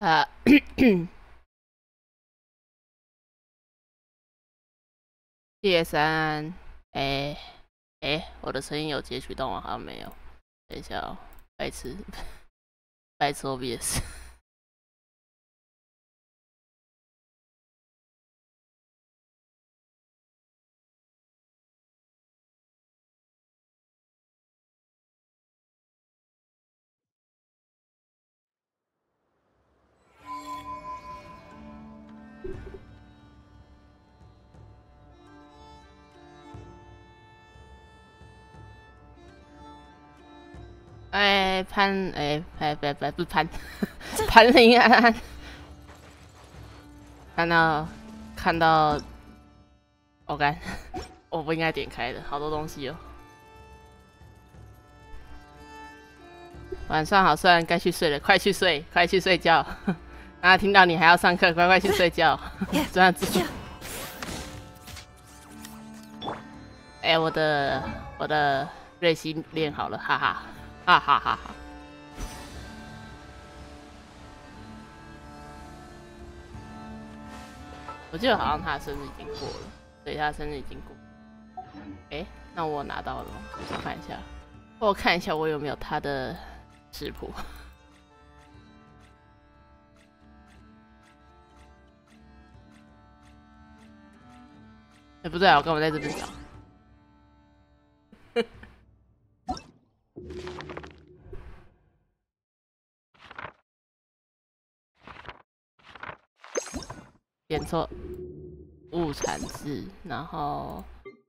啊，第3，我的声音有截取到吗？好像没有。等一下哦，白痴，白痴 OBS。不是潘，潘林安，看到，我干，我不应该点开的，好多东西哦。晚上好，虽然该去睡了，快去睡，快去睡觉。啊，听到你还要上课，乖乖去睡觉。这样子。我的瑞希练好了，哈哈，哈哈哈哈。我记得好像他的生日已经过了，对，他的生日已经过。那我拿到了吗？我看一下，我看一下我有没有他的食谱。不对啊，我干嘛在这边找？点错，物产制，然后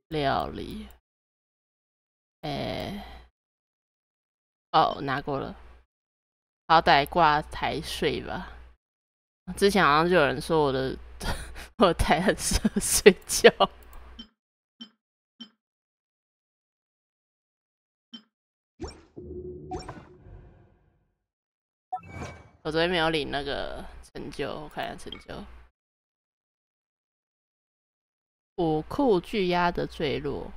料理，拿过了，好歹挂台睡吧。之前好像就有人说我的台很适合睡觉。我昨天没有领那个成就，我看一下成就。武库巨鸭的坠落，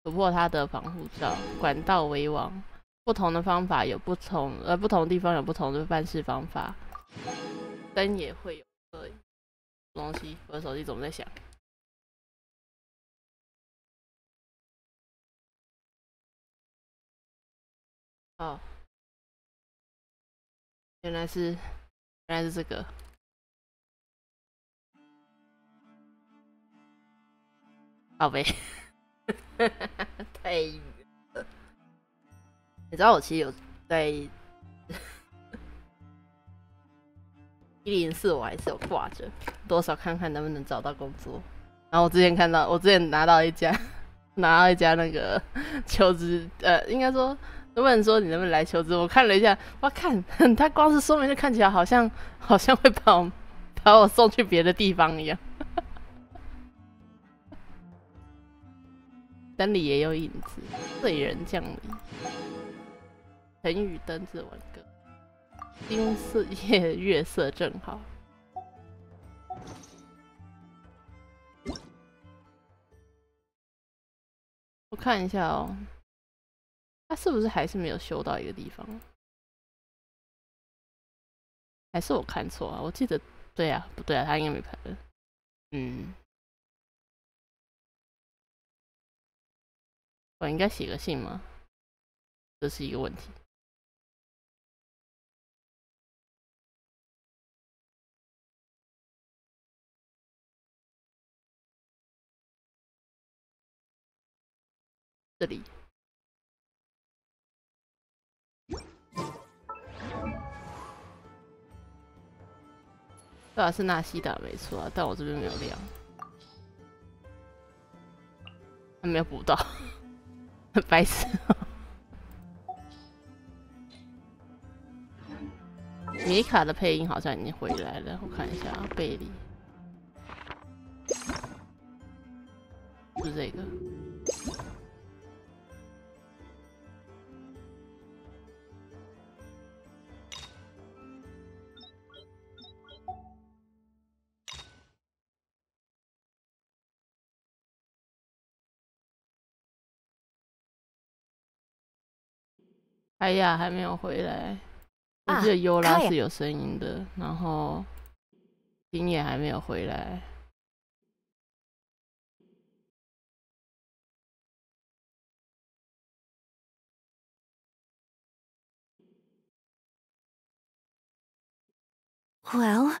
突破它的防护罩，管道为王。不同的方法有不同地方有不同的办事方法。灯也会有东西，我的手机怎么在响？哦，原来是这个。宝贝，太远了。你知道我其实有在104，我还是有挂着，多少看看能不能找到工作。然后我之前拿到一家那个求职，应该说，如果你说你能不能来求职，我看了一下，我看他光是说明就看起来好像会把我送去别的地方一样。灯里也有影子，罪人降临。成语灯字文歌，金色夜月色正好。我看一下哦，他是不是还是没有修到一个地方？还是我看错啊？我记得，对啊，不对啊，他应该没拍了。我应该写个信吗？这是一个问题。这里，对啊，是纳西达没错啊，但我这边没有亮，还没有补到，白痴。米卡的配音好像已经回来了，我看一下贝利，是这个。哎呀，还没有回来。我记得优拉是有声音的，然后丁也还没有回来。Well，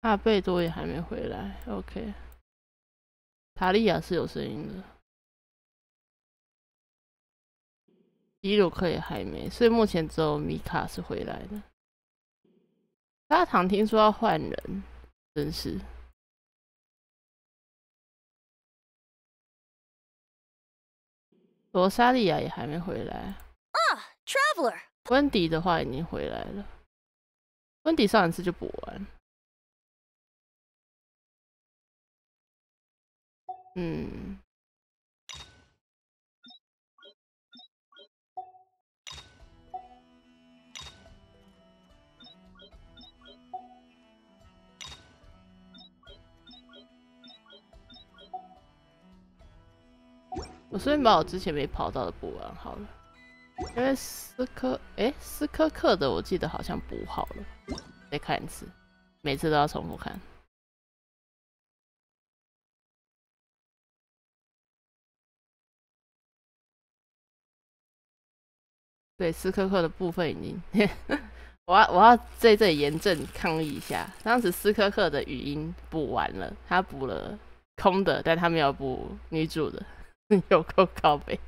阿贝多也还没回来。OK， 塔利亚是有声音的，伊鲁克也还没，所以目前只有米卡是回来的。大堂听说要换人，真是。罗莎莉亚也还没回来。Traveler。温迪的话已经回来了，温迪上一次就补完。我顺便把我之前没跑到的补完好了，因为斯科克的我记得好像补好了，再看一次，每次都要重复看。对，斯科克的部分已经我要在这里严正抗议一下，当时斯科克的语音补完了，他补了空的，但他没有补女主的，有够靠北。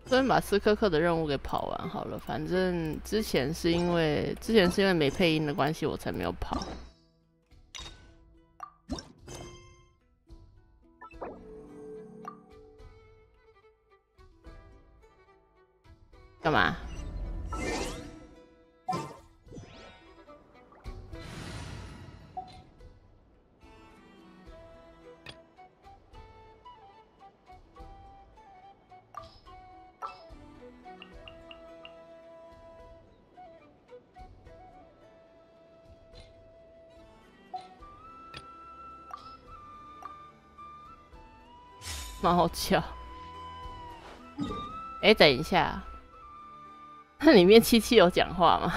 先把斯科克的任务给跑完好了，反正之前是因为没配音的关系，我才没有跑。干嘛？蛮好笑。等一下，那里面七七有讲话吗？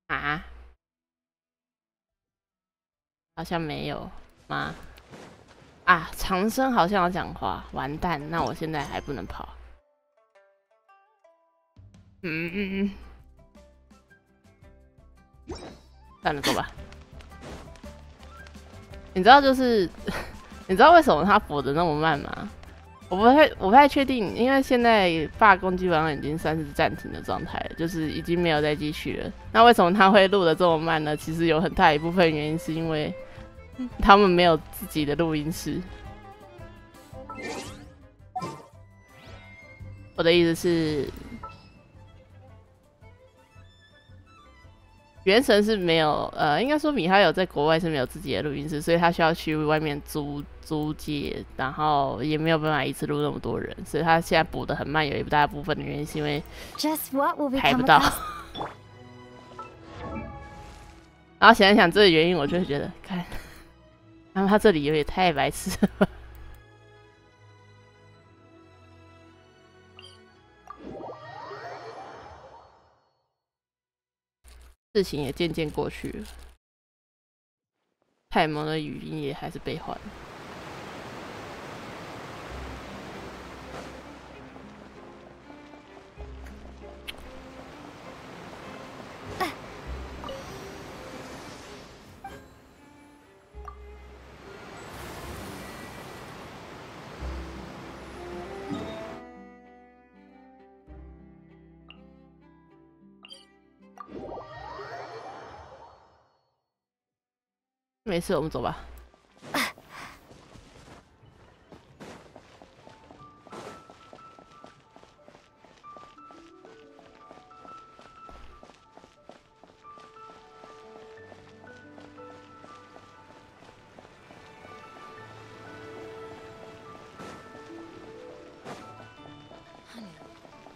啊？好像没有吗？啊，长生好像要讲话，完蛋，那我现在还不能跑。算了，走吧。你知道就是你知道为什么他补的那么慢吗？我不太确定，因为现在罢工基本上已经算是暂停的状态了，就是已经没有再继续了。那为什么他会录的这么慢呢？其实有很大一部分原因是因为他们没有自己的录音室。我的意思是，原神是没有，应该说米哈游在国外是没有自己的录音室，所以他需要去外面租借，然后也没有办法一次录那么多人，所以他现在补的很慢，有一大部分的原因是因为排不到。然后想一想这个原因，我就会觉得，看，他这里有也太白痴了吧。事情也渐渐过去了，泰蒙的语音也还是被换了。没事，我们走吧。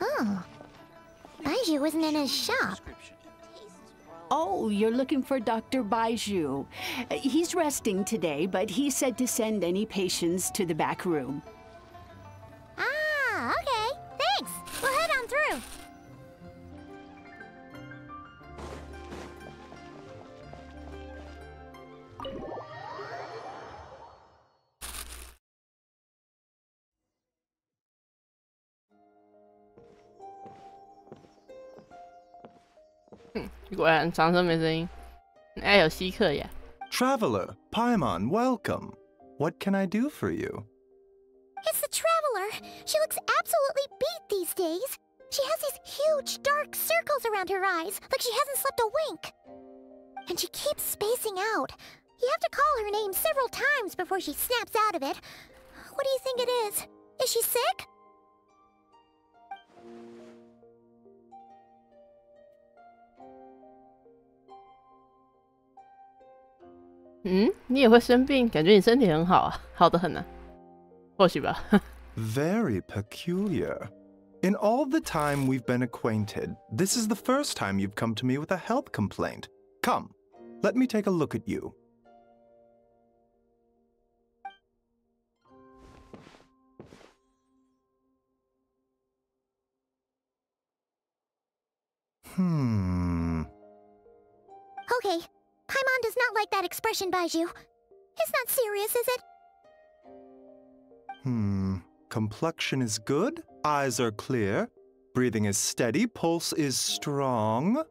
Oh. Baiju isn't in his shop. Oh, you're looking for Dr. Baiju. He's resting today, but he said to send any patients to the back room. Ah, okay. Thanks. We'll head on through. Traveler, Paimon, welcome. What can I do for you? It's the Traveler. She looks absolutely beat these days. She has these huge dark circles around her eyes, like she hasn't slept a wink. And she keeps spacing out. You have to call her name several times before she snaps out of it. What do you think it is? Is she sick? Hmm? 你也会生病？感觉你身体很好啊，好得很啊。或许吧。Very peculiar. In all the time we've been acquainted, this is the first time you've come to me with a health complaint. Come, let me take a look at you. Okay. Paimon does not like that expression, Baiju. It's not serious, is it? Complexion is good, eyes are clear, breathing is steady, pulse is strong.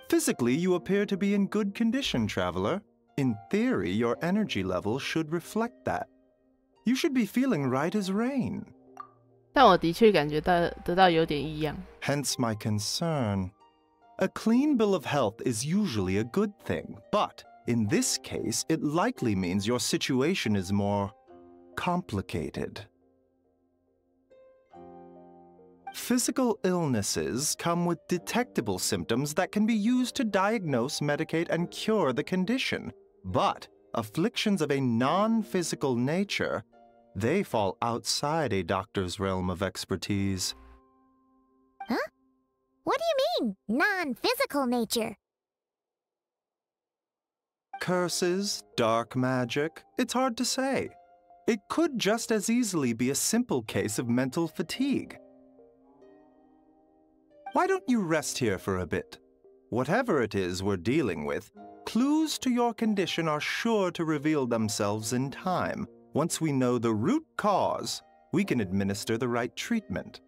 Physically, you appear to be in good condition, Traveler. In theory, your energy level should reflect that. You should be feeling right as rain. 但我的确感觉到得到有点异样。Hence my concern. A clean bill of health is usually a good thing, but in this case, it likely means your situation is more complicated. Physical illnesses come with detectable symptoms that can be used to diagnose, medicate, and cure the condition. But afflictions of a non-physical nature, they fall outside a doctor's realm of expertise. Huh? What do you mean, non-physical nature? Curses, dark magic, it's hard to say. It could just as easily be a simple case of mental fatigue. Why don't you rest here for a bit? Whatever it is we're dealing with, clues to your condition are sure to reveal themselves in time. Once we know the root cause, we can administer the right treatment.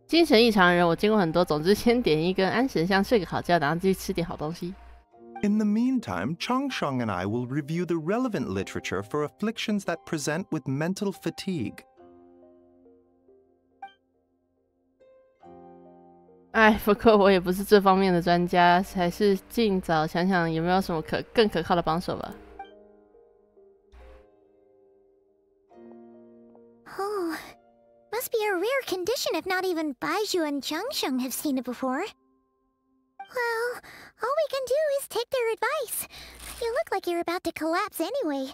精神异常的人我见过很多，总之先点一根安神香，睡个好觉，然后继续吃点好东西。In the meantime, Changsheng and I will review the relevant literature for afflictions that present with mental fatigue. 哎，不过我也不是这方面的专家，还是尽早想想有没有什么更可靠的帮手吧。Oh, must be a rare condition if not even Baiju and Changsheng have seen it before. Well, all we can do is take their advice. You look like you're about to collapse anyway.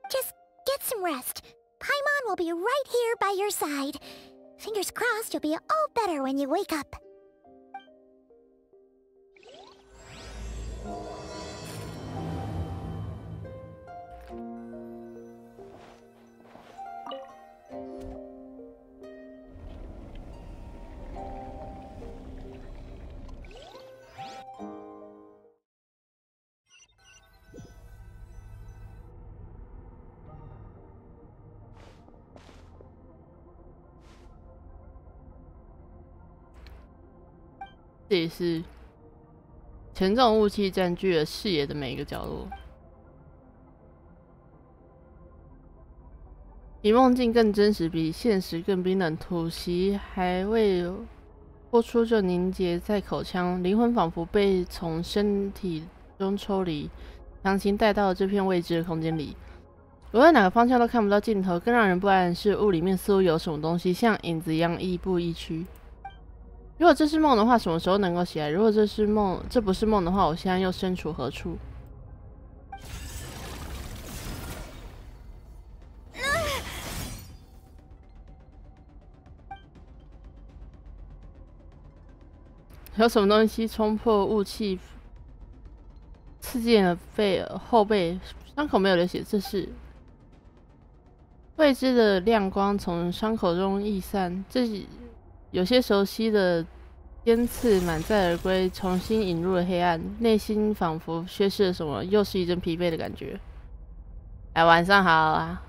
Just get some rest. Paimon will be right here by your side. Fingers crossed you'll be all better when you wake up.这也是沉重雾气占据了视野的每一个角落，比梦境更真实，比现实更冰冷。吐息还未呼出就凝结在口腔，灵魂仿佛被从身体中抽离，强行带到了这片未知的空间里。无论哪个方向都看不到尽头。更让人不安的是，雾里面似乎有什么东西像影子一样亦步亦趋。如果这是梦的话，什么时候能够起来？如果这不是梦的话，我现在又身处何处？有什么东西冲破雾气，刺进了后背，伤口没有流血，这是未知的亮光从伤口中溢散，这有些熟悉的尖刺满载而归，重新引入了黑暗，内心仿佛缺失了什么，又是一阵疲惫的感觉。哎，晚上好啊。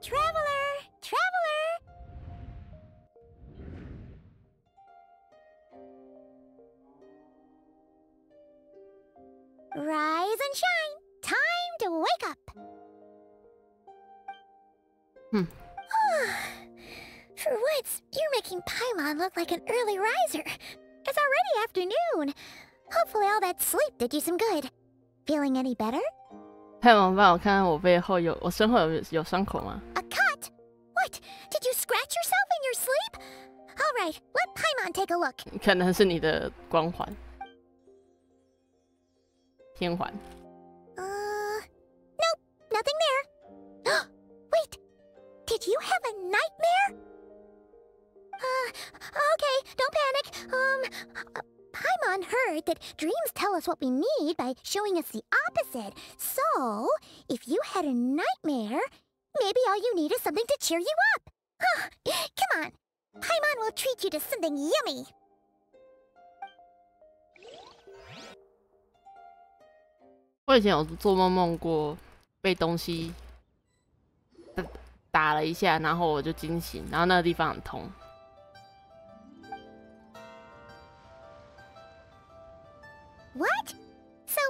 Traveler! Traveler! Rise and shine! Time to wake up! For once, you're making Paimon look like an early riser. It's already afternoon. Hopefully all that sleep did you some good. Feeling any better? 太麻烦，我看看我背后我身后有伤口吗？ A cut? What? Did you scratch yourself in your sleep? All right, let Paimon take a look. 可能是你的光环，天环。Nope, nothing there. Wait, did you have a nightmare? Okay, don't panic. Paimon heard that dreams tell us what we need by showing us the opposite. So, if you had a nightmare, maybe all you need is something to cheer you up. Come on, Paimon will treat you to something yummy. 我以前有做梦过被东西打了一下，然后我就惊醒，然后那个地方很痛。What? So,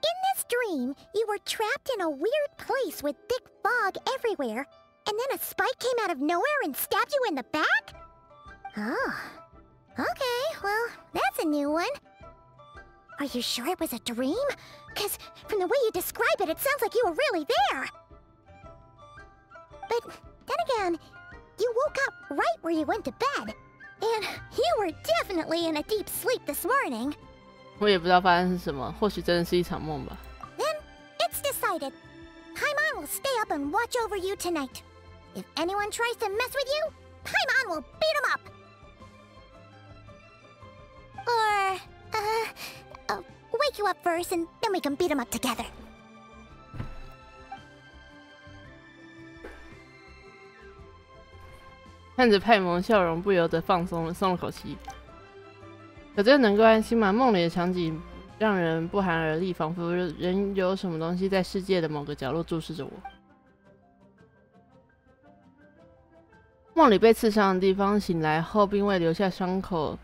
in this dream, you were trapped in a weird place with thick fog everywhere, and then a spike came out of nowhere and stabbed you in the back? Oh. Okay, well, that's a new one. Are you sure it was a dream? 'Cause from the way you describe it, it sounds like you were really there. But then again, you woke up right where you went to bed. And you were definitely in a deep sleep this morning. 我也不知道发生是什么，或许真的是一场梦吧。Then it's decided. Paimon will stay up and watch over you tonight. If anyone tries to mess with you, Paimon will beat him up. Or, wake you up first and then we can beat him up together. 看着派蒙笑容，不由得松了口气。可这能够安心吗？梦里的场景让人不寒而栗，仿佛仍有什么东西在世界的某个角落注视着我。梦里被刺伤的地方，醒来后并未留下伤口，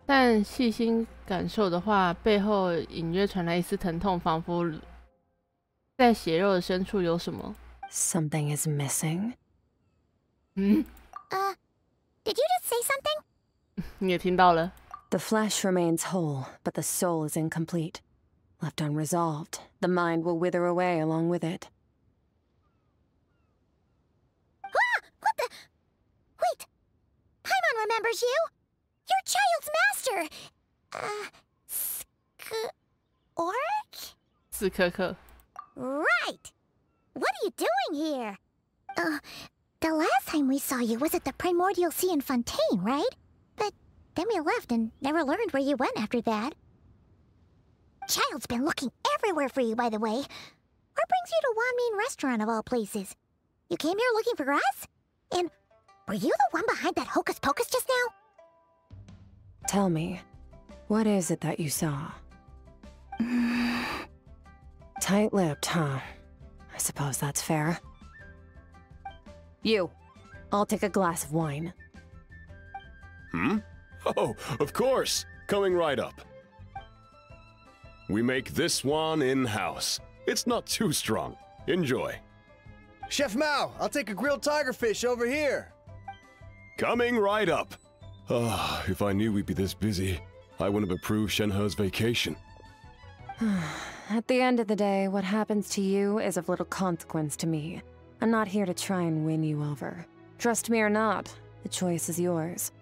但细心感受的话，背后隐约传来一丝疼痛，仿佛在血肉的深处有什么。Something is missing. Did you just say something? 你也听到了。The flesh remains whole, but the soul is incomplete. Left unresolved, the mind will wither away along with it. What the? Wait! Paimon remembers you! Your child's master! Orc? 斯科克。 Right! What are you doing here? The last time we saw you was at the Primordial Sea in Fontaine, right? But then we left and never learned where you went after that. Child's been looking everywhere for you, by the way. What brings you to Wanmin Restaurant of all places? You came here looking for us? And were you the one behind that hocus pocus just now? Tell me, what is it that you saw? Tight-lipped, huh? I suppose that's fair. You. I'll take a glass of wine. Oh, of course. Coming right up. We make this one in-house. It's not too strong. Enjoy. Chef Mao, I'll take a grilled tigerfish over here. Coming right up. If I knew we'd be this busy, I wouldn't have approved Shenhe's vacation. At the end of the day, what happens to you is of little consequence to me. I'm not here to try and win you over. Trust me or not, the choice is yours.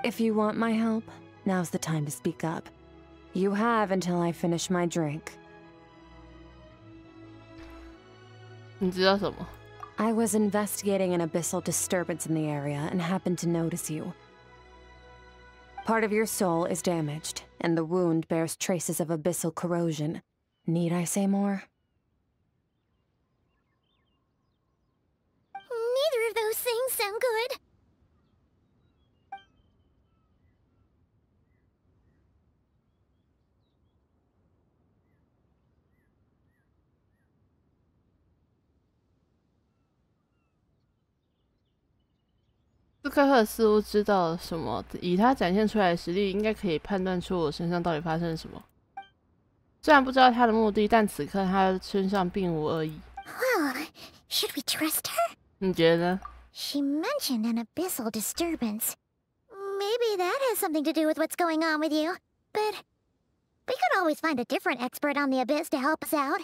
If you want my help, now's the time to speak up. You have until I finish my drink. 你知道什么？ I was investigating an abyssal disturbance in the area and happened to notice you. Part of your soul is damaged, and the wound bears traces of abyssal corrosion. Need I say more? Neither of those things sound good. 斯科克似乎知道了什么，以他展现出来的实力，应该可以判断出我身上到底发生了什么。虽然不知道他的目的，但此刻他身上并无恶意。Well, should we trust her? 你觉得呢？ She mentioned an abyssal disturbance. Maybe that has something to do with what's going on with you. But we could always find a different expert on the abyss to help us out.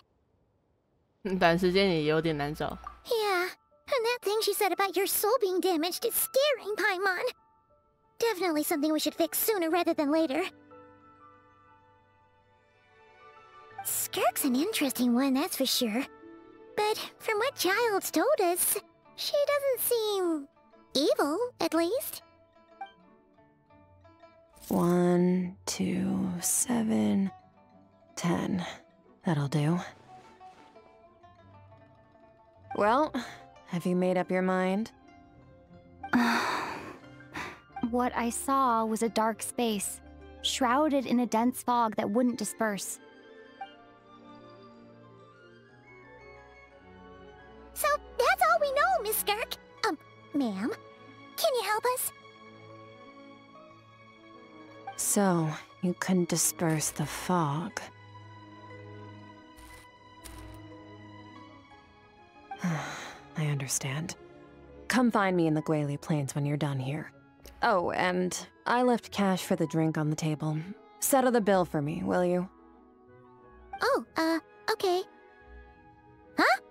短时间也有点难找。 Yeah, and that thing she said about your soul being damaged is scaring Paimon. Definitely something we should fix sooner rather than later. Skirk's an interesting one, that's for sure. But from what Child's told us, she doesn't seem evil, at least. 1, 2, 7, 10. That'll do. Well, have you made up your mind? What I saw was a dark space, shrouded in a dense fog that wouldn't disperse. So that's all we know, Miss Skirk. Ma'am, can you help us? So, you couldn't disperse the fog. I understand. Come find me in the Guili Plains when you're done here. Oh, and I left cash for the drink on the table. Settle the bill for me, will you? Oh, okay. Huh?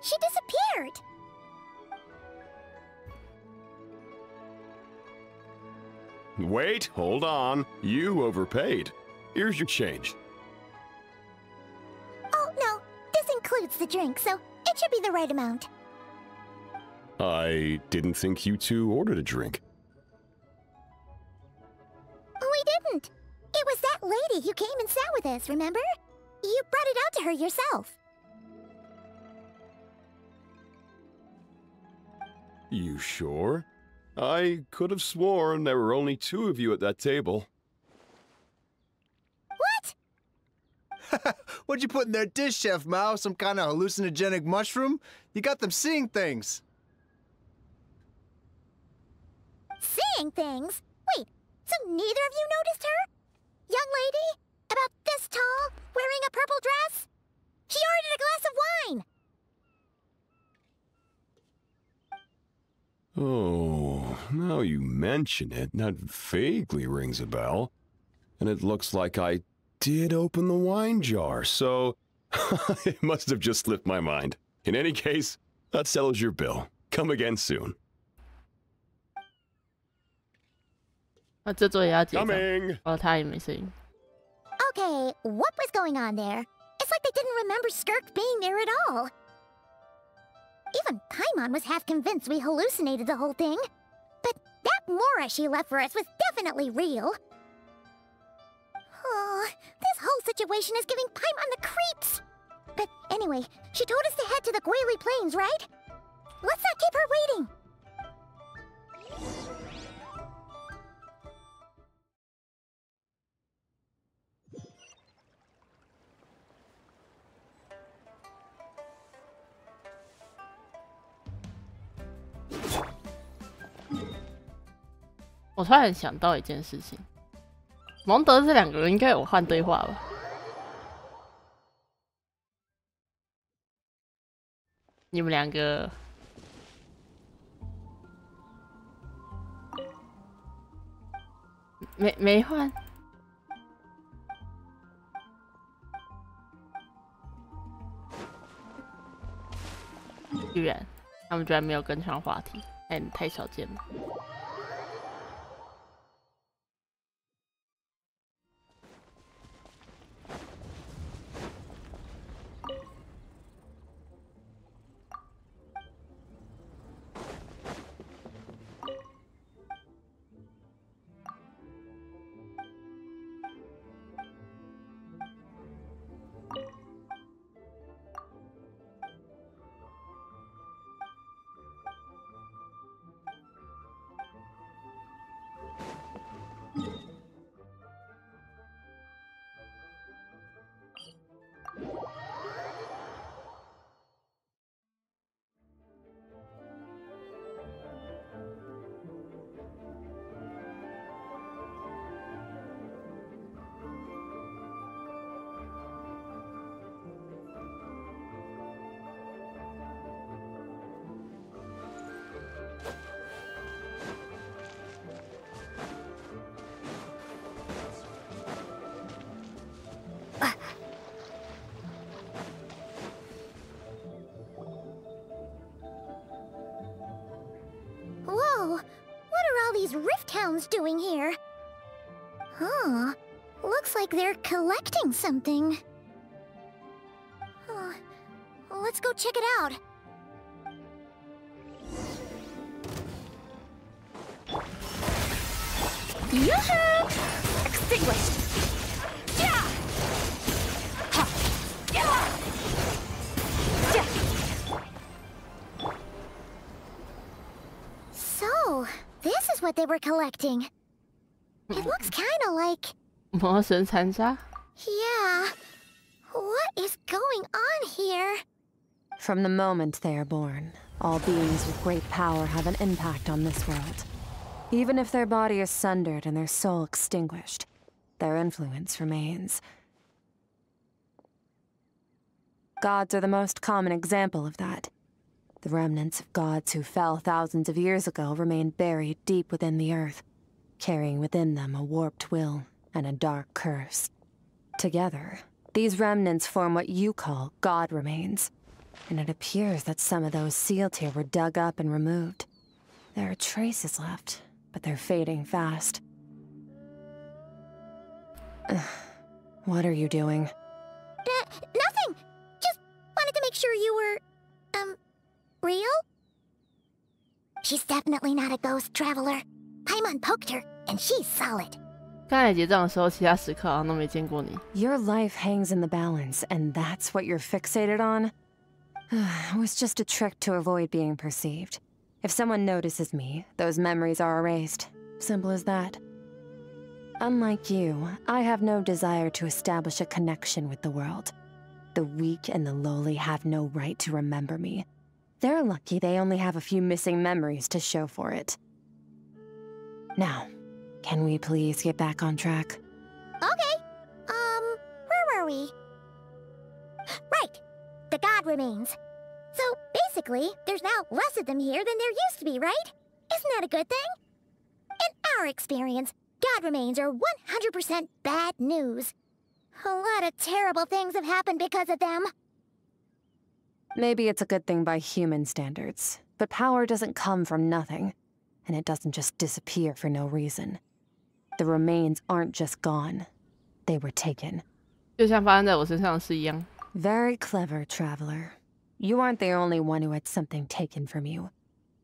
She disappeared! Wait, hold on. You overpaid. Here's your change. Oh, no. This includes the drink, so it should be the right amount. I didn't think you two ordered a drink. We didn't. It was that lady who came and sat with us, remember? You brought it out to her yourself. You sure? I could have sworn there were only 2 of you at that table. What? What'd you put in their dish, Chef Mao? Some kind of hallucinogenic mushroom? You got them seeing things. Seeing things? Wait, so neither of you noticed her? Young lady? About this tall, wearing a purple dress? She ordered a glass of wine! Oh, now you mention it, that vaguely rings a bell. And it looks like I did open the wine jar, so it must have just slipped my mind. In any case, that settles your bill. Come again soon. 那这座也要结账。 Coming! 哦，他也没声音。 Okay, what was going on there? It's like they didn't remember Skirk being there at all. Even Paimon was half convinced we hallucinated the whole thing. But that Mora she left for us was definitely real. Oh, this whole situation is giving Paimon the creeps. But anyway, she told us to head to the Guili Plains, right? Let's not keep her waiting. .我突然想到一件事情，蒙德这2个人应该有换对话吧？你们2个没换？居然，他们居然没有跟上话题，太少见了。stones doing here? Huh. Looks like they're collecting something. Let's go check it out. Yoo-hoo! Extinguished! Yeah! Ha! Yeah! Yeah! So, this is what they were collecting. It looks kinda like... 魔神残渣? Yeah. What is going on here? From the moment they are born, all beings with great power have an impact on this world. Even if their body is sundered and their soul extinguished, their influence remains. Gods are the most common example of that. The remnants of gods who fell thousands of years ago remain buried deep within the earth, carrying within them a warped will and a dark curse. Together, these remnants form what you call god remains, and it appears that some of those sealed here were dug up and removed. There are traces left, but they're fading fast. What are you doing? Nothing! Just wanted to make sure you were... real? She's definitely not a ghost traveler. Paimon poked her, and she's solid. 刚才结账的时候，其他时刻好像都没见过你。Your life hangs in the balance, and that's what you're fixated on? It was just a trick to avoid being perceived. If someone notices me, those memories are erased. Simple as that. Unlike you, I have no desire to establish a connection with the world. The weak and the lowly have no right to remember me. They're lucky they only have a few missing memories to show for it. Now, can we please get back on track? Okay. Where were we? Right. The god remains. So, basically, there's now less of them here than there used to be, right? Isn't that a good thing? In our experience, god remains are 100% bad news. A lot of terrible things have happened because of them. Maybe it's a good thing by human standards, but power doesn't come from nothing, and it doesn't just disappear for no reason. The remains aren't just gone. They were taken. 就像发生在我身上的事一样。Very clever, traveler. You aren't the only one who had something taken from you.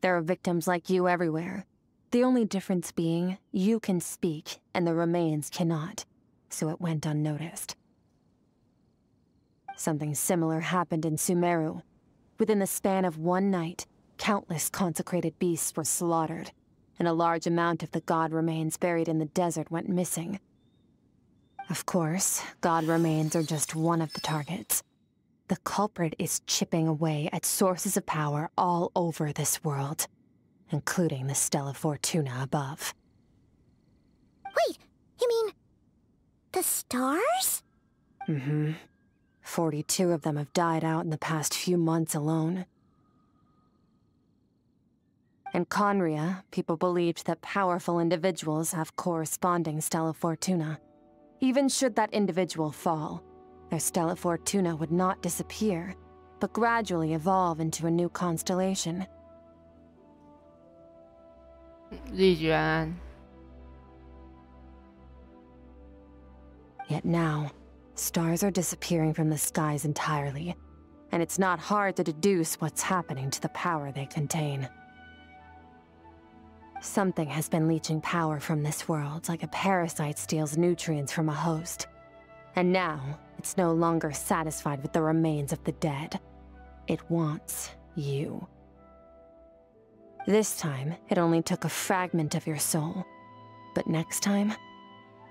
There are victims like you everywhere. The only difference being, you can speak, and the remains cannot, so it went unnoticed. Something similar happened in Sumeru. Within the span of one night, countless consecrated beasts were slaughtered, and a large amount of the god remains buried in the desert went missing. Of course, god remains are just one of the targets. The culprit is chipping away at sources of power all over this world, including the Stella Fortuna above. Wait, you mean... the stars? Mm-hmm. 42 of them have died out in the past few months alone. In Conria, people believed that powerful individuals have corresponding Stella Fortuna. Even should that individual fall, their Stella Fortuna would not disappear, but gradually evolve into a new constellation. 丽居安。 Yet now, stars are disappearing from the skies entirely, and it's not hard to deduce what's happening to the power they contain. Something has been leeching power from this world like a parasite steals nutrients from a host. And now, it's no longer satisfied with the remains of the dead. It wants you. This time, it only took a fragment of your soul. But next time,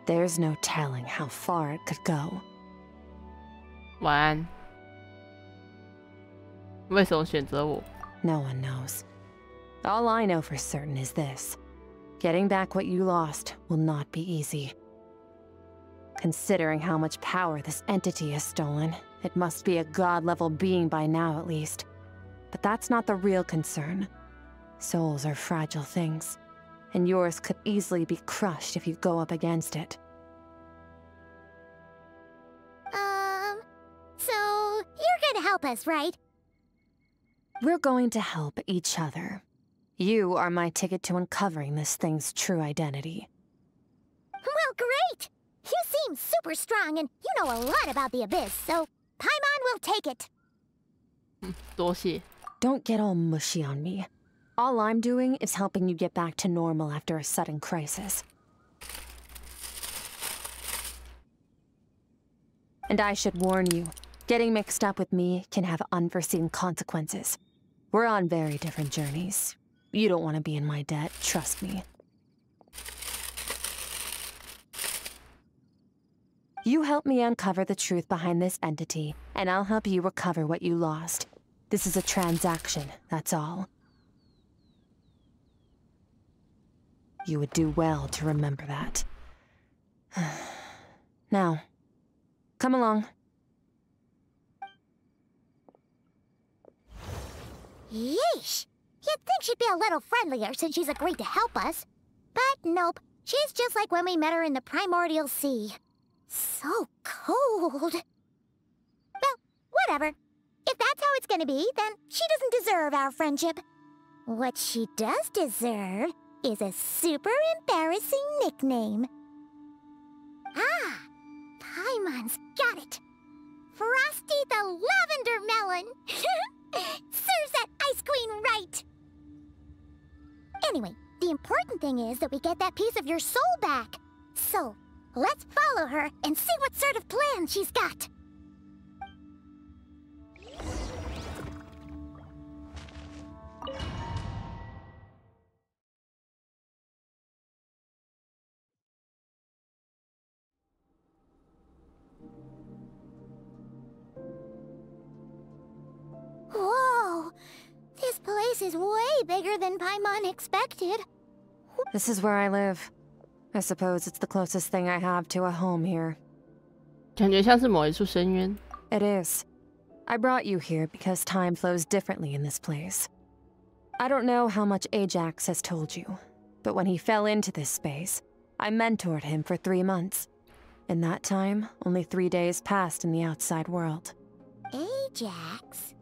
there's no telling how far it could go. 晚安。为什么选择我？ No one knows. All I know for certain is this. Getting back what you lost will not be easy. Considering how much power this entity has stolen, it must be a god-level being by now at least. But that's not the real concern. Souls are fragile things, and yours could easily be crushed if you go up against it. So you're gonna help us, right? We're going to help each other. You are my ticket to uncovering this thing's true identity. Well, great! You seem super strong and you know a lot about the Abyss, so Paimon will take it. 多谢。 Don't get all mushy on me. All I'm doing is helping you get back to normal after a sudden crisis. And I should warn you, getting mixed up with me can have unforeseen consequences. We're on very different journeys. You don't want to be in my debt, trust me. You help me uncover the truth behind this entity, and I'll help you recover what you lost. This is a transaction, that's all. You would do well to remember that. Now, come along. Yeesh! You'd think she'd be a little friendlier since she's agreed to help us. But nope, she's just like when we met her in the primordial sea. So cold. Well, whatever. If that's how it's gonna be, then she doesn't deserve our friendship. What she does deserve is a super embarrassing nickname. Ah, Paimon's got it. Frosty the Lavender Melon. Serves that Ice Queen right. Anyway, the important thing is that we get that piece of your soul back. So, let's follow her and see what sort of plan she's got. Whoa! This place is way bigger than Paimon expected. This is where I live. I suppose it's the closest thing I have to a home here. 感觉像是某一处深渊。 It is. I brought you here because time flows differently in this place. I don't know how much Ajax has told you, but when he fell into this space, I mentored him for 3 months. In that time, only 3 days passed in the outside world. Ajax?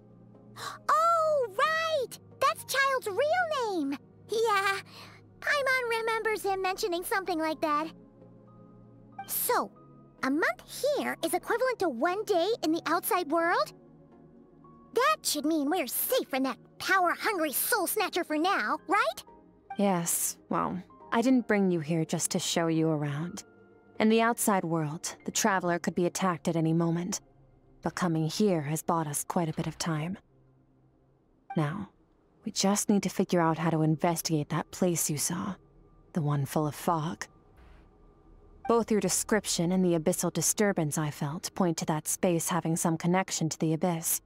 Oh, right! That's Child's real name! Yeah, Paimon remembers him mentioning something like that. So, a month here is equivalent to 1 day in the outside world? That should mean we're safe from that power-hungry soul snatcher for now, right? Yes, well, I didn't bring you here just to show you around. In the outside world, the Traveler could be attacked at any moment. But coming here has bought us quite a bit of time. Now, we just need to figure out how to investigate that place you saw. The one full of fog. Both your description and the abyssal disturbance I felt point to that space having some connection to the Abyss.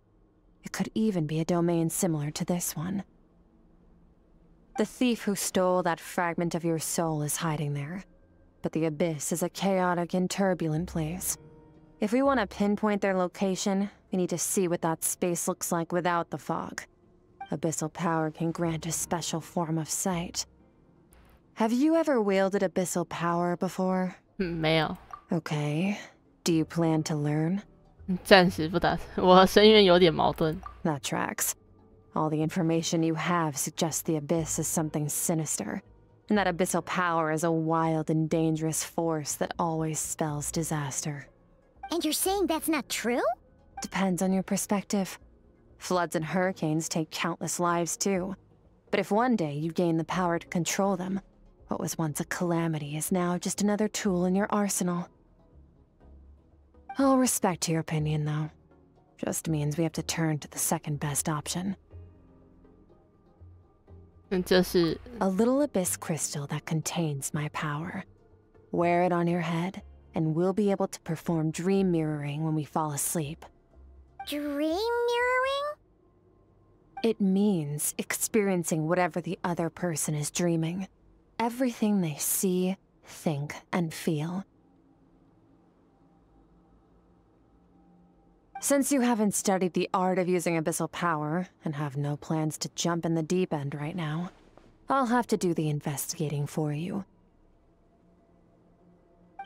It could even be a domain similar to this one. The thief who stole that fragment of your soul is hiding there. But the Abyss is a chaotic and turbulent place. If we want to pinpoint their location, we need to see what that space looks like without the fog. Abyssal power can grant a special form of sight. Have you ever wielded abyssal power before? 没有， Okay. Do you plan to learn? 暂时不打算。我和深渊有点矛盾。 That tracks. All the information you have suggests the Abyss is something sinister, and that abyssal power is a wild and dangerous force that always spells disaster. And you're saying that's not true? Depends on your perspective. Floods and hurricanes take countless lives too. But if one day you gain the power to control them, what was once a calamity is now just another tool in your arsenal. All respect to your opinion, though. Just means we have to turn to the second best option. 这是 A little abyss crystal that contains my power. Wear it on your head, and we'll be able to perform dream mirroring when we fall asleep. Dream mirroring? It means experiencing whatever the other person is dreaming. Everything they see, think, and feel. Since you haven't studied the art of using abyssal power, and have no plans to jump in the deep end right now, I'll have to do the investigating for you.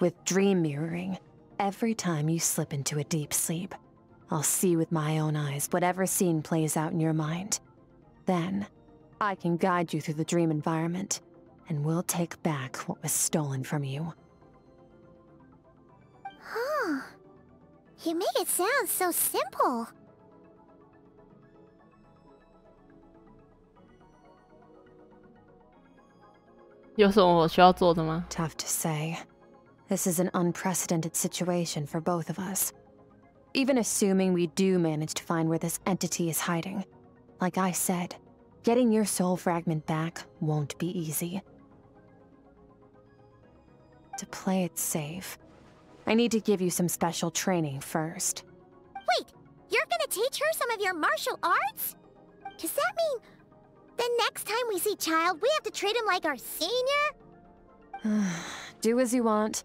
With dream mirroring, every time you slip into a deep sleep, I'll see with my own eyes whatever scene plays out in your mind. Then, I can guide you through the dream environment, and we'll take back what was stolen from you. Huh. You make it sound so simple. Tough to say. This is an unprecedented situation for both of us. Even assuming we do manage to find where this entity is hiding, like I said, getting your soul fragment back won't be easy. To play it safe, I need to give you some special training first. Wait, you're gonna teach her some of your martial arts? Does that mean the next time we see Child, we have to treat him like our senior? Do as you want.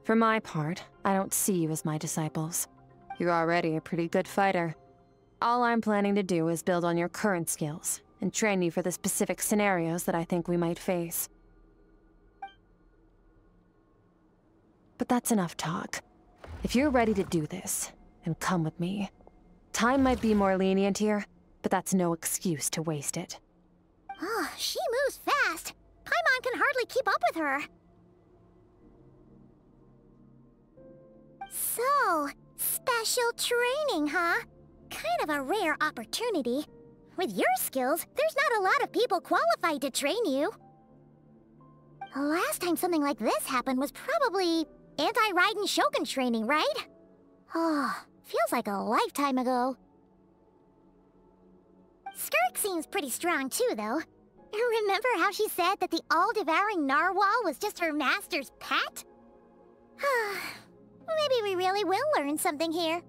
For my part, I don't see you as my disciples. You're already a pretty good fighter. All I'm planning to do is build on your current skills and train you for the specific scenarios that I think we might face. But that's enough talk. If you're ready to do this, then come with me. Time might be more lenient here, but that's no excuse to waste it. Oh, she moves fast. Paimon can hardly keep up with her. So, special training, huh? Kind of a rare opportunity. With your skills, there's not a lot of people qualified to train you. The last time something like this happened was probably anti-Raiden Shogun training, right? Oh, feels like a lifetime ago. Skirk seems pretty strong too, though. Remember how she said that the all-devouring narwhal was just her master's pet? Maybe we really will learn something here.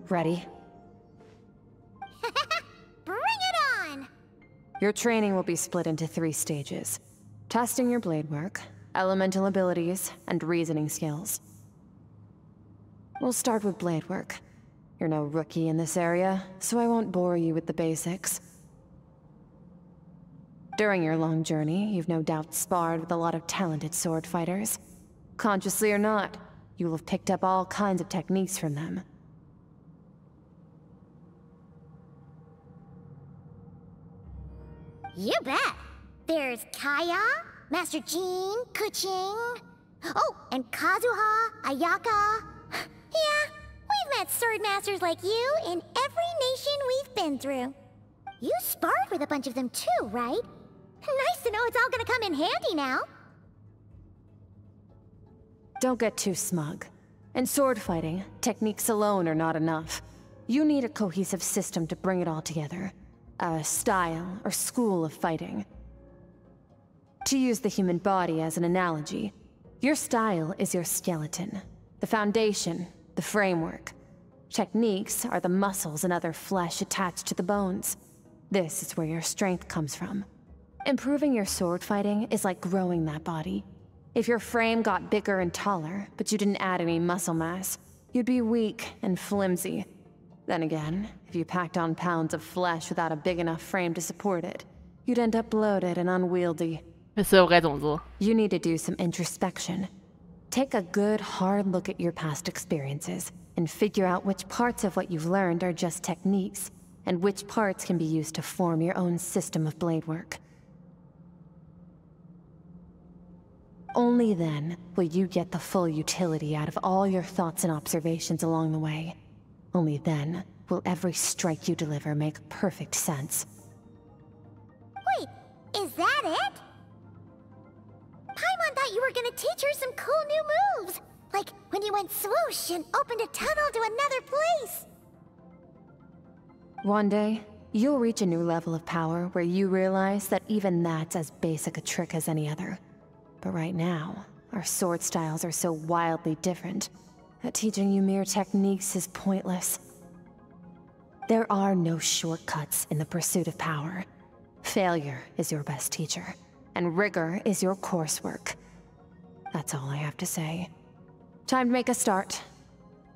Ready? Bring it on! Your training will be split into 3 stages. Testing your blade work, elemental abilities, and reasoning skills. We'll start with blade work. You're no rookie in this area, so I won't bore you with the basics. During your long journey, you've no doubt sparred with a lot of talented sword fighters. Consciously or not, you'll have picked up all kinds of techniques from them. You bet! There's Kaya, Master Jean, Kuching... Oh, and Kazuha, Ayaka... Yeah, we've met sword masters like you in every nation we've been through. You sparred with a bunch of them too, right? Nice to know it's all gonna come in handy now. Don't get too smug. In sword fighting, techniques alone are not enough. You need a cohesive system to bring it all together. A style or school of fighting. To use the human body as an analogy, your style is your skeleton, the foundation, the framework. Techniques are the muscles and other flesh attached to the bones. This is where your strength comes from. Improving your sword fighting is like growing that body. If your frame got bigger and taller, but you didn't add any muscle mass, you'd be weak and flimsy. Then again, if you packed on pounds of flesh without a big enough frame to support it, you'd end up bloated and unwieldy. You need to do some introspection. Take a good, hard look at your past experiences, and figure out which parts of what you've learned are just techniques, and which parts can be used to form your own system of blade work. Only then will you get the full utility out of all your thoughts and observations along the way. Only then will every strike you deliver make perfect sense. Wait, is that it? Paimon thought you were gonna teach her some cool new moves! Like when you went swoosh and opened a tunnel to another place! One day, you'll reach a new level of power where you realize that even that's as basic a trick as any other. But right now, our sword styles are so wildly different that teaching you mere techniques is pointless. There are no shortcuts in the pursuit of power. Failure is your best teacher, and rigor is your coursework. That's all I have to say. Time to make a start.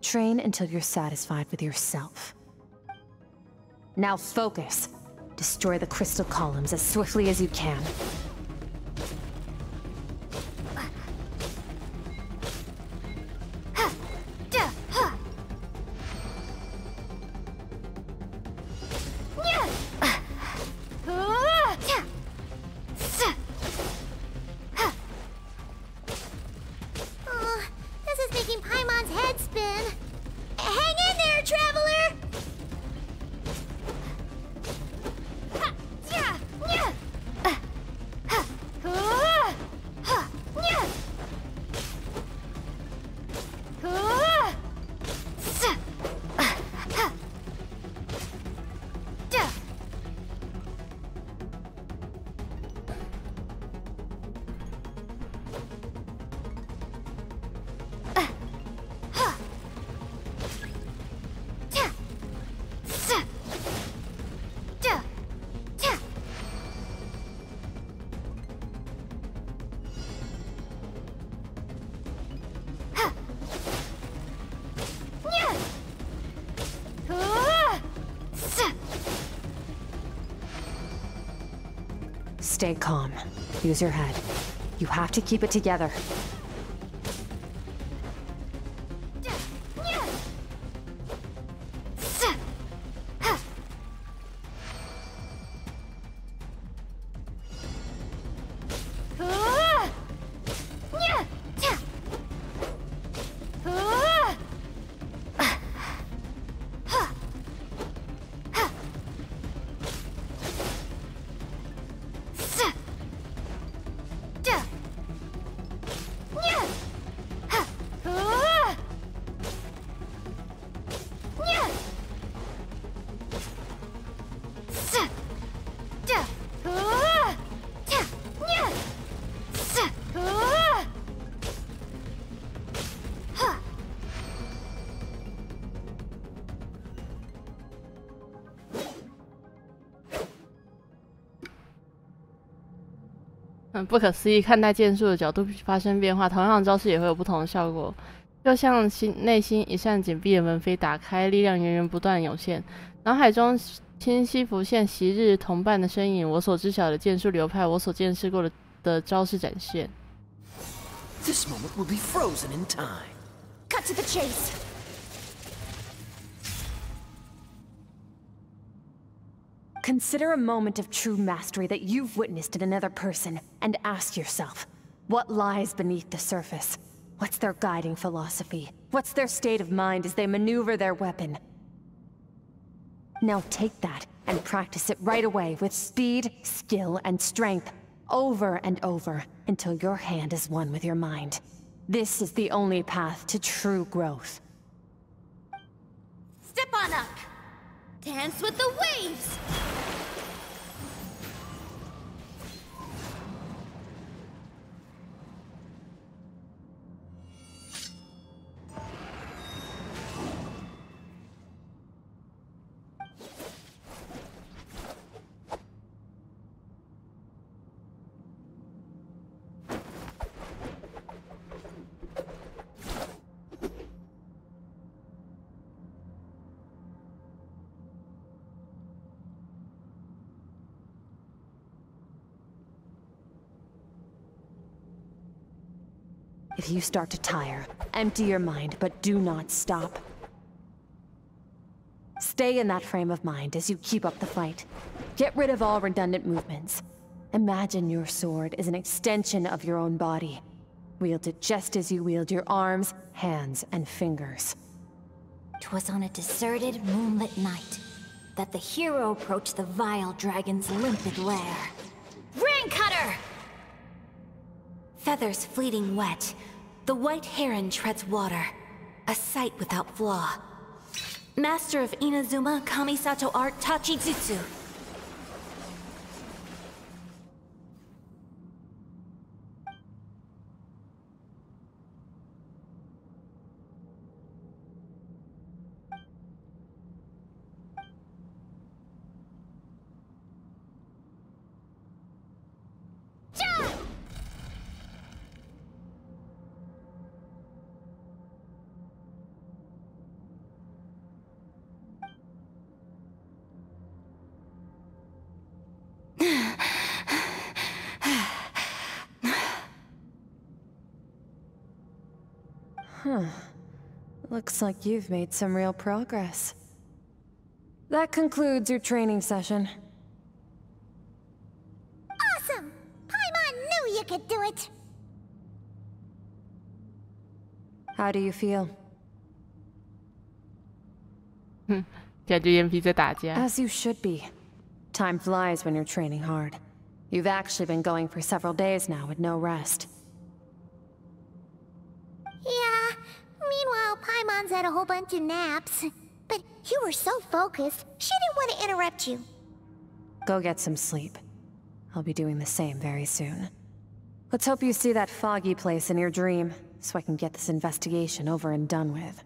Train until you're satisfied with yourself. Now focus. Destroy the crystal columns as swiftly as you can. Stay calm. Use your head. You have to keep it together.不可思议，看待剑术的角度发生变化，同样的招式也会有不同的效果。就像内心一扇紧闭的门扉打开，力量源源不断涌现，脑海中清晰浮现昔日同伴的身影，我所知晓的剑术流派，我所见识过的招式展现。This moment will be frozen in time. Cut to the chase. Consider a moment of true mastery that you've witnessed in another person, and ask yourself, what lies beneath the surface? What's their guiding philosophy? What's their state of mind as they maneuver their weapon? Now take that and practice it right away with speed, skill, and strength, over and over, until your hand is one with your mind. This is the only path to true growth. Step on up. Dance with the waves. If you start to tire, empty your mind, but do not stop. Stay in that frame of mind as you keep up the fight. Get rid of all redundant movements. Imagine your sword is an extension of your own body. Wield it just as you wield your arms, hands, and fingers. 'Twas on a deserted, moonlit night that the hero approached the vile dragon's limpid lair. Rain Cutter! Feathers fleeting wet, the white heron treads water, a sight without flaw. Master of Inazuma Kamisato art Tachijutsu. Huh. Looks like you've made some real progress. That concludes your training session. Awesome! Paimon knew you could do it! How do you feel? 感觉眼皮在打架。 As you should be. Time flies when you're training hard. You've actually been going for several days now with no rest. Yeah, meanwhile Paimon's had a whole bunch of naps. But you were so focused, she didn't want to interrupt you. Go get some sleep. I'll be doing the same very soon. Let's hope you see that foggy place in your dream, so I can get this investigation over and done with.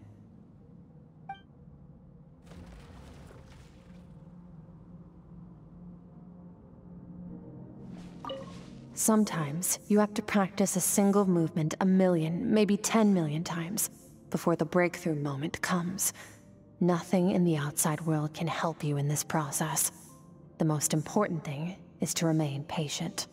Sometimes, you have to practice a single movement 1 million, maybe 10 million times, before the breakthrough moment comes. Nothing in the outside world can help you in this process. The most important thing is to remain patient.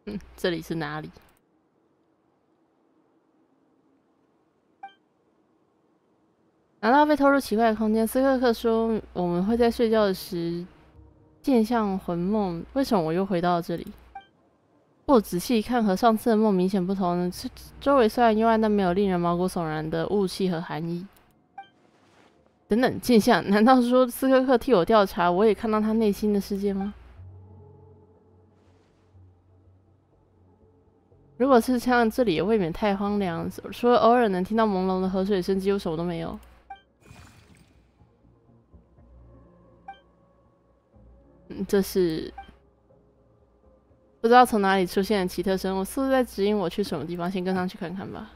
嗯，这里是哪里？难道被偷入奇怪的空间？斯克克说我们会在睡觉时见向魂梦，为什么我又回到了这里？不仔细一看，和上次的梦明显不同。周围虽然幽暗，但没有令人毛骨悚然的雾气和寒意。等等，镜像？难道说斯克克替我调查，我也看到他内心的世界吗？如果是像这里，也未免太荒凉。除了偶尔能听到朦胧的河水声，几乎什么都没有。这是不知道从哪里出现的奇特生物，似乎在指引我去什么地方。先跟上去看看吧。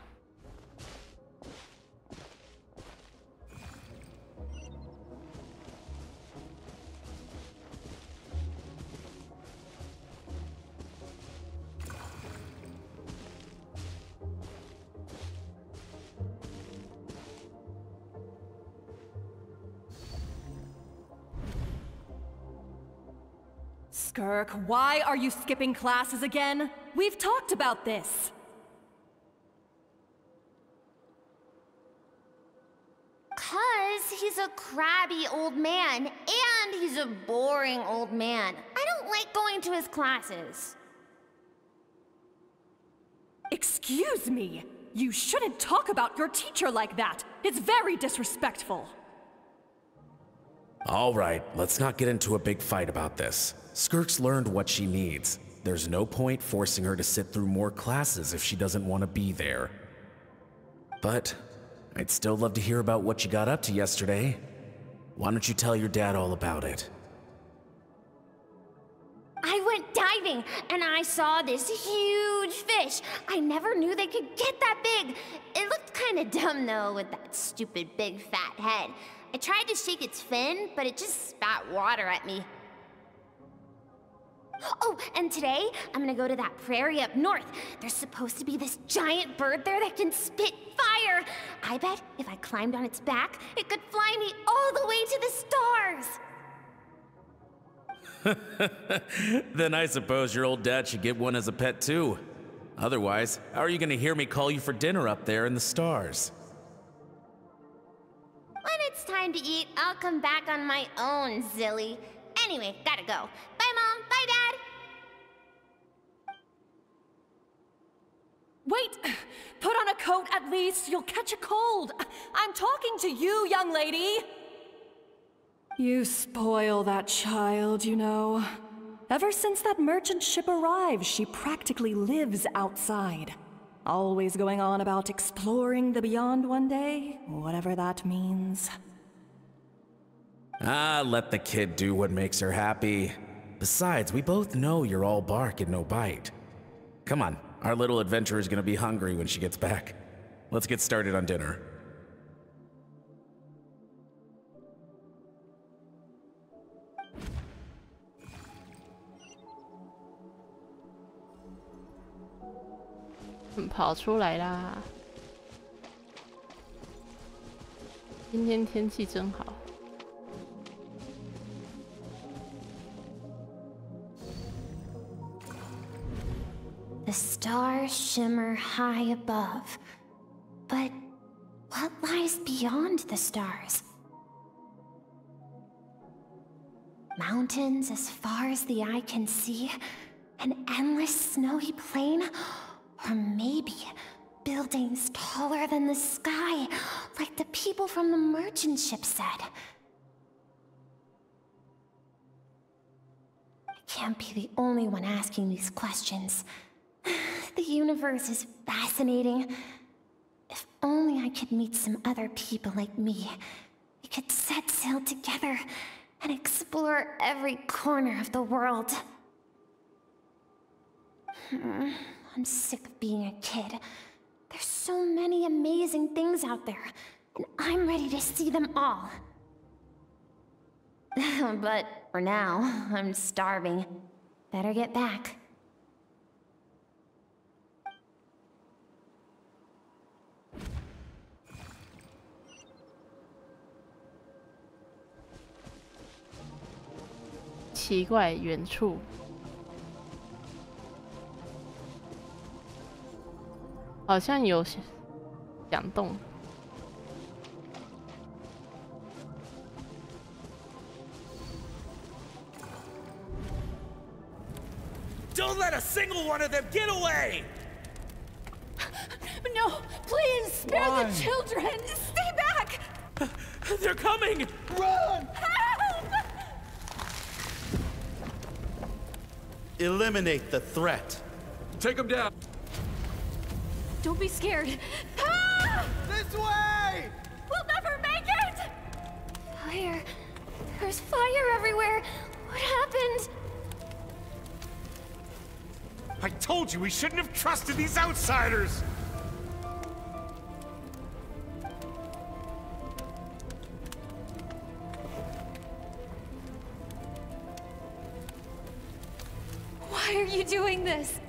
Skirk, why are you skipping classes again? We've talked about this. Cause he's a crabby old man, and he's a boring old man. I don't like going to his classes. Excuse me. You shouldn't talk about your teacher like that. It's very disrespectful. All right, let's not get into a big fight about this. Skirk's learned what she needs. There's no point forcing her to sit through more classes if she doesn't want to be there. But I'd still love to hear about what you got up to yesterday. Why don't you tell your dad all about it? I went diving, and I saw this huge fish. I never knew they could get that big. It looked kind of dumb, though, with that stupid big fat head. I tried to shake its fin, but it just spat water at me. Oh, and today, I'm gonna go to that prairie up north. There's supposed to be this giant bird there that can spit fire. I bet if I climbed on its back, it could fly me all the way to the stars. Then I suppose your old dad should get one as a pet too. Otherwise, how are you gonna hear me call you for dinner up there in the stars? When it's time to eat, I'll come back on my own, Zilly. Anyway, gotta go. Bye, Mom. Bye, Dad. Wait! Put on a coat at least. You'll catch a cold. I'm talking to you, young lady. You spoil that child, you know. Ever since that merchant ship arrived, she practically lives outside. Always going on about exploring the beyond one day, whatever that means. Ah, let the kid do what makes her happy. Besides, we both know you're all bark and no bite. Come on, our little adventurer's gonna be hungry when she gets back. Let's get started on dinner. "跑出来啦！今天天气真好。" The stars shimmer high above. But what lies beyond the stars? Mountains as far as the eye can see? An endless snowy plain? Or maybe buildings taller than the sky, like the people from the merchant ship said? I can't be the only one asking these questions. The universe is fascinating. If only I could meet some other people like me. We could set sail together and explore every corner of the world. I'm sick of being a kid. There's so many amazing things out there, and I'm ready to see them all. But for now, I'm starving. Better get back. "奇怪，远处好像有响动。" Don't let a single one of them get away! No, please, spare Why? the children! Stay back! They're coming! Run! Help! Eliminate the threat. Take them down. Don't be scared. Ah! This way! We'll never make it! Fire. There's fire everywhere. What happened? I told you we shouldn't have trusted these outsiders! Why are you doing this?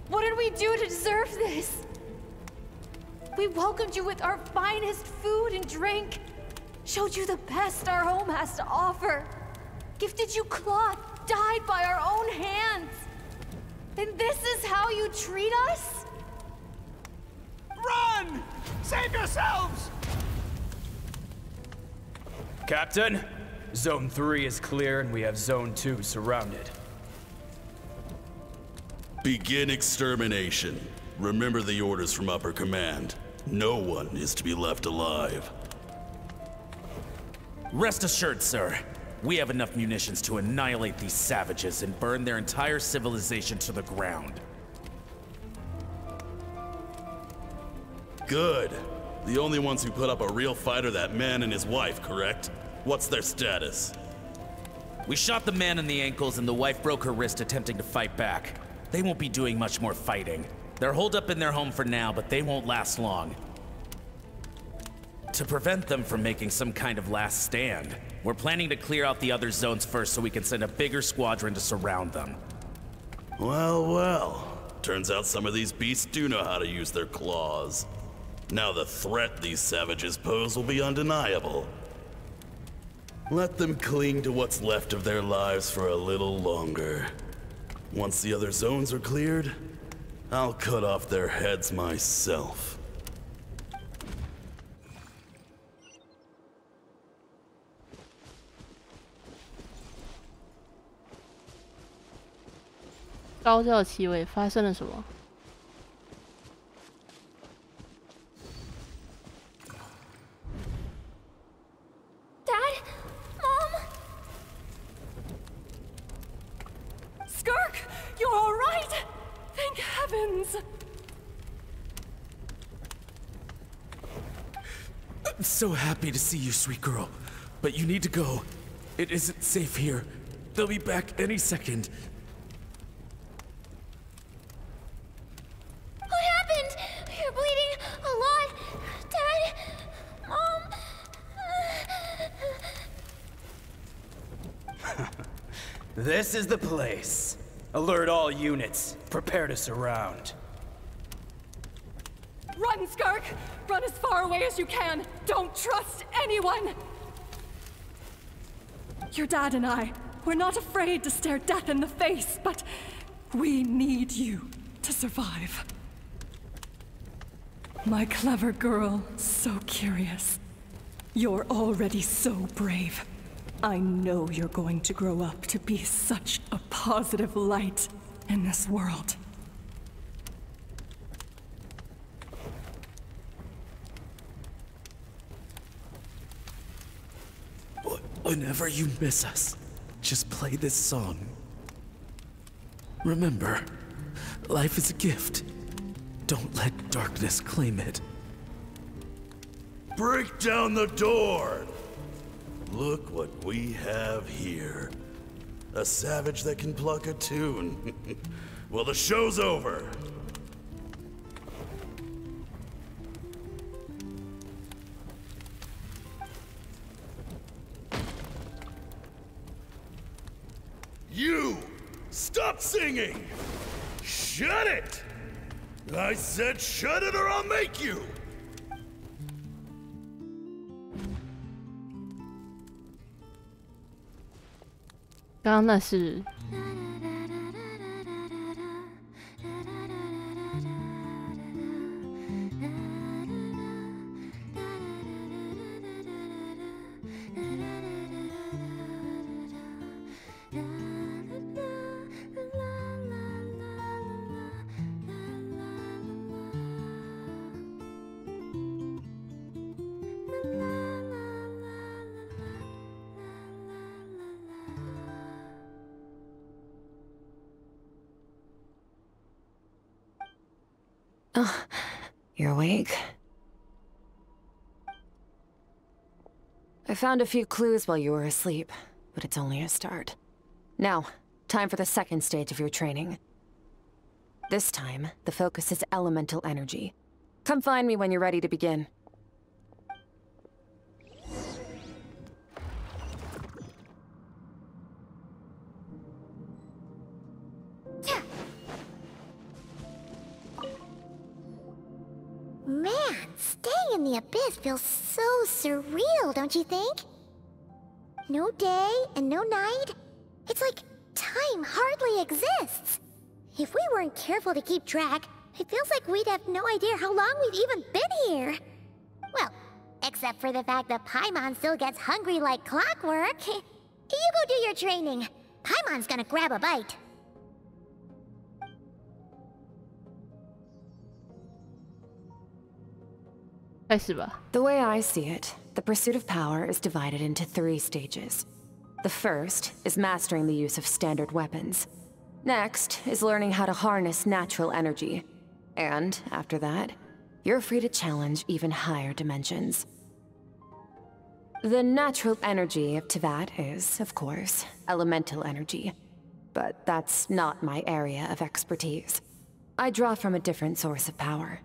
What did we do to deserve this? We welcomed you with our finest food and drink, showed you the best our home has to offer, gifted you cloth dyed by our own hands. And this is how you treat us? Run! Save yourselves! Captain, Zone 3 is clear and we have Zone 2 surrounded. Begin extermination. Remember the orders from upper command. No one is to be left alive. Rest assured, sir. We have enough munitions to annihilate these savages and burn their entire civilization to the ground. Good. The only ones who put up a real fight are that man and his wife, correct? What's their status? We shot the man in the ankles and the wife broke her wrist attempting to fight back. They won't be doing much more fighting. They're holed up in their home for now, but they won't last long. To prevent them from making some kind of last stand, we're planning to clear out the other zones first so we can send a bigger squadron to surround them. Well, well. Turns out some of these beasts do know how to use their claws. Now the threat these savages pose will be undeniable. Let them cling to what's left of their lives for a little longer. Once the other zones are cleared, I'll cut off their heads myself. "高调气味，发生了什么？" You're all right? Thank heavens! I'm so happy to see you, sweet girl. But you need to go. It isn't safe here. They'll be back any second. What happened? You're bleeding a lot. Dad? Mom? This is the place. Alert all units. Prepare to surround. Run, Skirk! Run as far away as you can! Don't trust anyone! Your dad and I, we're not afraid to stare death in the face, but we need you to survive. My clever girl, so curious. You're already so brave. I know you're going to grow up to be such a positive light in this world. Whenever you miss us, just play this song. Remember, life is a gift. Don't let darkness claim it. Break down the door! Look what we have here. A savage that can pluck a tune. Well, the show's over. You! Stop singing! Shut it! I said shut it or I'll make you!刚刚那是Oh, you're awake? I found a few clues while you were asleep, but it's only a start. Now, time for the second stage of your training. This time, the focus is elemental energy. Come find me when you're ready to begin. Man, staying in the abyss feels so surreal, don't you think? No day and no night. It's like time hardly exists. If we weren't careful to keep track, it feels like we'd have no idea how long we've even been here. Well, except for the fact that Paimon still gets hungry like clockwork. You go do your training. Paimon's gonna grab a bite. The way I see it, the pursuit of power is divided into 3 stages. The first is mastering the use of standard weapons. Next is learning how to harness natural energy. And after that, you're free to challenge even higher dimensions. The natural energy of Teyvat is, of course, elemental energy. But that's not my area of expertise. I draw from a different source of power.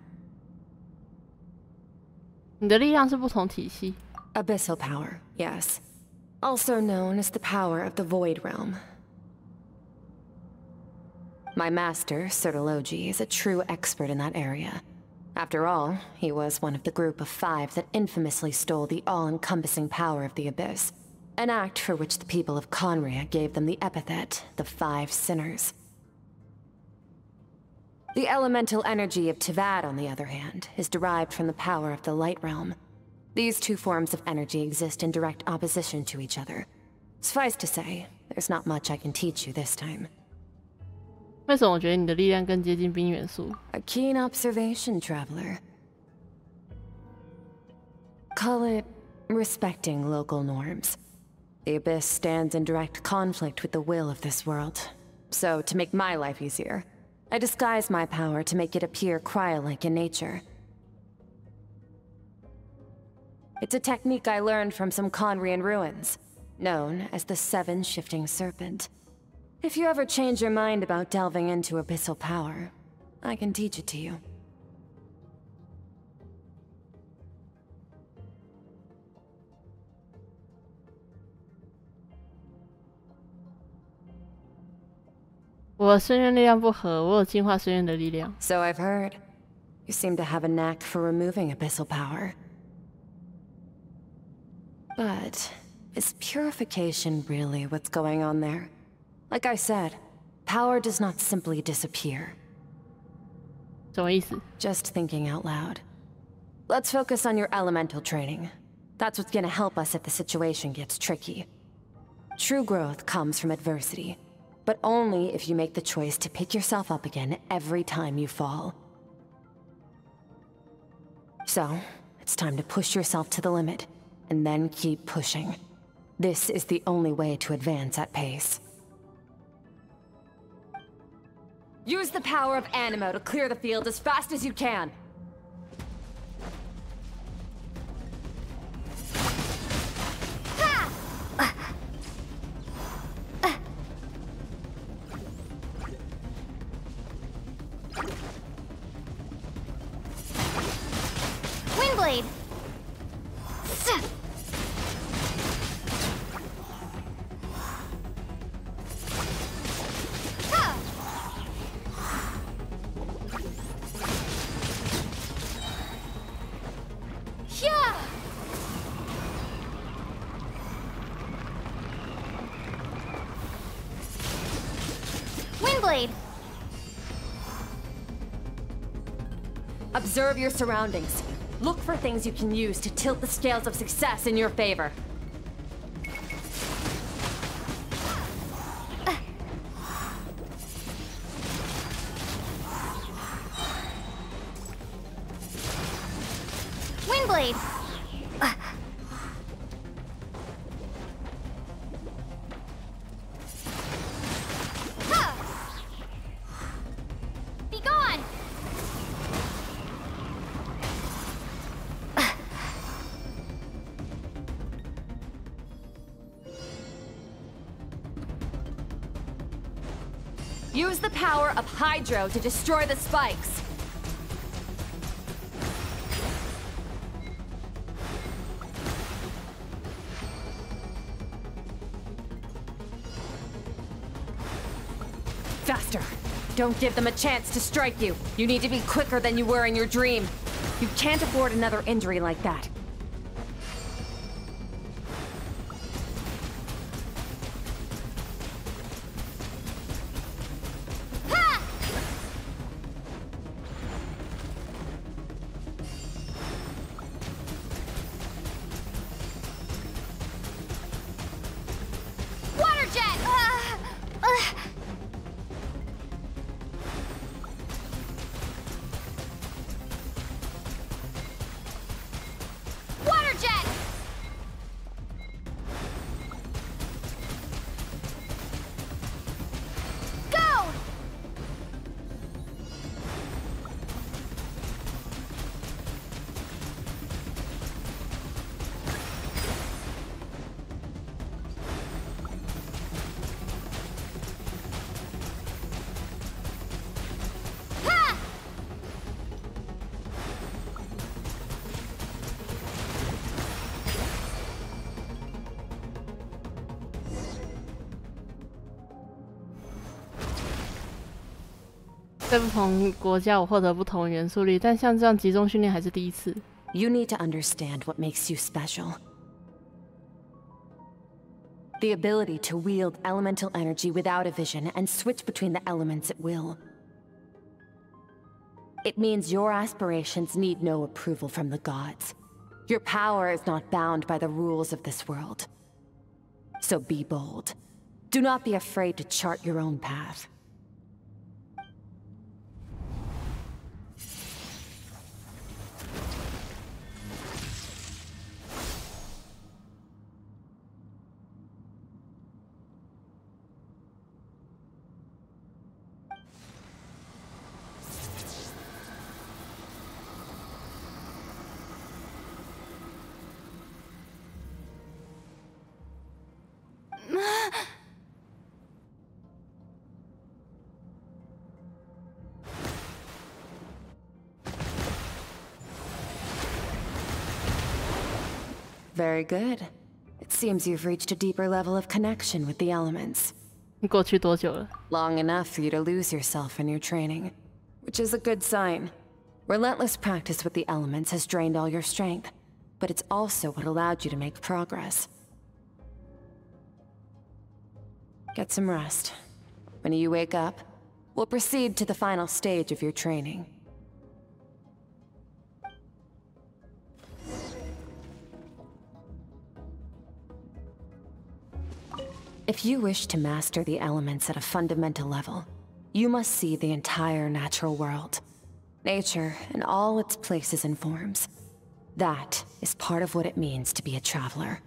你的力量是不同体系。Abyssal power, yes. Also known as the power of the Void Realm. My master, Sertologi, is a true expert in that area. After all, he was one of the group of 5 that infamously stole the all-encompassing power of the Abyss. An act for which the people of Conria gave them the epithet, the 5 Sinners. The elemental energy of Teyvat, on the other hand, is derived from the power of the Light Realm. These 2 forms of energy exist in direct opposition to each other. Suffice to say, there's not much I can teach you this time. 为什么我觉得你的力量更接近冰元素？ A keen observation, traveler. Call it respecting local norms. The Abyss stands in direct conflict with the will of this world. So, to make my life easier, I disguise my power to make it appear cryo-like in nature. It's a technique I learned from some Conrian ruins, known as the Seven Shifting Serpent. If you ever change your mind about delving into abyssal power, I can teach it to you. 我深渊力量不合，我有净化深渊的力量。So I've heard. You seem to have a knack for removing abyssal power. But is purification really what's going on there? Like I said, power does not simply disappear. 什么意思？ Just thinking out loud. Let's focus on your elemental training. That's what's gonna help us if the situation gets tricky. True growth comes from adversity, but only if you make the choice to pick yourself up again every time you fall. So, it's time to push yourself to the limit, and then keep pushing. This is the only way to advance at pace. Use the power of Animo to clear the field as fast as you can. Windblade! Windblade! Observe your surroundings. Look for things you can use to tilt the scales of success in your favor. Windblade! Be gone! Use the power of Hydro to destroy the spikes. Faster! Don't give them a chance to strike you. You need to be quicker than you were in your dream. You can't afford another injury like that. Water jet! Water jet! Go! Ha!在不同国家，我获得不同元素力，但像这样集中训练还是第一次。 You need to understand what makes you special. The ability to wield elemental energy without a vision and switch between the elements at will. It means your aspirations need no approval from the gods. Your power is not bound by the rules of this world. So be bold. Do not be afraid to chart your own path. Very good. It seems you've reached a deeper level of connection with the elements. 你过去多久了？ Long enough for you to lose yourself in your training, which is a good sign. Relentless practice with the elements has drained all your strength, but it's also what allowed you to make progress. Get some rest. When you wake up, we'll proceed to the final stage of your training. If you wish to master the elements at a fundamental level, you must see the entire natural world. Nature in all its places and forms. That is part of what it means to be a traveler.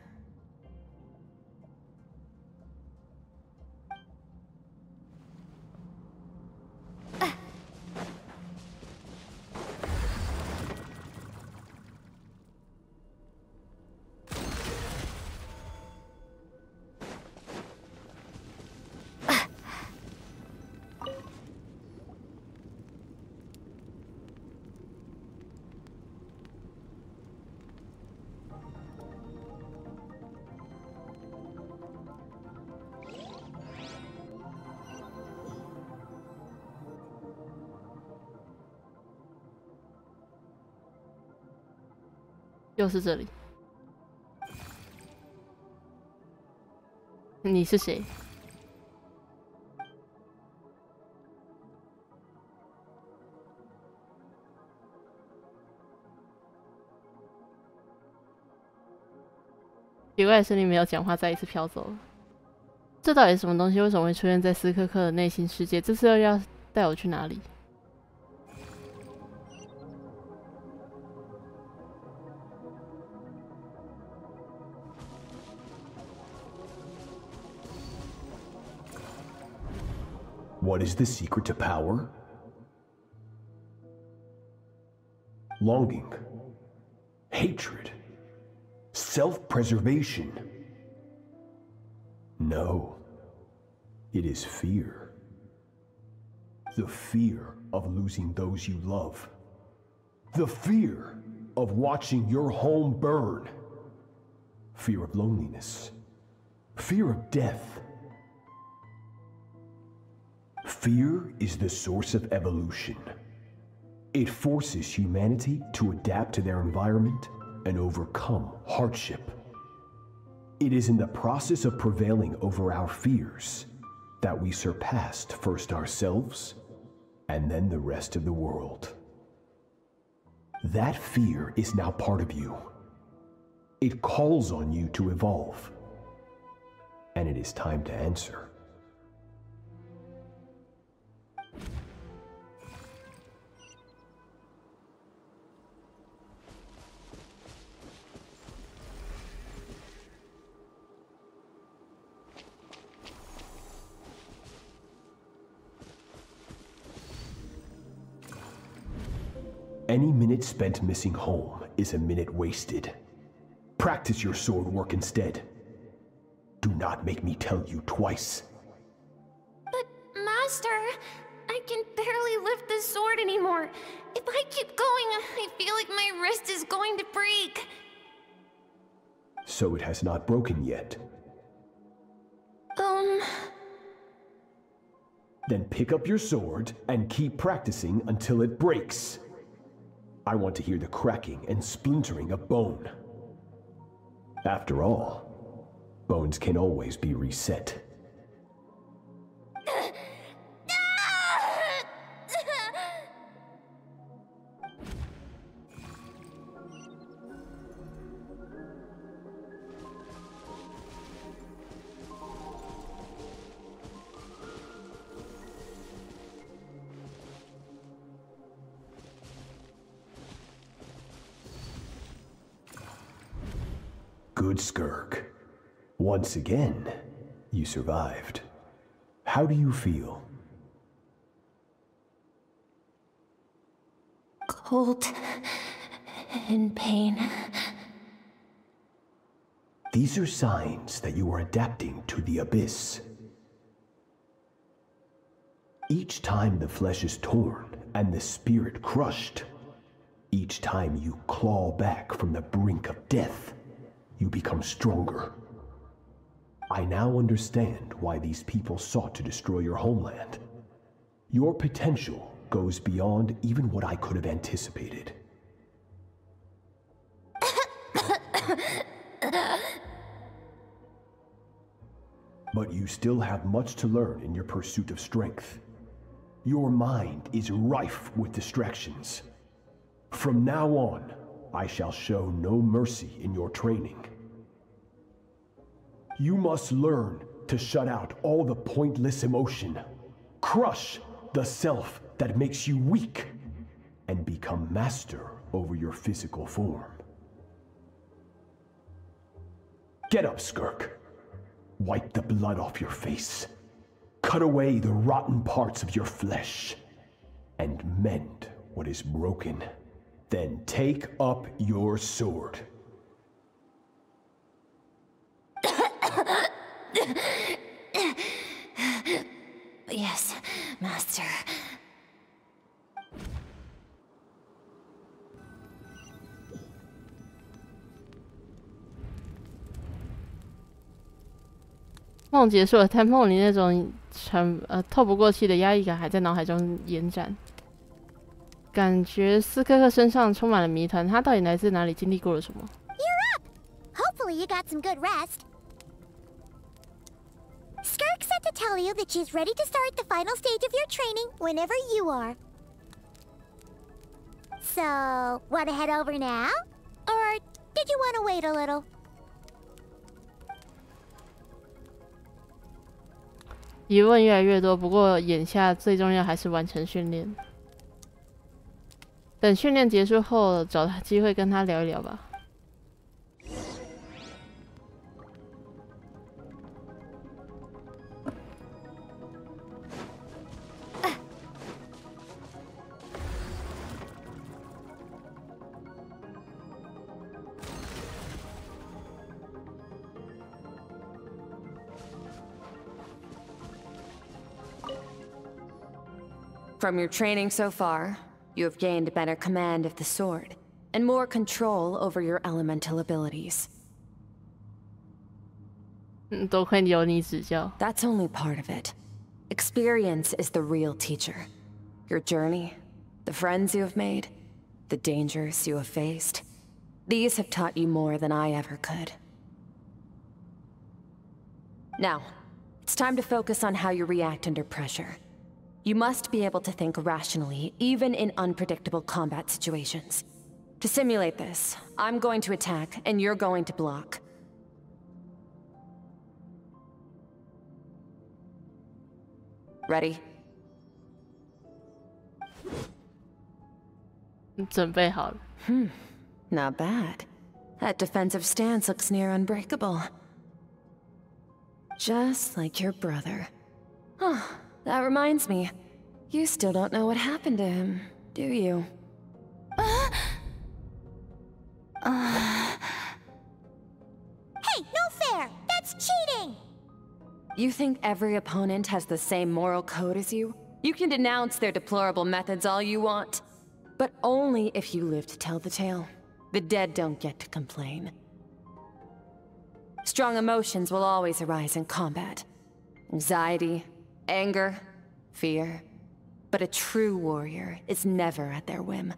又是这里。你是谁？奇怪的森林没有讲话，再一次飘走了。这到底是什么东西？为什么会出现在斯科克的内心世界？这次又要带我去哪里？ What is the secret to power? Longing, hatred, self-preservation. No, it is fear. The fear of losing those you love. The fear of watching your home burn. Fear of loneliness. Fear of death. Fear is the source of evolution. It forces humanity to adapt to their environment and overcome hardship. It is in the process of prevailing over our fears that we surpassed first ourselves and then the rest of the world. That fear is now part of you. It calls on you to evolve. And it is time to answer. Any minute spent missing home is a minute wasted. Practice your sword work instead. Do not make me tell you twice. But, Master, I can barely lift the sword anymore. If I keep going, I feel like my wrist is going to break. So it has not broken yet. Then pick up your sword and keep practicing until it breaks. I want to hear the cracking and splintering of bone. After all, bones can always be reset. Good Skirk. Once again, you survived. How do you feel? Cold and pain. These are signs that you are adapting to the abyss. Each time the flesh is torn and the spirit crushed, each time you claw back from the brink of death, you become stronger. I now understand why these people sought to destroy your homeland. Your potential goes beyond even what I could have anticipated. But you still have much to learn in your pursuit of strength. Your mind is rife with distractions. From now on, I shall show no mercy in your training. You must learn to shut out all the pointless emotion, crush the self that makes you weak, and become master over your physical form. Get up, Skirk. Wipe the blood off your face. Cut away the rotten parts of your flesh. And mend what is broken. Then take up your sword. Yes, Master. 梦结束了，但梦里那种透不过气的压抑感还在脑海中延展。感觉斯科克身上充满了谜团，他到底来自哪里，经历过了什么 You're up! Hopefully you got some good rest. Skirk said to tell you that she's ready to start the final stage of your training whenever you are. So, want to head over now? Or did you want to wait a little? 疑问越来越多，不过眼下最重要还是完成训练。等训练结束后，找他机会跟他聊一聊吧。From your training so far, you have gained better command of the sword, and more control over your elemental abilities. 多亏有你指教。 That's only part of it. Experience is the real teacher. Your journey, the friends you have made, the dangers you have faced. These have taught you more than I ever could. Now, it's time to focus on how you react under pressure. You must be able to think rationally, even in unpredictable combat situations. To simulate this, I'm going to attack, and you're going to block. Ready? 准备好了。Not bad. That defensive stance looks near unbreakable. Just like your brother. Huh. That reminds me, you still don't know what happened to him, do you? Hey, no fair! That's cheating! You think every opponent has the same moral code as you? You can denounce their deplorable methods all you want, but only if you live to tell the tale. The dead don't get to complain. Strong emotions will always arise in combat. Anxiety, anger, fear. But a true warrior is never at their whim.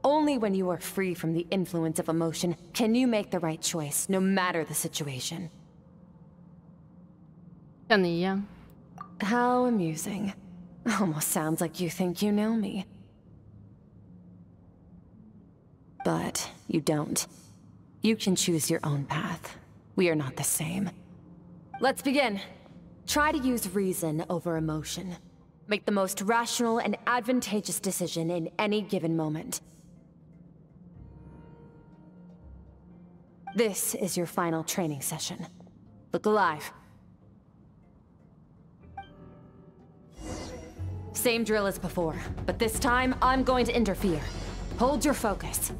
Only when you are free from the influence of emotion can you make the right choice, no matter the situation. 像你一样。 How amusing. Almost sounds like you think you know me. But you don't. You can choose your own path. We are not the same. Let's begin. Try to use reason over emotion. Make the most rational and advantageous decision in any given moment. This is your final training session. Look alive. Same drill as before, but this time I'm going to interfere. Hold your focus.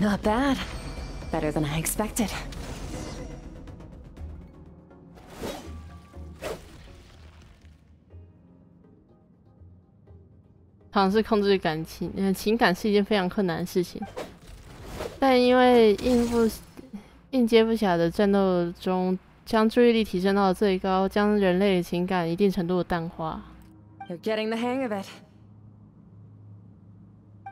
Not bad. Better than I expected. 尝试控制情感是一件非常困难的事情，但因为应接不暇的战斗中，将注意力提升到了最高，将人类的情感一定程度的淡化。You're getting the hang of it.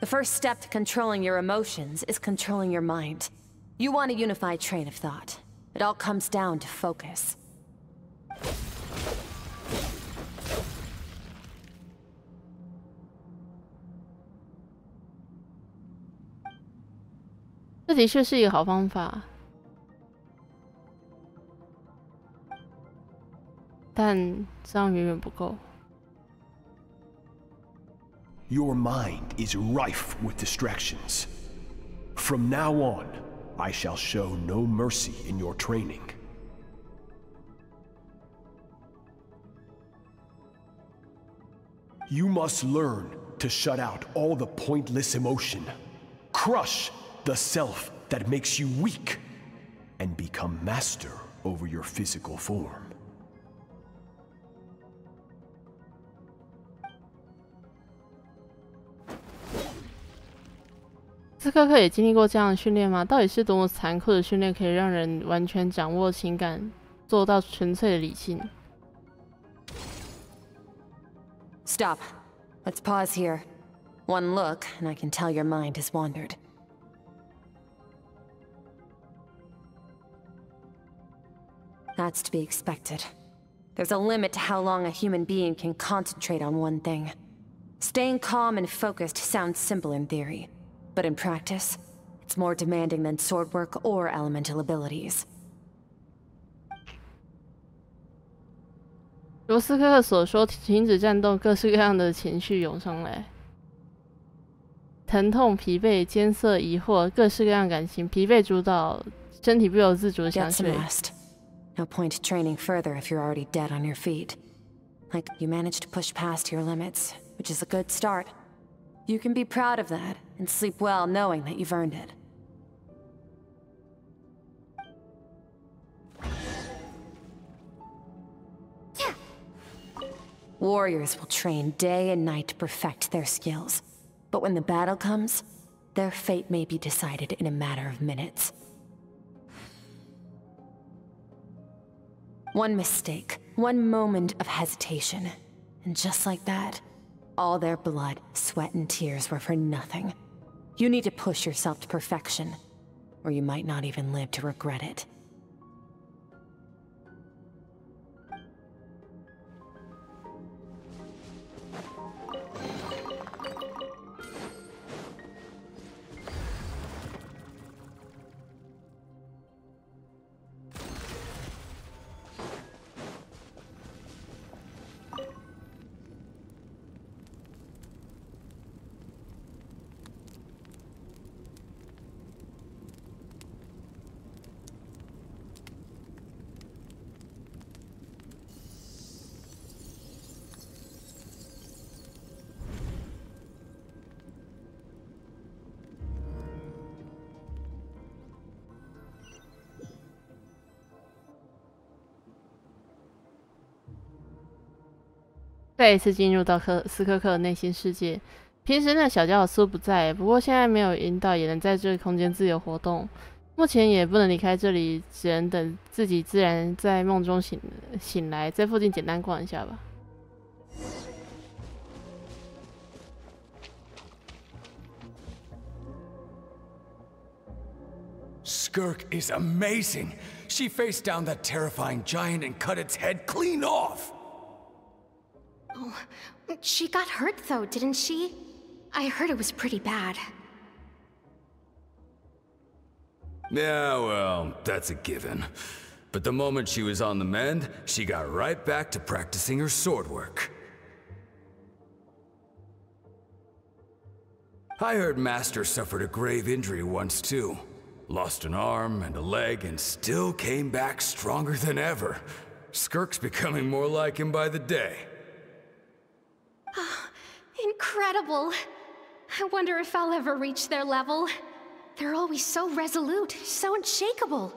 The first step to controlling your emotions is controlling your mind. You want a unified train of thought. It all comes down to focus. 这的确是一个好方法，但这样远远不够。Your mind is rife with distractions. From now on, I shall show no mercy in your training. You must learn to shut out all the pointless emotion. Crush the self that makes you weak, and become master over your physical form. 斯科克也经历过这样的训练吗？到底是多么残酷的训练，可以让人完全掌握情感，做到纯粹的理性？ Stop. Let's pause here. One look, and I can tell your mind has wandered. That's to be expected. There's a limit to how long a human being can concentrate on one thing. Staying calm and focused sounds simple in theory, but in practice, it's more demanding than sword work or elemental abilities. 如斯科克所说，停止战斗，各式各样的情绪涌上来，疼痛、疲惫、艰涩、疑惑，各式各样的感情，疲惫主导，身体不由自主地想睡。 No point training further if you're already dead on your feet. Like, you managed to push past your limits, which is a good start. You can be proud of that, and sleep well knowing that you've earned it. Warriors will train day and night to perfect their skills. But when the battle comes, their fate may be decided in a matter of minutes. One mistake, one moment of hesitation, and just like that, all their blood, sweat, and tears were for nothing. You need to push yourself to perfection, or you might not even live to regret it. 再一次进入到斯科克的内心世界。平时那小家伙似乎不在，不过现在没有引导，也能在这个空间自由活动。目前也不能离开这里，只能等自己自然在梦中醒来，在附近简单逛一下吧。 Skirk is amazing. She faced down that terrifying giant and cut its head clean off. Oh, she got hurt though, didn't she? I heard it was pretty bad. Yeah, well, that's a given. But the moment she was on the mend, she got right back to practicing her sword work. I heard Master suffered a grave injury once too. Lost an arm and a leg and still came back stronger than ever. Skirk's becoming more like him by the day. Incredible. I wonder if I'll ever reach their level. They're always so resolute, so unshakable.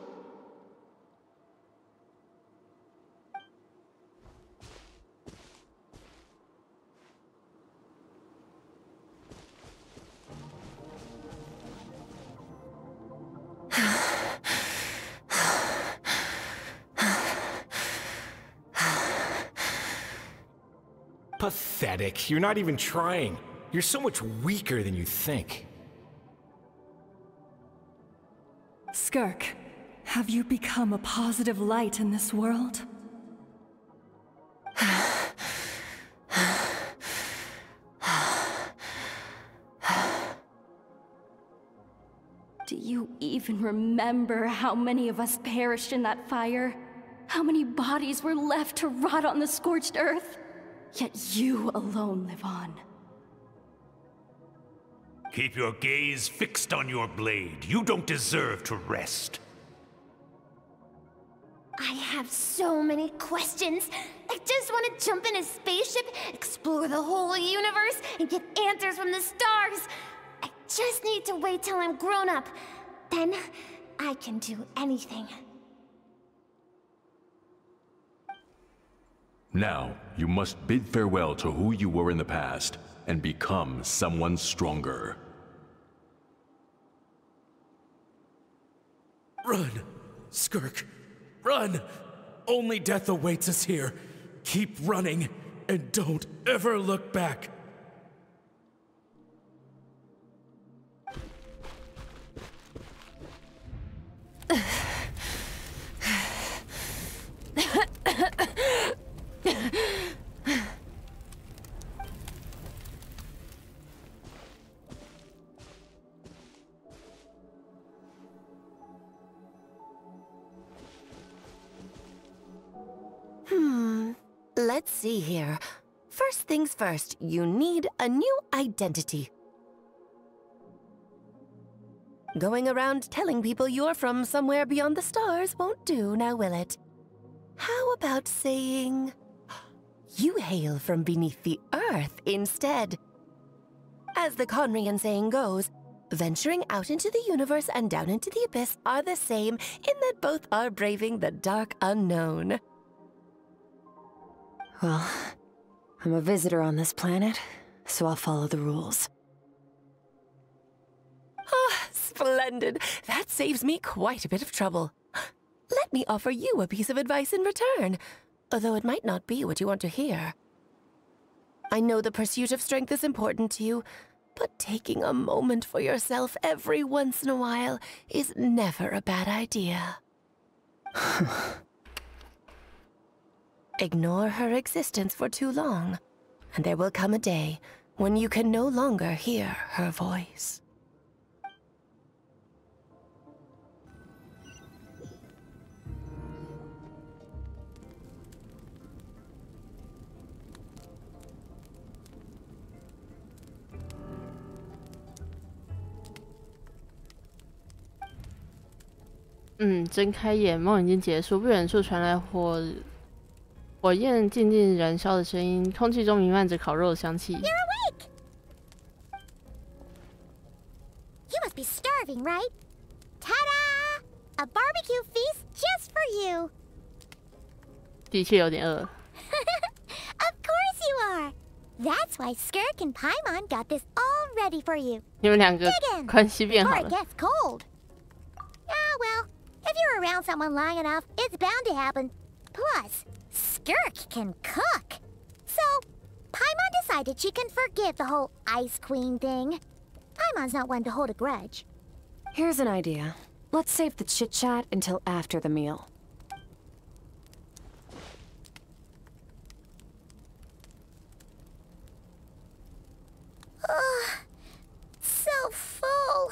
Pathetic. You're not even trying. You're so much weaker than you think. Skirk, have you become a positive light in this world? Do you even remember how many of us perished in that fire? How many bodies were left to rot on the scorched earth? Yet you alone live on. Keep your gaze fixed on your blade. You don't deserve to rest. I have so many questions. I just want to jump in a spaceship, explore the whole universe, and get answers from the stars. I just need to wait till I'm grown up. Then I can do anything. Now, you must bid farewell to who you were in the past and become someone stronger. Run, Skirk, run! Only death awaits us here. Keep running, and don't ever look back. Let's see here. First things first, you need a new identity. Going around telling people you're from somewhere beyond the stars won't do, now will it? How about saying you hail from beneath the earth instead? As the Conrian saying goes, venturing out into the universe and down into the abyss are the same in that both are braving the dark unknown. Well, I'm a visitor on this planet, so I'll follow the rules. Ah, splendid. That saves me quite a bit of trouble. Let me offer you a piece of advice in return, although it might not be what you want to hear. I know the pursuit of strength is important to you, but taking a moment for yourself every once in a while is never a bad idea. Ignore her existence for too long, and there will come a day when you can no longer hear her voice.嗯，睁开眼，梦已经结束。不远处传来火焰静静燃烧的声音，空气中弥漫着烤肉的香气。 You're awake! You must be starving, right? Ta-da! A barbecue feast just for you. 的确有点饿。Of course you are. That's why Skirk and Paimon got this all ready for you. 你们两个关系变好 Before 了。 it gets cold. Ah, well, if you're around someone long enough, it's bound to happen. Plus, Skirk can cook. So, Paimon decided she can forgive the whole Ice Queen thing. Paimon's not one to hold a grudge. Here's an idea. Let's save the chit-chat until after the meal. Ugh, so full.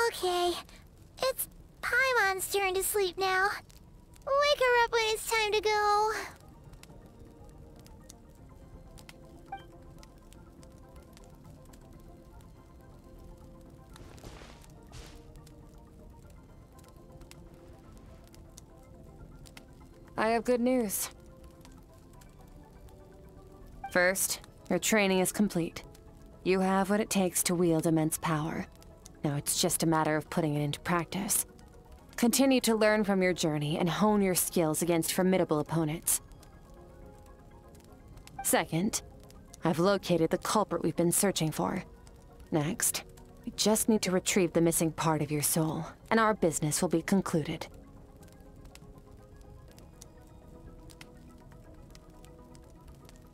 Okay, it's Paimon's turn to sleep now. Wake her up when it's time to go. I have good news. First, your training is complete. You have what it takes to wield immense power. Now it's just a matter of putting it into practice. Continue to learn from your journey and hone your skills against formidable opponents. Second, I've located the culprit we've been searching for. Next, we just need to retrieve the missing part of your soul, and our business will be concluded.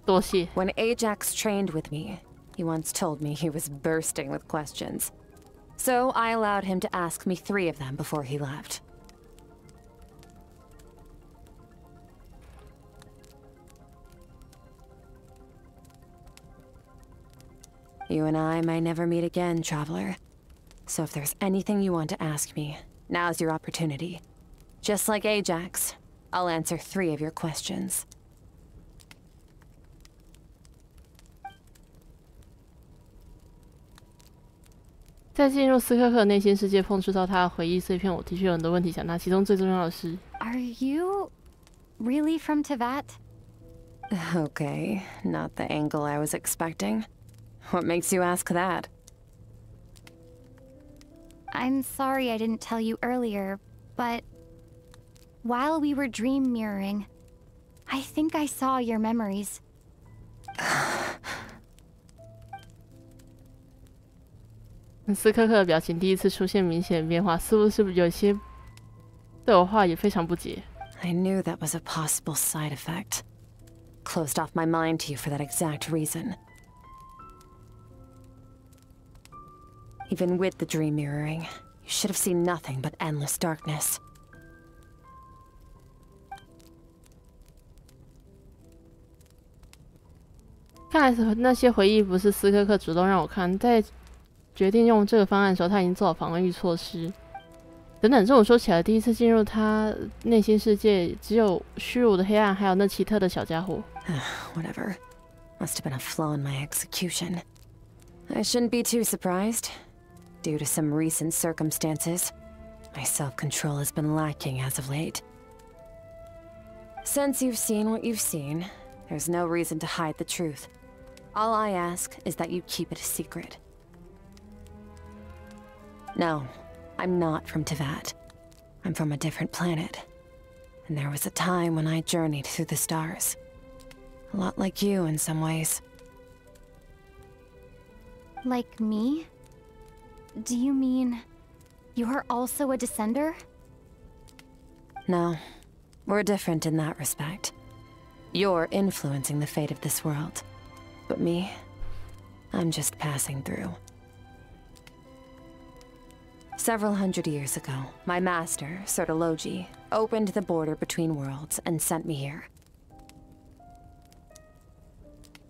多谢。 When Ajax trained with me, he once told me he was bursting with questions. So I allowed him to ask me 3 of them before he left. You and I may never meet again, Traveler. So if there's anything you want to ask me, now's your opportunity. Just like Ajax, I'll answer 3 of your questions. 在进入斯科克内心世界碰触到他的回忆碎片，我的确有很多问题想他。其中最重要的是 Are you really from Teyvat? Okay, not the angle I was expecting. What makes you ask that? I'm sorry I didn't tell you earlier, but while we were dream mirroring, I think I saw your memories. 斯科克的表情第一次出现明显的变化，似乎是有些对我话也非常不解。I knew that was a possible side effect. Closed off my mind to you for that exact reason. Even with the dream mirroring, you should have seen nothing but endless darkness. 看来那些回忆不是斯科克主动让我看，在决定用这个方案的时候，他已经做好防御措施。等等，这么说起来，第一次进入他内心世界，只有虚无的黑暗，还有那奇特的小家伙。Whatever. Must have been a flaw in my execution. I shouldn't be too surprised. Due to some recent circumstances, my self-control has been lacking as of late. Since you've seen what you've seen, there's no reason to hide the truth. All I ask is that you keep it a secret. No, I'm not from Teyvat. I'm from a different planet. And there was a time when I journeyed through the stars. A lot like you in some ways. Like me? Do you mean you're also a descender? No, we're different in that respect. You're influencing the fate of this world. But me, I'm just passing through. Several hundred years ago, my master, Sertologi, opened the border between worlds and sent me here.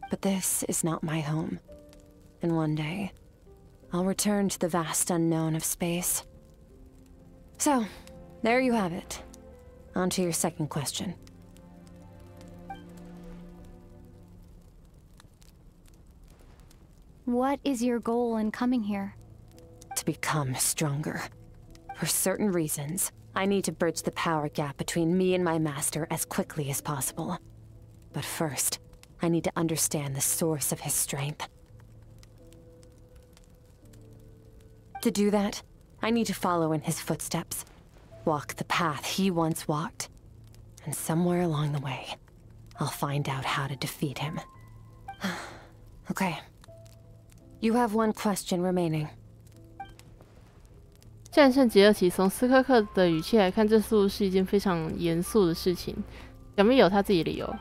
But this is not my home. And one day, I'll return to the vast unknown of space. So, there you have it. On to your second question. What is your goal in coming here? To become stronger. For certain reasons, I need to bridge the power gap between me and my master as quickly as possible. But first, I need to understand the source of his strength. To do that, I need to follow in his footsteps. Walk the path he once walked. And somewhere along the way, I'll find out how to defeat him. Okay. You have one question remaining. 战胜杰尔奇，从斯科克的语气来看，这似乎是一件非常严肃的事情。表妹有他自己的理由。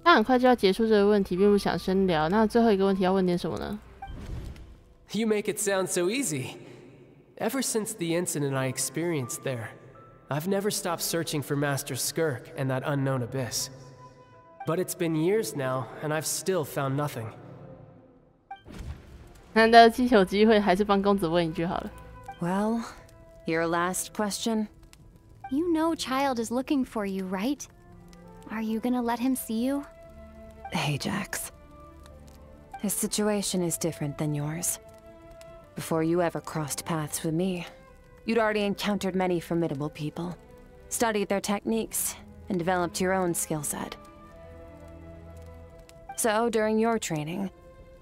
他很快就要结束这个问题，并不想深聊。那最后一个问题要问点什么呢？ You make it sound so easy. Ever since the incident I experienced there, I've never stopped searching for Master Skirk and that unknown abyss. But it's been years now, and I've still found nothing. 难得有机会，还是帮公子问一句好了。 Well, your last question? You know Child is looking for you, right? Are you gonna let him see you? Ajax. His situation is different than yours. Before you ever crossed paths with me, you'd already encountered many formidable people, studied their techniques, and developed your own skill set. So, during your training,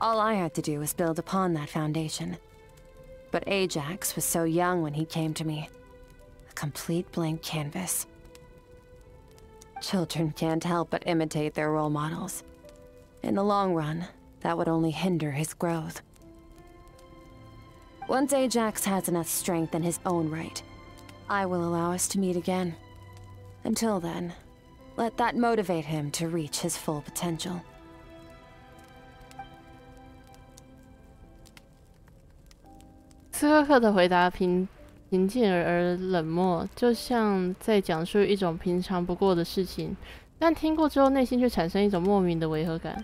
All I had to do was build upon that foundation. But Ajax was so young when he came to me. A complete blank canvas. Children can't help but imitate their role models. In the long run, that would only hinder his growth. Once Ajax has enough strength in his own right, I will allow us to meet again. Until then, let that motivate him to reach his full potential. 斯科克的回答平静而冷漠，就像在讲述一种平常不过的事情，但听过之后，内心却产生一种莫名的违和感。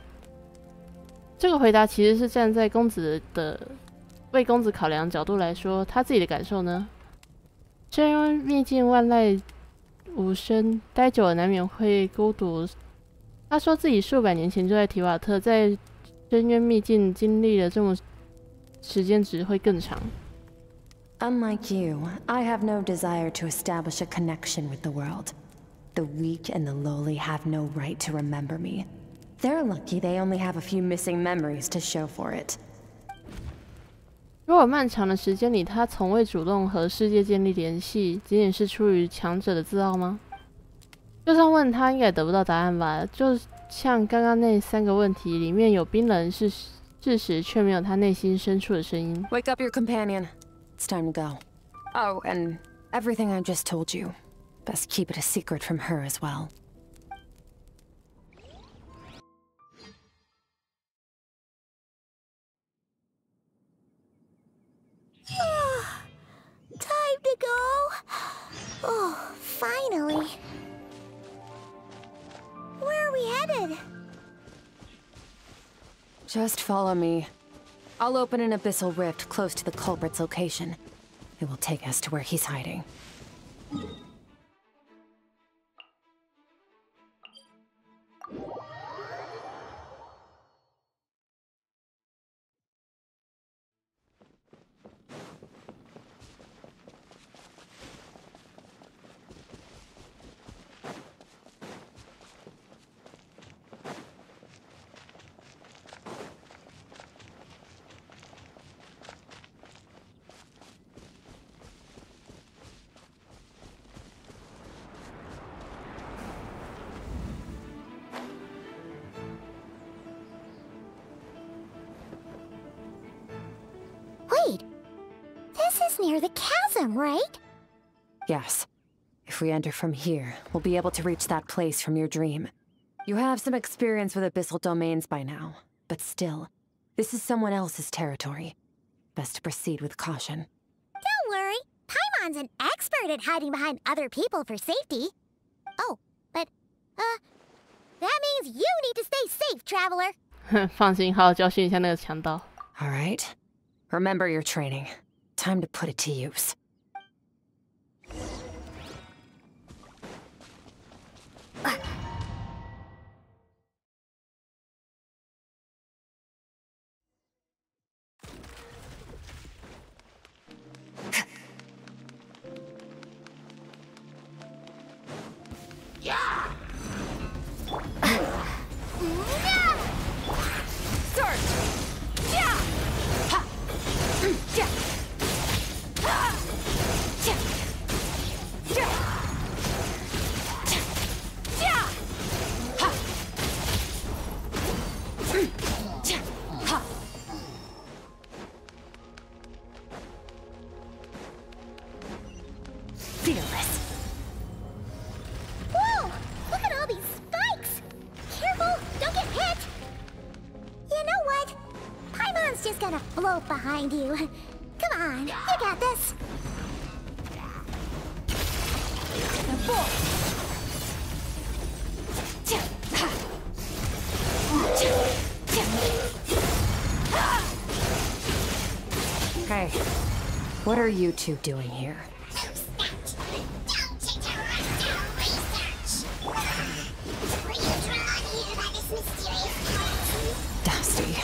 这个回答其实是站在公子的为公子考量角度来说，他自己的感受呢？深渊秘境万籁无声，待久了难免会孤独。他说自己数百年前就在提瓦特，在深渊秘境经历了这么时间值会更长。Unlike you, I have no desire to establish a connection with the world. The weak and the lowly have no right to remember me. They're lucky they only have a few missing memories to show for it. 如果漫长的时间里，他从未主动和世界建立联系，仅仅是出于强者的自傲吗？就算问他，应该也得不到答案吧。就像刚刚那3个问题里面有冰冷事实，却没有他内心深处的声音。Wake up your companion. It's time to go. Oh, and everything I just told you. Best keep it a secret from her as well. Time to go. Oh, finally. Where are we headed? Just follow me. I'll open an abyssal rift close to the culprit's location. It will take us to where he's hiding. Wait, this is near the chasm, right? Yes. If we enter from here, we'll be able to reach that place from your dream. You have some experience with abyssal domains by now, but still, this is someone else's territory. Best to proceed with caution. Don't worry, Paimon's an expert at hiding behind other people for safety. Oh, but, that means you need to stay safe, traveler. 放心，好好教训一下那个强盗。All right. Remember your training. Time to put it to use. Whoa! Look at all these spikes! Careful! Don't get hit! You know what? Paimon's just gonna float behind you. Come on, you got this! Hey, what are you two doing here? Dusty,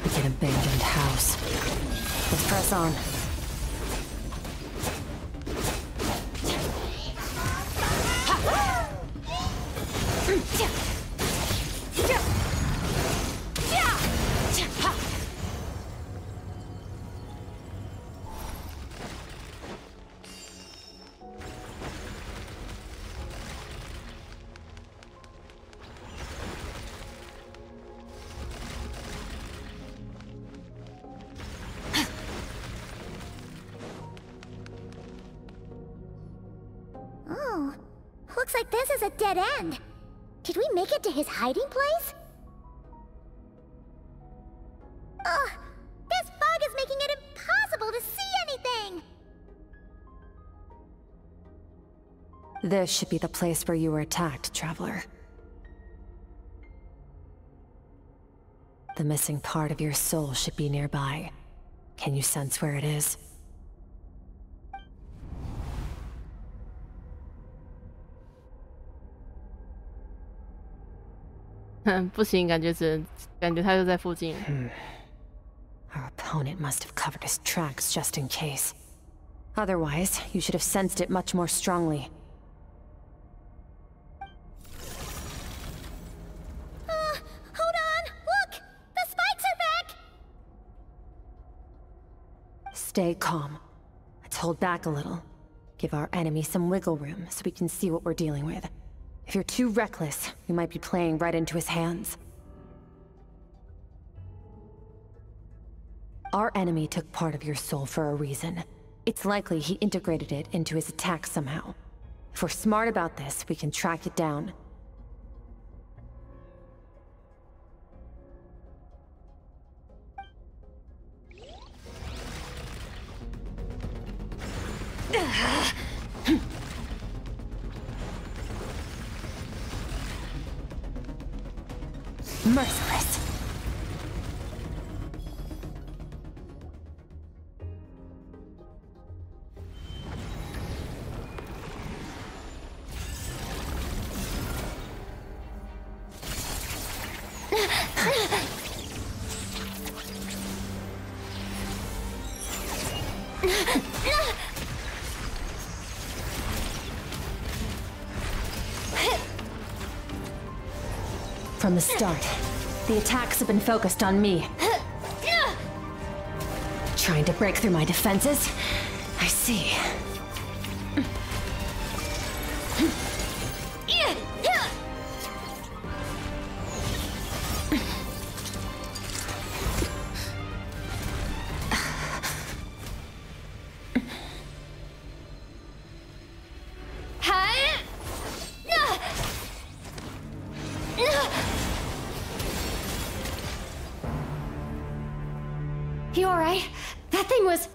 like an abandoned house. Let's press on. Looks like this is a dead end. Did we make it to his hiding place? Ugh! This fog is making it impossible to see anything! This should be the place where you were attacked, Traveler. The missing part of your soul should be nearby. Can you sense where it is?不行，感觉他就在附近。Our opponent must have covered his tracks just in case. Otherwise, you should have sensed it much more strongly. Hold on! Look! The spikes are back! Stay calm. Let's hold back a little. Give our enemy some wiggle room so we can see what we're dealing with. If you're too reckless, we might be playing right into his hands. Our enemy took part of your soul for a reason. It's likely he integrated it into his attack somehow. If we're smart about this, we can track it down. Merciless. From the start, the attacks have been focused on me. Trying to break through my defenses? I see. You alright? That thing was...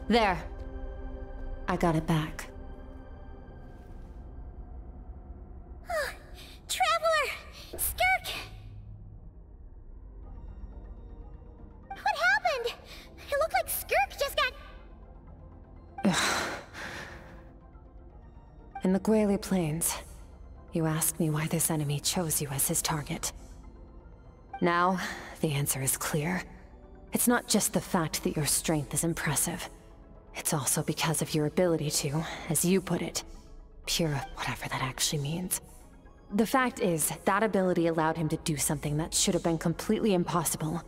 There. I got it back. Traveler! Skirk! What happened? It looked like Skirk just got... In the Guili Plains, you asked me why this enemy chose you as his target. Now, the answer is clear. It's not just the fact that your strength is impressive. It's also because of your ability to, as you put it, pure whatever that actually means. The fact is, that ability allowed him to do something that should have been completely impossible.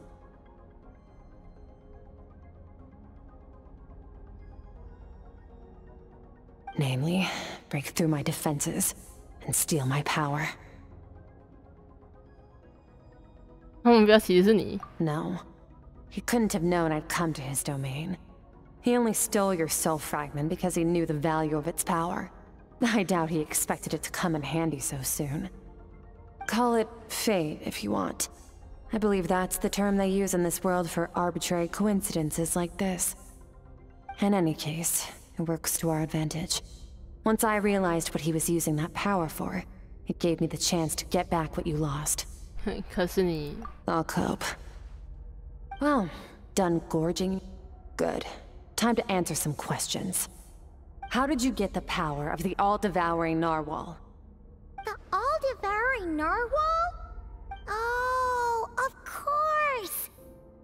Namely, break through my defenses and steal my power. 他目标其实是你。 No. He couldn't have known I'd come to his domain. He only stole your soul fragment because he knew the value of its power. I doubt he expected it to come in handy so soon. Call it fate if you want. I believe that's the term they use in this world for arbitrary coincidences like this. In any case, it works to our advantage. Once I realized what he was using that power for, it gave me the chance to get back what you lost. 可是你 I'll cope. Well, done gorging? Good. Time to answer some questions. How did you get the power of the all-devouring narwhal? The all-devouring narwhal? Oh, of course!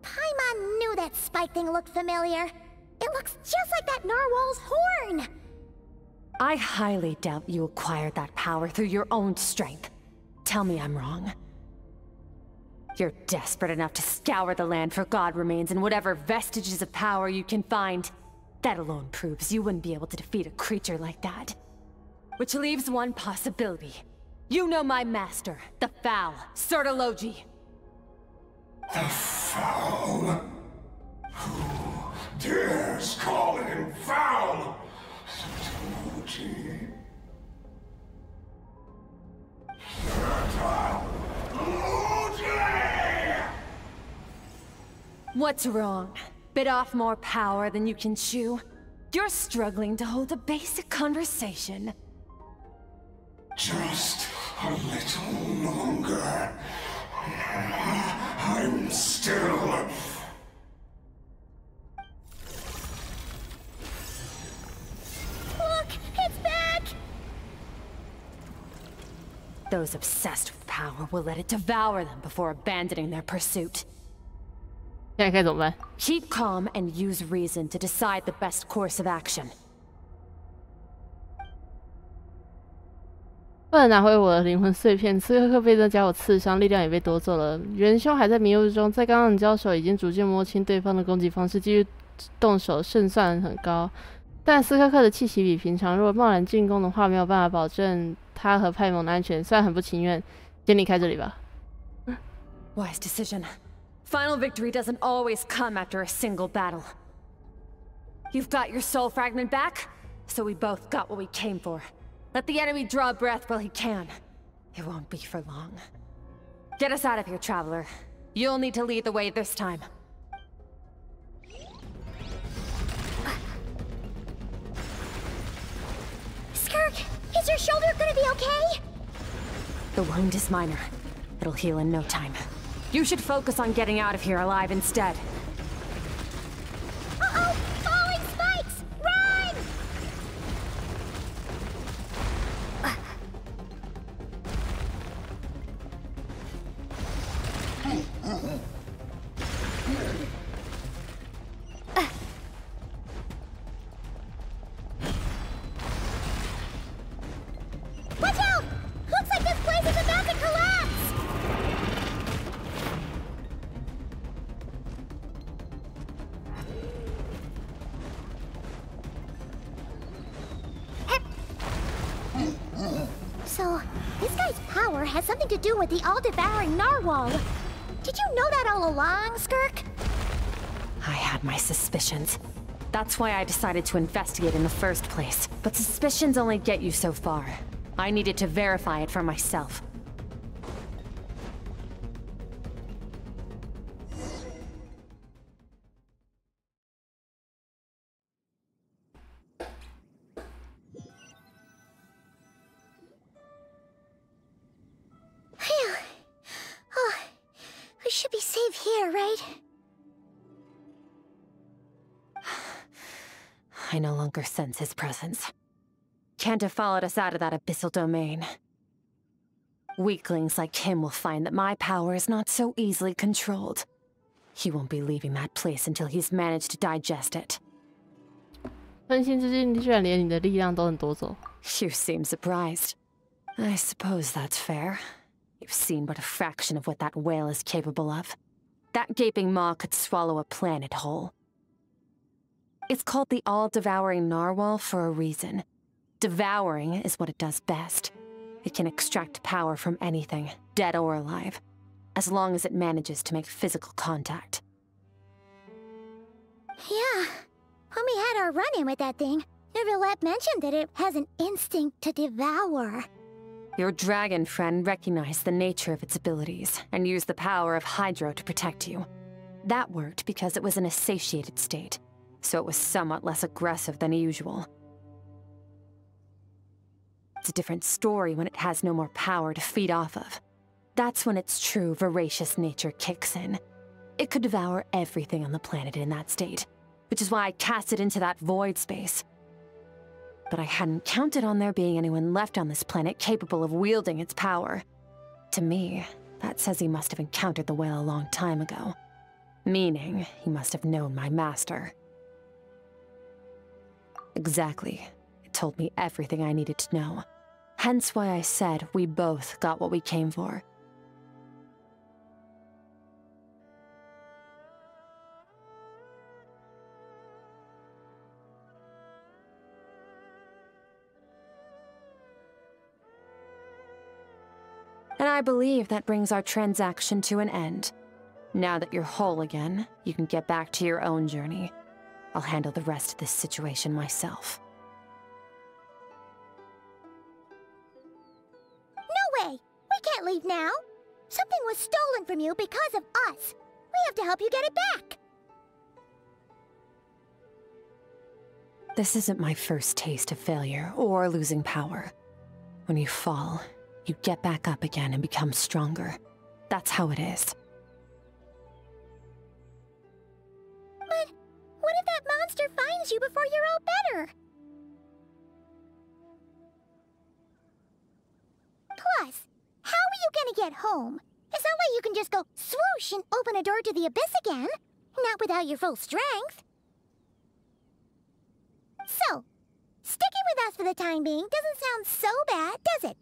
Paimon knew that spike thing looked familiar. It looks just like that narwhal's horn! I highly doubt you acquired that power through your own strength. Tell me I'm wrong. You're desperate enough to scour the land for god remains and whatever vestiges of power you can find. That alone proves you wouldn't be able to defeat a creature like that. Which leaves one possibility. You know my master, the Foul, Sertology. The Foul? Who dares call him Foul? Sertology. What's wrong? Bit off more power than you can chew? You're struggling to hold a basic conversation. Just a little longer. I'm still... Look! It's back! Those obsessed with power will let it devour them before abandoning their pursuit. 现在该怎么办？ Keep calm and use reason to decide the best course of action. 为了拿回我的灵魂碎片，刺客被这家伙刺伤，力量也被夺走了。元凶还在迷雾中，在刚刚的交手已经逐渐摸清对方的攻击方式，继续动手胜算很高。但斯科克的气息比平常弱，贸然进攻的话没有办法保证他和派蒙的安全。虽然很不情愿，先离开这里吧。Wise decision. Final victory doesn't always come after a single battle. You've got your soul fragment back, so we both got what we came for. Let the enemy draw breath while he can. It won't be for long. Get us out of here, Traveler. You'll need to lead the way this time. Skirk, is your shoulder gonna be okay? The wound is minor. It'll heal in no time. You should focus on getting out of here alive instead. Uh-oh! Falling spikes! Run! Watch out! Looks like this place is about to collapse! So, this guy's power has something to do with the all-devouring narwhal. Did you know that all along, Skirk? I had my suspicions. That's why I decided to investigate in the first place. But suspicions only get you so far. I needed to verify it for myself. Phew. Oh, we should be safe here, right? I no longer sense his presence. Can't have followed us out of that abyssal domain. Weaklings like him will find that my power is not so easily controlled. He won't be leaving that place until he's managed to digest it. 分心之际，你居然连你的力量都能夺走。 You seem surprised. I suppose that's fair. You've seen but a fraction of what that whale is capable of. That gaping maw could swallow a planet whole. It's called the all-devouring narwhal for a reason. Devouring is what it does best. It can extract power from anything, dead or alive, as long as it manages to make physical contact. Yeah. When we had our run-in with that thing, Neverlet mentioned that it has an instinct to devour. Your dragon friend recognized the nature of its abilities and used the power of Hydro to protect you. That worked because it was in a satiated state, so it was somewhat less aggressive than usual. It's a different story when it has no more power to feed off of. That's when its true voracious nature kicks in. It could devour everything on the planet in that state, which is why I cast it into that void space. But I hadn't counted on there being anyone left on this planet capable of wielding its power. To me, that says he must have encountered the whale a long time ago. Meaning, he must have known my master. Exactly. It told me everything I needed to know. Hence why I said we both got what we came for. I believe that brings our transaction to an end. Now that you're whole again, you can get back to your own journey. I'll handle the rest of this situation myself. No way! We can't leave now! Something was stolen from you because of us! We have to help you get it back! This isn't my first taste of failure or losing power. When you fall, you get back up again and become stronger. That's how it is. But what if that monster finds you before you're all better? Plus, how are you gonna get home? It's not like you can just go swoosh and open a door to the abyss again. Not without your full strength. So, sticking with us for the time being doesn't sound so bad, does it?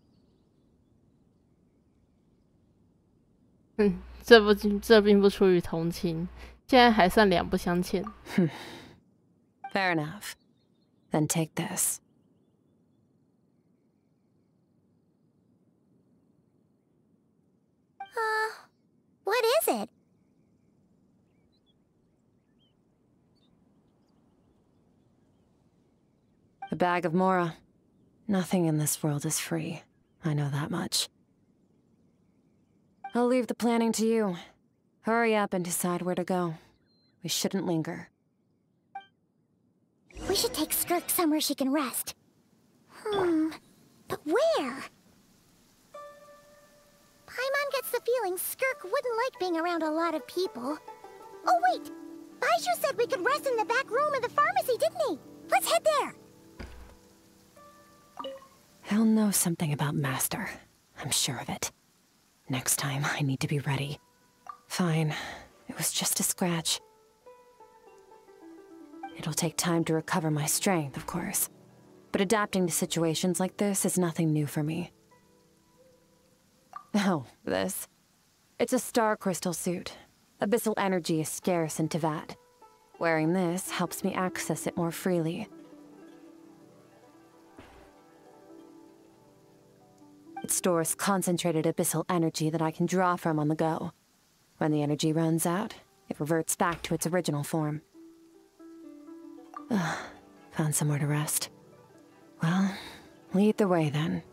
这并不出于同情，现在还算两不相欠。Fair enough. Then take this. What is it? A bag of Mora. Nothing in this world is free. I know that much. I'll leave the planning to you. Hurry up and decide where to go. We shouldn't linger. We should take Skirk somewhere she can rest. But where? Paimon gets the feeling Skirk wouldn't like being around a lot of people. Oh wait! Baishu said we could rest in the back room of the pharmacy, didn't he? Let's head there! He'll know something about Master. I'm sure of it. Next time, I need to be ready. Fine. It was just a scratch. It'll take time to recover my strength, of course. But adapting to situations like this is nothing new for me. Oh, this. It's a star crystal suit. Abyssal energy is scarce in Teyvat. Wearing this helps me access it more freely. It stores concentrated abyssal energy that I can draw from on the go. When the energy runs out, it reverts back to its original form. Found somewhere to rest. Well, lead the way then.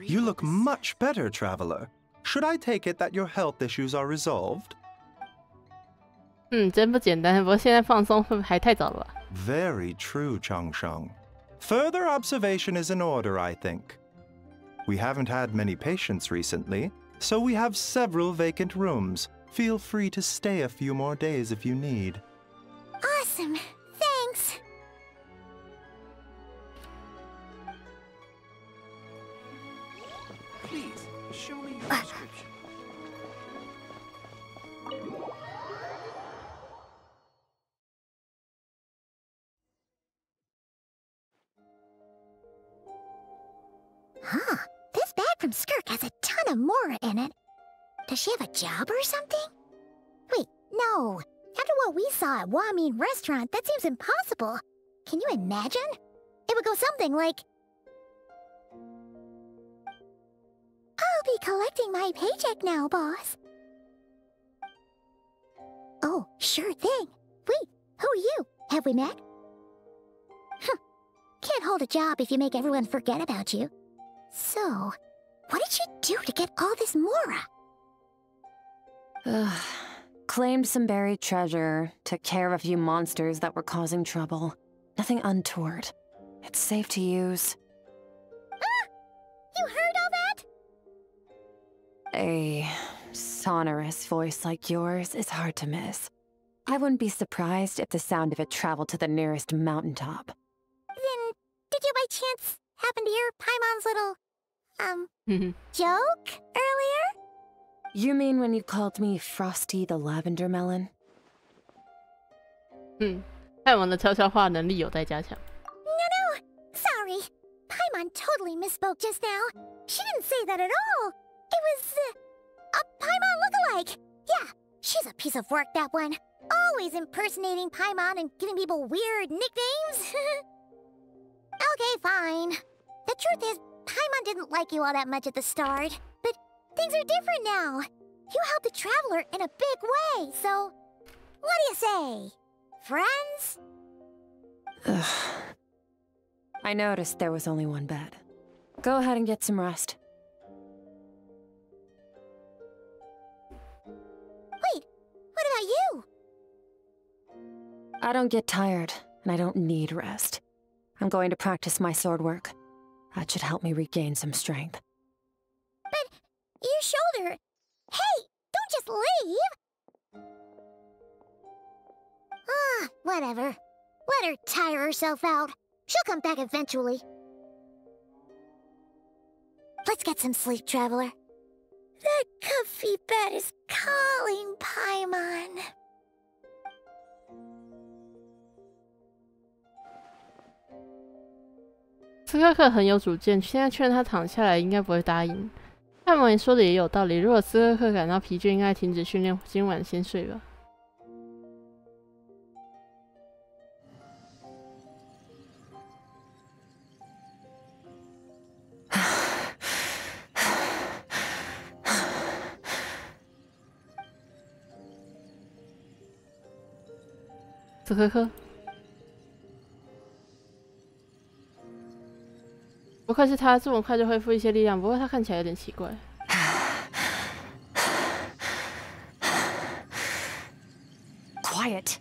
You look much better, traveler. Should I take it that your health issues are resolved? 真不简单，不过现在放松会不会还太早了吧？ Very true, Changsheng. Further observation is in order, I think. We haven't had many patients recently, so we have several vacant rooms. Feel free to stay a few more days if you need. Awesome. Thanks. Please, show me your prescription. Huh. This bag from Skirk has a ton of Mora in it. Does she have a job or something? Wait, no. After what we saw at Wamin Restaurant, that seems impossible. Can you imagine? It would go something like... I'll be collecting my paycheck now, boss. Oh, sure thing. Wait, who are you? Have we met? Can't hold a job if you make everyone forget about you. So, what did you do to get all this Mora? Claimed some buried treasure, took care of a few monsters that were causing trouble. Nothing untoward. It's safe to use. Ah! You heard all that? A sonorous voice like yours is hard to miss. I wouldn't be surprised if the sound of it traveled to the nearest mountaintop. chance happen to hear Paimon's little, joke earlier? You mean when you called me Frosty the Lavender Melon? 泰文的悄悄话能力有待加强。No, sorry. Paimon totally misspoke just now. She didn't say that at all. It was, a Paimon lookalike. Yeah, she's a piece of work, that one. Always impersonating Paimon and giving people weird nicknames. Okay, fine. The truth is, Paimon didn't like you all that much at the start. But things are different now. You helped the Traveler in a big way, so... What do you say? Friends? Ugh. I noticed there was only one bed. Go ahead and get some rest. Wait, what about you? I don't get tired, and I don't need rest. I'm going to practice my sword work. That should help me regain some strength. But your shoulder... Hey, don't just leave! Ah, whatever. Let her tire herself out. She'll come back eventually. Let's get some sleep, Traveler. That comfy bed is calling, Paimon. 斯科克很有主见，现在劝他躺下来应该不会答应。泰蒙说的也有道理，如果斯科克感到疲倦，应该停止训练，今晚先睡吧。斯科克。 不愧是他，这么快就恢复一些力量。不过他看起来有点奇怪。Quiet。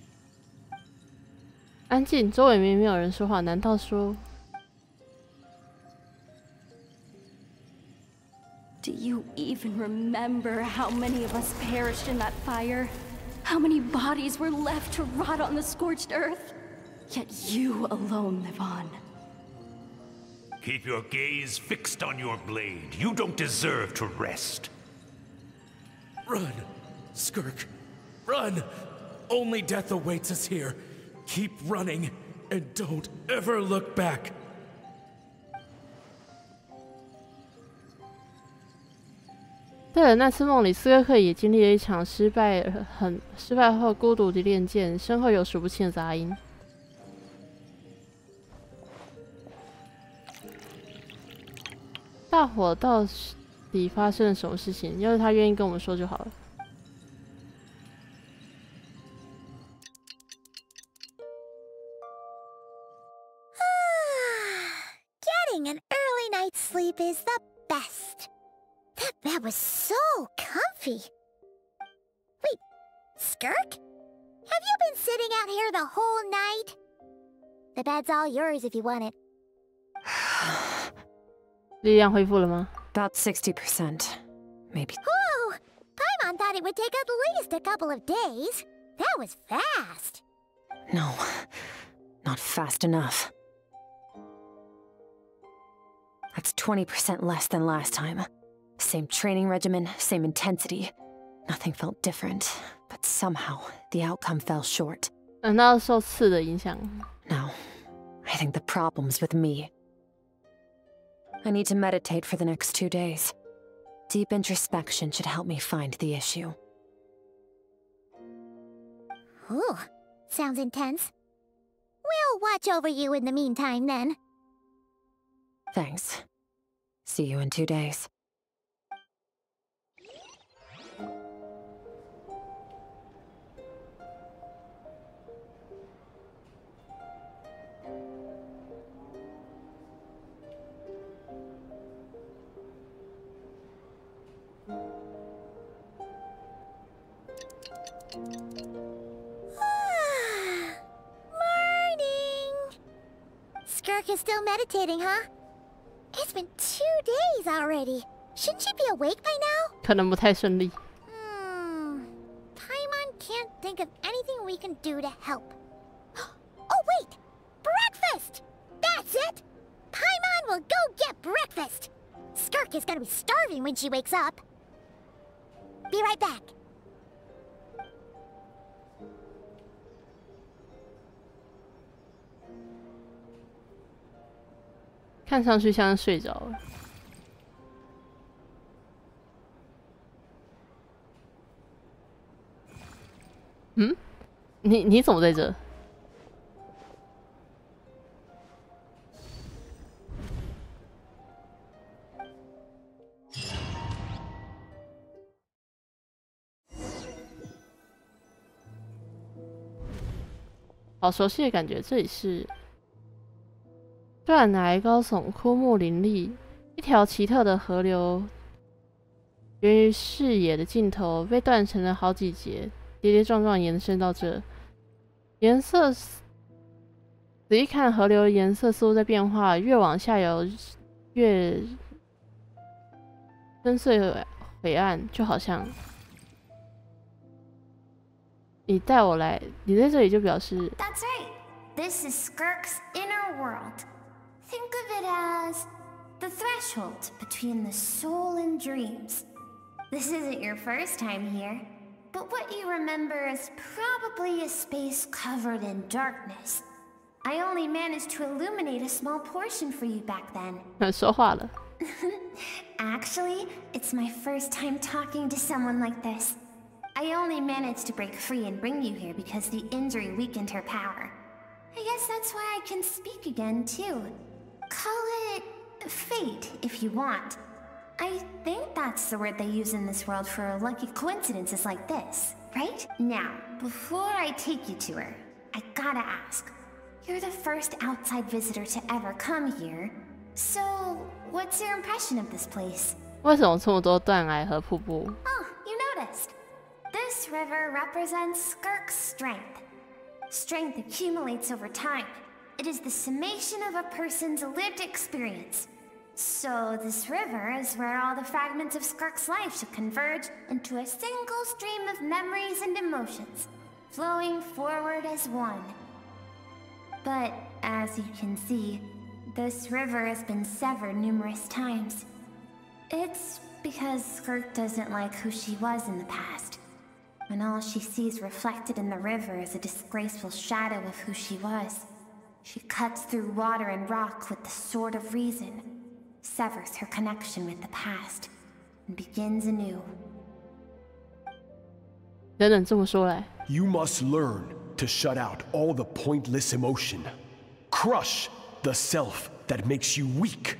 安静，周围明明没有人说话。难道说 Do you even remember how many of us perished in that fire? How many bodies were left to rot on the scorched earth? Yet you alone live on. Keep your gaze fixed on your blade. You don't deserve to rest. Run, Skirk. Run! Only death awaits us here. Keep running, and don't ever look back. 对了，那次梦里，斯科克也经历了一场失败后孤独的练剑，身后有数不清的杂音。 大火到底发生了什么事情？要是他愿意跟我们说就好了。Getting an early night's sleep is the best. That bed was so comfy. Wait, Skirk? Have you been sitting out here the whole night? The bed's all yours if you want it. 力量恢复了吗 ？About 60%, maybe. Whoa! Paimon thought it would take at least a couple of days. That was fast. No, not fast enough. That's 20% less than last time. Same training regimen, same intensity. Nothing felt different, but somehow the outcome fell short. 难道受刺的影响 No, I think the problem's with me. I need to meditate for the next 2 days. Deep introspection should help me find the issue. Ooh, sounds intense. We'll watch over you in the meantime, then. Thanks. See you in 2 days. Morning! Skirk is still meditating, huh? It's been 2 days already. Shouldn't she be awake by now? 可能不太顺利。Paimon can't think of anything we can do to help. Oh, wait! Breakfast! That's it! Paimon will go get breakfast. Skirk is gonna be starving when she wakes up. Be right back. 看上去像是睡着了。嗯，你怎么在这？好熟悉的感觉，这里是断崖高耸、枯木林立，一条奇特的河流源于视野的尽头，被断成了好几节，跌跌撞撞延伸到这。颜色仔细看，河流的颜色似乎在变化，越往下游越深邃晦暗，就好像你带我来，你在这里就表示。That's right. This is Skirk's inner world. Think of it as the threshold between the soul and dreams. This isn't your first time here, but what you remember is probably a space covered in darkness. I only managed to illuminate a small portion for you back then. 说话了。Actually, it's my first time talking to someone like this. I only managed to break free and bring you here because the injury weakened her power. I guess that's why I can speak again, too. Call it fate, if you want. I think that's the word they use in this world for lucky coincidences like this, right? Now, before I take you to her, I gotta ask. You're the first outside visitor to ever come here, so what's your impression of this place? 为什么这么多断崖和瀑布？ Oh, you noticed. This river represents Skirk's strength. Strength accumulates over time. It is the summation of a person's lived experience. So this river is where all the fragments of Skirk's life should converge into a single stream of memories and emotions, flowing forward as one. But as you can see, this river has been severed numerous times. It's because Skirk doesn't like who she was in the past. And all she sees reflected in the river is a disgraceful shadow of who she was. She cuts through water and rock with the sword of reason, severs her connection with the past, and begins anew. 等等，这么说来 You must learn to shut out all the pointless emotion. Crush the self that makes you weak,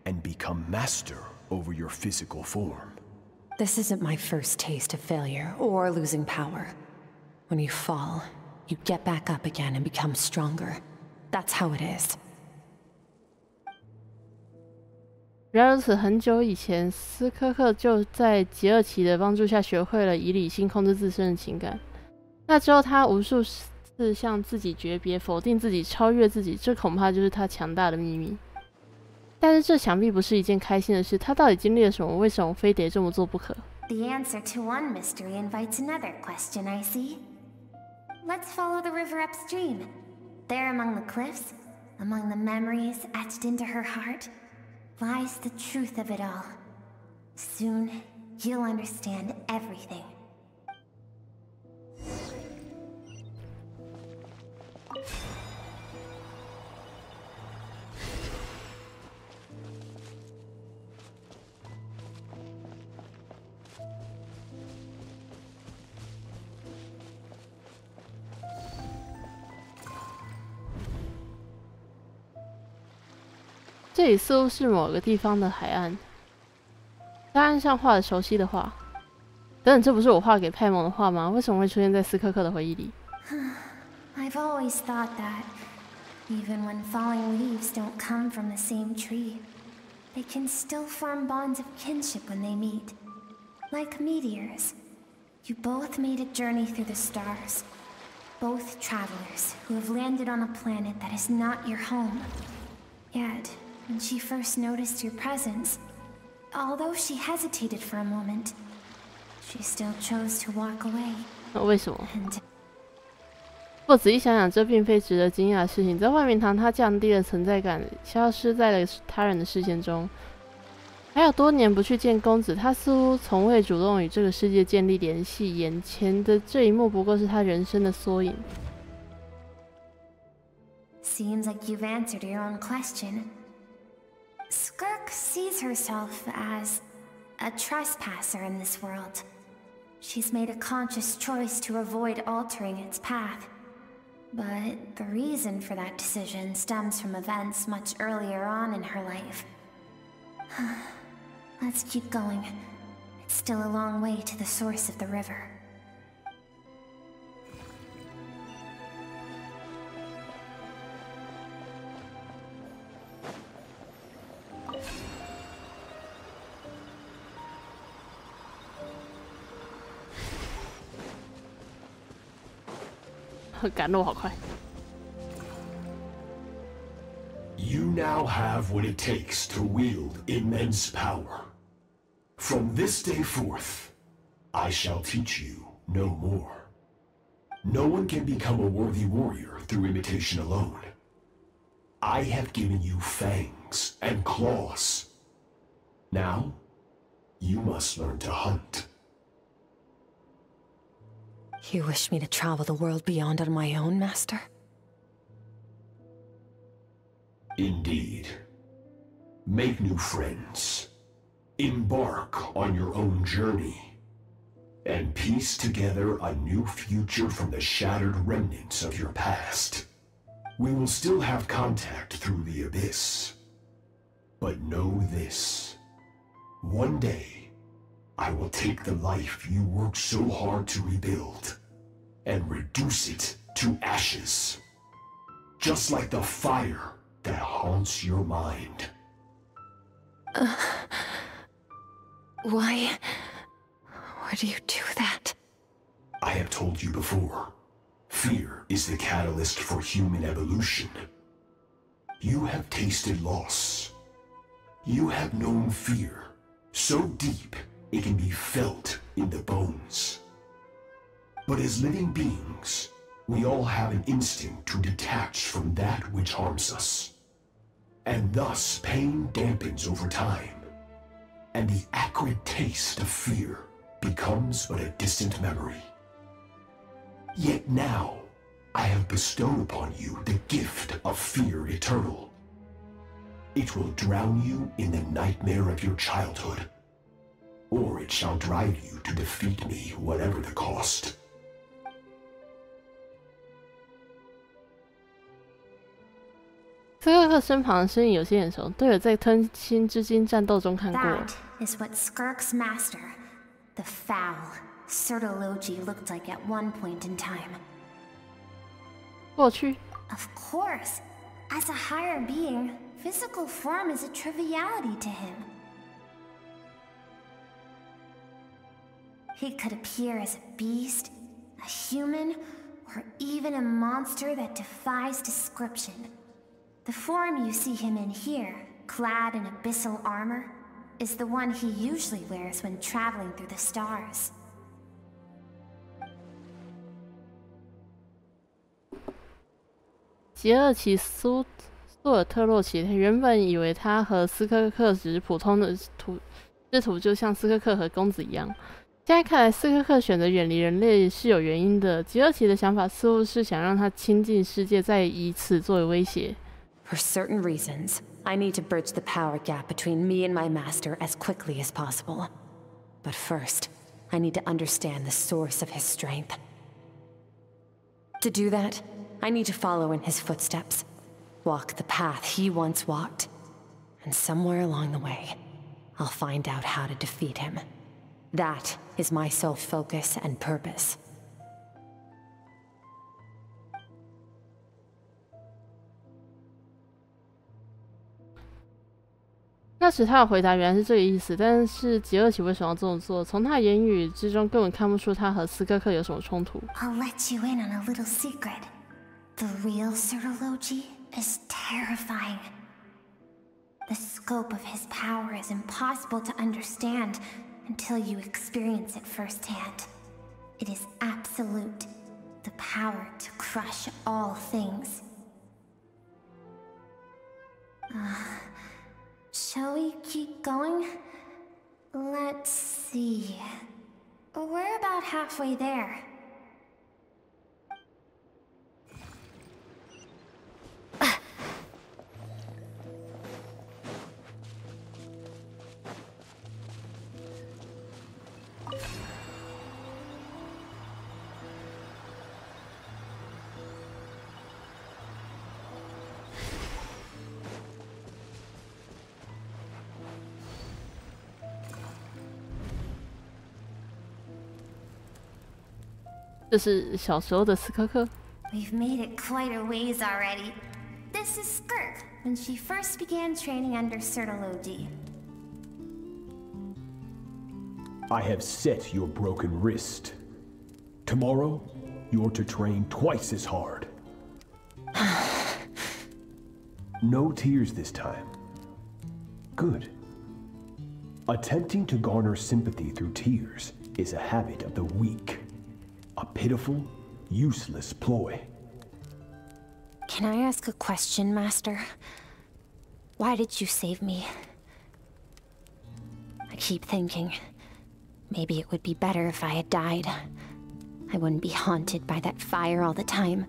and become master over your physical form. This isn't my first taste of failure or losing power. When you fall, you get back up again and become stronger. That's how it is. 然而如此，很久以前，斯科克就在吉尔奇的帮助下学会了以理性控制自身的情感。那之后，他无数次向自己诀别，否定自己，超越自己，这恐怕就是他强大的秘密。但是这想必不是一件开心的事。他到底经历了什么？为什么非得这么做不可？ The answer to one mystery invites another question, I see. Let's follow the river upstream. There among the cliffs, among the memories etched into her heart, lies the truth of it all. Soon, you'll understand everything. 这里似乎是某个地方的海岸，在岸上画了熟悉的画。等等，这不是我画给派蒙的画吗？为什么会出现在斯科克的回忆里？ I've always thought that, even when falling leaves don't come from the same tree, they can still form bonds of kinship when they meet. Like meteors, you both made a journey through the stars. Both travelers who have landed on a planet that is not your home. Yet, when she first noticed your presence, although she hesitated for a moment, she still chose to walk away. 为什么？不过仔细想想，这并非值得惊讶的事情。在外面堂，他降低了存在感，消失在了他人的视线中。还有多年不去见公子，他似乎从未主动与这个世界建立联系。眼前的这一幕不过是他人生的缩影。Seems like you've answered your own question. Skirk sees herself as a trespasser in this world. She's made a conscious choice to avoid altering its path. But the reason for that decision stems from events much earlier on in her life. Let's keep going. It's still a long way to the source of the river. 赶路好快。You now have what it takes to wield immense power. From this day forth, I shall teach you no more. No one can become a worthy warrior through imitation alone. I have given you fangs and claws. Now, you must learn to hunt. You wish me to travel the world beyond on my own, Master? Indeed. Make new friends. Embark on your own journey. And piece together a new future from the shattered remnants of your past. We will still have contact through the abyss. But know this. One day, I will take the life you worked so hard to rebuild and reduce it to ashes. Just like the fire that haunts your mind. Why do you do that? I have told you before. Fear is the catalyst for human evolution. You have tasted loss. You have known fear so deep it can be felt in the bones. But as living beings, we all have an instinct to detach from that which harms us. And thus pain dampens over time, and the acrid taste of fear becomes but a distant memory. Yet now, I have bestowed upon you the gift of fear eternal. It will drown you in the nightmare of your childhood, or it shall drive you to defeat me, whatever the cost. Skirk 身旁的身影有些眼熟，对了，在吞心之金战斗中看过。That is what Skirk's master, the foul Sertologi, looked like at one point in time. 过去。Of course, as a higher being, physical form is a triviality to him. He could appear as a beast, a human, or even a monster that defies description. The form you see him in here, clad in abyssal armor, is the one he usually wears when traveling through the stars. 杰厄奇苏尔特洛奇原本以为他和斯科克只是普通的师徒，就像斯科克和公子一样。现在看来，斯科克选择远离人类是有原因的。杰厄奇的想法似乎是想让他亲近世界，再以此作为威胁。For certain reasons, I need to bridge the power gap between me and my master as quickly as possible. But first, I need to understand the source of his strength. To do that, I need to follow in his footsteps, walk the path he once walked, and somewhere along the way, I'll find out how to defeat him. That is my sole focus and purpose. 那时他的回答原来是这个意思，但是杰厄奇为什么要这么做？从他言语之中根本看不出他和斯科克有什么冲突。I'll let you in on a little secret. The real Sertologi is terrifying. The scope of his power is impossible to understand until you experience it firsthand. It is absolute, the power to crush all things. Shall we keep going? Let's see. We're about halfway there. We've made it quite a ways already. This is Skirk, when she first began training under Sertology. I have set your broken wrist. Tomorrow, you're to train twice as hard. No tears this time. Good. Attempting to garner sympathy through tears is a habit of the weak. A pitiful, useless ploy. Can I ask a question, Master? Why did you save me? I keep thinking, maybe it would be better if I had died. I wouldn't be haunted by that fire all the time.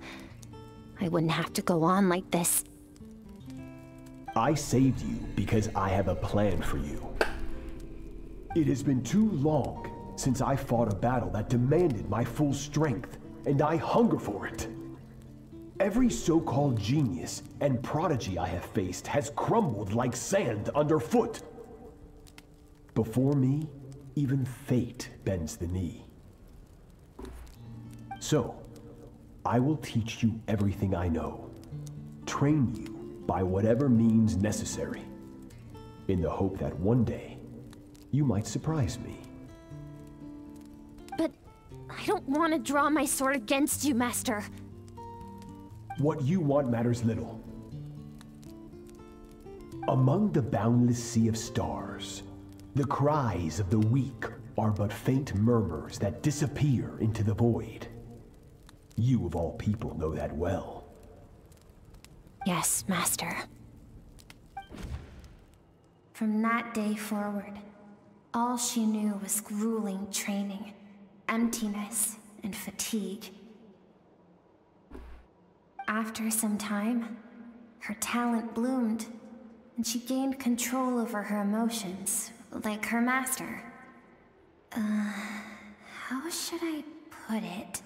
I wouldn't have to go on like this. I saved you because I have a plan for you. It has been too long since I fought a battle that demanded my full strength, and I hunger for it. Every so-called genius and prodigy I have faced has crumbled like sand underfoot. Before me, even fate bends the knee. So, I will teach you everything I know, train you by whatever means necessary, in the hope that one day, you might surprise me. But I don't want to draw my sword against you, Master. What you want matters little. Among the boundless sea of stars, the cries of the weak are but faint murmurs that disappear into the void. You of all people know that well. Yes, Master. From that day forward, all she knew was grueling training, emptiness, and fatigue. After some time, her talent bloomed, and she gained control over her emotions, like her master. How should I put it?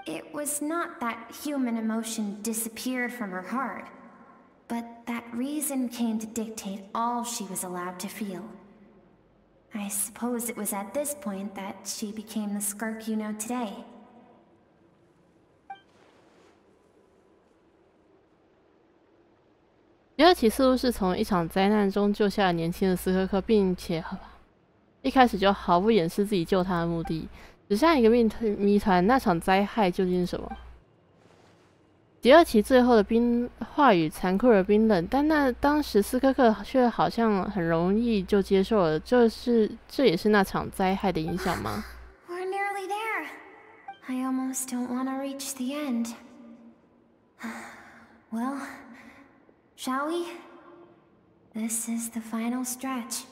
It was not that human emotion disappeared from her heart, but that reason came to dictate all she was allowed to feel. I suppose it was at this point that she became the Skirk you know today.第二起似乎是从一场灾难中救下了年轻的斯科克，并且一开始就毫不掩饰自己救他的目的。只剩下一个谜团，那场灾害究竟是什么？第二期最后的话语残酷而冰冷，但当时斯科克却好像很容易就接受了，这也是那场灾害的影响吗？ We're nearly there. I almost don't want to reach the end. Well, shall we? This is the final stretch.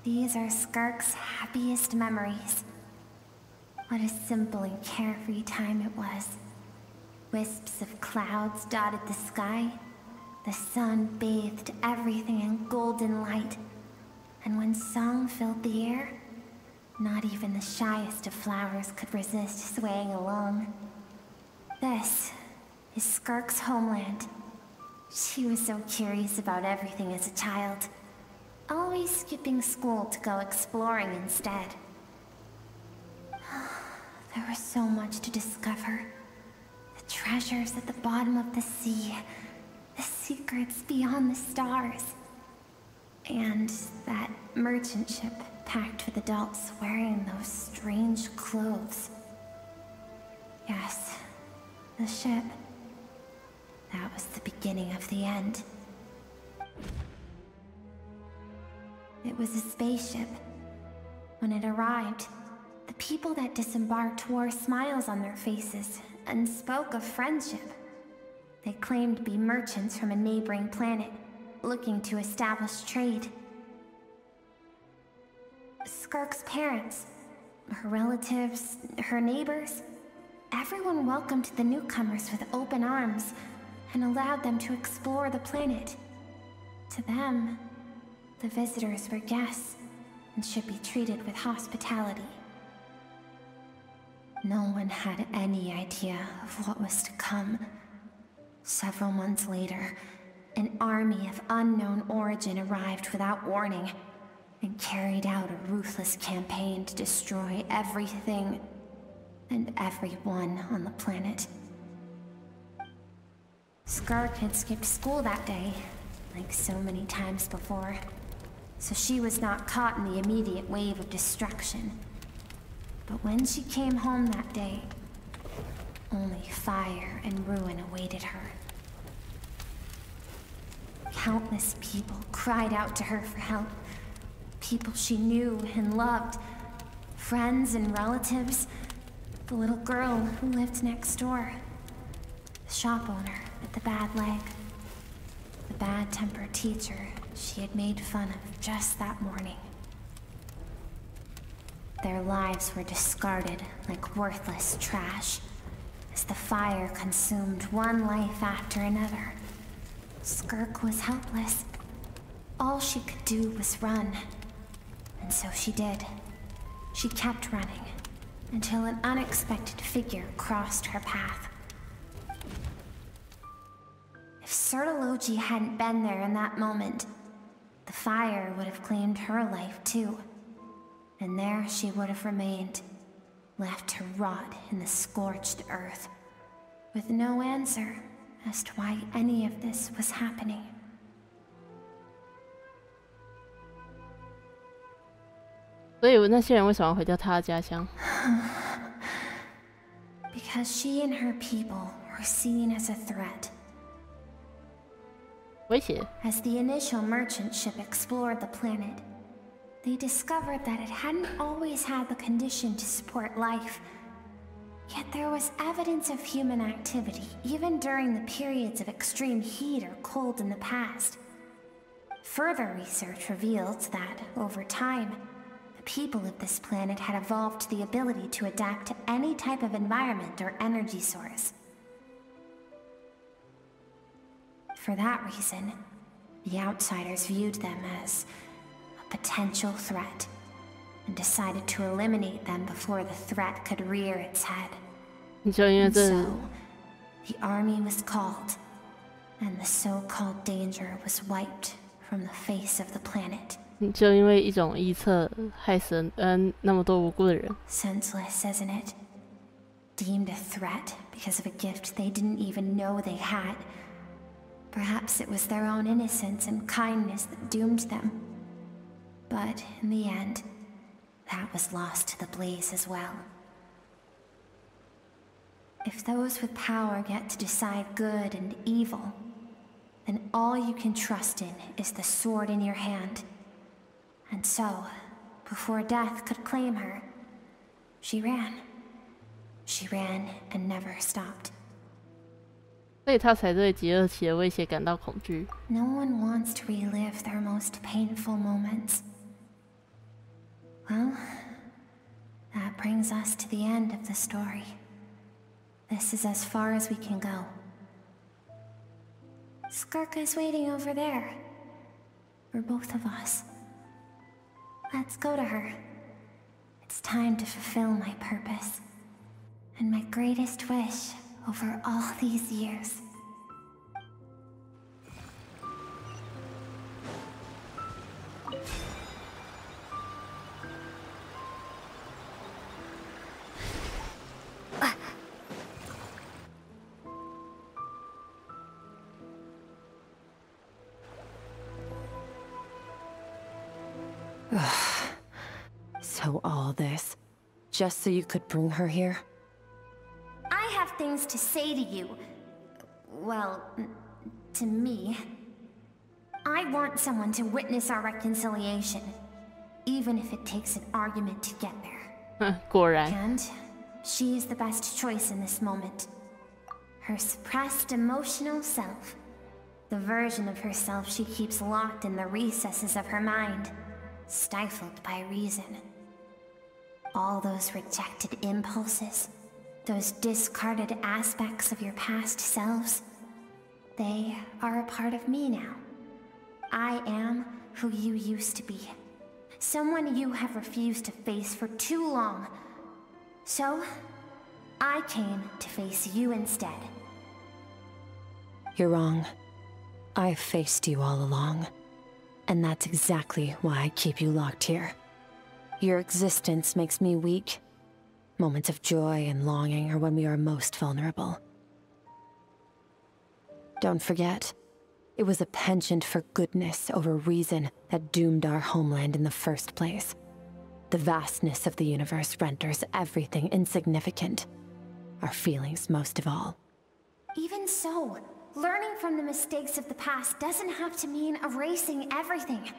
These are Skirk's happiest memories. What a simple and carefree time it was. Wisps of clouds dotted the sky. The sun bathed everything in golden light. And when song filled the air, not even the shyest of flowers could resist swaying along. This is Skirk's homeland. She was so curious about everything as a child. Always skipping school to go exploring instead. There was so much to discover. The treasures at the bottom of the sea, the secrets beyond the stars. And that merchant ship packed with adults wearing those strange clothes. Yes, the ship. That was the beginning of the end. It was a spaceship. When it arrived, the people that disembarked wore smiles on their faces and spoke of friendship. They claimed to be merchants from a neighboring planet, looking to establish trade. Skirk's parents, her relatives, her neighbors, everyone welcomed the newcomers with open arms and allowed them to explore the planet. To them, the visitors were guests and should be treated with hospitality. No one had any idea of what was to come. Several months later, an army of unknown origin arrived without warning and carried out a ruthless campaign to destroy everything and everyone on the planet. Skirk had skipped school that day, like so many times before, so she was not caught in the immediate wave of destruction. But when she came home that day, only fire and ruin awaited her. Countless people cried out to her for help. People she knew and loved. Friends and relatives. The little girl who lived next door. The shop owner with the bad leg. The bad-tempered teacher she had made fun of just that morning. Their lives were discarded like worthless trash as the fire consumed one life after another. Skirk was helpless. All she could do was run. And so she did. She kept running until an unexpected figure crossed her path. If Sertology hadn't been there in that moment, the fire would have claimed her life too. And there she would have remained, left to rot in the scorched earth, with no answer as to why any of this was happening. Because she and her people were seen as a threat. As the initial merchant ship explored the planet, they discovered that it hadn't always had the condition to support life. Yet there was evidence of human activity, even during the periods of extreme heat or cold in the past. Further research revealed that, over time, the people of this planet had evolved the ability to adapt to any type of environment or energy source. For that reason, the outsiders viewed them as a potential threat, and decided to eliminate them before the threat could rear its head. And so, the army was called, and the so-called danger was wiped from the face of the planet. 就因为一种臆测害死那么多无辜的人。 Senseless, isn't it? Deemed a threat because of a gift they didn't even know they had. Perhaps it was their own innocence and kindness that doomed them. But in the end, that was lost to the blaze as well. If those with power get to decide good and evil, then all you can trust in is the sword in your hand. And so, before death could claim her, she ran. She ran and never stopped. 所以他才对极恶期的威胁感到恐惧。 No one wants to relive their most painful moments. Well, that brings us to the end of the story. This is as far as we can go. Skirk is waiting over there. For both of us. Let's go to her. It's time to fulfill my purpose. And my greatest wish over all these years. So all this, just so you could bring her here? I have things to say to you. Well, to me. I want someone to witness our reconciliation, even if it takes an argument to get there. 果然。 And she is the best choice in this moment. Her suppressed emotional self. The version of herself she keeps locked in the recesses of her mind, stifled by reason. All those rejected impulses, those discarded aspects of your past selves, they are a part of me now. I am who you used to be. Someone you have refused to face for too long. So, I came to face you instead. You're wrong. I've faced you all along. And that's exactly why I keep you locked here. Your existence makes me weak. Moments of joy and longing are when we are most vulnerable. Don't forget, it was a penchant for goodness over reason that doomed our homeland in the first place. The vastness of the universe renders everything insignificant. Our feelings most of all. Even so, learning from the mistakes of the past doesn't have to mean erasing everything.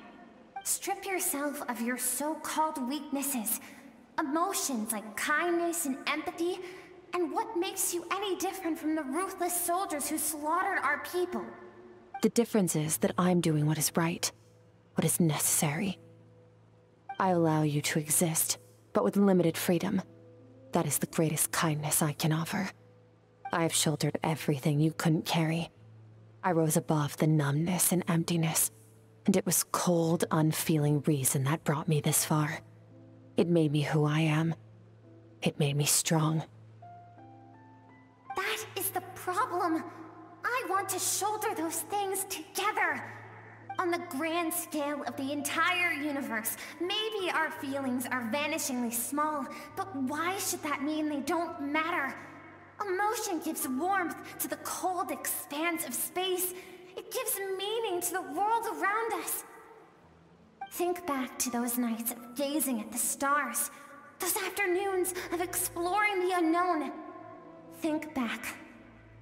Strip yourself of your so-called weaknesses, emotions like kindness and empathy, and what makes you any different from the ruthless soldiers who slaughtered our people? The difference is that I'm doing what is right, what is necessary. I allow you to exist, but with limited freedom. That is the greatest kindness I can offer. I've shouldered everything you couldn't carry. I rose above the numbness and emptiness, and it was cold, unfeeling reason that brought me this far. It made me who I am. It made me strong. That is the problem. I want to shoulder those things together. On the grand scale of the entire universe, maybe our feelings are vanishingly small, but why should that mean they don't matter? Emotion gives warmth to the cold expanse of space. It gives meaning to the world around us. Think back to those nights of gazing at the stars, those afternoons of exploring the unknown. Think back,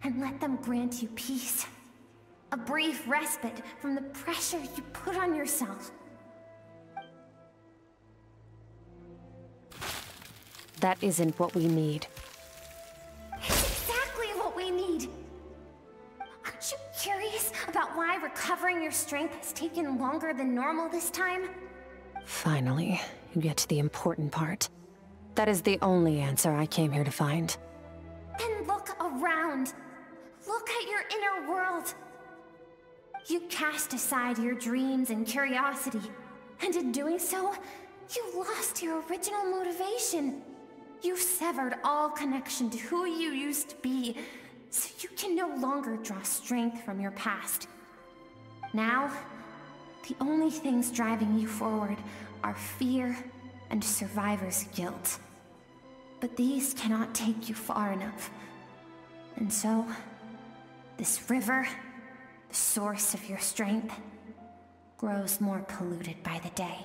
and let them grant you peace. A brief respite from the pressure you put on yourself. That isn't what we need. It's exactly what we need. Aren't you curious about why recovering your strength has taken longer than normal this time? Finally, you get to the important part. That is the only answer I came here to find. Then look around. Look at your inner world. You cast aside your dreams and curiosity, and in doing so, you lost your original motivation. You severed all connection to who you used to be, so you can no longer draw strength from your past. Now, the only things driving you forward are fear and survivor's guilt. But these cannot take you far enough. And so, this river, the source of your strength, grows more polluted by the day.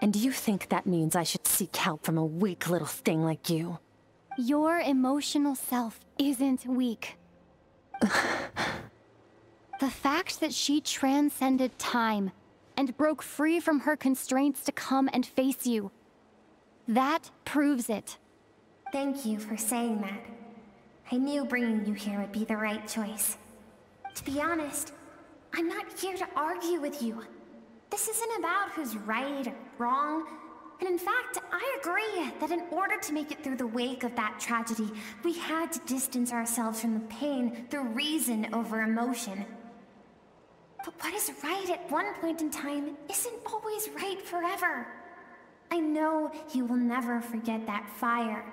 And you think that means I should seek help from a weak little thing like you? Your emotional self isn't weak. The fact that she transcended time and broke free from her constraints to come and face you, that proves it. Thank you for saying that. I knew bringing you here would be the right choice. To be honest, I'm not here to argue with you. This isn't about who's right or wrong. And in fact, I agree that in order to make it through the wake of that tragedy, we had to distance ourselves from the pain through reason over emotion. But what is right at one point in time isn't always right forever. I know you will never forget that fire.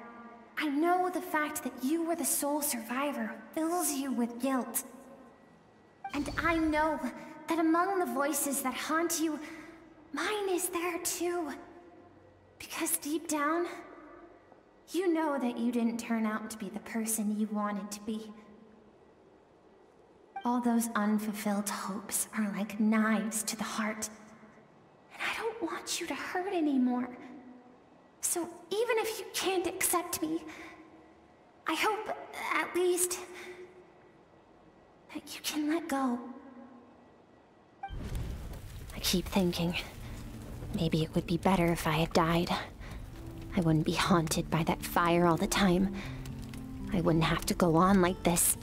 I know the fact that you were the sole survivor fills you with guilt. And I know that among the voices that haunt you, mine is there too. Because deep down, you know that you didn't turn out to be the person you wanted to be. All those unfulfilled hopes are like knives to the heart. And I don't want you to hurt anymore. So even if you can't accept me, I hope, at least, that you can let go. I keep thinking, maybe it would be better if I had died. I wouldn't be haunted by that fire all the time. I wouldn't have to go on like this.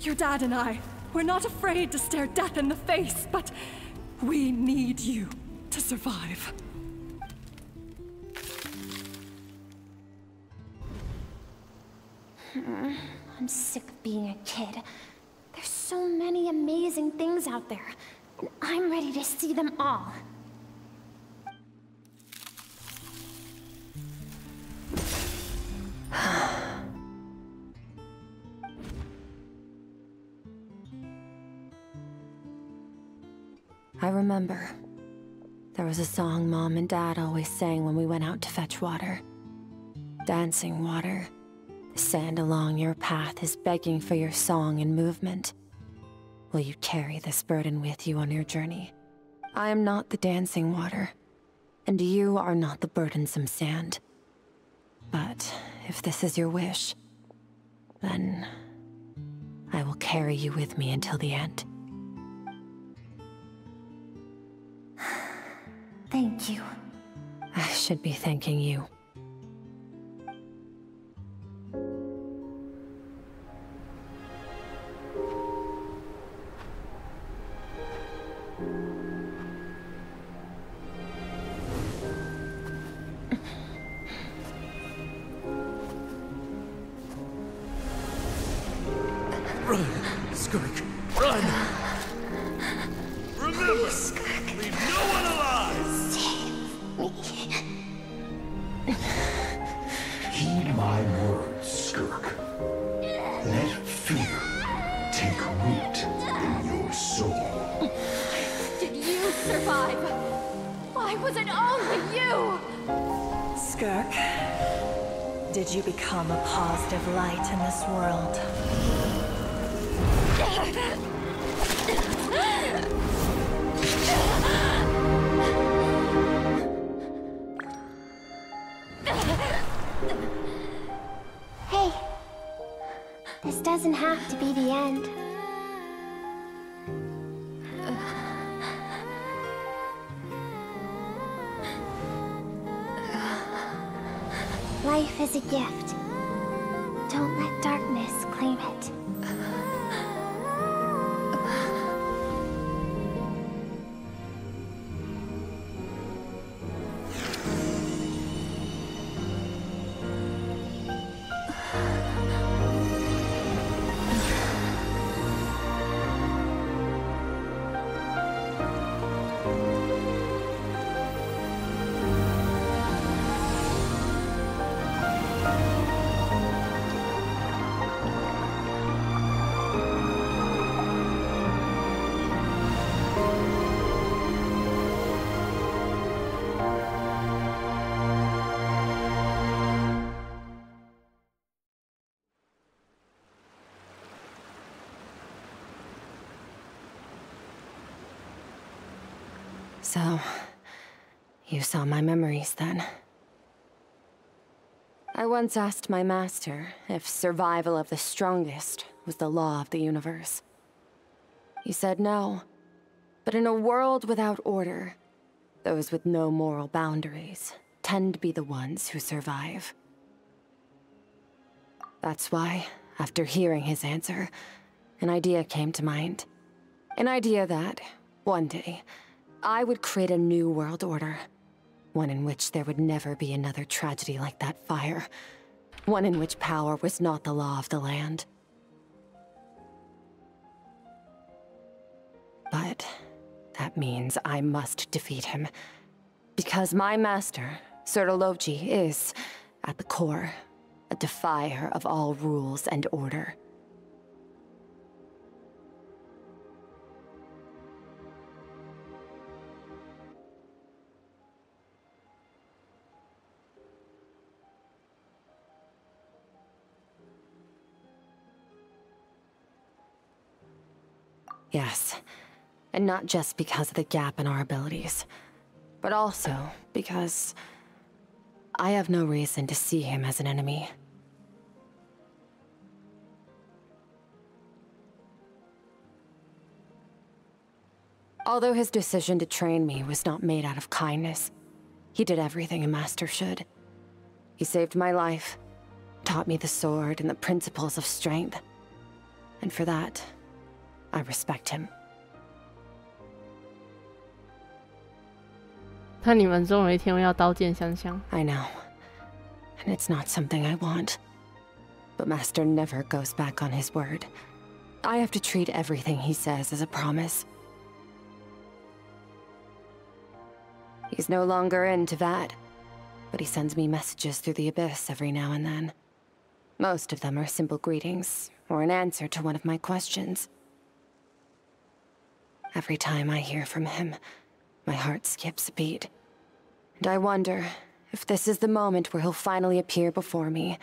Your dad and I, we're not afraid to stare death in the face, but we need you to survive. I'm sick of being a kid. There's so many amazing things out there, and I'm ready to see them all. I remember. There was a song Mom and Dad always sang when we went out to fetch water. Dancing water. The sand along your path is begging for your song and movement. Will you carry this burden with you on your journey? I am not the dancing water, and you are not the burdensome sand. But if this is your wish, then I will carry you with me until the end. Thank you. I should be thanking you. Run, Skirk, run! Remember, leave no one alive! Heed my words, Skirk. Let fear take root in your soul. Did you survive? Why was it only you? Skirk, did you become a positive light in this world? Hey, this doesn't have to be the end. Life is a gift. Don't let darkness claim it. So, you saw my memories then. I once asked my master if survival of the strongest was the law of the universe. He said no, but in a world without order, those with no moral boundaries tend to be the ones who survive. That's why, after hearing his answer, an idea came to mind. An idea that, one day, I would create a new world order. One in which there would never be another tragedy like that fire. One in which power was not the law of the land. But that means I must defeat him. Because my master, Sertologi, is, at the core, a defier of all rules and order. Yes, And not just because of the gap in our abilities, but also because I have no reason to see him as an enemy. Although his decision to train me was not made out of kindness, he did everything a master should. He saved my life, taught me the sword and the principles of strength. And for that, I respect him. 但你们总有一天要刀剑相向。 I know. And it's not something I want. But Master never goes back on his word. I have to treat everything he says as a promise. He's no longer into that, but he sends me messages through the abyss every now and then. Most of them are simple greetings, or an answer to one of my questions. Every time I hear from him, my heart skips a beat. And I wonder if this is the moment where he'll finally appear before me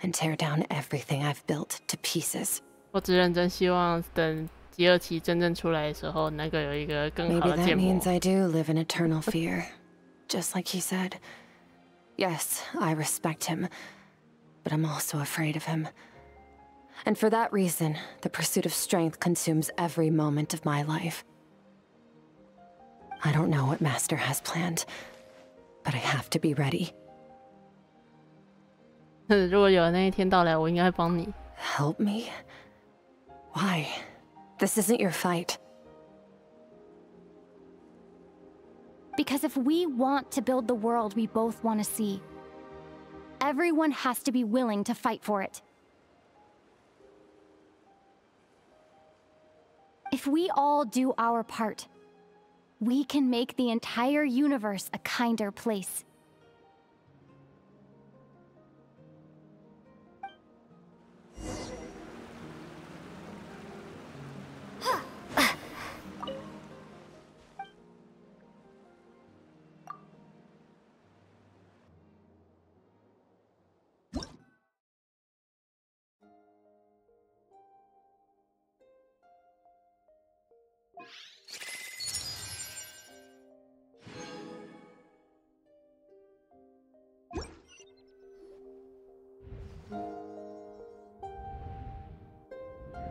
and tear down everything I've built to pieces. 我只认真希望等第二期真正出来的时候，能够有一个更好 Maybe 的 that 建模。 means I do live in eternal fear, just like he said. Yes, I respect him, but I'm also afraid of him. And for that reason, the pursuit of strength consumes every moment of my life. I don't know what Master has planned, but I have to be ready. 如果有那一天到来，我应该会帮你。 Help me? Why? This isn't your fight. Because if we want to build the world we both want to see, everyone has to be willing to fight for it. If we all do our part, we can make the entire universe a kinder place.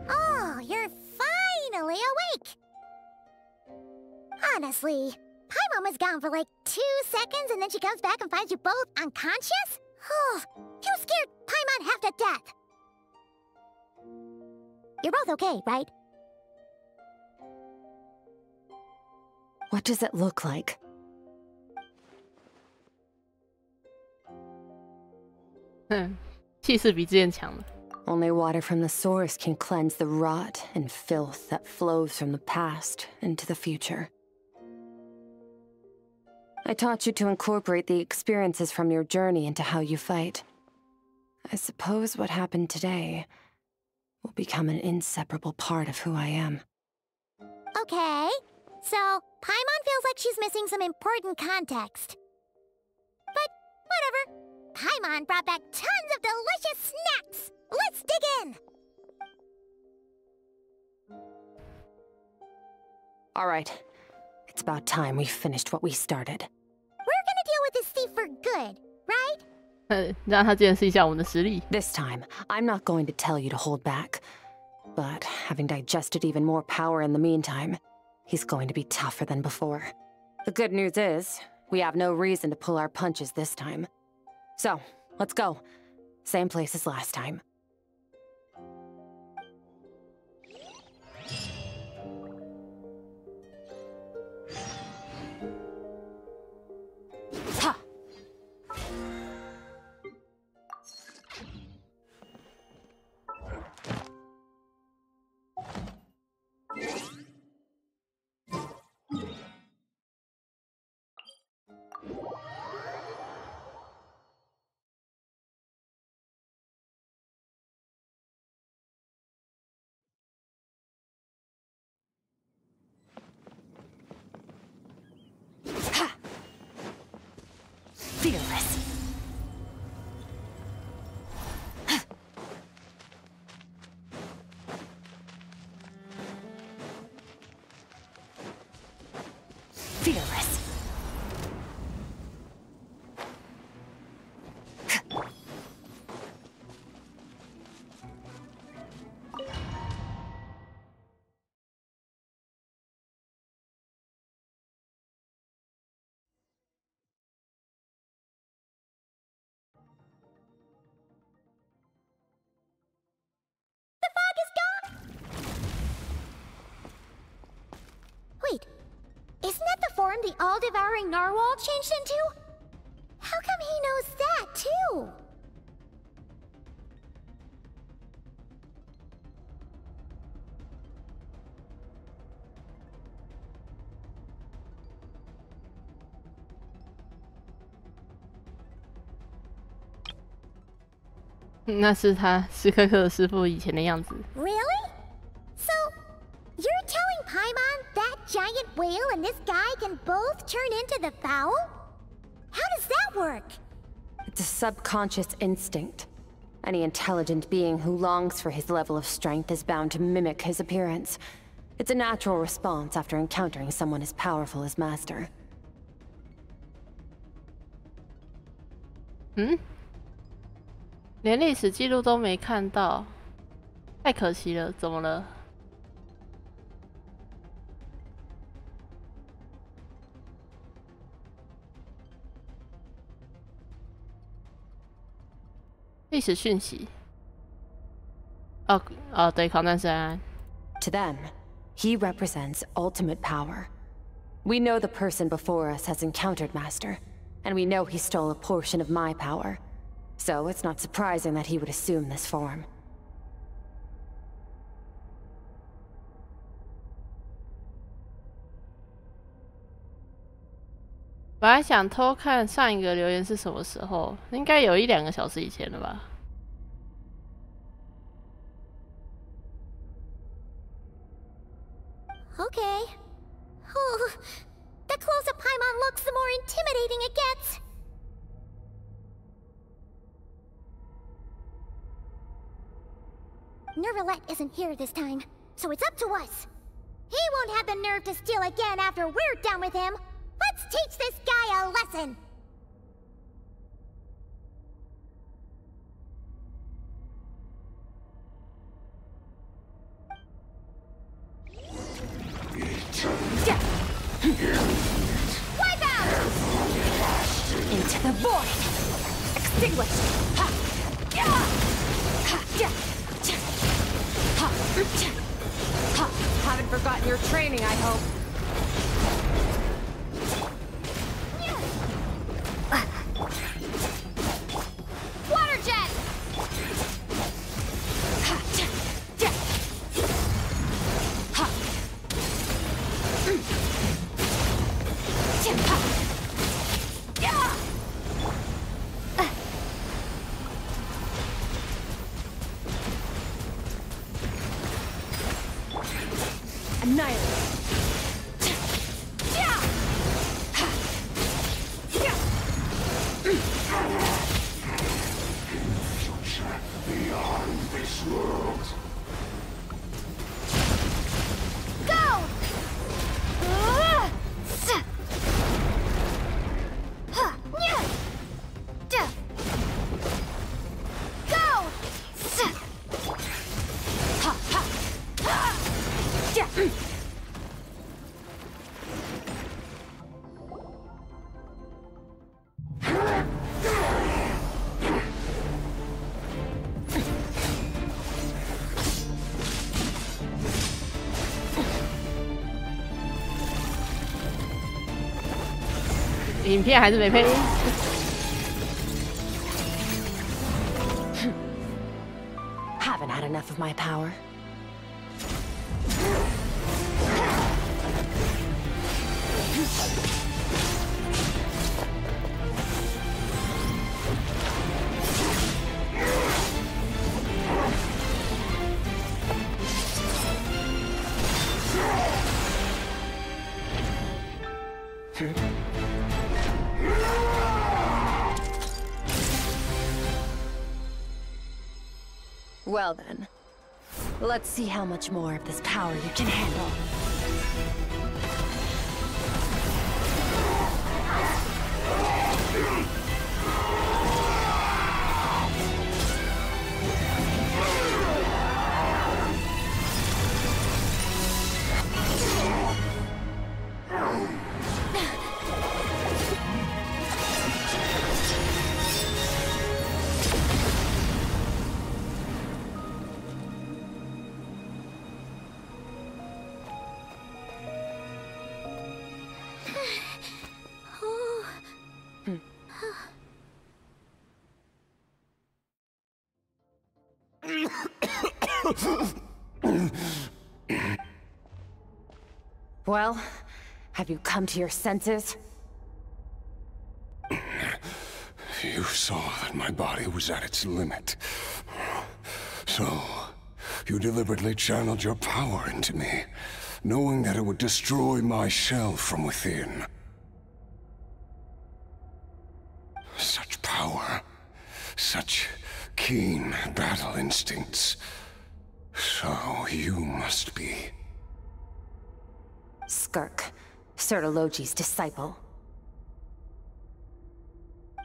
Oh, you're finally awake! Honestly, Paimon was gone for like 2 seconds and then she comes back and finds you both unconscious? Oh, you scared Paimon half to death! You're both okay, right? What does it look like? Only water from the source can cleanse the rot and filth that flows from the past into the future. I taught you to incorporate the experiences from your journey into how you fight. I suppose what happened today will become an inseparable part of who I am. Okay, so Paimon feels like she's missing some important context. But whatever. Paimon brought back tons of delicious snacks! Let's dig in! All right. It's about time we finished what we started. We're gonna deal with this thief for good, right? 让他见识一下我们的实力。 This time, I'm not going to tell you to hold back. But having digested even more power in the meantime, he's going to be tougher than before. The good news is, we have no reason to pull our punches this time. So, let's go. Same place as last time. Ha! Fearless. form the all-devouring narwhal changed into? How come he knows that, too? Really? 那是他史克克的师傅以前的样子。Really? So, you're telling Paimon that giant whale and this guy can both turn into the fowl? How does that work? It's a subconscious instinct. Any intelligent being who longs for his level of strength is bound to mimic his appearance. It's a natural response after encountering someone as powerful as Master. 连历史记录都没看到，太可惜了。怎么了？历史讯息。对，狂战圣安。To them, he represents ultimate power. We know the person before us has encountered Master, and we know he stole a portion of my power. So it's not surprising that he would assume this form. 本来想偷看上一个留言是什么时候，应该有1-2个小时以前了吧。Okay. Oh, the closer Paimon looks, the more intimidating it gets. Nervalette isn't here this time, so it's up to us. He won't have the nerve to steal again after we're done with him. Let's teach this guy a lesson! Wipe out! Into the void! Extinguish! Ha! Haven't forgotten your training, I hope. Water jet!影片还是没配音。Haven't had enough of my power. Well then, let's see how much more of this power you can handle. Well, have you come to your senses? You saw that my body was at its limit. So, you deliberately channeled your power into me, knowing that it would destroy my shell from within. Such power, such keen battle instincts. So you must be... Skirk, Sertologi's disciple.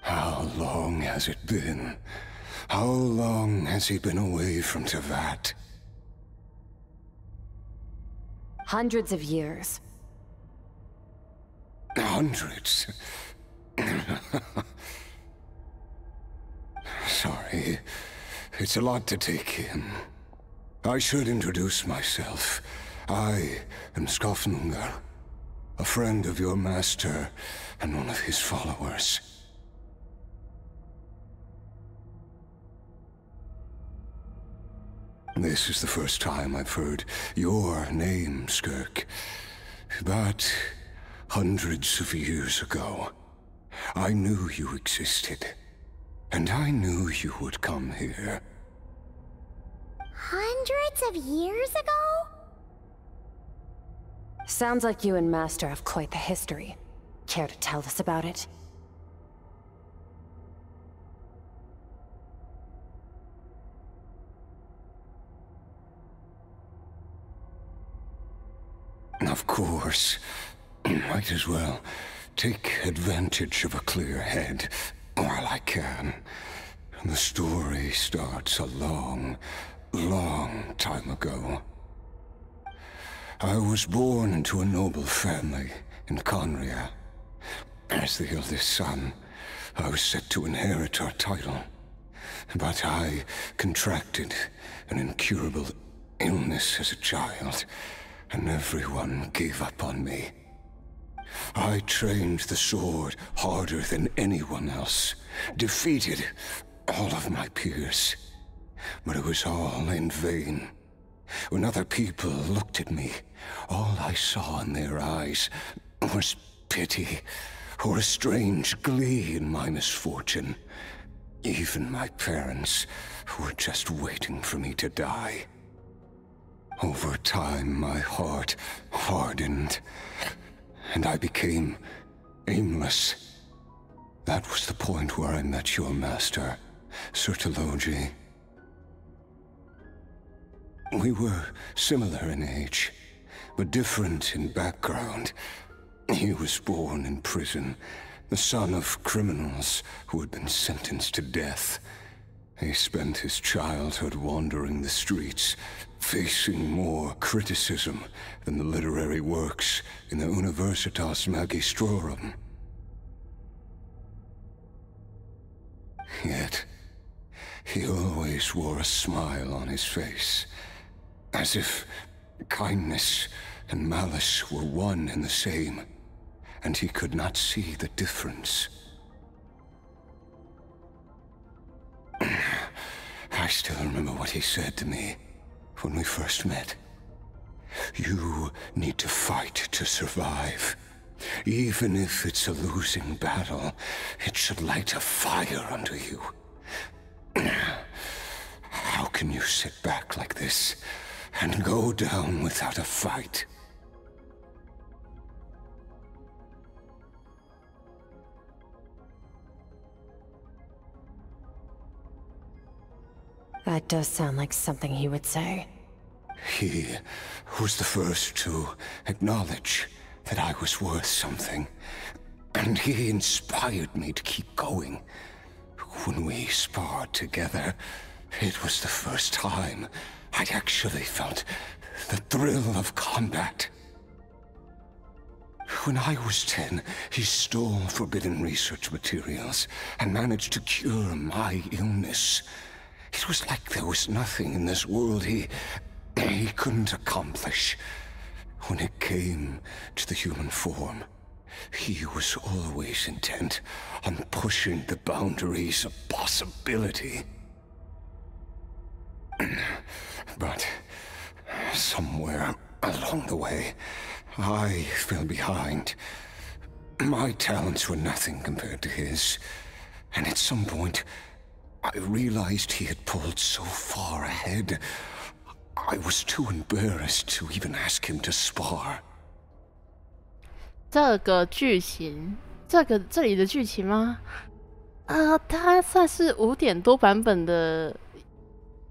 How long has it been? How long has he been away from Tevat? Hundreds of years. Hundreds? Sorry. It's a lot to take in. I should introduce myself. I am Skofnungar, a friend of your master and one of his followers. This is the first time I've heard your name, Skirk. But hundreds of years ago, I knew you existed. And I knew you would come here. Hundreds of years ago? Sounds like you and Master have quite the history. Care to tell us about it? Of course. Might as well take advantage of a clear head while I can. The story starts a long, long time ago. I was born into a noble family in Conria. As the eldest son, I was set to inherit our title. But I contracted an incurable illness as a child, and everyone gave up on me. I trained the sword harder than anyone else, defeated all of my peers. But it was all in vain. When other people looked at me, all I saw in their eyes was pity, or a strange glee in my misfortune. Even my parents were just waiting for me to die. Over time, my heart hardened, and I became aimless. That was the point where I met your master, Sertologi. We were similar in age, but different in background. He was born in prison, the son of criminals who had been sentenced to death. He spent his childhood wandering the streets, facing more criticism than the literary works in the Universitas Magistrorum. Yet, he always wore a smile on his face, as if kindness and malice were one and the same, and he could not see the difference. I still remember what he said to me when we first met. You need to fight to survive. Even if it's a losing battle, it should light a fire under you. How can you sit back like this and go down without a fight? That does sound like something he would say. He was the first to acknowledge that I was worth something, and he inspired me to keep going. When we sparred together, it was the first time I'd actually felt the thrill of combat. When I was 10, he stole forbidden research materials and managed to cure my illness. It was like there was nothing in this world he couldn't accomplish. When it came to the human form, he was always intent on pushing the boundaries of possibility. But somewhere along the way, I fell behind. My talents were nothing compared to his. And at some point, I realized he had pulled so far ahead, I was too embarrassed to even ask him to spar. 这个剧情，这里的剧情吗？它算是5点多版本的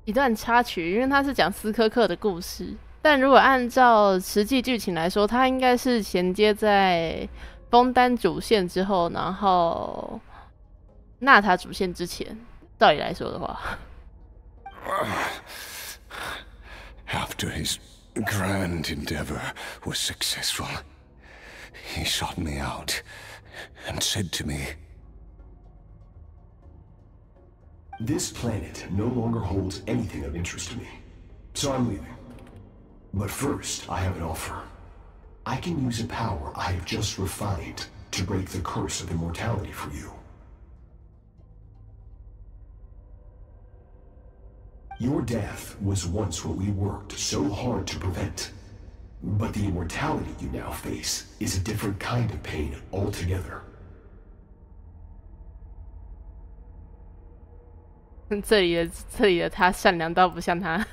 一段插曲，因为它是讲斯科克的故事。但如果按照实际剧情来说，它应该是衔接在枫丹主线之后，然后娜塔主线之前。道理来说的话。After his grand endeavor was successful, he sought me out and said to me, "This planet no longer holds anything of interest to me, so I'm leaving. But first, I have an offer. I can use a power I have just refined to break the curse of immortality for you. Your death was once what we worked so hard to prevent. But the immortality you now face is a different kind of pain altogether." 这里的他善良到不像他。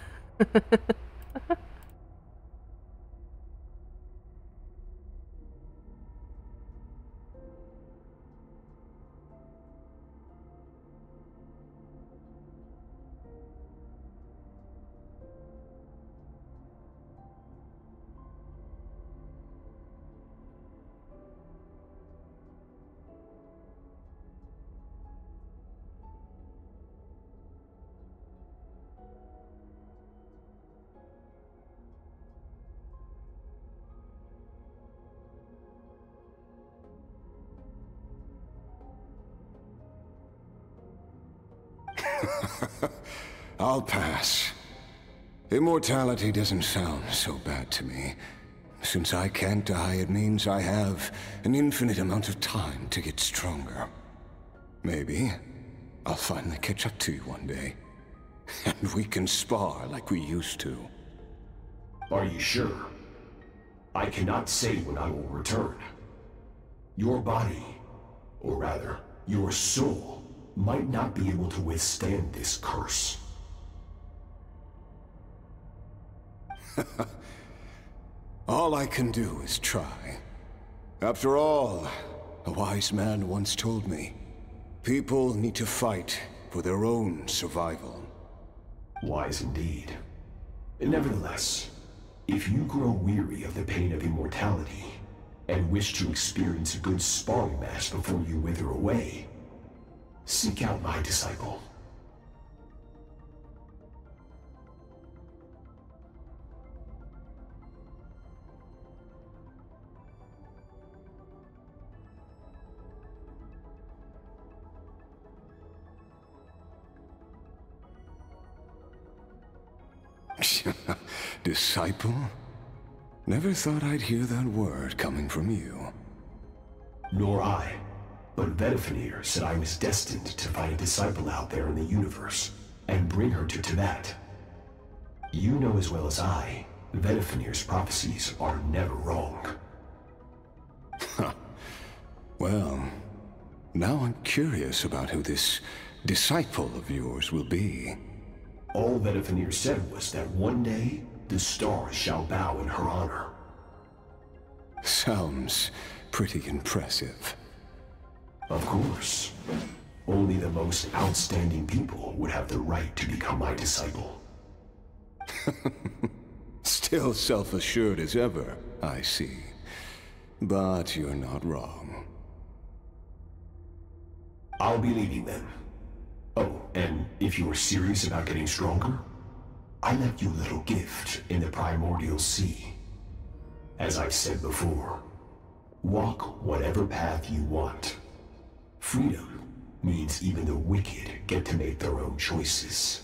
I'll pass. Immortality doesn't sound so bad to me. Since I can't die, it means I have an infinite amount of time to get stronger. Maybe I'll finally catch up to you one day. And we can spar like we used to. Are you sure? I cannot say when I will return. Your body, or rather, your soul, might not be able to withstand this curse. All I can do is try. After all, a wise man once told me, people need to fight for their own survival. Wise indeed. Nevertheless, if you grow weary of the pain of immortality, and wish to experience a good sparring match before you wither away, seek out my disciple. Disciple? Never thought I'd hear that word coming from you. Nor I. But Vtuber said I was destined to find a disciple out there in the universe, and bring her to Tibet. You know as well as I, Vtuber's prophecies are never wrong. Well, now I'm curious about who this disciple of yours will be. All Vtuber said was that one day, the stars shall bow in her honor. Sounds pretty impressive. Of course. Only the most outstanding people would have the right to become my disciple. Still self-assured as ever, I see. But you're not wrong. I'll be leaving then. Oh, and if you are serious about getting stronger, I left you a little gift in the primordial sea. As I've said before, walk whatever path you want. Freedom means even the wicked get to make their own choices.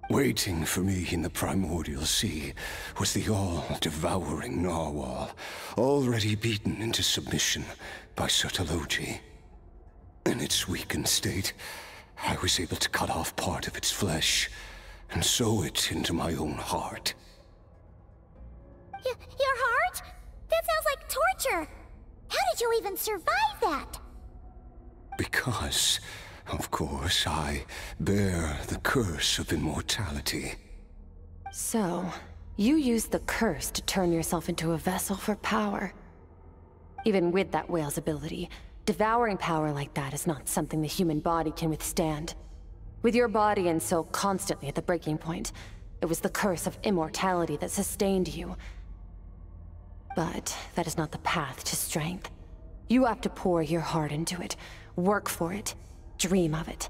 Waiting for me in the primordial sea was the all-devouring narwhal, already beaten into submission by Sotology. In its weakened state, I was able to cut off part of its flesh and sew it into my own heart. Your heart? That sounds like torture! How did you even survive that? Because, of course, I bear the curse of immortality. So, you used the curse to turn yourself into a vessel for power. Even with that whale's ability, devouring power like that is not something the human body can withstand. With your body and soul constantly at the breaking point, it was the curse of immortality that sustained you. But that is not the path to strength. You have to pour your heart into it, work for it, dream of it.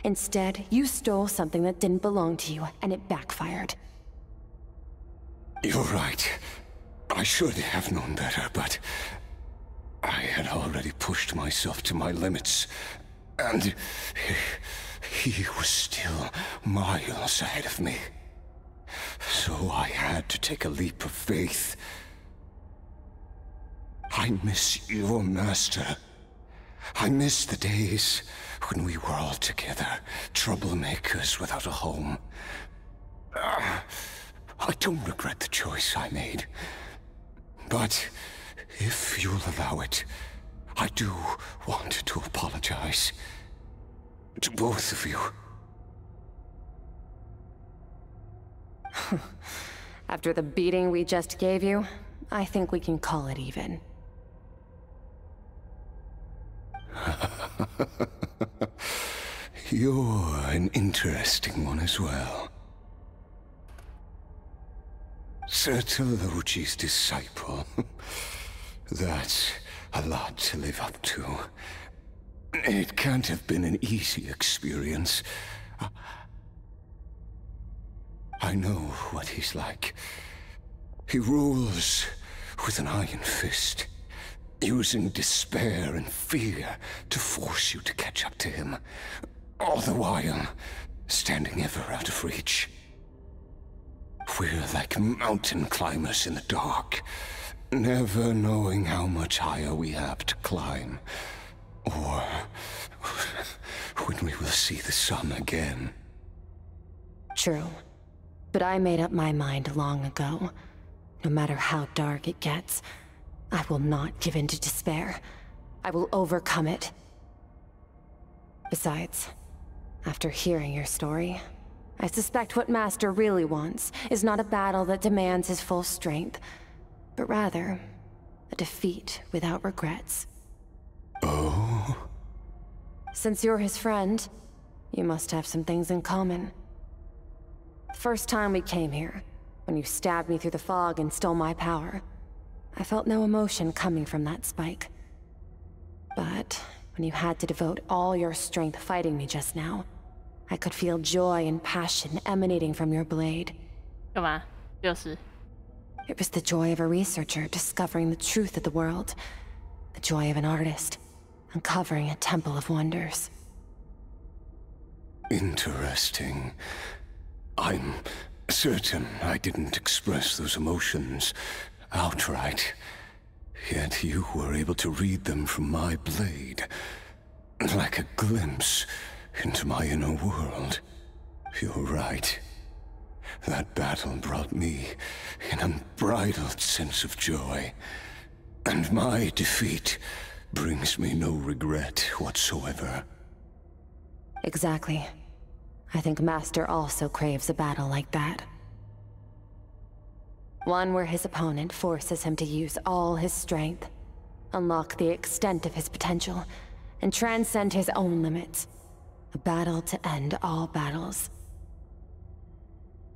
Instead, you stole something that didn't belong to you, and it backfired. You're right. I should have known better, but I had already pushed myself to my limits, and he was still miles ahead of me. So I had to take a leap of faith. I miss your master. I miss the days when we were all together, troublemakers without a home. I don't regret the choice I made. But if you'll allow it, I do want to apologize. To both of you. After the beating we just gave you, I think we can call it even. You're an interesting one as well. Sertologi's disciple. That's a lot to live up to. It can't have been an easy experience. I know what he's like. He rules with an iron fist, using despair and fear to force you to catch up to him, all the while standing ever out of reach. We're like mountain climbers in the dark, never knowing how much higher we have to climb, or when we will see the sun again. True. But I made up my mind long ago. No matter how dark it gets, I will not give in to despair. I will overcome it. Besides, after hearing your story, I suspect what Master really wants is not a battle that demands his full strength, but rather a defeat without regrets. Oh? Since you're his friend, you must have some things in common. The first time we came here, when you stabbed me through the fog and stole my power, I felt no emotion coming from that spike. But when you had to devote all your strength fighting me just now, I could feel joy and passion emanating from your blade. 干嘛？就是。It was the joy of a researcher discovering the truth of the world, the joy of an artist uncovering a temple of wonders. Interesting. I'm certain I didn't express those emotions outright, yet you were able to read them from my blade, like a glimpse into my inner world. You're right. That battle brought me an unbridled sense of joy, and my defeat brings me no regret whatsoever. Exactly. I think Master also craves a battle like that. One where his opponent forces him to use all his strength, unlock the extent of his potential, and transcend his own limits. A battle to end all battles.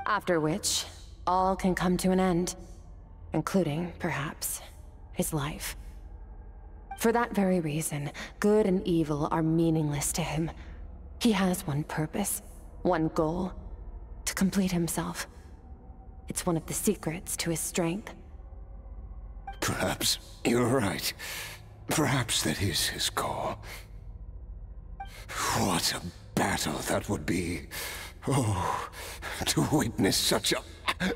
After which, all can come to an end, including, perhaps, his life. For that very reason, good and evil are meaningless to him. He has one purpose, one goal: to complete himself. It's one of the secrets to his strength. Perhaps you're right. Perhaps that is his goal. What a battle that would be. Oh, to witness such a... Are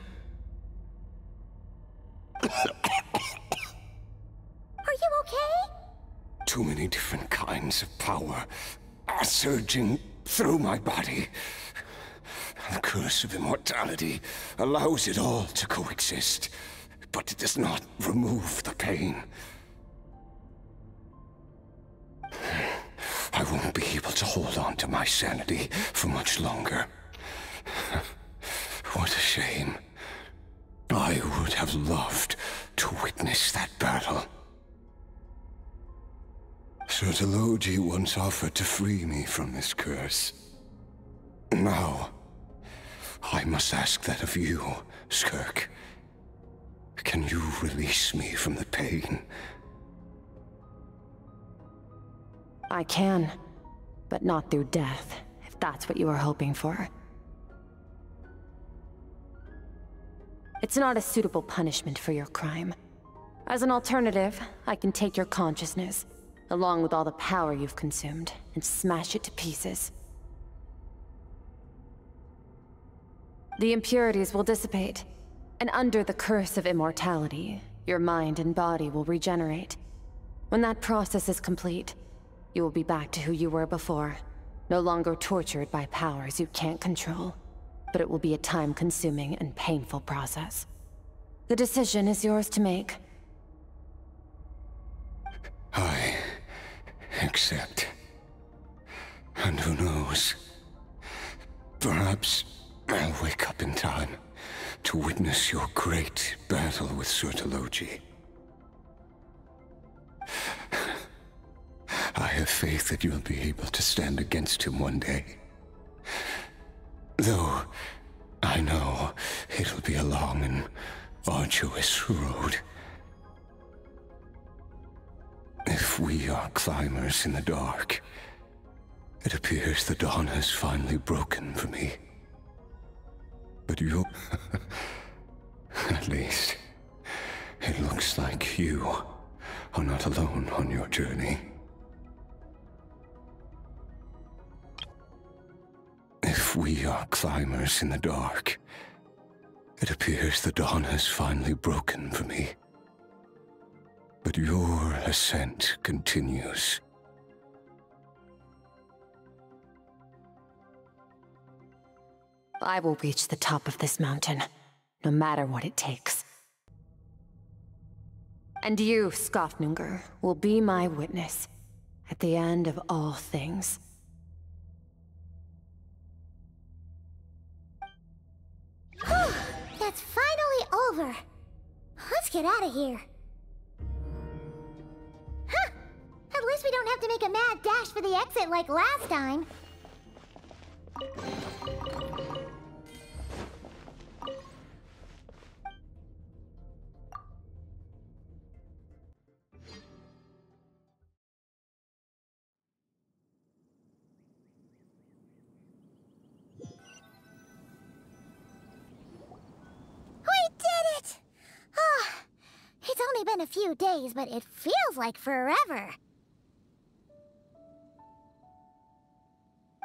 you okay? Too many different kinds of power are surging through my body. The curse of immortality allows it all to coexist, but it does not remove the pain. I won't be able to hold on to my sanity for much longer. What a shame. I would have loved to witness that battle. Sertologi once offered to free me from this curse. Now, I must ask that of you, Skirk. Can you release me from the pain? I can, but not through death, if that's what you were hoping for. It's not a suitable punishment for your crime. As an alternative, I can take your consciousness, along with all the power you've consumed, and smash it to pieces. The impurities will dissipate, and under the curse of immortality, your mind and body will regenerate. When that process is complete, you will be back to who you were before, no longer tortured by powers you can't control. But it will be a time-consuming and painful process. The decision is yours to make. I accept. And who knows? Perhaps I'll wake up in time to witness your great battle with Sertologi. I have faith that you'll be able to stand against him one day. Though, I know it'll be a long and arduous road. If we are climbers in the dark, it appears the dawn has finally broken for me. But you... at least, it looks like you are not alone on your journey. If we are climbers in the dark, it appears the dawn has finally broken for me. But your ascent continues. I will reach the top of this mountain, no matter what it takes. And you, Skofnungur, will be my witness at the end of all things. Whew, that's finally over. Let's get out of here. Huh! At least we don't have to make a mad dash for the exit like last time. Been a few days, but it feels like forever.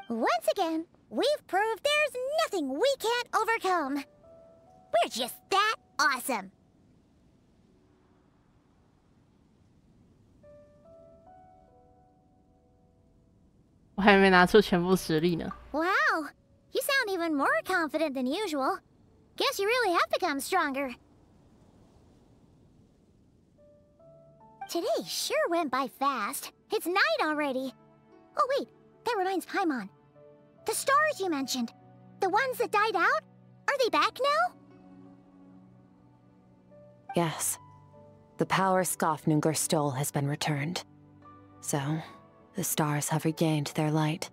Once again, we've proved there's nothing we can't overcome. We're just that awesome. Wow, you sound even more confident than usual. Guess you really have become stronger. Today sure went by fast. It's night already. Oh wait, that reminds Paimon. The stars you mentioned, the ones that died out, are they back now? Yes. The power Skofnungur stole has been returned. So, the stars have regained their light.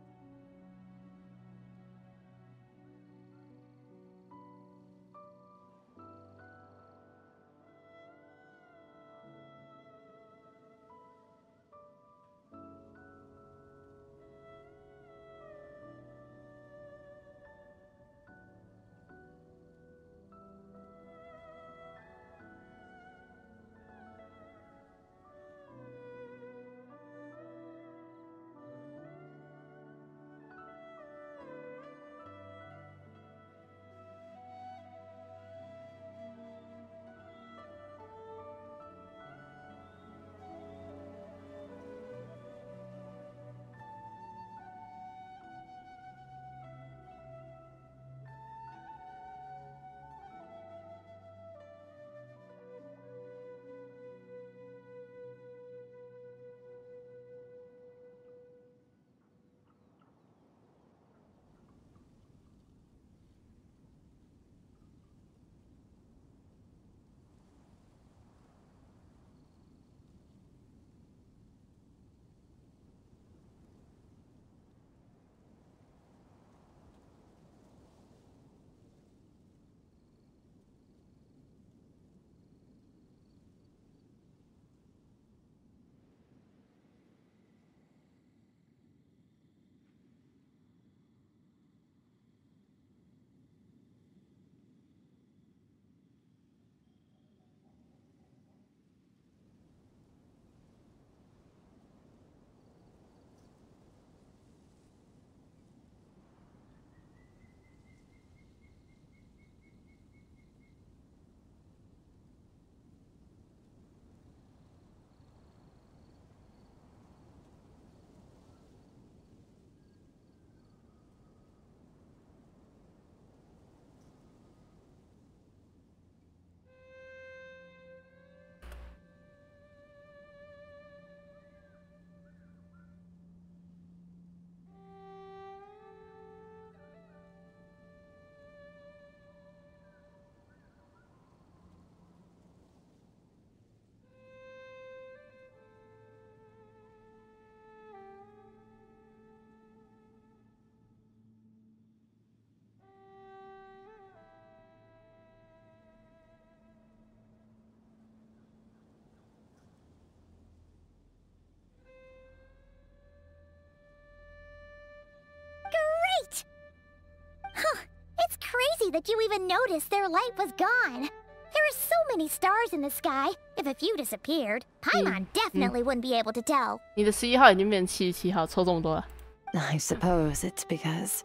that you even noticed their light was gone. There are so many stars in the sky. If a few disappeared, Paimon definitely wouldn't be able to tell. 你的11号已经变77号，抽这么多了。I suppose it's because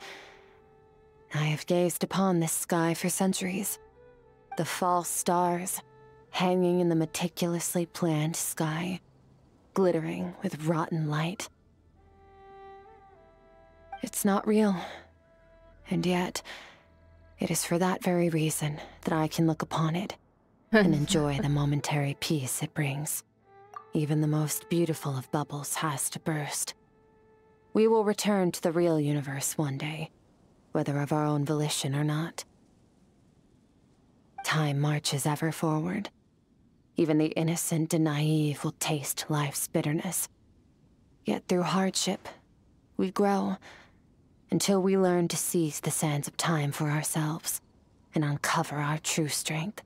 I have gazed upon this sky for centuries. The false stars, hanging in the meticulously planned sky, glittering with rotten light. It's not real. And yet, it is for that very reason that I can look upon it and enjoy the momentary peace it brings. Even the most beautiful of bubbles has to burst. We will return to the real universe one day, whether of our own volition or not. Time marches ever forward. Even the innocent and naive will taste life's bitterness. Yet through hardship, we grow, until we learn to seize the sands of time for ourselves and uncover our true strength.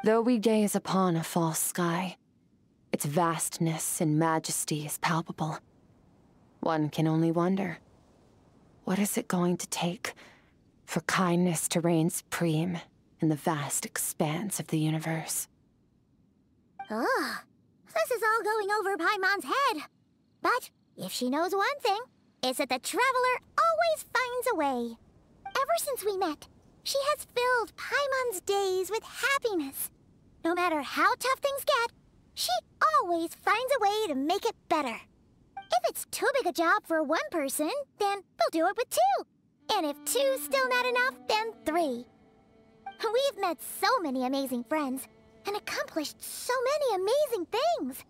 Though we gaze upon a false sky, its vastness and majesty is palpable. One can only wonder, what is it going to take for kindness to reign supreme in the vast expanse of the universe? Ugh, this is all going over Paimon's head. But if she knows one thing, it's that the Traveler always finds a way. Ever since we met, she has filled Paimon's days with happiness. No matter how tough things get, she always finds a way to make it better. If it's too big a job for one person, then we'll do it with 2. And if 2's still not enough, then 3. We've met so many amazing friends, and accomplished so many amazing things.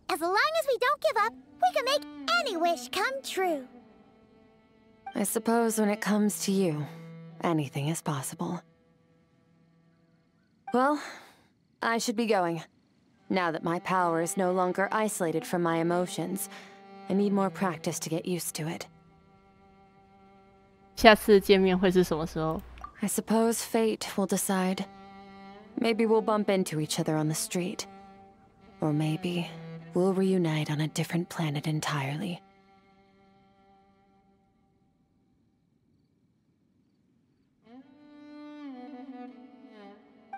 As long as we don't give up, we can make any wish come true. I suppose when it comes to you, anything is possible. Well, I should be going. Now that my power is no longer isolated from my emotions, I need more practice to get used to it. 下次见面会是什么时候？ I suppose fate will decide. Maybe we'll bump into each other on the street. Or maybe we'll reunite on a different planet entirely.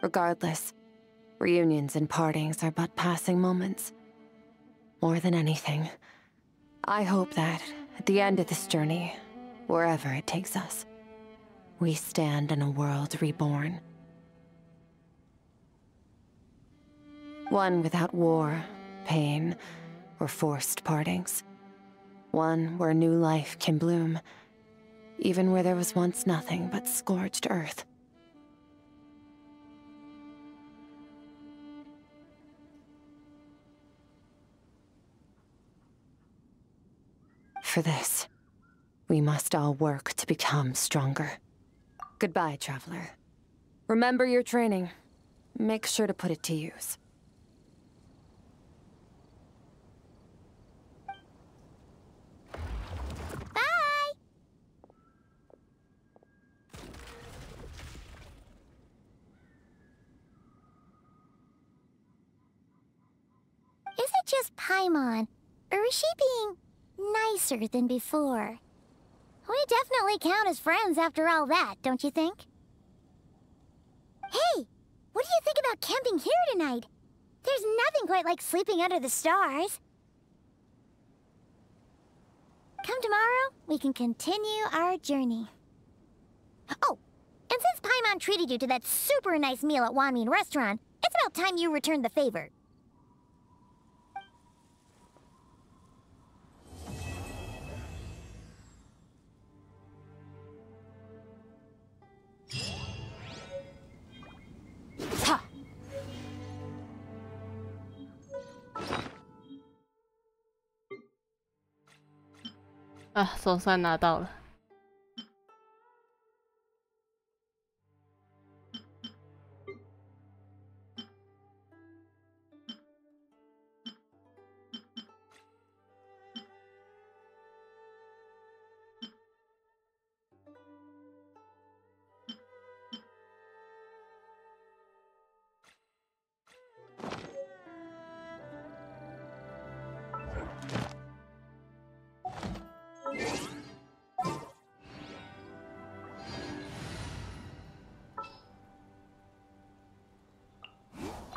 Regardless, reunions and partings are but passing moments. More than anything, I hope that, at the end of this journey, wherever it takes us, we stand in a world reborn. One without war, pain, or forced partings. One where new life can bloom, even where there was once nothing but scorched earth. For this, we must all work to become stronger. Goodbye, Traveler. Remember your training. Make sure to put it to use. Bye! Is it just Paimon, or is she being nicer than before? We definitely count as friends after all that, don't you think? Hey, what do you think about camping here tonight? There's nothing quite like sleeping under the stars. Come tomorrow, we can continue our journey. Oh, and since Paimon treated you to that super nice meal at Wanmin Restaurant, it's about time you returned the favor. Ha! 啊，总算拿到了。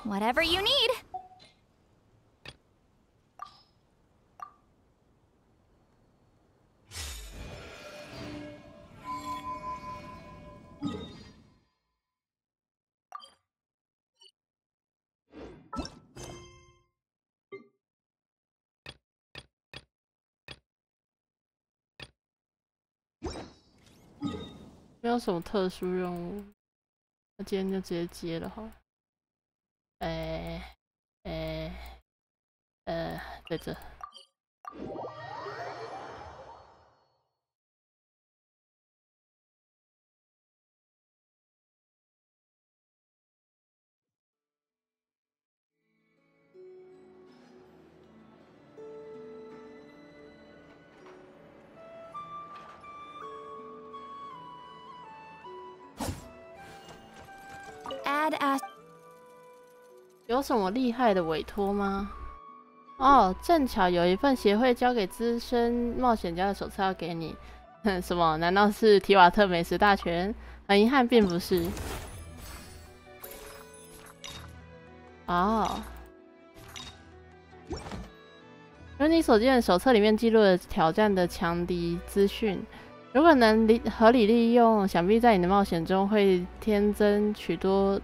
whatever you need. 没有什么特殊任务，那今天就直接接了好了。在这。有什么厉害的委托吗？哦，正巧有一份协会交给资深冒险家的手册要给你。什么？难道是提瓦特美食大全？很遗憾，并不是。哦，而你所见的手册里面记录了挑战的强敌资讯，如果能合理利用，想必在你的冒险中会添增许多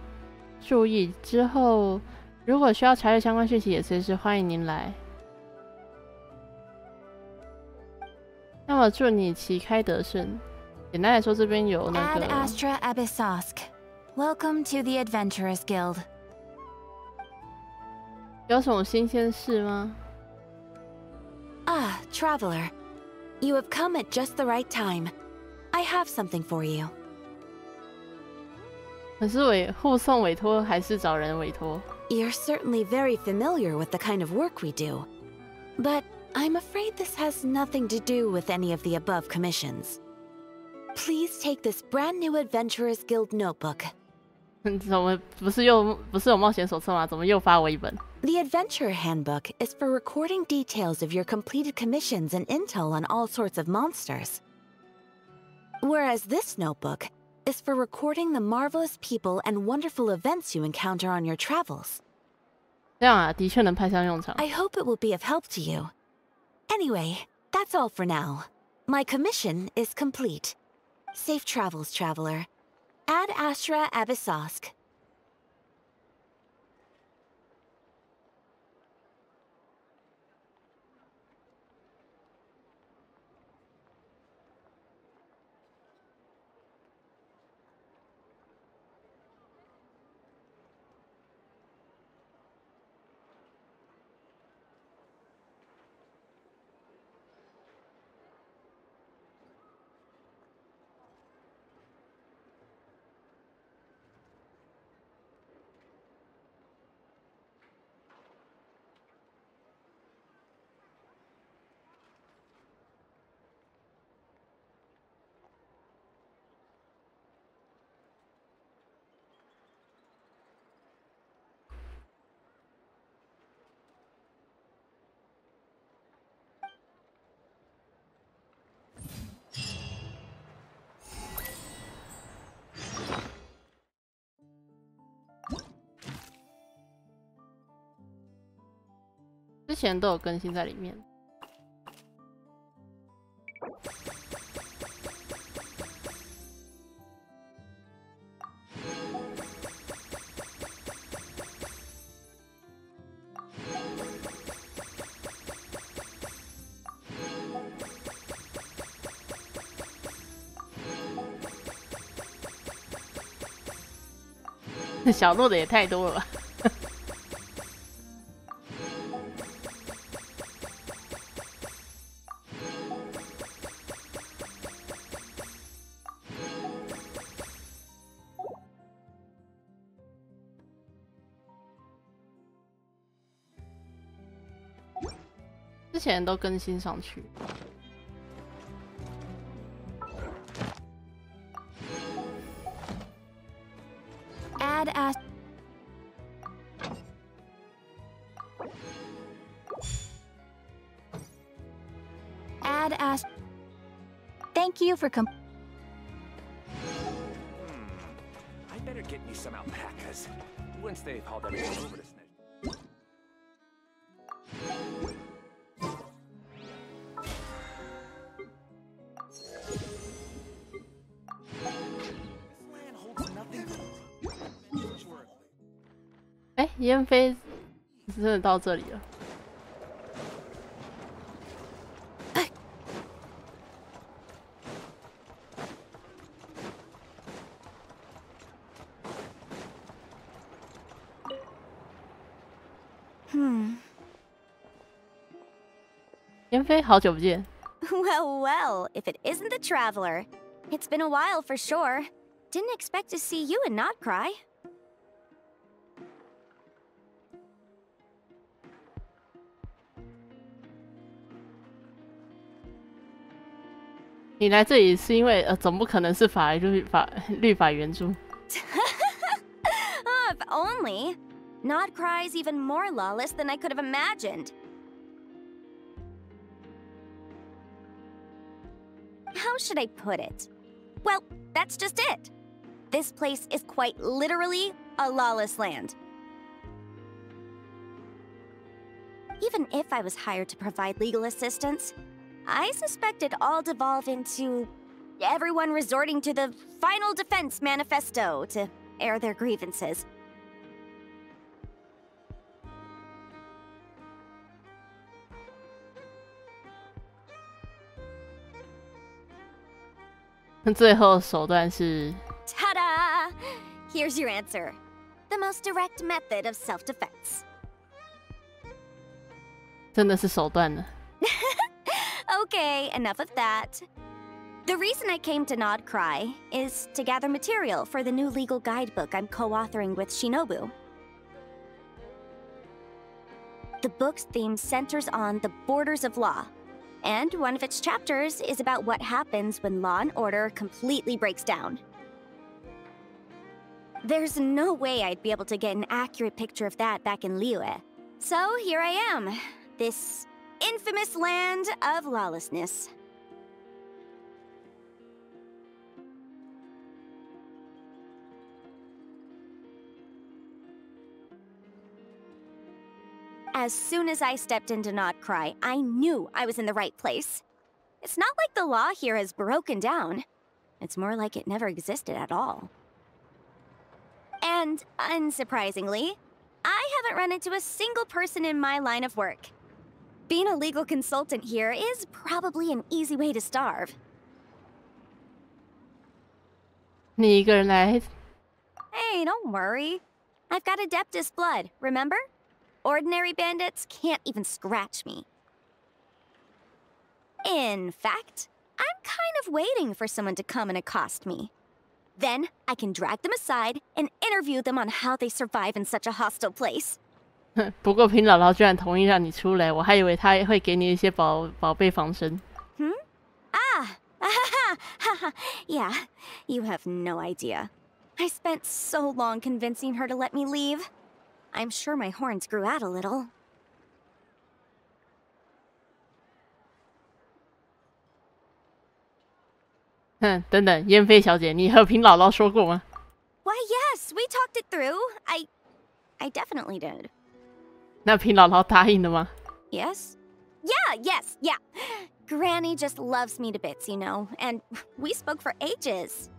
注意。之后，如果需要查阅相关讯息，也随时欢迎您来。那么祝你旗开得胜。简单来说，这边有那个。Ad-Astra-Abyssosque. Welcome to the Adventurers Guild. 有什么新鲜事吗？ Ah, traveler. You have come at just the right time. I have something for you. 可是护送委托还是找人委托？ You're certainly very familiar with the kind of work we do. But I'm afraid this has nothing to do with any of the above commissions. Please take this brand new Adventurers Guild notebook. 怎么不是有冒险手册吗？怎么又发我一本？ The Adventurer Handbook is for recording details of your completed commissions and intel on all sorts of monsters. Whereas this notebook is for recording the marvelous people and wonderful events you encounter on your travels. 这样啊，的确能派上用场。 I hope it will be of help to you. Anyway, that's all for now. My commission is complete. Safe travels, traveler. Ad-Astra-Abyssosque. 之前都有更新在里面。小路的也太多了吧。之前都更新上去。Thank you for Better get me some alpacas. Once they've hauled everything over to Snitch. 哎，烟飞真的到这里了。烟飞，好久不见。Well, well, if it isn't the Traveler. It's been a while for sure. Didn't expect to see you and not cry. 你来这里是因为总不可能是律法援助。Oh, if only. Not cry's even more lawless than I could have imagined. How should I put it? Well, that's just it. This place is quite literally a lawless land. Even if I was hired to provide legal assistance, I suspect it'd all devolve into everyone resorting to the Final Defense Manifesto to air their grievances. Ta-da! Here's your answer. The most direct method of self-defense. 真的是手段了。Okay, enough of that. The reason I came to Nod Cry is to gather material for the new legal guidebook I'm co-authoring with Shinobu. The book's theme centers on the borders of law, and one of its chapters is about what happens when law and order completely breaks down. There's no way I'd be able to get an accurate picture of that back in Liyue. So here I am, this infamous land of lawlessness. As soon as I stepped into Nod Cry, I knew I was in the right place. It's not like the law here has broken down. It's more like it never existed at all. And unsurprisingly, I haven't run into a single person in my line of work. Being a legal consultant here is probably an easy way to starve. 你一个人来？ Hey, don't worry. I've got Adeptus blood, remember? Ordinary bandits can't even scratch me. In fact, I'm kind of waiting for someone to come and accost me. Then I can drag them aside and interview them on how they survive in such a hostile place. 不过平姥姥居然同意让你出来，我还以为她会给你一些宝贝防身。Ah, yeah, you have no idea. I spent so long convincing her to let me leave. I'm sure my horns grew out a little. 等等，燕飞小姐，你和平姥姥说过吗？ Why, yes, we talked it through. I definitely did. 那平姥姥答应了吗？ Yes? Yeah. Granny just loves me to bits, you know, and we spoke for ages.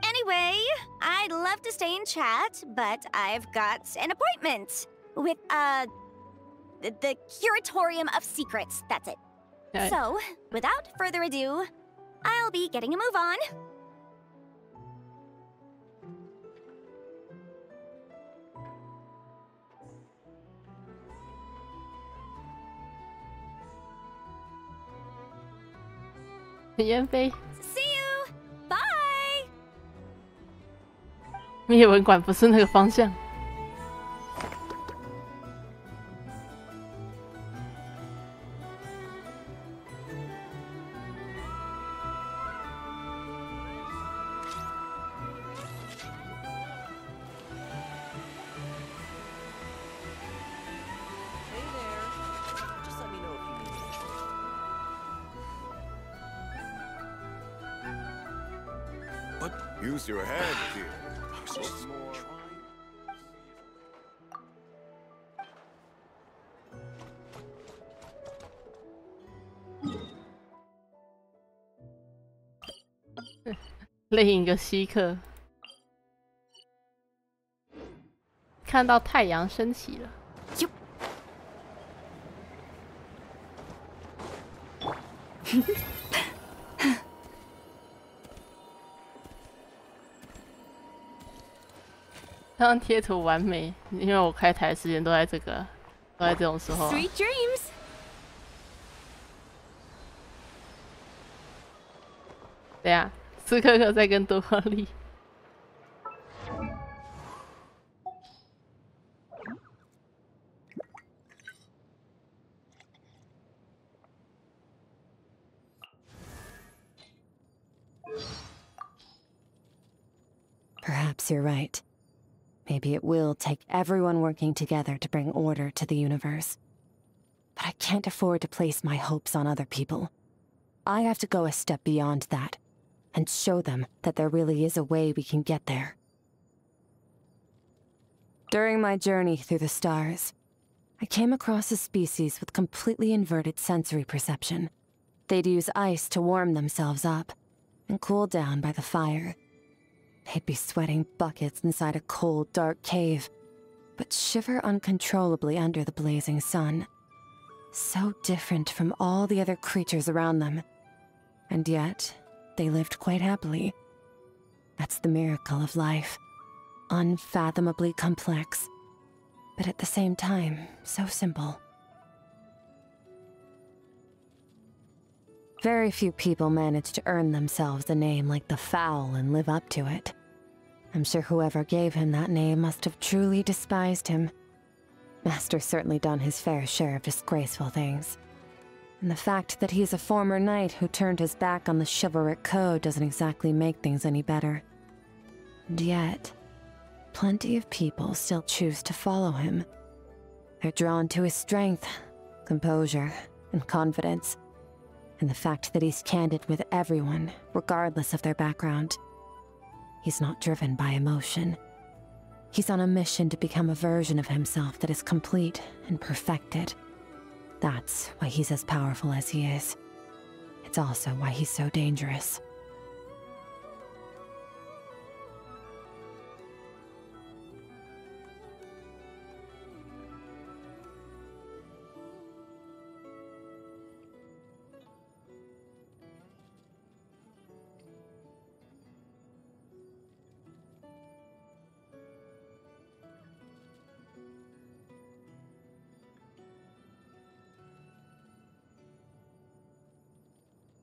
Anyway, I'd love to stay and chat, but I've got an appointment with, the Curatorium of Secrets, that's it. Okay. So, without further ado, I'll be getting a move on.燕飞 See you! Bye! 灭文馆不是那个方向。But use your head, dear. More. 另一个稀客看到太阳升起了。这张贴图完美，因为我开台时间都在这个，都在这种时候、啊。Sweet dreams. 对呀，斯科克在跟多利。Perhaps you're right. Maybe it will take everyone working together to bring order to the universe. But I can't afford to place my hopes on other people. I have to go a step beyond that, and show them that there really is a way we can get there. During my journey through the stars, I came across a species with completely inverted sensory perception. They'd use ice to warm themselves up, and cool down by the fire. They'd be sweating buckets inside a cold, dark cave, but shiver uncontrollably under the blazing sun. So different from all the other creatures around them. And yet, they lived quite happily. That's the miracle of life. Unfathomably complex, but at the same time, so simple. Very few people manage to earn themselves a name like the Fowl and live up to it. I'm sure whoever gave him that name must have truly despised him. Master's certainly done his fair share of disgraceful things. And the fact that he's a former knight who turned his back on the chivalric code doesn't exactly make things any better. And yet, plenty of people still choose to follow him. They're drawn to his strength, composure, and confidence. And the fact that he's candid with everyone, regardless of their background. He's not driven by emotion. He's on a mission to become a version of himself that is complete and perfected. That's why he's as powerful as he is. It's also why he's so dangerous.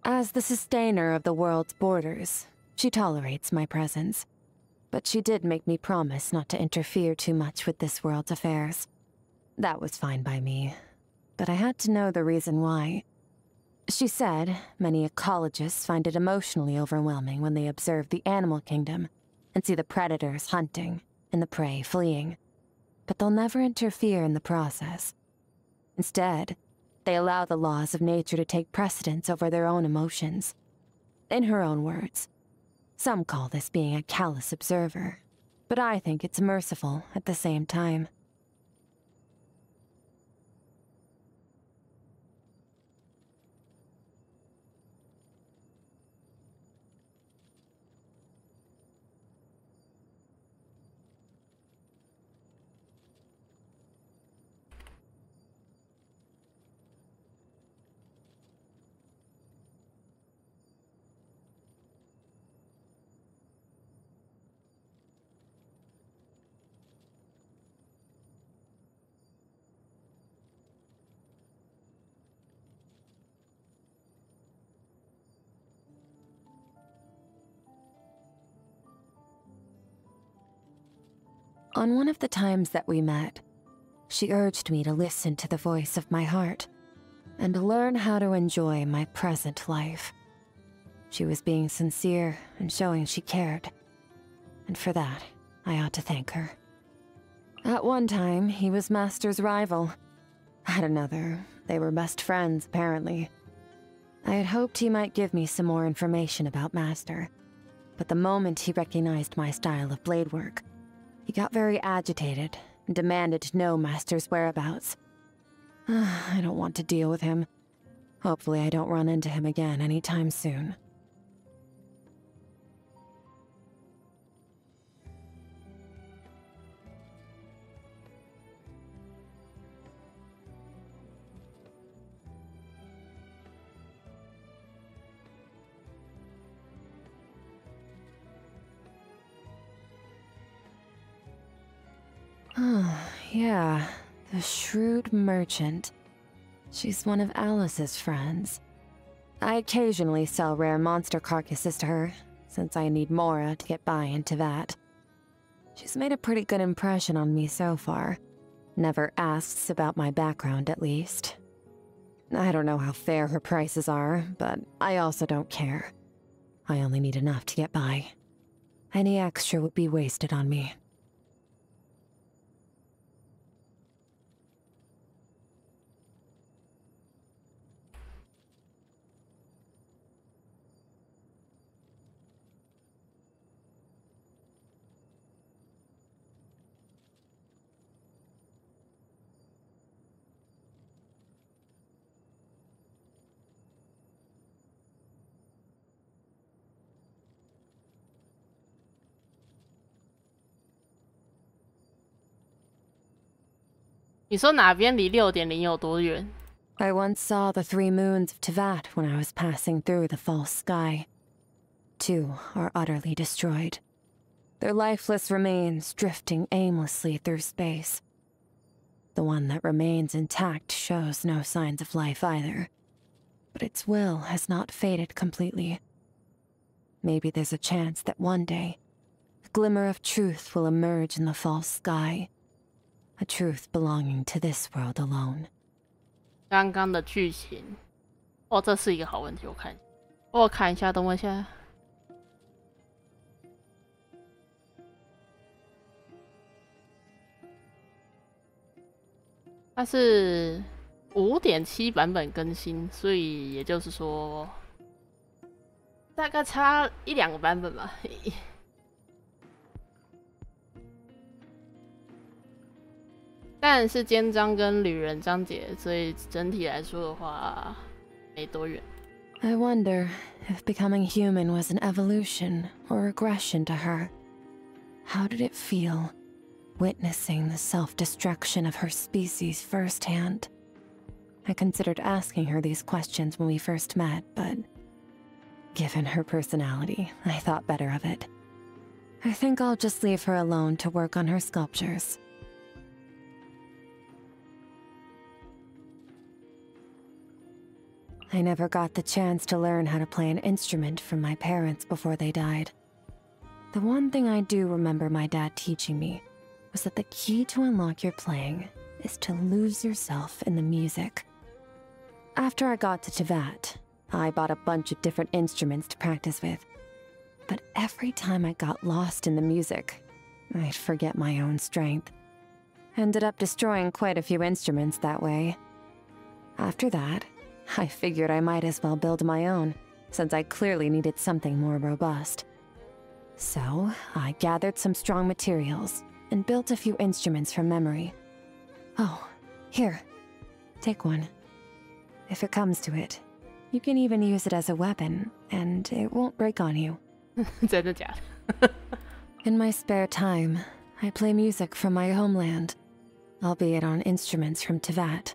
As the sustainer of the world's borders, she tolerates my presence. But she did make me promise not to interfere too much with this world's affairs. That was fine by me, but I had to know the reason why. She said many ecologists find it emotionally overwhelming when they observe the animal kingdom and see the predators hunting and the prey fleeing. But they'll never interfere in the process. Instead, they allow the laws of nature to take precedence over their own emotions. In her own words, some call this being a callous observer, but I think it's merciful at the same time. On one of the times that we met, she urged me to listen to the voice of my heart and to learn how to enjoy my present life. She was being sincere and showing she cared, and for that, I ought to thank her. At one time, he was Master's rival. At another, they were best friends, apparently. I had hoped he might give me some more information about Master, but the moment he recognized my style of blade work, he got very agitated and demanded to know Master's whereabouts. I don't want to deal with him. Hopefully I don't run into him again anytime soon. Oh, yeah, the shrewd merchant. She's one of Alice's friends. I occasionally sell rare monster carcasses to her, since I need Mora to get by into that. She's made a pretty good impression on me so far. Never asks about my background, at least. I don't know how fair her prices are, but I also don't care. I only need enough to get by. Any extra would be wasted on me.你说哪边离6.0有多远？ I once saw the 3 moons of Teyvat when I was passing through the false sky. 2 are utterly destroyed. Their lifeless remains drifting aimlessly through space. The one that remains intact shows no signs of life either, but its will has not faded completely. Maybe there's a chance that one day, a glimmer of truth will emerge in the false sky. A truth belonging to this world alone. 刚刚的剧情，哦，这是一个好问题，我看一下，等我一下。它是5.7版本更新，所以也就是说，大概差1-2个版本吧。但是肩章跟旅人章节，所以整体来说的话，没多远。I wonder if becoming human was an evolution or regression to her. How did it feel, witnessing the self-destruction of her species firsthand? I considered asking her these questions when we first met, but given her personality, I thought better of it. I think I'll just leave her alone to work on her sculptures. I never got the chance to learn how to play an instrument from my parents before they died. The one thing I do remember my dad teaching me was that the key to unlock your playing is to lose yourself in the music. After I got to Teyvat, I bought a bunch of different instruments to practice with. But every time I got lost in the music, I'd forget my own strength. Ended up destroying quite a few instruments that way. After that, I figured I might as well build my own, since I clearly needed something more robust. So, I gathered some strong materials and built a few instruments from memory. Oh, here, take one. If it comes to it, you can even use it as a weapon, and it won't break on you. 真的假的？ In my spare time, I play music from my homeland, albeit on instruments from Teyvat.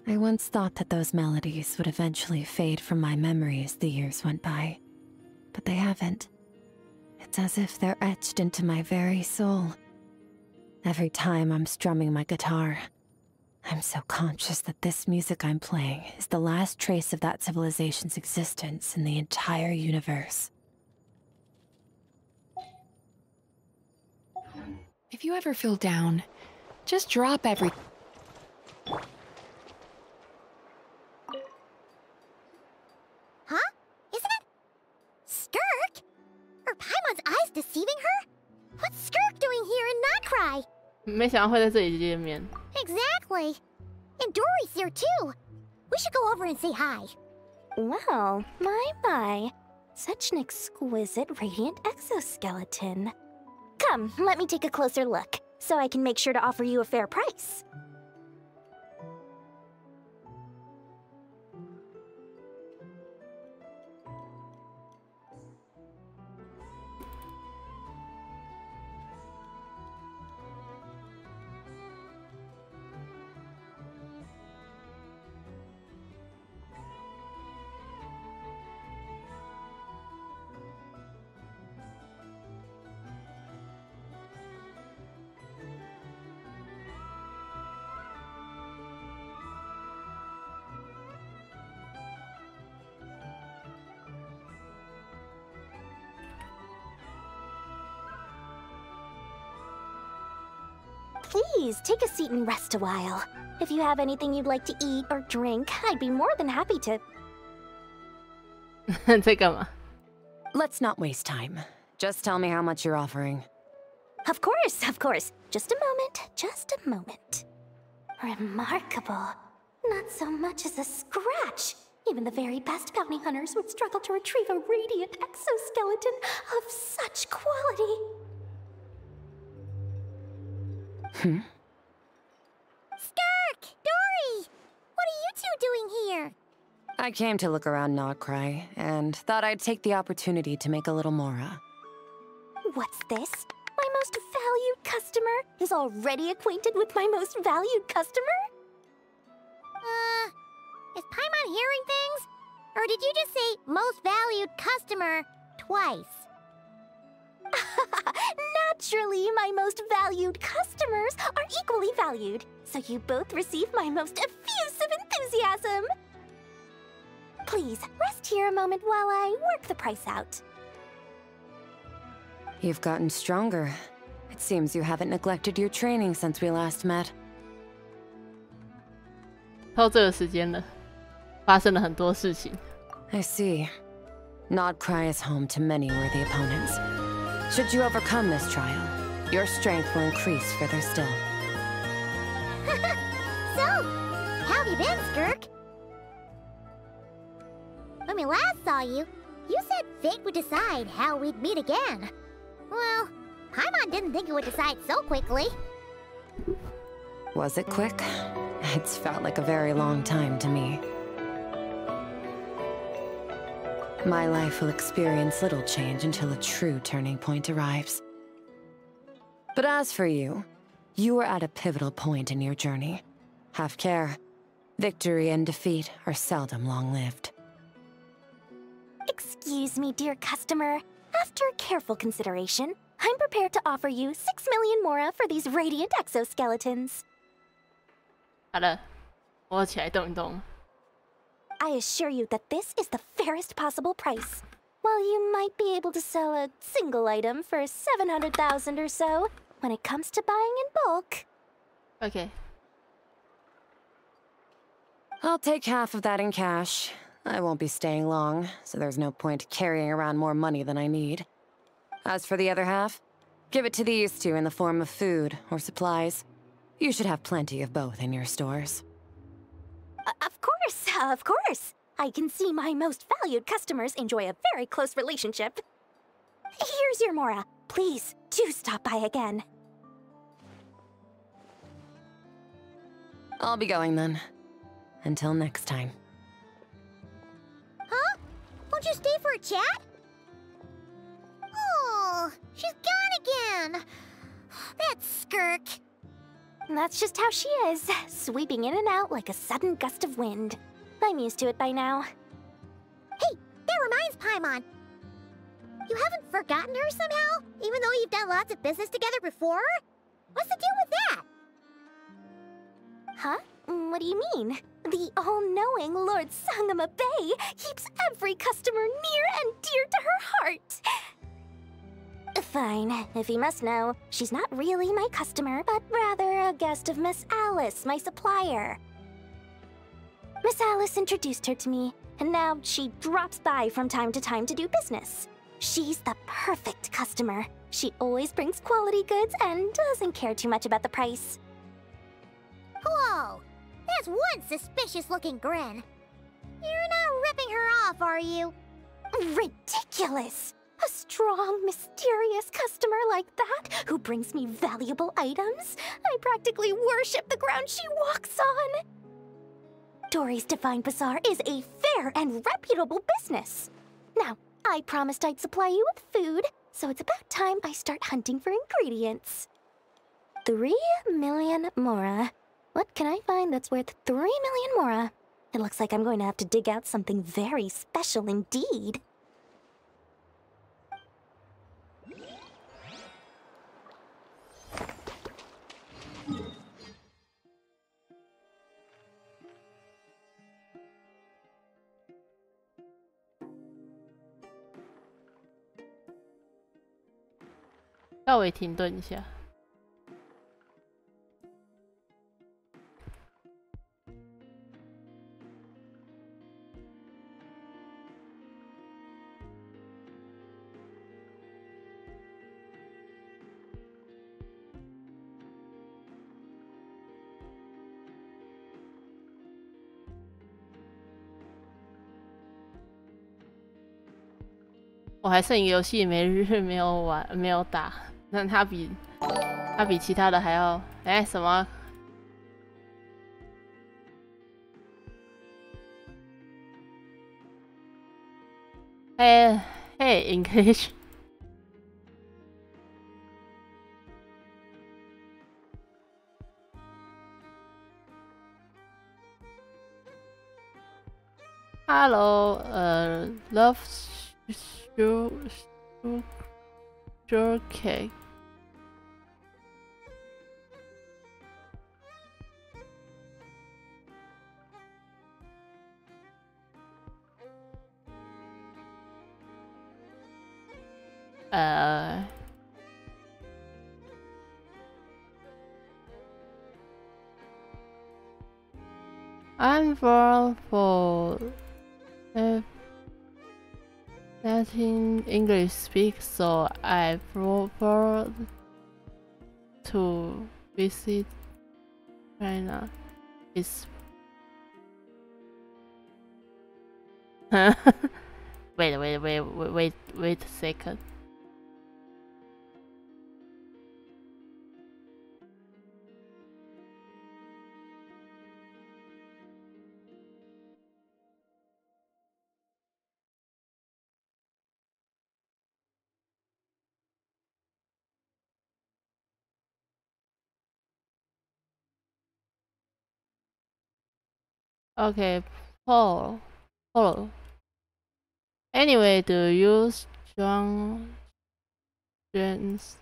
I once thought that those melodies would eventually fade from my memory as the years went by, but they haven't. It's as if they're etched into my very soul. Every time I'm strumming my guitar, I'm so conscious that this music I'm playing is the last trace of that civilization's existence in the entire universe. If you ever feel down, just drop every... Huh? Isn't it... Skirk? Are Paimon's eyes deceiving her? What's Skirk doing here in Notcry? 没想到会在这里见面。 Exactly. And Dory's here too. We should go over and say hi. Well, my. Such an exquisite radiant exoskeleton. Come, let me take a closer look, so I can make sure to offer you a fair price. Please, take a seat and rest a while. If you have anything you'd like to eat or drink, I'd be more than happy to... Let's not waste time. Just tell me how much you're offering. Of course, of course. Just a moment. Remarkable. Not so much as a scratch. Even the very best bounty hunters would struggle to retrieve a radiant exoskeleton of such quality. Skirk! Dory! What are you two doing here? I came to look around Nodcry, and thought I'd take the opportunity to make a little Mora. What's this? My most valued customer is already acquainted with my most valued customer? Is Paimon hearing things? Or did you just say most valued customer twice? Naturally, my most valued customers are equally valued, so you both receive my most effusive enthusiasm. Please, rest here a moment while I work the price out. You've gotten stronger. It seems you haven't neglected your training since we last met. 到这个时间了，发生了很多事情。I see. Nodcry is home to many worthy opponents. Should you overcome this trial, your strength will increase further still. So, how have you been, Skirk? When we last saw you, you said fate would decide how we'd meet again. Well, Paimon didn't think it would decide so quickly. Was it quick? It's felt like a very long time to me. My life will experience little change until a true turning point arrives. But as for you, you are at a pivotal point in your journey. Have care. Victory and defeat are seldom long-lived. Excuse me, dear customer. After careful consideration, I'm prepared to offer you 6 million Mora for these radiant exoskeletons. 好了，我要起来动一动。 I assure you that this is the fairest possible price. While you might be able to sell a single item for 700,000 or so, when it comes to buying in bulk... Okay. I'll take half of that in cash. I won't be staying long, so there's no point carrying around more money than I need. As for the other half, give it to these two in the form of food or supplies. You should have plenty of both in your stores. Of course! I can see my most valued customers enjoy a very close relationship. Here's your Mora. Please, do stop by again. I'll be going then. Until next time. Huh? Won't you stay for a chat? Oh, she's gone again. That's Skirk. That's just how she is, sweeping in and out like a sudden gust of wind. I'm used to it by now. Hey, that reminds Paimon. You haven't forgotten her somehow? Even though you've done lots of business together before? What's the deal with that? Huh? What do you mean? The all-knowing Lord Sangama Bay keeps every customer near and dear to her heart. Fine. If you must know, she's not really my customer, but rather a guest of Miss Alice, my supplier. Miss Alice introduced her to me, and now she drops by from time to time to do business. She's the perfect customer. She always brings quality goods and doesn't care too much about the price. Whoa! That's one suspicious-looking grin. You're not ripping her off, are you? Ridiculous! A strong, mysterious customer like that who brings me valuable items? I practically worship the ground she walks on. Dory's Divine Bazaar is a fair and reputable business. Now, I promised I'd supply you with food, so it's about time I start hunting for ingredients. 3 million mora. What can I find that's worth 3 million mora? It looks like I'm going to have to dig out something very special indeed. "稍微停顿一下。我还剩一个游戏没有玩，没有打，但它比其他的还要什么？Hey English。Hello， love sugar cake。I'm for Latin English speak, so I prefer to visit China. It's wait a second. Okay, Paul. Anyway, do you strong strengths?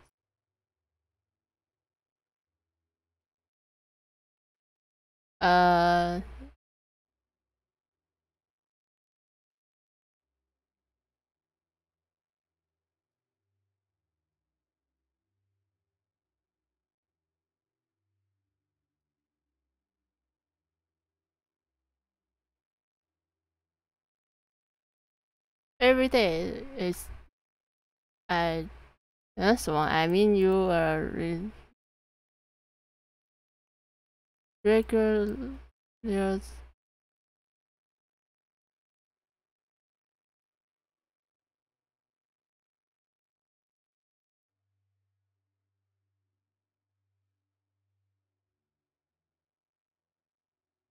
Every day is that's one. I mean, you are regular.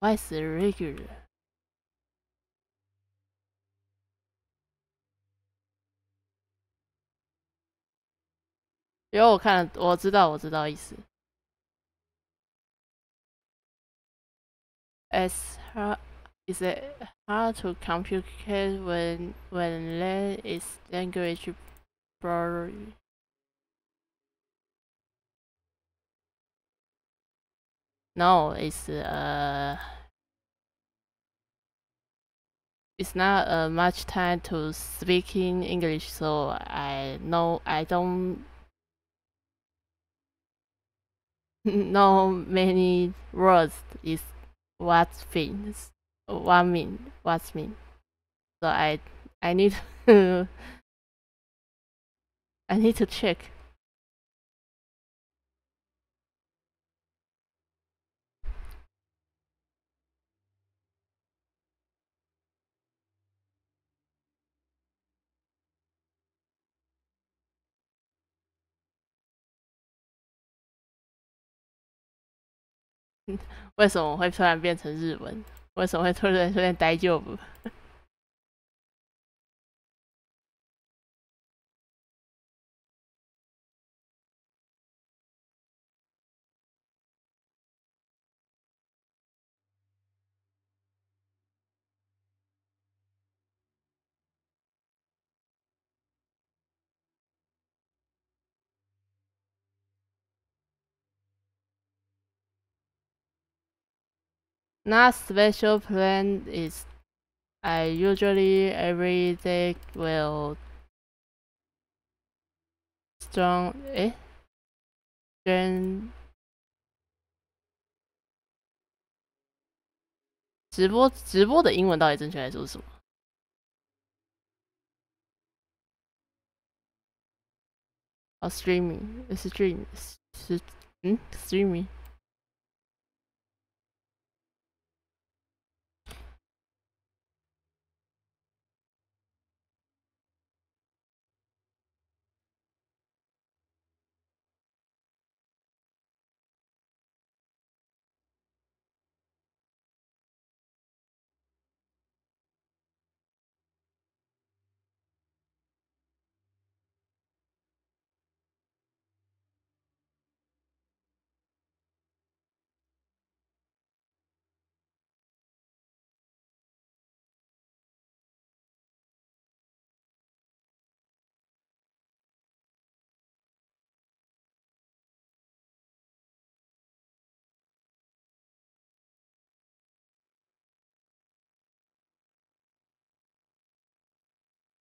Why is it regular? 因为我看了，我知道意思。It's hard. Is it hard to complicate when there is language barrier? No, it's not much time to speaking English, so I don't know many words is what's mean. So I need to I need to check. 为什么会突然变成日文？为什么会突然出现大丈夫？Not special plan is I usually every day will strong 跟直播的英文到底正确来说是什么？哦，streaming。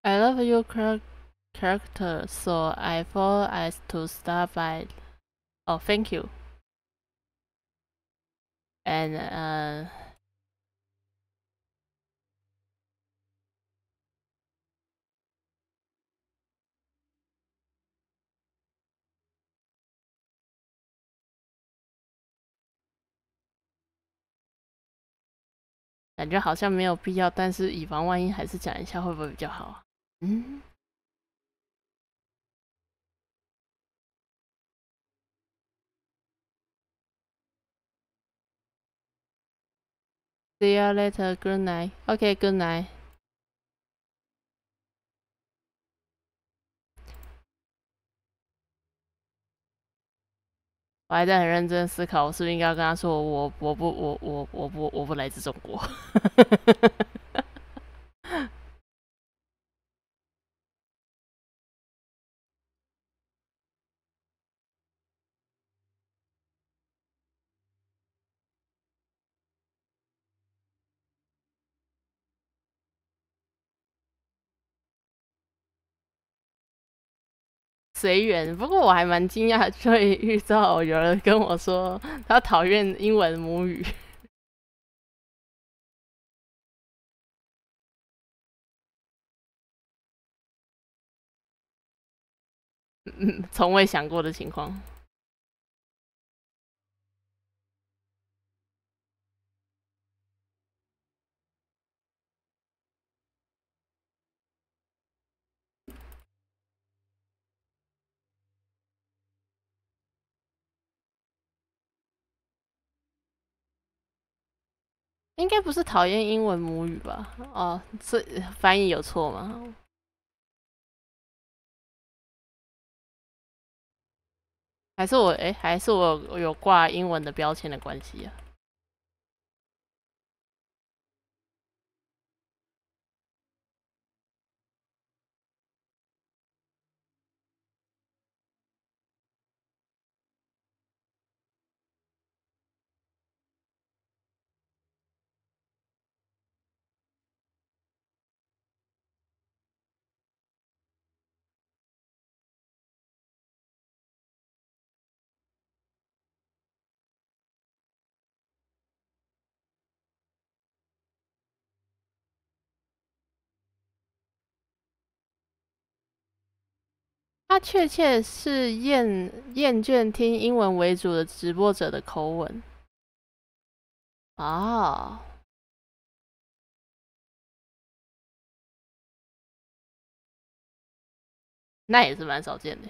I love your character, so I thought I to start by. Oh, thank you. And感觉好像没有必要，但是以防万一，还是讲一下会不会比较好啊？嗯。See you later. Good night. Okay, good night. 我还在很认真思考，我是不是应该要跟他说我不来自中国。随缘，不过我还蛮惊讶，会遇到有人跟我说他讨厌英文母语。从未想过的情况。应该不是讨厌英文母语吧？哦，这翻译有错吗？还是我有挂英文的标签的关系啊？他确切是厌倦听英文为主的直播者的口吻啊，那也是蛮少见的。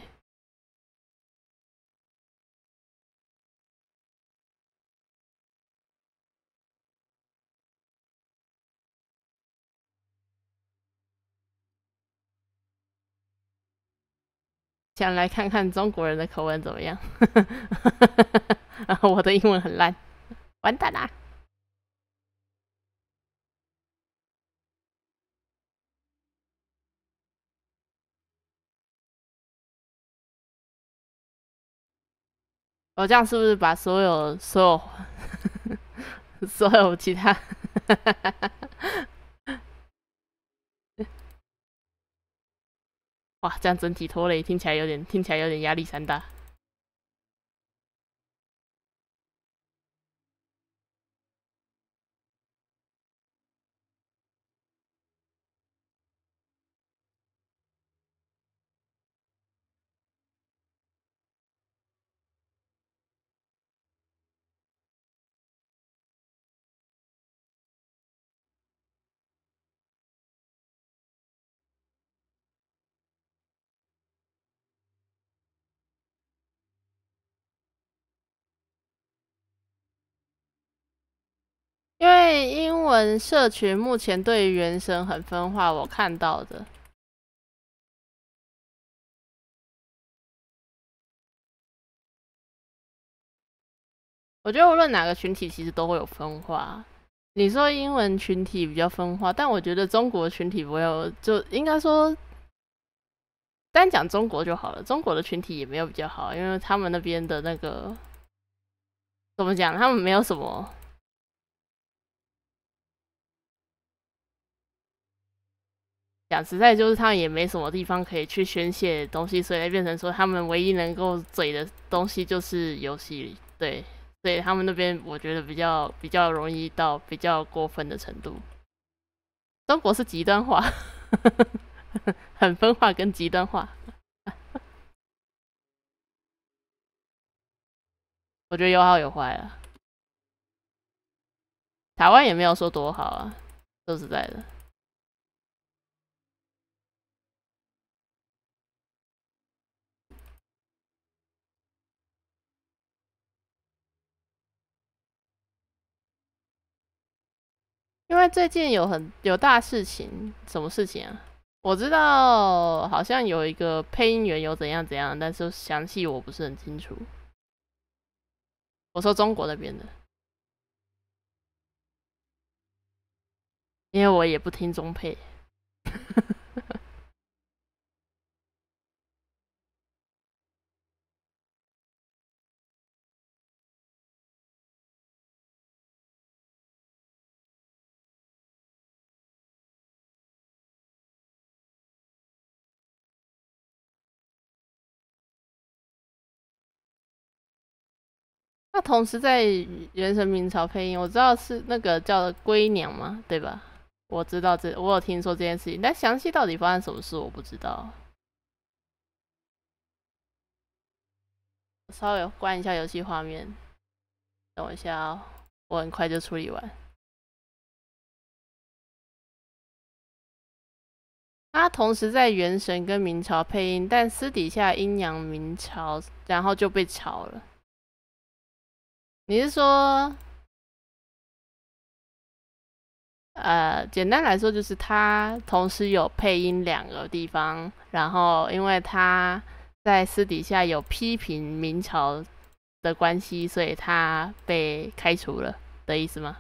想来看看中国人的口吻怎么样。然后我的英文很烂，完蛋啦！我这样是不是把所有其他哇，这样整体拖累听起来有点压力山大。因为英文社群目前对于原神很分化，我看到的。我觉得无论哪个群体，其实都会有分化。你说英文群体比较分化，但我觉得中国群体不会有，就应该说单讲中国就好了。中国的群体也没有比较好，因为他们那边的那个怎么讲，他们没有什么。讲实在，就是他们也没什么地方可以去宣泄东西，所以变成说他们唯一能够嘴的东西就是游戏，对，所以他们那边我觉得比较容易到比较过分的程度。中国是极端化，很分化跟极端化。我觉得有好有坏啊，台湾也没有说多好啊，说实在的。因为最近有大事情，什么事情啊？我知道好像有一个配音员有怎样怎样，但是详细我不是很清楚。我说中国那边的，因为我也不听中配。那同时在原神明朝配音，我知道是那个叫龟娘嘛，对吧？我知道我有听说这件事情，但详细到底发生什么事我不知道。稍微关一下游戏画面，等我一下哦，我很快就处理完。他同时在原神跟明朝配音，但私底下阴阳明朝，然后就被炒了。你是说，简单来说就是他同时有配音2个地方，然后因为他在私底下有批评明朝的关系，所以他被开除了的意思吗？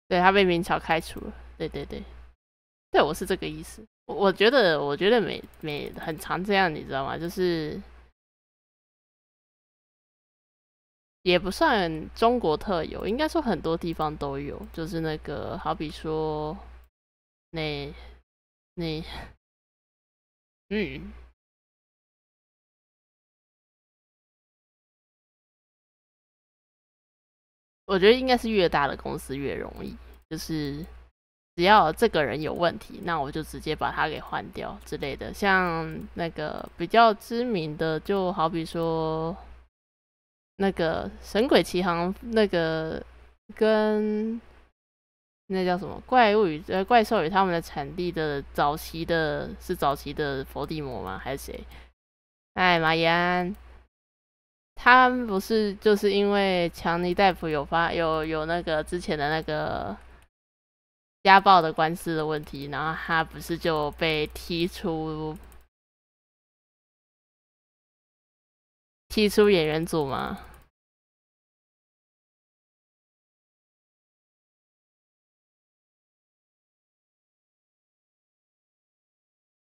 对，他被明朝开除了，对对对，对我是这个意思。我觉得很常这样，你知道吗？就是也不算中国特有，应该说很多地方都有。就是那个，好比说，那我觉得应该是越大的公司越容易，就是只要这个人有问题，那我就直接把他给换掉之类的。像那个比较知名的，就好比说那个《神鬼奇航》那个跟那叫什么怪兽与他们的产地的早期的伏地魔吗？还是谁？哎，马岩，他不是就是因为强尼戴普有那个之前的那个家暴的官司的问题，然后他不是就被踢出演员组吗？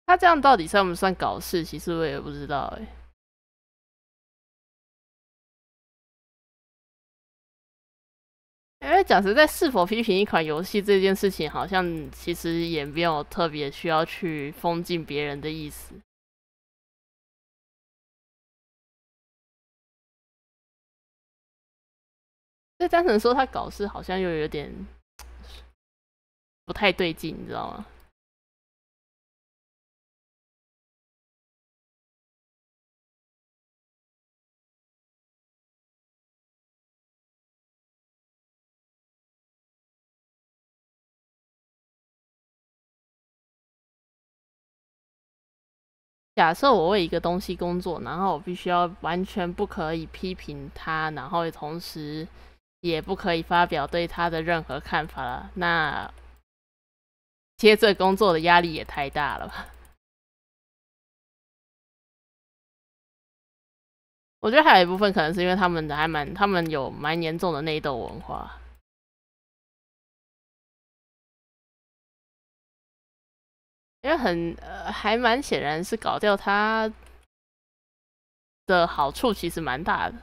他这样到底算不算搞事？其实我也不知道哎。因为讲实在，是否批评一款游戏这件事情，好像其实也没有特别需要去封禁别人的意思。所以单纯说他搞事，好像又有点不太对劲，你知道吗？假设我为一个东西工作，然后我必须要完全不可以批评他，然后同时也不可以发表对他的任何看法了，那接这工作的压力也太大了吧？我觉得还有一部分可能是因为他们有蛮严重的内斗文化。因为还蛮显然是搞掉它的好处其实蛮大的，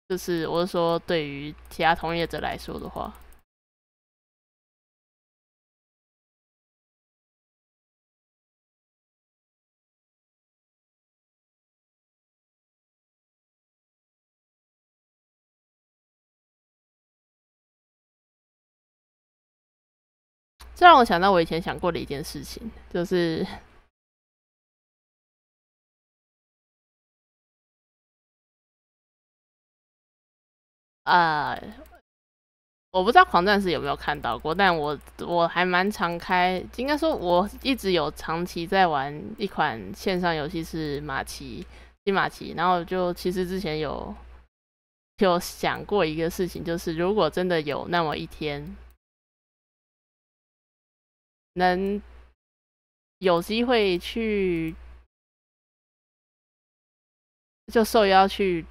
就是我是说对于其他从业者来说的话，这让我想到我以前想过的一件事情，就是我不知道狂战士有没有看到过，但我还蛮常开，应该说我一直有长期在玩一款线上游戏是新马奇，然后就其实之前有想过一个事情，就是如果真的有那么一天，能有机会去就受邀去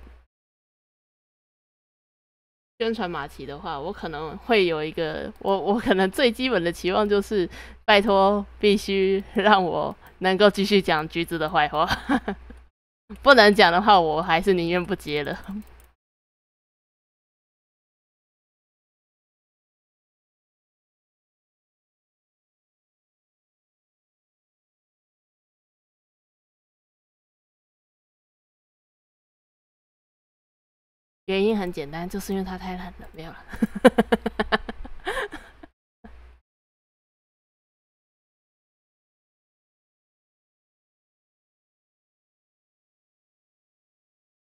宣传马奇的话，我可能会有一个我可能最基本的期望就是拜托必须让我能够继续讲橘子的坏话不能讲的话我还是宁愿不接了。原因很简单，就是因为他太烂了，没有了。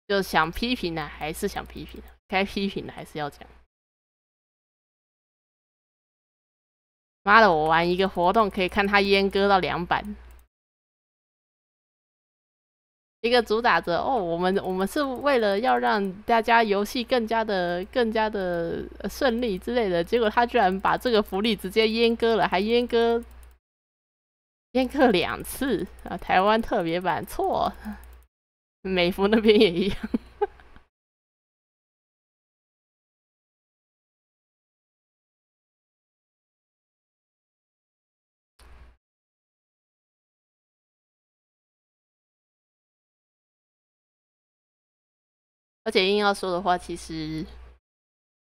就想批评的还是想批评的，该批评的还是要讲。妈的，我玩一个活动可以看他阉割到2版。一个主打着我们是为了要让大家游戏更加的顺利之类的，结果他居然把这个福利直接阉割了，还阉割2次啊！台湾特别版错，美服那边也一样。而且硬要说的话，其实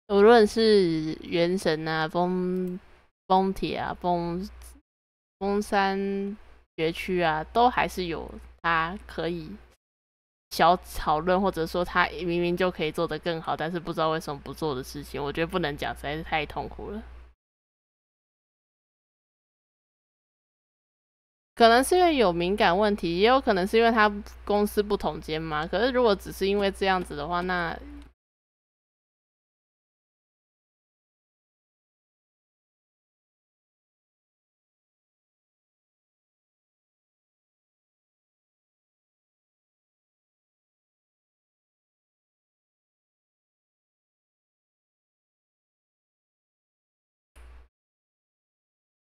无论是原神啊、崩铁啊、崩山学区啊，都还是有它可以小讨论，或者说他明明就可以做得更好，但是不知道为什么不做的事情。我觉得不能讲，实在是太痛苦了。可能是因为有敏感问题，也有可能是因为他公司不统监嘛。可是如果只是因为这样子的话，那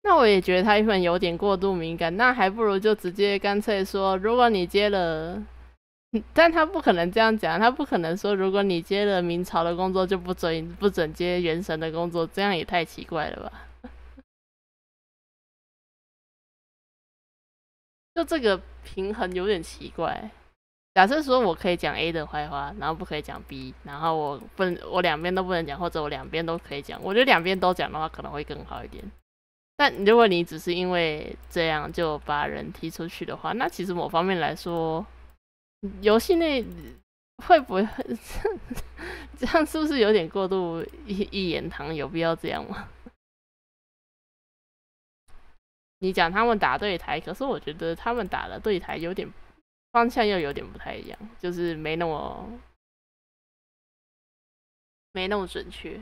那我也觉得他们有点过度敏感，那还不如就直接干脆说，如果你接了，但他不可能这样讲，他不可能说如果你接了明朝的工作就不准接元神的工作，这样也太奇怪了吧？就这个平衡有点奇怪。假设说我可以讲 A 的坏话，然后不可以讲 B， 然后我两边都不能讲，或者我两边都可以讲，我觉得两边都讲的话可能会更好一点。但如果你只是因为这样就把人踢出去的话，那其实某方面来说，游戏内会不会这样？是不是有点过度一言堂？有必要这样吗？你讲他们打对台，可是我觉得他们打的对台有点方向又有点不太一样，就是没那么准确。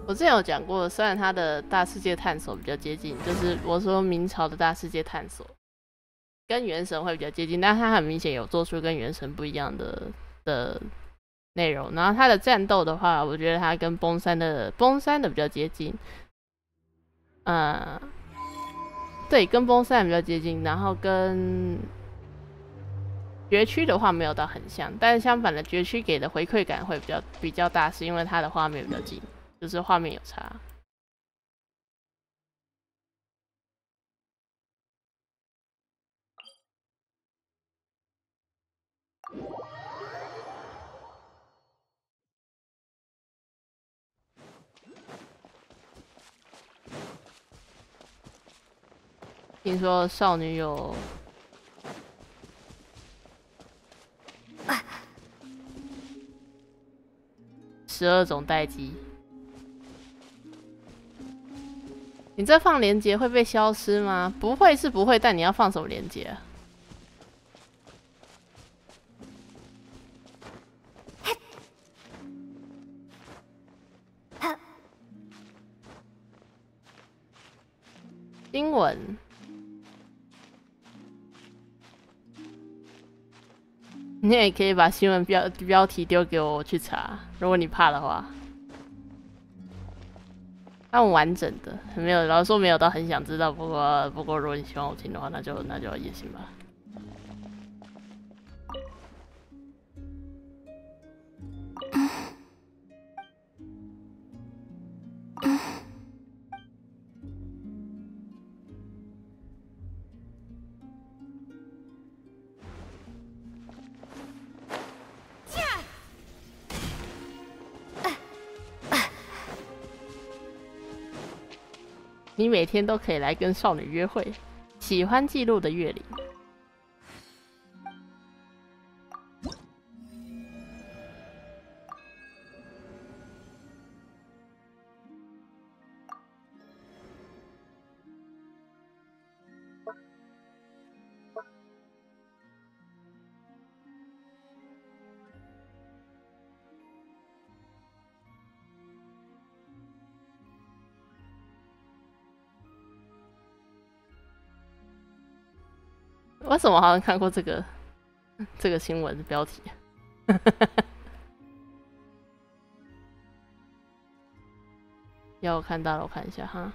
我之前有讲过，虽然他的大世界探索比较接近，就是我说明朝的大世界探索跟原神会比较接近，但他很明显有做出跟原神不一样的内容。然后他的战斗的话，我觉得他跟崩山的比较接近，对，跟崩山比较接近，然后跟绝区的话没有到很像，但是相反的，绝区给的回馈感会比较大，是因为它的画面比较近。就是画面有差。听说少女有12种待机。你这放连结会被消失吗？不会是不会，但你要放什么连结啊？新闻，你也可以把新闻标题丢给我，我去查。如果你怕的话。很完整的，没有，老实说没有到很想知道。不过，如果你希望我听的话，那就也行吧。你每天都可以来跟少女约会，喜欢记录的月龄。为什么好像看过这个新闻的标题？要我看到了，我看一下哈。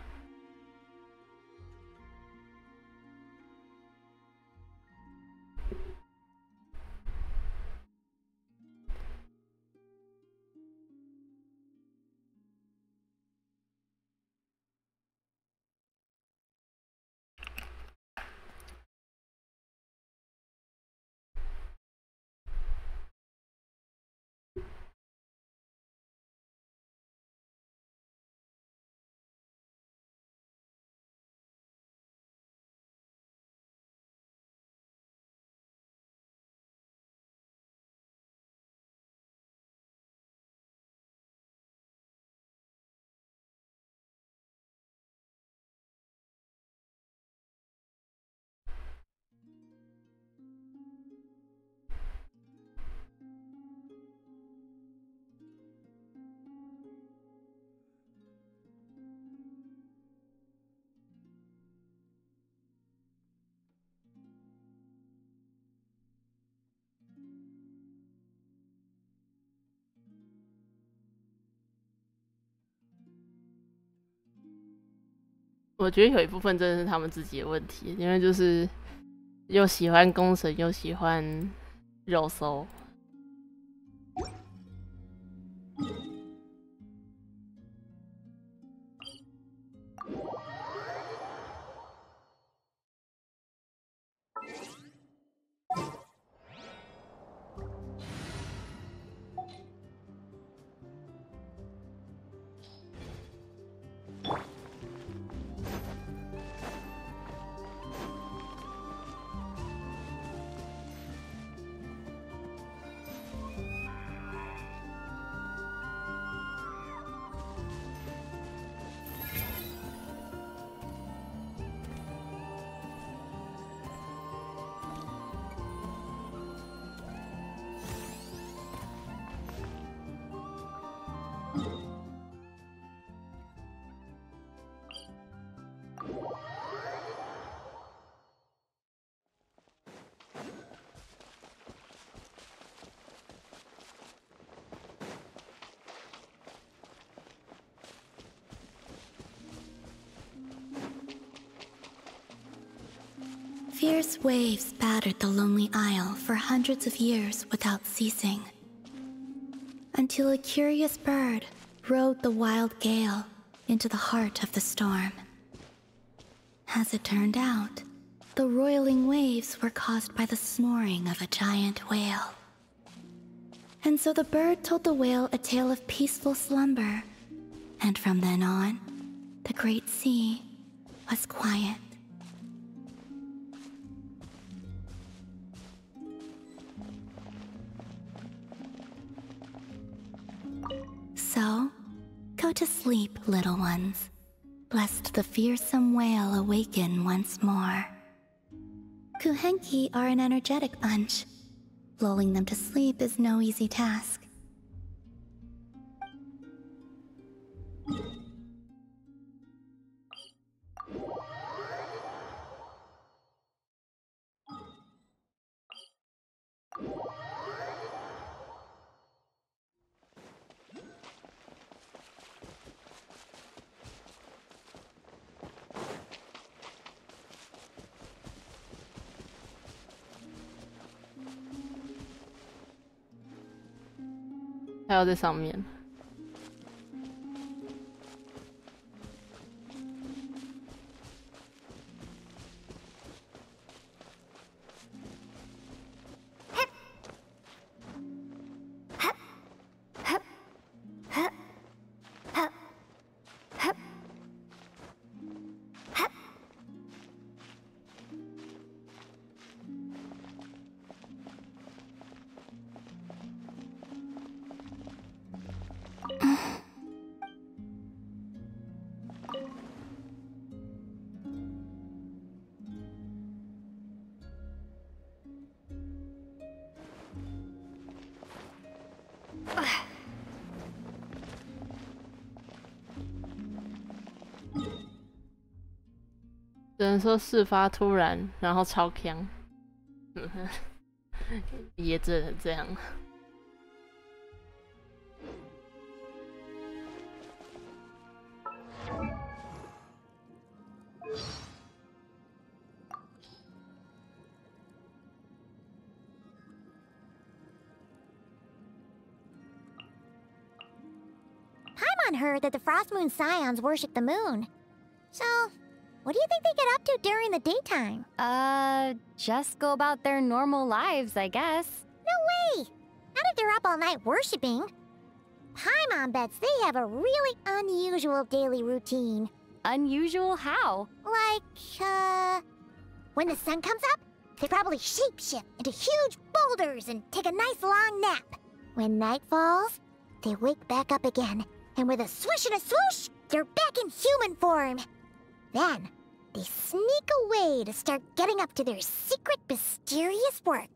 我觉得有一部分真的是他们自己的问题，因为就是又喜欢攻城，又喜欢肉搜。Fierce waves battered the lonely isle for hundreds of years without ceasing, until a curious bird rode the wild gale into the heart of the storm. As it turned out, the roiling waves were caused by the snoring of a giant whale. And so the bird told the whale a tale of peaceful slumber, and from then on, the great sea was quiet. So, go to sleep, little ones, lest the fearsome whale awaken once more. Kuhenki are an energetic bunch. Lulling them to sleep is no easy task.还有在上面。只能说事发突然，然后超强，也只能这样。Paimon heard that the Frost Moon Scions worship the moon. So, what do you think they get up to during the daytime? Just go about their normal lives, I guess. No way! Not if they're up all night worshipping. Paimon bets they have a really unusual daily routine. Unusual how? Like, when the sun comes up, they probably shapeshift into huge boulders and take a nice long nap. When night falls, they wake back up again, and with a swish and a swoosh, they're back in human form. Then, they sneak away to start getting up to their secret, mysterious work.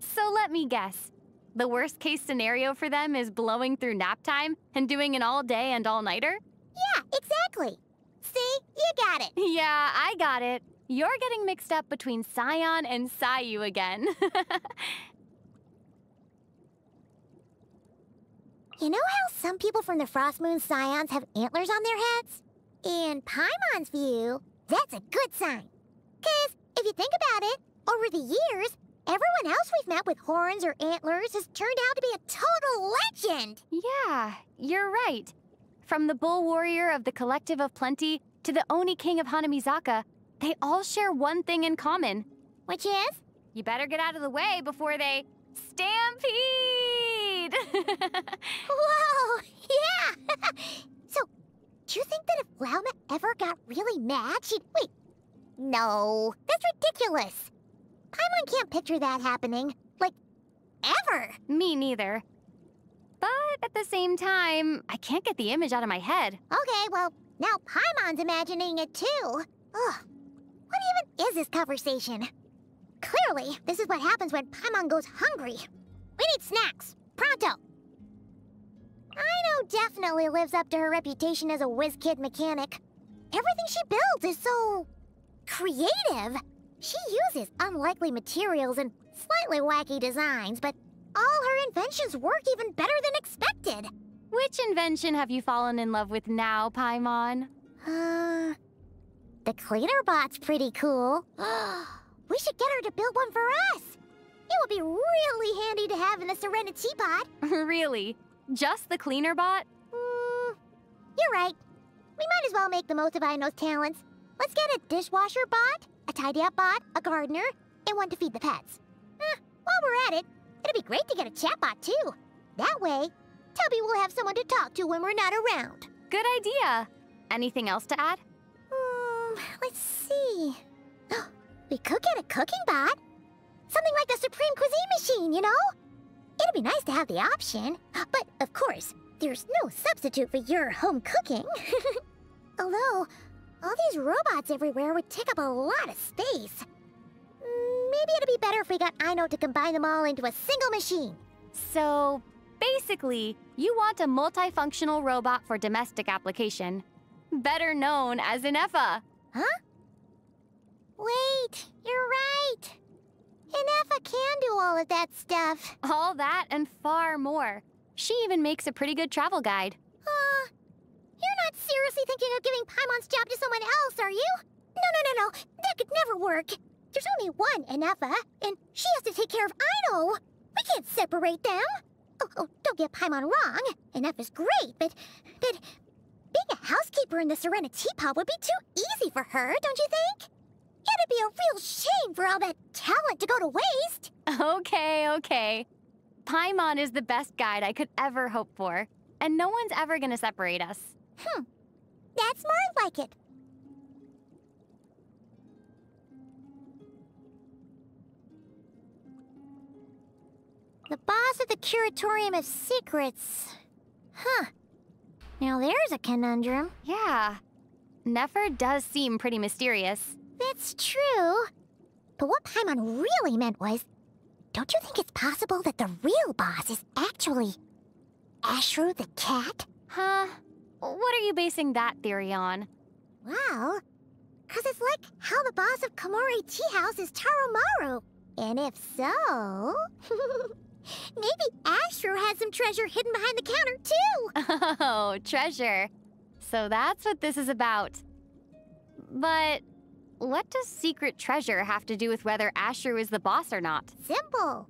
So let me guess. The worst case scenario for them is blowing through nap time and doing an all-day and all-nighter? Yeah, exactly. See? You got it. Yeah, I got it. You're getting mixed up between Scion and Sayu again. You know how some people from the Frost Moon Scions have antlers on their heads? In Paimon's view, that's a good sign. 'Cause if you think about it, over the years, everyone else we've met with horns or antlers has turned out to be a total legend! Yeah, you're right. From the bull warrior of the Collective of Plenty to the Oni King of Hanamizaka, they all share one thing in common. Which is? You better get out of the way before they stampede! Whoa, yeah! So, do you think that if Lauma ever got really mad, she'd... Wait, no, that's ridiculous. Paimon can't picture that happening. Like, ever. Me neither. But at the same time, I can't get the image out of my head. Okay, well, now Paimon's imagining it too. Ugh, what even is this conversation? Clearly, this is what happens when Paimon goes hungry. We need snacks, pronto. Aino definitely lives up to her reputation as a whiz-kid mechanic. Everything she builds is so... creative. She uses unlikely materials and slightly wacky designs, but all her inventions work even better than expected. Which invention have you fallen in love with now, Paimon? The cleaner bot's pretty cool. We should get her to build one for us. It would be really handy to have in the Serenity Pod. Really? Just the cleaner bot? You're right. We might as well make the most of Aino's talents. Let's get a dishwasher bot, a tidy-up bot, a gardener, and one to feed the pets. While we're at it, it'd be great to get a chat bot too. That way, Tubby will have someone to talk to when we're not around. Good idea. Anything else to add? Let's see. We could get a cooking bot. Something like the Supreme Cuisine Machine, you know? It'd be nice to have the option. But, of course, there's no substitute for your home cooking. Although, all these robots everywhere would take up a lot of space. Maybe it'd be better if we got Aino to combine them all into a single machine. So, basically, you want a multifunctional robot for domestic application. Better known as an EFA. Huh? Wait, you're right. An EFA can do all of that stuff. All that and far more. She even makes a pretty good travel guide. You're not seriously thinking of giving Paimon's job to someone else, are you? No. That could never work. There's only one Enefa, and she has to take care of Aino. We can't separate them. Oh, don't get Paimon wrong. Enefa's great, but being a housekeeper in the Serenity Pod would be too easy for her, don't you think? It'd be a real shame for all that talent to go to waste. Okay. Paimon is the best guide I could ever hope for, and no one's ever gonna separate us. That's more like it. The boss of the Curatorium of Secrets. Now there's a conundrum. Yeah. Nefer does seem pretty mysterious. That's true. But what Paimon really meant was, don't you think it's possible that the real boss is actually Ashru the cat? Huh? What are you basing that theory on? Well, 'cause it's like how the boss of Komori Tea House is Taromaru. And if so... maybe Ashru has some treasure hidden behind the counter, too! Oh, treasure. So that's what this is about. But what does secret treasure have to do with whether Ashru is the boss or not? Simple.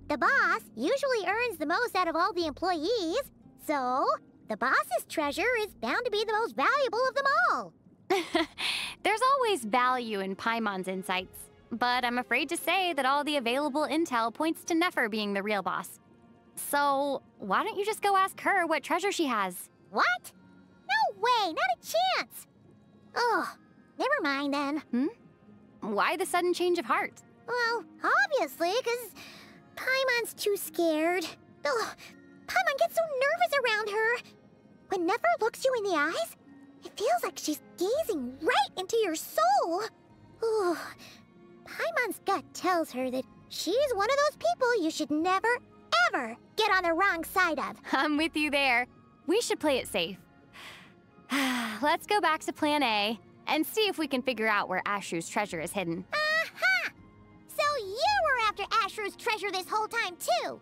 The boss usually earns the most out of all the employees, so the boss's treasure is bound to be the most valuable of them all. There's always value in Paimon's insights, but I'm afraid to say that all the available intel points to Nefer being the real boss. So why don't you just go ask her what treasure she has? What? No way, not a chance! Oh, never mind then. Why the sudden change of heart? Well, obviously, 'cause Paimon's too scared. Ugh, Paimon gets so nervous around her. When Nefer looks you in the eyes, it feels like she's gazing right into your soul. Ooh, Paimon's gut tells her that she's one of those people you should never, ever get on the wrong side of. I'm with you there. We should play it safe. Let's go back to Plan A and see if we can figure out where Ashru's treasure is hidden. Aha! So you were after Ashru's treasure this whole time, too!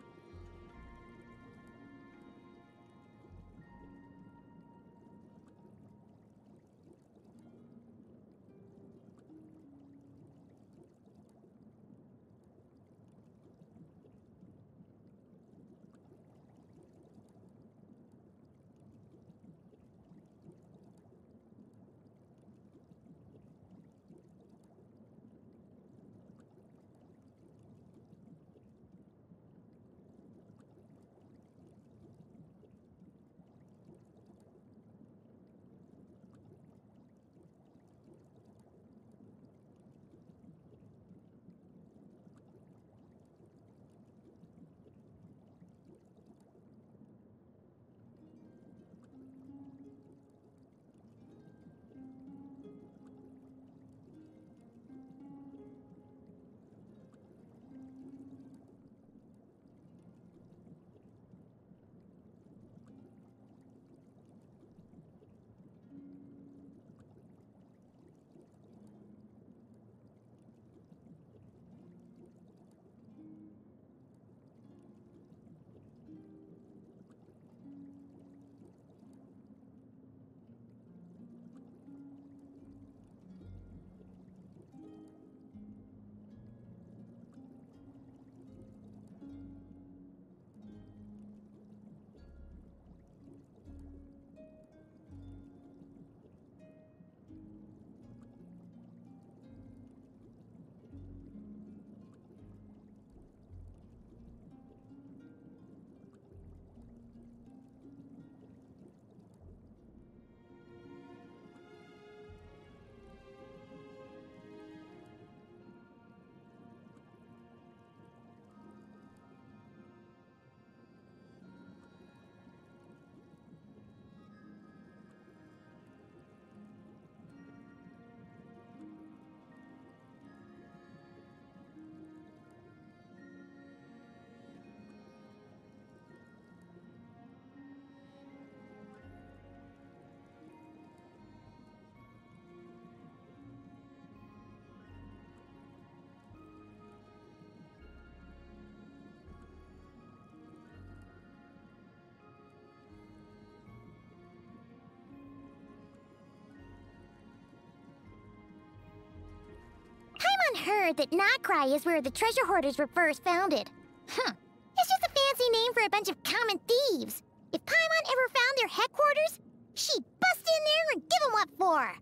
heard that Notcry is where the treasure hoarders were first founded. Huh. It's just a fancy name for a bunch of common thieves. If Paimon ever found their headquarters, she'd bust in there and give them what for.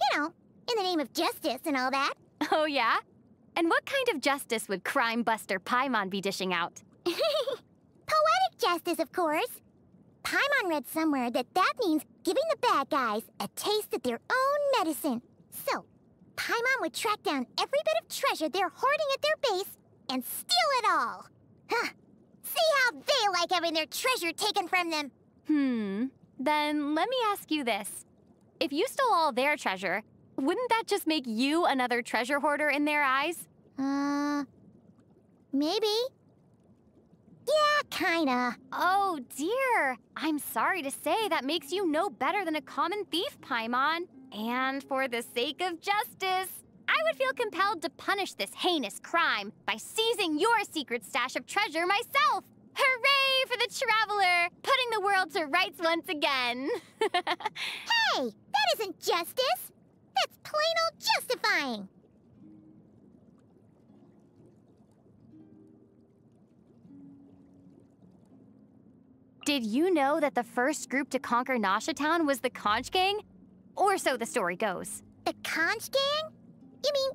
You know, in the name of justice and all that. Oh, yeah? And what kind of justice would crime buster Paimon be dishing out? Poetic justice, of course. Paimon read somewhere that means giving the bad guys a taste of their own medicine. So, Paimon would track down every bit of treasure they're hoarding at their base and steal it all. Huh. See how they like having their treasure taken from them. Then let me ask you this. If you stole all their treasure, wouldn't that just make you another treasure hoarder in their eyes? Maybe. Yeah, kinda. Oh, dear. I'm sorry to say that makes you no better than a common thief, Paimon. And for the sake of justice, I would feel compelled to punish this heinous crime by seizing your secret stash of treasure myself. Hooray for the Traveler, putting the world to rights once again. Hey, that isn't justice. That's plain old justifying. Did you know that the first group to conquer Nasha Town was the Conch Gang? Or so the story goes. The Conch Gang? You mean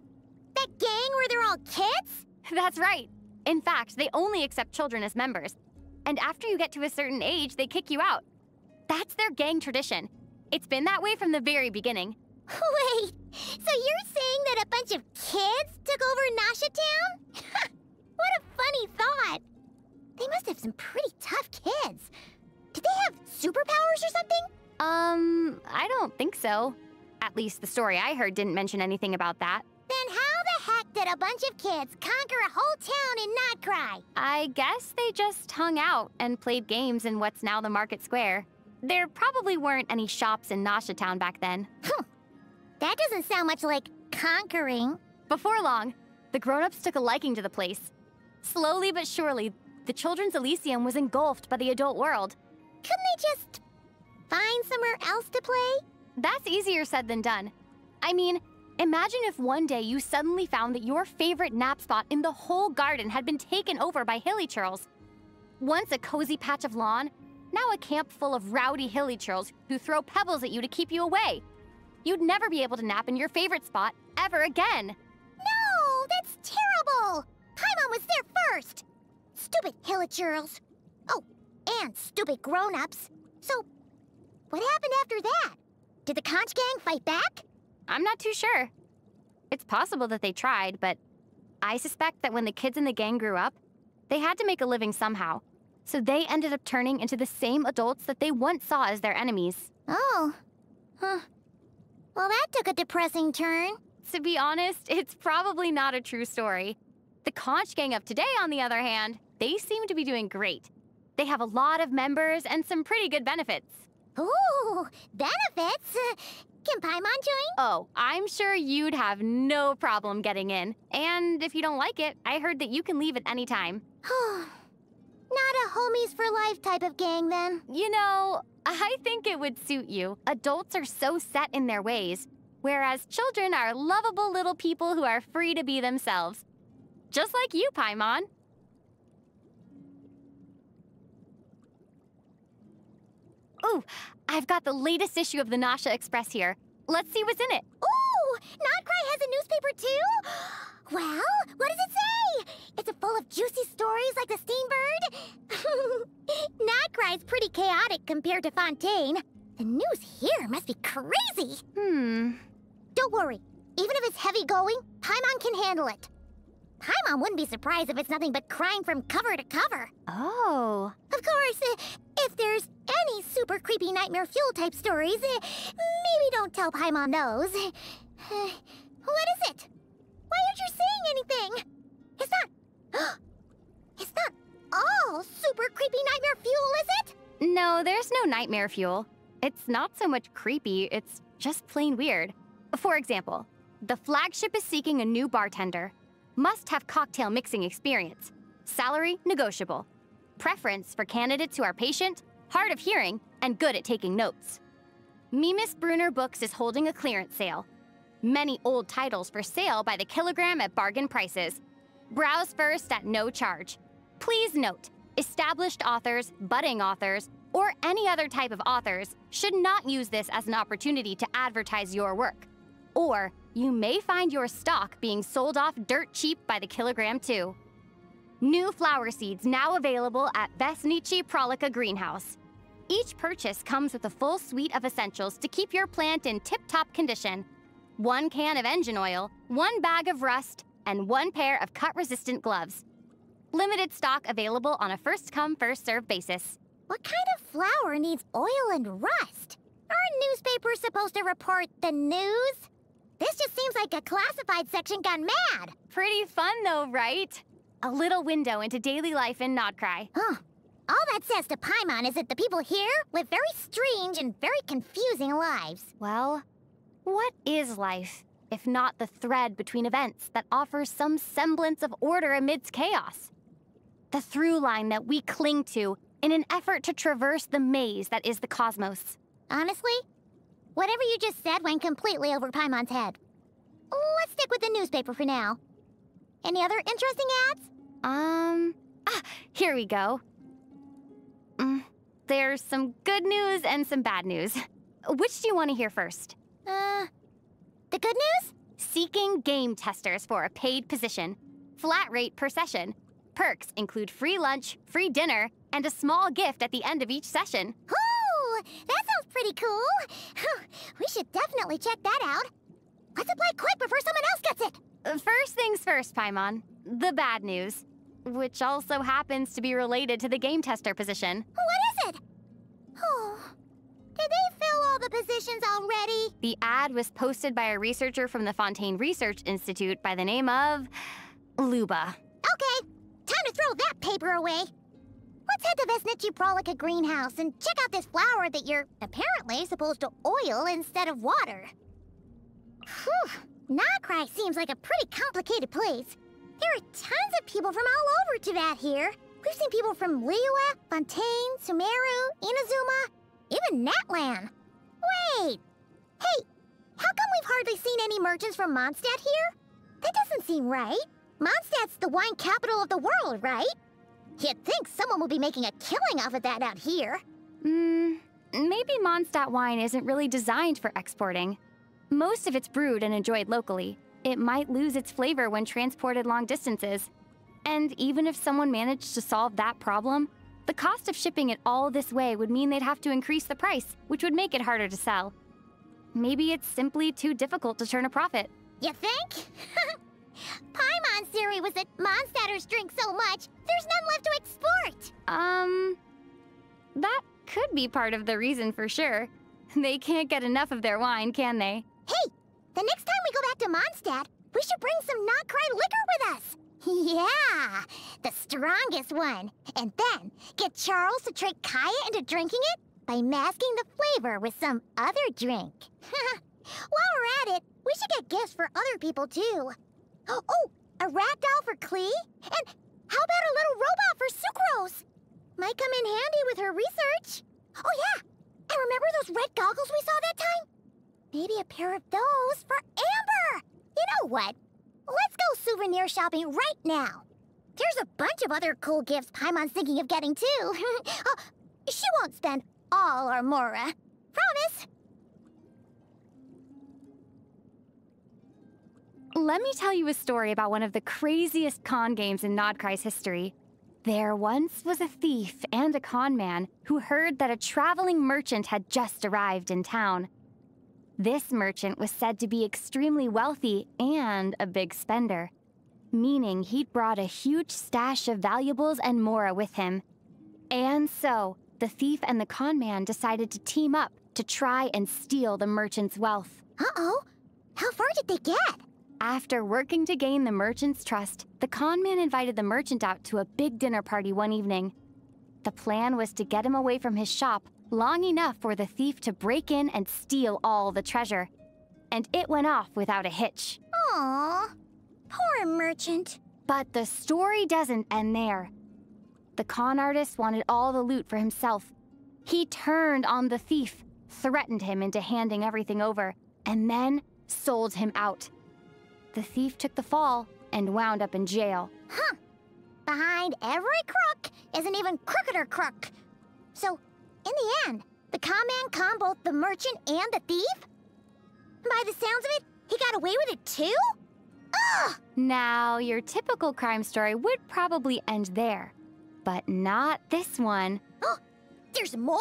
that gang where they're all kids? That's right. In fact, they only accept children as members. And after you get to a certain age, they kick you out. That's their gang tradition. It's been that way from the very beginning. Wait, so you're saying that a bunch of kids took over Nasha Town? What a funny thought. They must have some pretty tough kids. Did they have superpowers or something? I don't think so. At least the story I heard didn't mention anything about that. Then how the heck did a bunch of kids conquer a whole town in Notcry? I guess they just hung out and played games in what's now the Market Square. There probably weren't any shops in Nasha Town back then. That doesn't sound much like conquering. Before long, the grown-ups took a liking to the place. Slowly but surely, the Children's Elysium was engulfed by the adult world. Couldn't they just find somewhere else to play? That's easier said than done. I mean, imagine if one day you suddenly found that your favorite nap spot in the whole garden had been taken over by hilly churls. Once a cozy patch of lawn, now a camp full of rowdy hilly churls who throw pebbles at you to keep you away. You'd never be able to nap in your favorite spot ever again. No, that's terrible! Paimon was there first! Stupid hilly churls. Oh, and stupid grown-ups. So, what happened after that? Did the Conch Gang fight back? I'm not too sure. It's possible that they tried, but I suspect that when the kids in the gang grew up, they had to make a living somehow. So they ended up turning into the same adults that they once saw as their enemies. Oh. Huh. Well, that took a depressing turn. To be honest, it's probably not a true story. The Conch Gang of today, on the other hand, they seem to be doing great. They have a lot of members and some pretty good benefits. Ooh, benefits? Can Paimon join? Oh, I'm sure you'd have no problem getting in. And if you don't like it, I heard that you can leave at any time. Not a homies for life type of gang, then. You know, I think it would suit you. Adults are so set in their ways, whereas children are lovable little people who are free to be themselves. Just like you, Paimon. Ooh, I've got the latest issue of the Nasha Express here. Let's see what's in it. Ooh, Notcry has a newspaper too? Well, what does it say? Is it full of juicy stories like the Steambird? Notcry's pretty chaotic compared to Fontaine. The news here must be crazy. Don't worry. Even if it's heavy going, Paimon can handle it. Paimon wouldn't be surprised if it's nothing but crime from cover to cover. Oh. Of course, if there's any super creepy nightmare fuel type stories, maybe don't tell Paimon those. What is it? Why aren't you saying anything? It's not all super creepy nightmare fuel, is it? No, there's no nightmare fuel. It's not so much creepy, it's just plain weird. For example, the flagship is seeking a new bartender. Must have cocktail mixing experience. Salary negotiable. Preference for candidates who are patient, hard of hearing, and good at taking notes. Mimis Brunner Books is holding a clearance sale. Many old titles for sale by the kilogram at bargain prices. Browse first at no charge. Please note, established authors, budding authors, or any other type of authors should not use this as an opportunity to advertise your work. Or you may find your stock being sold off dirt cheap by the kilogram too. New flower seeds now available at Vesnici Prolica Greenhouse. Each purchase comes with a full suite of essentials to keep your plant in tip-top condition. 1 can of engine oil, 1 bag of rust, and 1 pair of cut-resistant gloves. Limited stock available on a first-come, first-served basis. What kind of flower needs oil and rust? Aren't newspapers supposed to report the news? This just seems like a classified section gone mad. Pretty fun though, right? A little window into daily life in Nodcry. Huh. All that says to Paimon is that the people here live very strange and very confusing lives. Well, what is life, if not the thread between events that offers some semblance of order amidst chaos? The through line that we cling to in an effort to traverse the maze that is the cosmos. Honestly, whatever you just said went completely over Paimon's head. Let's stick with the newspaper for now. Any other interesting ads? Here we go. There's some good news and some bad news. Which do you want to hear first? The good news? Seeking game testers for a paid position. Flat rate per session. Perks include free lunch, free dinner, and a small gift at the end of each session. Ooh, that sounds pretty cool. We should definitely check that out. Let's apply quick before someone else gets it. First things first, Paimon. The bad news, which also happens to be related to the game tester position. What is it? Oh, did they fill all the positions already? The ad was posted by a researcher from the Fontaine Research Institute by the name of Luba. Okay, time to throw that paper away. Let's head to Vesnici Prolica Greenhouse and check out this flower that you're apparently supposed to oil instead of water. Whew, Nodcry seems like a pretty complicated place. There are tons of people from all over Teyvat here. We've seen people from Liyue, Fontaine, Sumeru, Inazuma, even Natlan. Wait! Hey, how come we've hardly seen any merchants from Mondstadt here? That doesn't seem right. Mondstadt's the wine capital of the world, right? You'd think someone would be making a killing off of that out here. Maybe Mondstadt wine isn't really designed for exporting. Most of it's brewed and enjoyed locally. It might lose its flavor when transported long distances. And even if someone managed to solve that problem, the cost of shipping it all this way would mean they'd have to increase the price, which would make it harder to sell. Maybe it's simply too difficult to turn a profit. You think? Paimon's theory was that Mondstadters drink so much, there's none left to export. That could be part of the reason for sure. They can't get enough of their wine, can they? Hey, the next time we go back to Mondstadt, we should bring some Nodcry liquor with us. Yeah, the strongest one. And then get Charles to trick Kaya into drinking it by masking the flavor with some other drink. While we're at it, we should get gifts for other people too. Oh, a rat doll for Klee? And how about a little robot for Sucrose? Might come in handy with her research. Oh yeah, and remember those red goggles we saw that time? Maybe a pair of those for Amber! You know what? Let's go souvenir shopping right now. There's a bunch of other cool gifts Paimon's thinking of getting too. She won't spend all our Mora. Promise! Let me tell you a story about one of the craziest con games in Nodcry's history. There once was a thief and a con man who heard that a traveling merchant had just arrived in town. This merchant was said to be extremely wealthy and a big spender, meaning he'd brought a huge stash of valuables and Mora with him. And so, the thief and the con man decided to team up to try and steal the merchant's wealth. Uh-oh, how far did they get? After working to gain the merchant's trust, the con man invited the merchant out to a big dinner party one evening. The plan was to get him away from his shop long enough for the thief to break in and steal all the treasure. And it went off without a hitch. Aww, poor merchant. But the story doesn't end there. The con artist wanted all the loot for himself. He turned on the thief, threatened him into handing everything over, and then sold him out. The thief took the fall and wound up in jail. Huh. Behind every crook is an even crookeder crook. So, in the end, the con man conned both the merchant and the thief? By the sounds of it, he got away with it too? Ugh! Now, your typical crime story would probably end there. But not this one. Oh, there's more?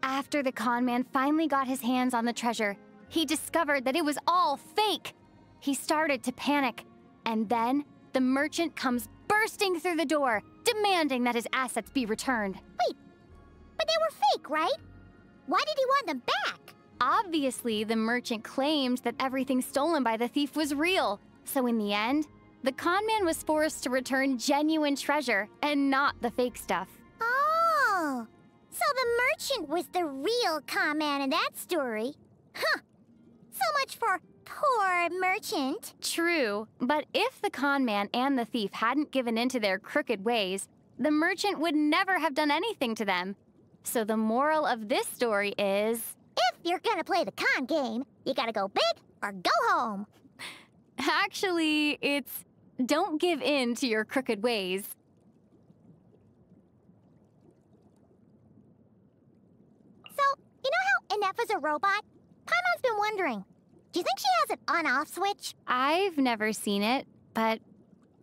After the con man finally got his hands on the treasure, he discovered that it was all fake. He started to panic. And then, the merchant comes bursting through the door, demanding that his assets be returned. Wait, but they were fake, right? Why did he want them back? Obviously, the merchant claimed that everything stolen by the thief was real. So in the end, the con man was forced to return genuine treasure and not the fake stuff. Oh, so the merchant was the real con man in that story. Huh. So much for poor merchant. True, but if the con man and the thief hadn't given in to their crooked ways, the merchant would never have done anything to them. So the moral of this story is... if you're gonna play the con game, you gotta go big or go home. Actually, it's don't give in to your crooked ways. So, you know how Inepha's a robot? Paimon's been wondering, do you think she has an on-off switch? I've never seen it, but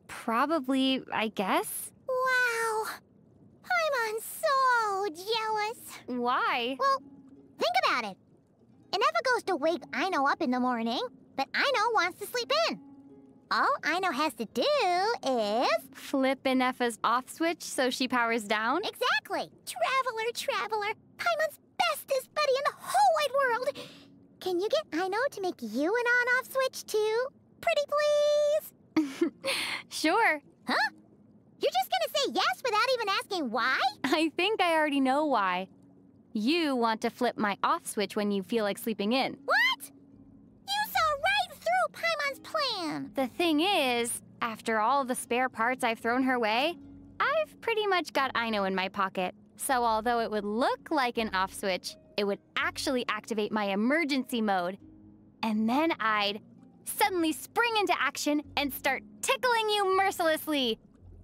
probably, I guess. Wow. Paimon's so jealous. Why? Well, think about it. Inepha goes to wake Aino up in the morning, but Aino wants to sleep in. All Aino has to do is... flip Inepha's off switch so she powers down? Exactly. Traveler. Paimon's bestest buddy in the whole wide world. Can you get Aino to make you an on-off switch too? Pretty please? Sure. Huh? You're just gonna say yes without even asking why? I think I already know why. You want to flip my off switch when you feel like sleeping in. What? You saw right through Paimon's plan. The thing is, after all the spare parts I've thrown her way, I've pretty much got Aino in my pocket. So although it would look like an off switch, it would actually activate my emergency mode. And then I'd suddenly spring into action and start tickling you mercilessly.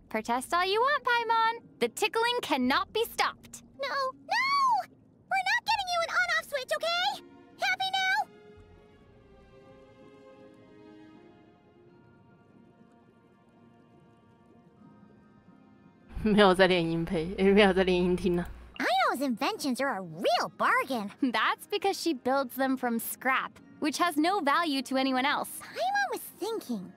Protest all you want, Paimon. The tickling cannot be stopped. No! We're not getting you an on-off switch, okay? Happy now? Aino's inventions are a real bargain. That's because she builds them from scrap, which has no value to anyone else. Paimon was thinking,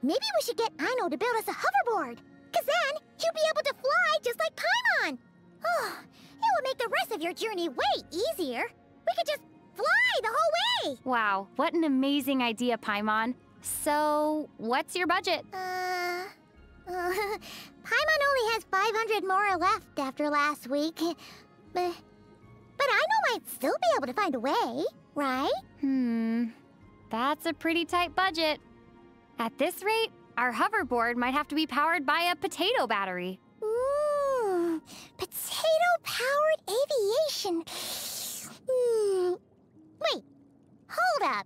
maybe we should get Aino to build us a hoverboard. Cause then you'll be able to fly just like Paimon. Oh, it would make the rest of your journey way easier. We could just fly the whole way. Wow, what an amazing idea, Paimon. So, what's your budget? Paimon only has 500 more left after last week. But Aino might still be able to find a way, right? That's a pretty tight budget. At this rate, our hoverboard might have to be powered by a potato battery. Ooh, potato-powered aviation. Wait, hold up.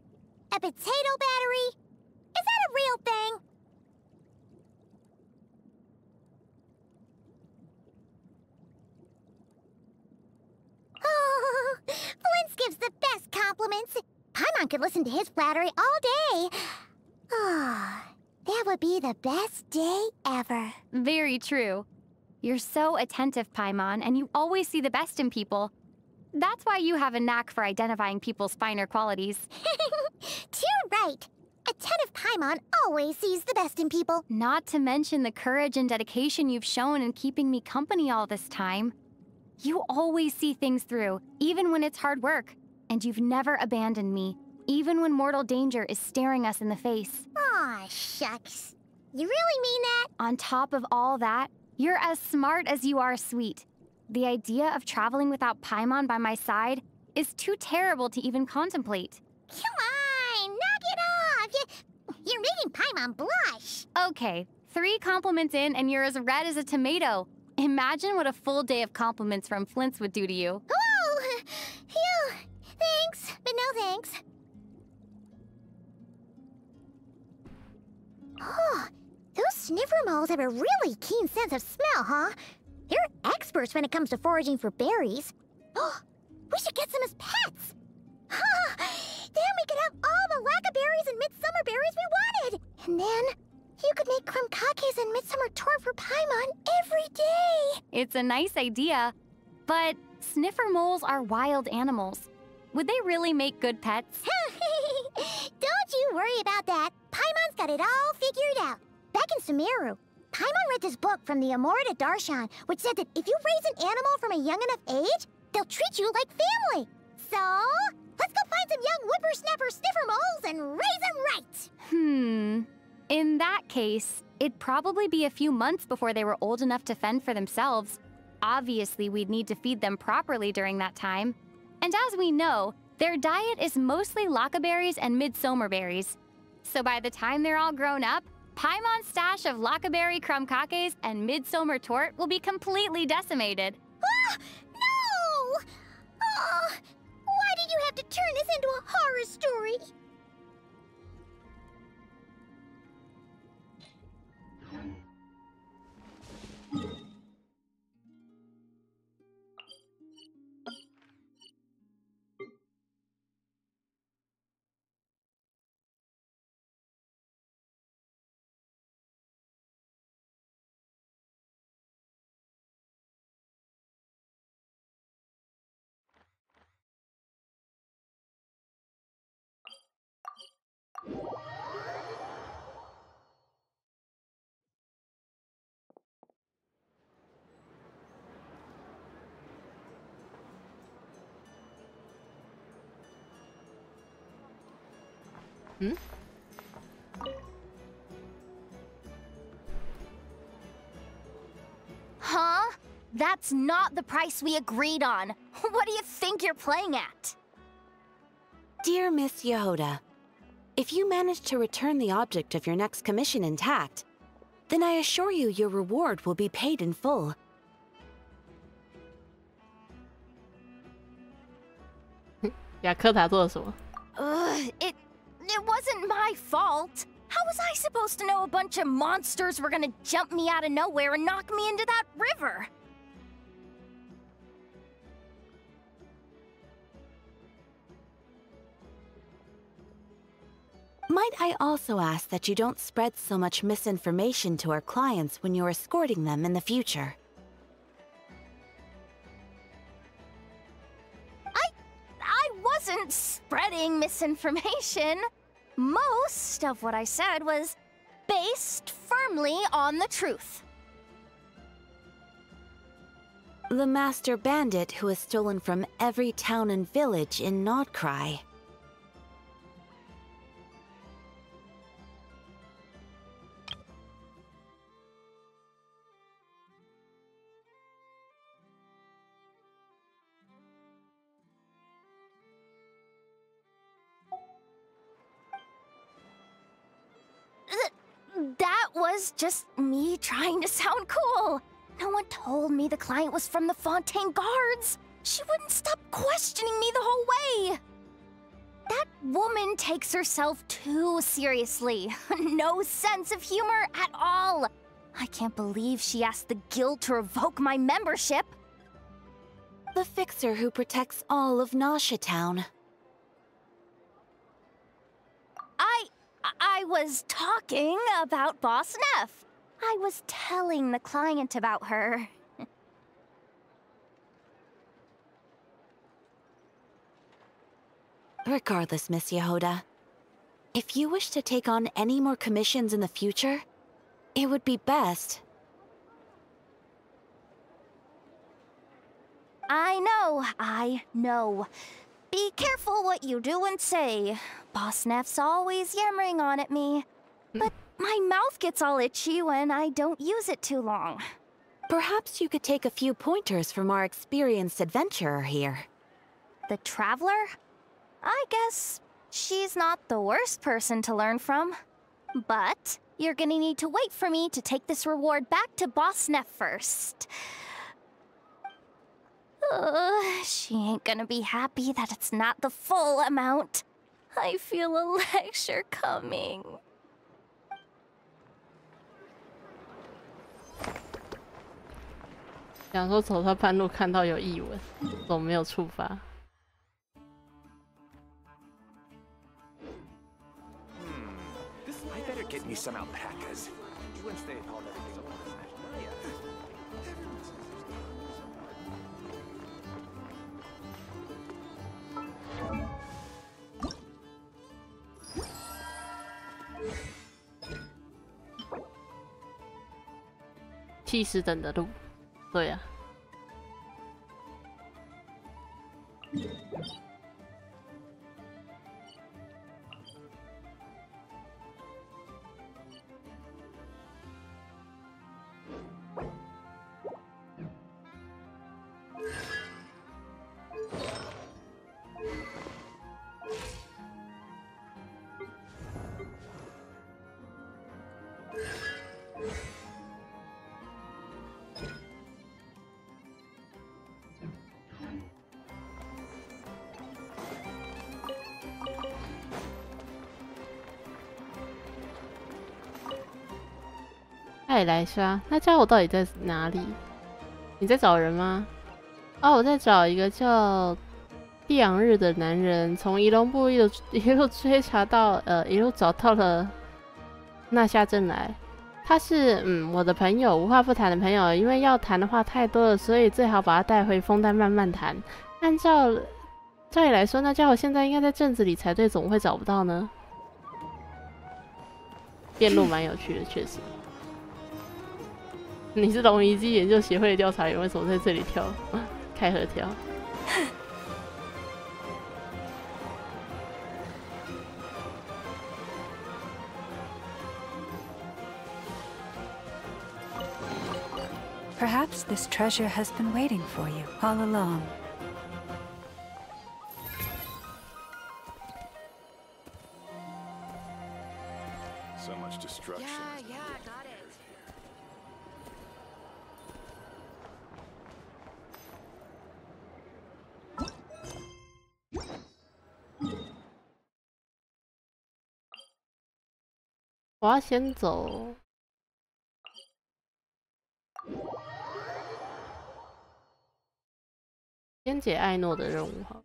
A potato battery? Is that a real thing? Oh, Flint's gives the best compliments. Paimon could listen to his flattery all day. Ah. That would be the best day ever. Very true. You're so attentive, Paimon, and you always see the best in people. That's why you have a knack for identifying people's finer qualities. Too right. Attentive Paimon always sees the best in people. Not to mention the courage and dedication you've shown in keeping me company all this time. You always see things through, even when it's hard work. And you've never abandoned me, even when mortal danger is staring us in the face. Aw, shucks. You really mean that? On top of all that, you're as smart as you are sweet. The idea of traveling without Paimon by my side is too terrible to even contemplate. Come on, knock it off! You're making Paimon blush. Okay, 3 compliments in and you're as red as a tomato. Imagine what a full day of compliments from Flint's would do to you. Oh! Phew! Thanks, but no thanks. Oh, those sniffer moles have a really keen sense of smell, huh? They're experts when it comes to foraging for berries. Oh, we should get some as pets! Then we could have all the lacquerberries and midsummer berries we wanted! And then you could make crumcakes and midsummer tort for Paimon every day! It's a nice idea, but sniffer moles are wild animals. Would they really make good pets? Don't you worry about that. Paimon's got it all figured out. Back in Sumeru, Paimon read this book from the Amorita Darshan, which said that if you raise an animal from a young enough age, they'll treat you like family. So, let's go find some young whippersnapper sniffer moles and raise them right. In that case, it'd probably be a few months before they were old enough to fend for themselves. Obviously, we'd need to feed them properly during that time. And as we know, their diet is mostly lacquerberries and midsummer berries. So by the time they're all grown up, Paimon's stash of lacquerberry crumcakes and midsummer tort will be completely decimated. Ah, no! Oh, why did you have to turn this into a horror story? Huh? That's not the price we agreed on. What do you think you're playing at? Dear Miss Yehoda, if you manage to return the object of your next commission intact, then I assure you your reward will be paid in full. It wasn't my fault. How was I supposed to know a bunch of monsters were gonna jump me out of nowhere and knock me into that river? Might I also ask that you don't spread so much misinformation to our clients when you're escorting them in the future? I wasn't spreading misinformation. Most of what I said was based firmly on the truth. The master bandit who has stolen from every town and village in Nodcry. That was just me trying to sound cool. No one told me the client was from the Fontaine Guards. She wouldn't stop questioning me the whole way. That woman takes herself too seriously. No sense of humor at all. I can't believe she asked the guild to revoke my membership. The fixer who protects all of Nasha Town. I was talking about Boss Neff. I was telling the client about her. Regardless, Miss Yehoda, if you wish to take on any more commissions in the future, it would be best. I know. Be careful what you do and say. Boss Neff's always yammering on at me. But my mouth gets all itchy when I don't use it too long. Perhaps you could take a few pointers from our experienced adventurer here. The Traveler? I guess she's not the worst person to learn from. But you're gonna need to wait for me to take this reward back to Boss Neff first. She ain't gonna be happy that it's not the full amount. I feel a lecture coming. 想说走到半路看到有异文，怎么没有触发？ Get me some alpacas. Wednesday called everything up on smash. 气势等的路，对呀、啊。 艾莱莎，那家伙到底在哪里？你在找人吗？哦，我在找一个叫蒂昂日的男人，从仪龙部一路追查到一路找到了纳夏镇来。他是我的朋友，无话不谈的朋友。因为要谈的话太多了，所以最好把他带回枫丹慢慢谈。按照理来说，那家伙现在应该在镇子里才对，怎么会找不到呢？辩论蛮有趣的，确实。 你是龙遗迹研究协会的调查员，为什么在这里跳开合跳？Perhaps this treasure has been waiting for you all along. So much destruction. Yeah, got it. 我要先走。先解艾诺的任务好。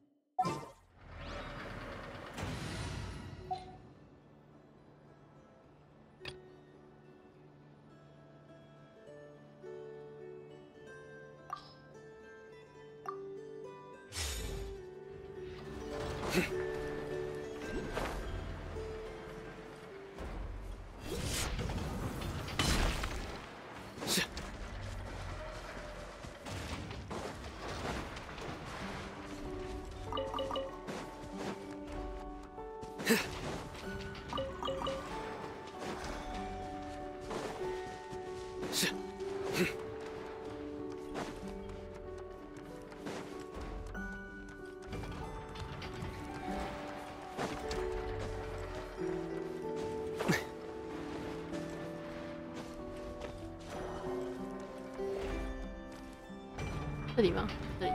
这里吗？这里。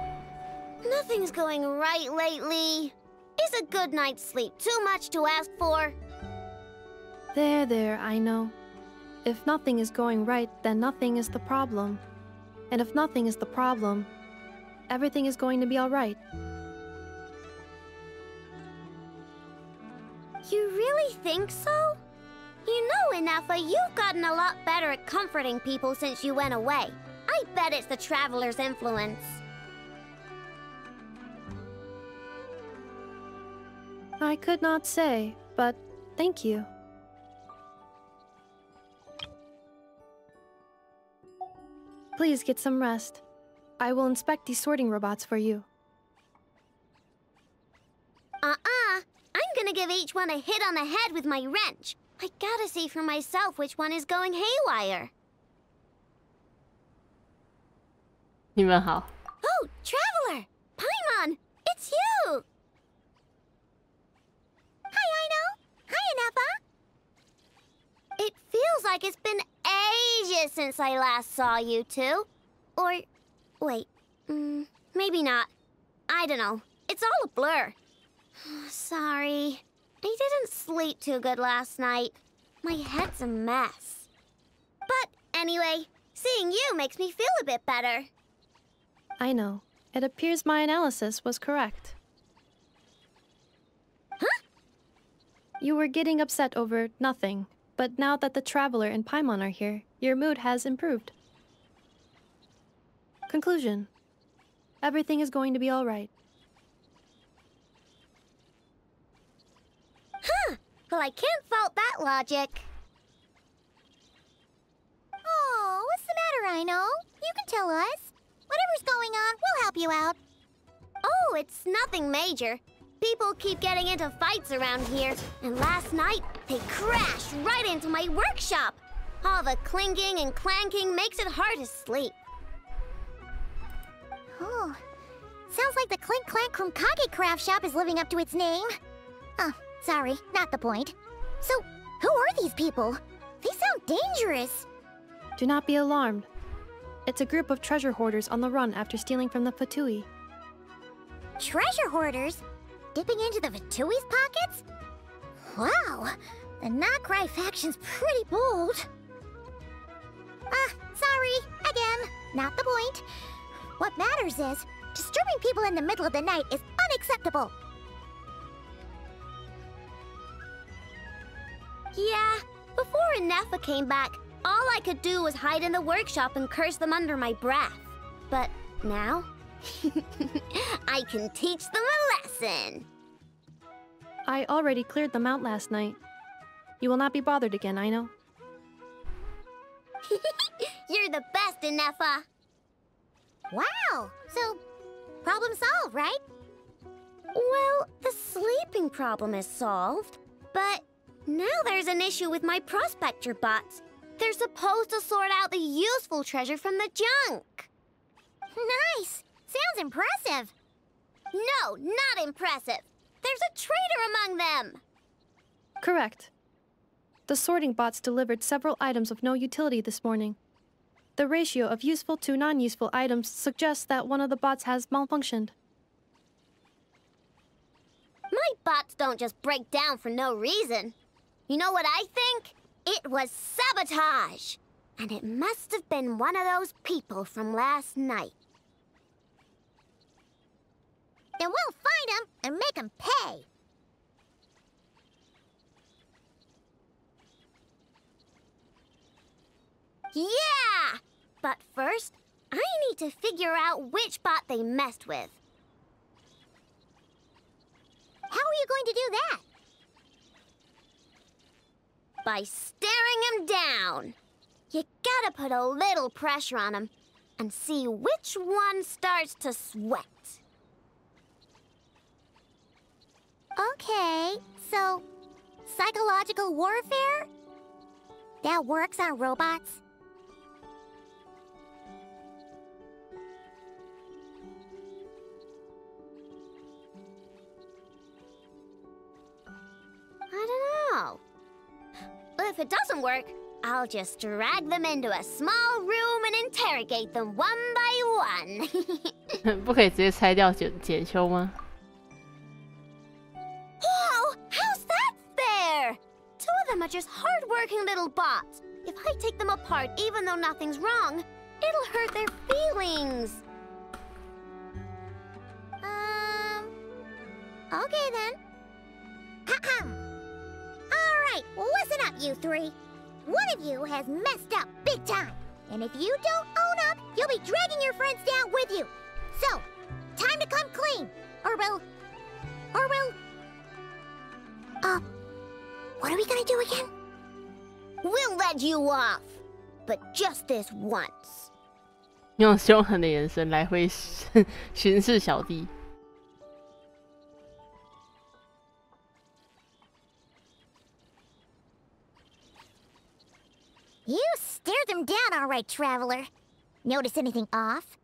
Nothing's going right lately. Is a good night's sleep too much to ask for? There, I know. If nothing is going right, then nothing is the problem. And if nothing is the problem, everything is going to be alright. You really think so? You know, Inafa, you've gotten a lot better at comforting people since you went away. I bet it's the Traveler's influence. I could not say, but thank you. Please get some rest. I will inspect these sorting robots for you. I'm gonna give each one a hit on the head with my wrench. I gotta see for myself which one is going haywire. 你们好。 Oh, Traveler! Paimon! It's you! Hi, Aino! Hi, Inafa! It feels like it's been ages since I last saw you two. Or, wait, maybe not. I don't know. It's all a blur. Sorry. I didn't sleep too good last night. My head's a mess. But anyway, Seeing you makes me feel a bit better. I know. It appears my analysis was correct. Huh? You were getting upset over nothing, but now that the Traveler and Paimon are here, your mood has improved. Conclusion. Everything is going to be alright. Huh. Well, I can't fault that logic. Oh, what's the matter, Aino? You can tell us. Whatever's going on, we'll help you out. Oh, it's nothing major. People keep getting into fights around here, and last night they crashed right into my workshop. All the clinking and clanking makes it hard to sleep. Oh, sounds like the Clink Clank from Kage Craft Shop is living up to its name. Oh, sorry, not the point. So, who are these people? They sound dangerous. Do not be alarmed. It's a group of treasure hoarders on the run after stealing from the Fatui. Treasure hoarders? Dipping into the Vatui's pockets? Wow, the Nagrai faction's pretty bold. Sorry, again, not the point. What matters is, disturbing people in the middle of the night is unacceptable. Yeah, before Inefa came back, all I could do was hide in the workshop and curse them under my breath. But now, I can teach them a lesson. I already cleared them out last night. You will not be bothered again, I know. You're the best, Inefa. Wow, so problem solved, right? Well, the sleeping problem is solved, but now there's an issue with my prospector bots. They're supposed to sort out the useful treasure from the junk. Nice! Sounds impressive. No, not impressive. There's a traitor among them. Correct. The sorting bots delivered several items of no utility this morning. The ratio of useful to non-useful items suggests that one of the bots has malfunctioned. My bots don't just break down for no reason. You know what I think? It was sabotage. And it must have been one of those people from last night. Then we'll find them and make them pay. Yeah! But first, I need to figure out which bot they messed with. How are you going to do that? By staring him down. You gotta put a little pressure on him and see which one starts to sweat. Okay, so psychological warfare? That works on robots? I don't know. But if it doesn't work, I'll just drag them into a small room and interrogate them one by one. 不可以直接拆掉解秋吗？ Wow, how's that fair? Two of them are just hard-working little bots. If I take them apart, even though nothing's wrong, it'll hurt their feelings. Okay then. Alright, listen up, you three. One of you has messed up big time. And if you don't own up, you'll be dragging your friends down with you. So, time to come clean. Or we'll... what are we gonna do again? We'll let you off. But just this once. 用凶狠的眼神来回巡视小弟。 You stared them down all right, Traveler. Notice anything off?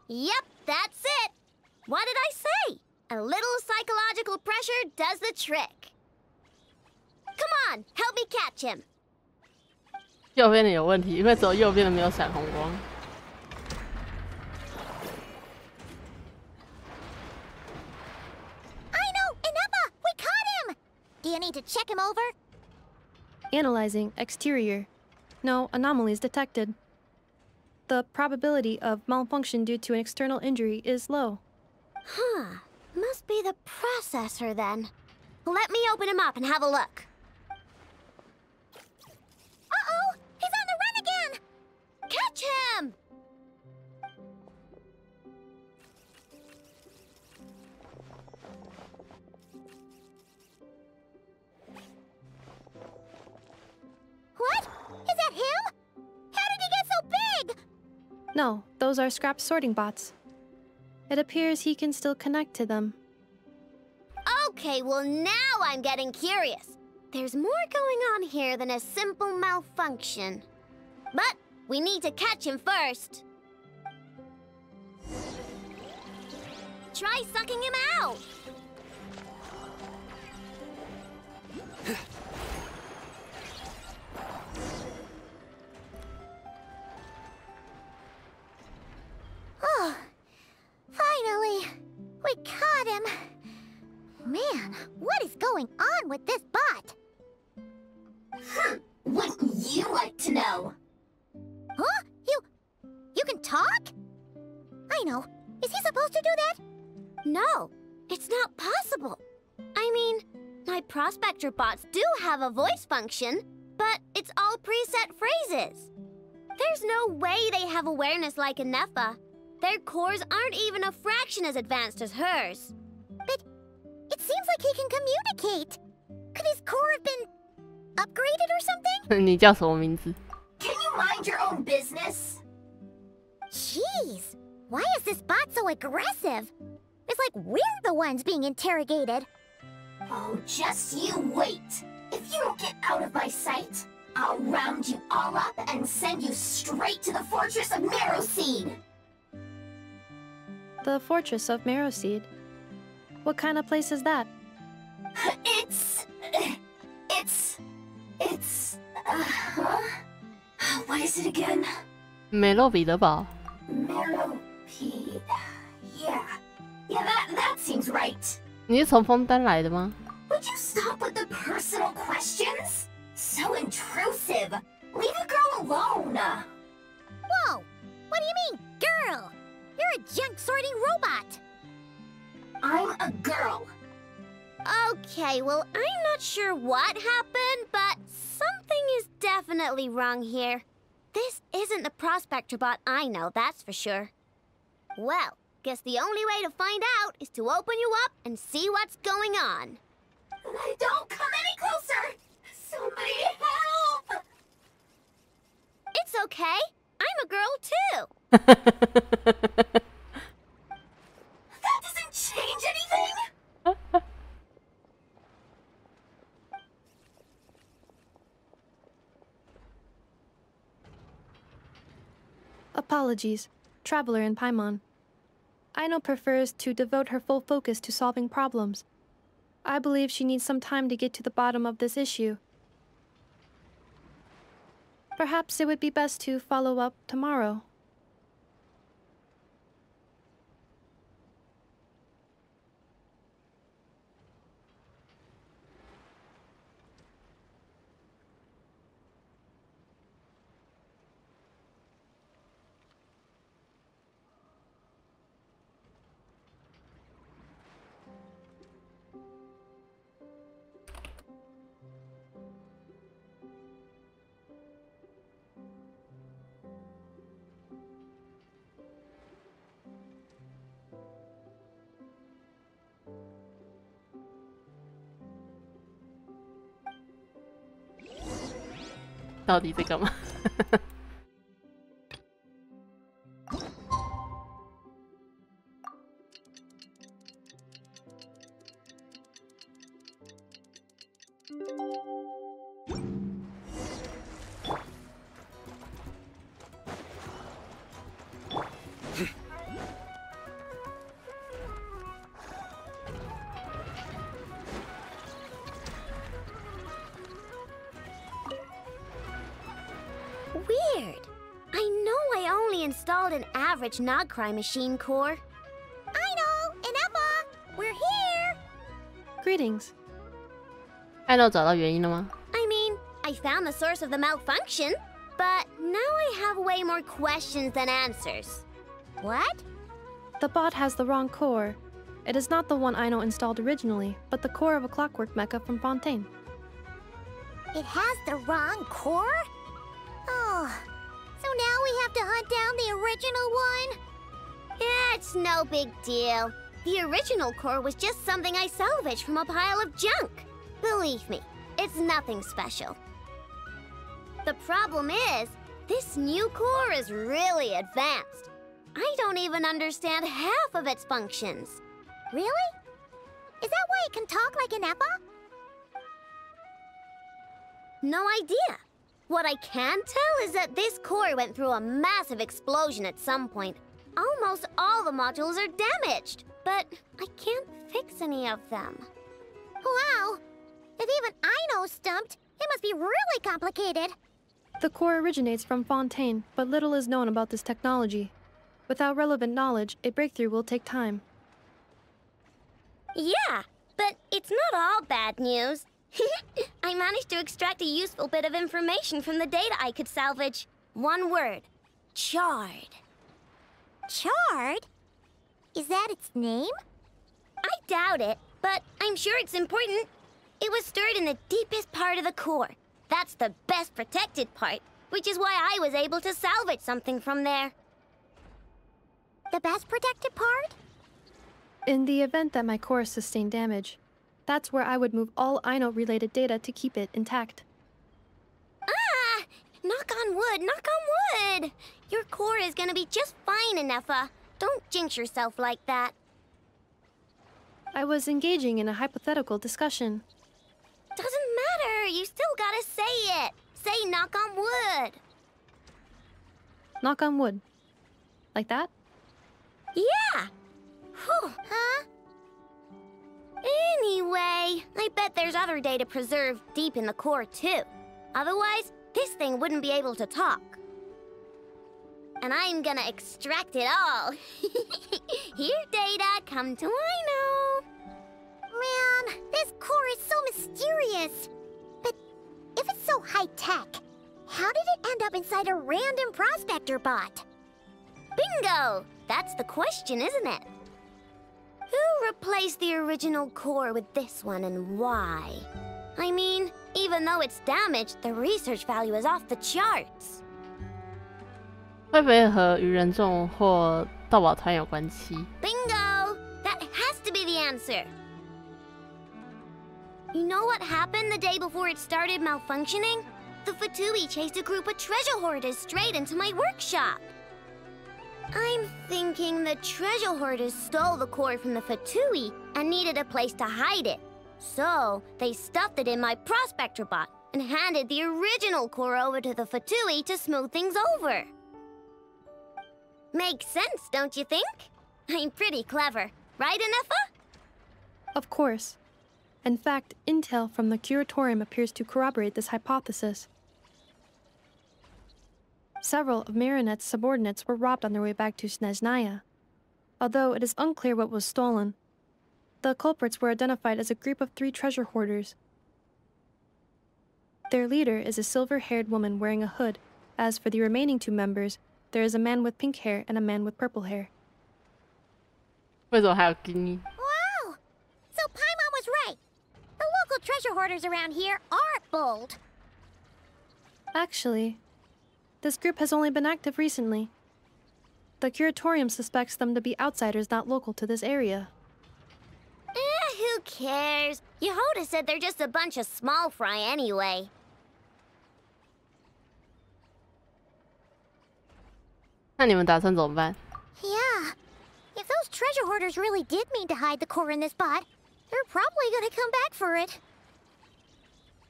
Yep, that's it. What did I say? A little psychological pressure does the trick. Come on, help me catch him. 右边的有问题，因为只有右边的没有闪红光。 Aino, Inefa, we caught him! Do you need to check him over? Analyzing exterior. no anomalies detected. The probability of malfunction due to an external injury is low. Huh. Must be the processor then. Let me open him up and have a look. Uh-oh! He's on the run again! Catch him! What? Is that him? How did he get so big? No, those are scrap sorting bots. It appears he can still connect to them. Okay, well now I'm getting curious. There's more going on here than a simple malfunction. But we need to catch him first. Try sucking him out. Oh, finally, we caught him. Man, what is going on with this bot? Wouldn't you like to know? Huh? You can talk? I know. Is he supposed to do that? No, it's not possible. I mean, my prospector bots do have a voice function, but it's all preset phrases. There's no way they have awareness like a Nepha. Their cores aren't even a fraction as advanced as hers. But it seems like he can communicate. Could his core have been upgraded or something? 你叫什么名字？ Can you mind your own business? Jeez, why is this bot so aggressive? It's like we're the ones being interrogated. Oh, just you wait. If you don't get out of my sight, I'll round you all up and send you straight to the fortress of Marrowseed. The fortress of Marrowseed? What kind of place is that? What is it again? 美洛彼得堡。 Marrowseed. Yeah, that seems right. 你是从枫丹来的吗？ Would you stop with the personal questions? So intrusive. Leave a girl alone. Whoa! What do you mean, girl? You're a junk sorting robot. I'm a girl. Okay, well, I'm not sure what happened, but something is definitely wrong here. This isn't the prospector bot I know, that's for sure. Well, guess the only way to find out is to open you up and see what's going on. Don't come any closer! Somebody help! It's okay. I'm a girl too. That doesn't change anything! Apologies, Traveler in Paimon. Aino prefers to devote her full focus to solving problems. I believe she needs some time to get to the bottom of this issue. Perhaps it would be best to follow up tomorrow. "到底在干嘛？" Weird. I know I only installed an average Nogcry machine core. Aino and Emma, we're here. Greetings. 爱豆找到原因了吗？ I mean, I found the source of the malfunction. But now I have way more questions than answers. What? The bot has the wrong core. It is not the one Aino installed originally, but the core of a clockwork mecha from Fontaine. It has the wrong core? Oh, so now we have to hunt down the original one? Yeah, it's no big deal. The original core was just something I salvaged from a pile of junk. Believe me, it's nothing special. The problem is, this new core is really advanced. I don't even understand half of its functions. Really? Is that why it can talk like an Effa? No idea. What I can tell is that this core went through a massive explosion at some point. Almost all the modules are damaged, but I can't fix any of them. Wow! If even Aino's stumped, it must be really complicated. The core originates from Fontaine, but little is known about this technology. Without relevant knowledge, a breakthrough will take time. Yeah, but it's not all bad news. I managed to extract a useful bit of information from the data I could salvage. One word. Charred. Charred? Is that its name? I doubt it, but I'm sure it's important. It was stored in the deepest part of the core. That's the best protected part, which is why I was able to salvage something from there. The best protected part? In the event that my core sustained damage, that's where I would move all Aino-related data to keep it intact. Ah! Knock on wood, knock on wood! Your core is gonna be just fine, Ineffa. Don't jinx yourself like that. I was engaging in a hypothetical discussion. Doesn't matter, you still gotta say it. Say knock on wood. Knock on wood. Like that? Yeah! Whew. Huh? Anyway, I bet there's other data preserved deep in the core too. Otherwise, this thing wouldn't be able to talk. And I'm gonna extract it all. Here, data, come to Aino. Man, this core is so mysterious. But if it's so high-tech, how did it end up inside a random prospector bot? Bingo! That's the question, isn't it? Who replaced the original core with this one and why? I mean, even though it's damaged, the research value is off the charts. 会不会和愚人众或盗宝团有关系？ Bingo! That has to be the answer. You know what happened the day before it started malfunctioning? The Fatui chased a group of treasure hoarders straight into my workshop. I'm thinking the treasure hoarders stole the core from the Fatui and needed a place to hide it. So, they stuffed it in my prospector bot and handed the original core over to the Fatui to smooth things over. Makes sense, don't you think? I'm pretty clever, right, Ineffa? Of course. In fact, intel from the Curatorium appears to corroborate this hypothesis. Several of Marinette's subordinates were robbed on their way back to Snezhnaya. Although it is unclear what was stolen, the culprits were identified as a group of 3 treasure hoarders. Their leader is a silver-haired woman wearing a hood. As for the remaining 2 members, there is a man with pink hair and a man with purple hair. 为什么还有金鱼？ Wow! So Paimon was right. The local treasure hoarders around here are bold. Actually, this group has only been active recently. The Curatorium suspects them to be outsiders not local to this area. Who cares? Yehoda said they're just a bunch of small fry anyway. 那你们打算怎么办？ Yeah. If those treasure hoarders really did mean to hide the core in this bot, they're probably gonna come back for it.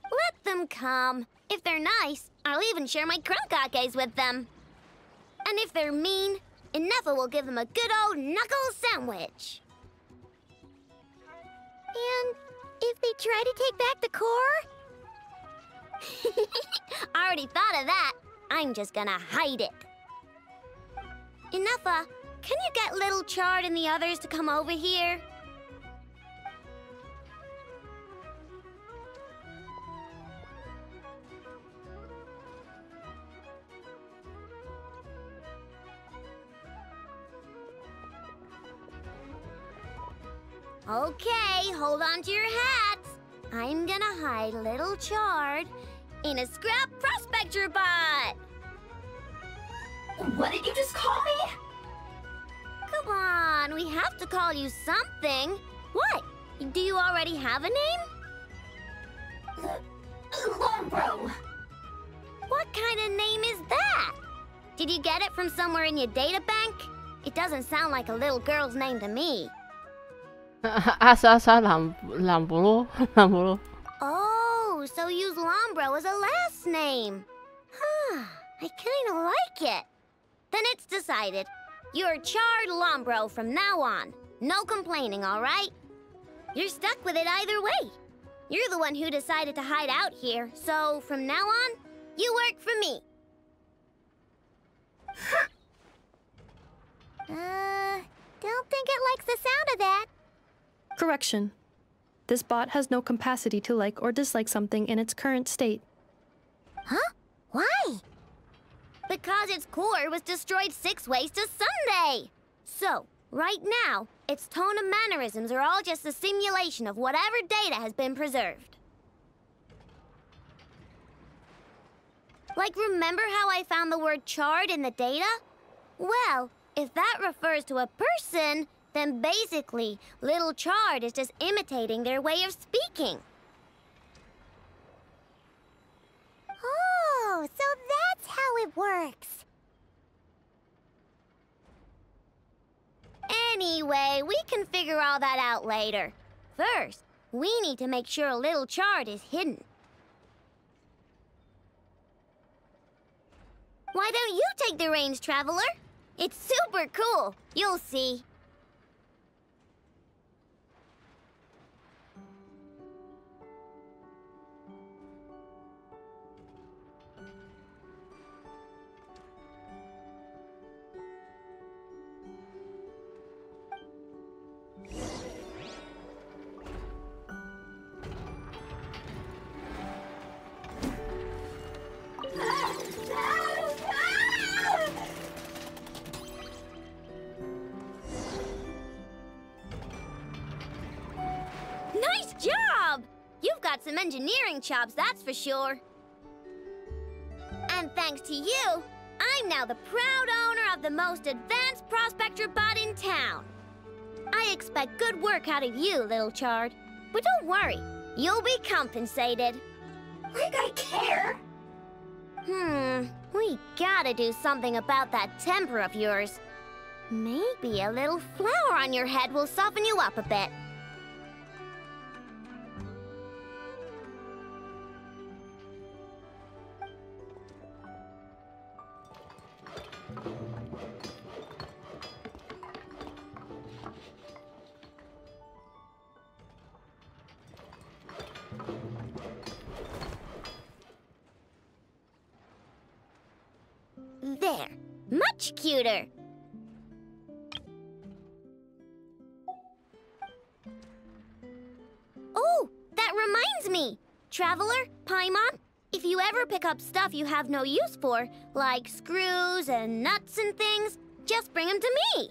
Let them come. If they're nice, I'll even share my crunkakes with them. And if they're mean, Ineffa will give them a good old knuckle sandwich. And if they try to take back the core? I already thought of that. I'm just gonna hide it. Ineffa, can you get Little Chard and the others to come over here? Okay, hold on to your hats. I'm gonna hide Little Chard in a scrap prospector bot. What did you just call me? Come on, we have to call you something. What? Do you already have a name? Lombro. What kind of name is that? Did you get it from somewhere in your data bank? It doesn't sound like a little girl's name to me. 阿莎莎朗博洛。Oh, so use Lombro as a last name. Huh, I kinda like it. Then it's decided. You're Chard Lombro from now on. No complaining, all right? You're stuck with it either way. You're the one who decided to hide out here, so from now on, you work for me. Don't think it likes the sound of that. Correction. This bot has no capacity to like or dislike something in its current state. Huh? Why? Because its core was destroyed 6 ways to Sunday. So, right now, its tone and mannerisms are all just a simulation of whatever data has been preserved. Like, remember how I found the word chard in the data? Well, if that refers to a person, then basically, Little Chard is just imitating their way of speaking. Oh, so that's how it works. Anyway, we can figure all that out later. First, we need to make sure Little Chard is hidden. Why don't you take the reins, Traveler? It's super cool. You'll see. Nice job! You've got some engineering chops, that's for sure. And thanks to you, I'm now the proud owner of the most advanced prospector bot in town. I expect good work out of you, Little Chard. But don't worry, you'll be compensated. Like I care. We gotta do something about that temper of yours. Maybe a little flour on your head will soften you up a bit. There, much cuter. Oh, that reminds me. Traveler, Paimon, if you ever pick up stuff you have no use for, like screws and nuts and things, just bring them to me.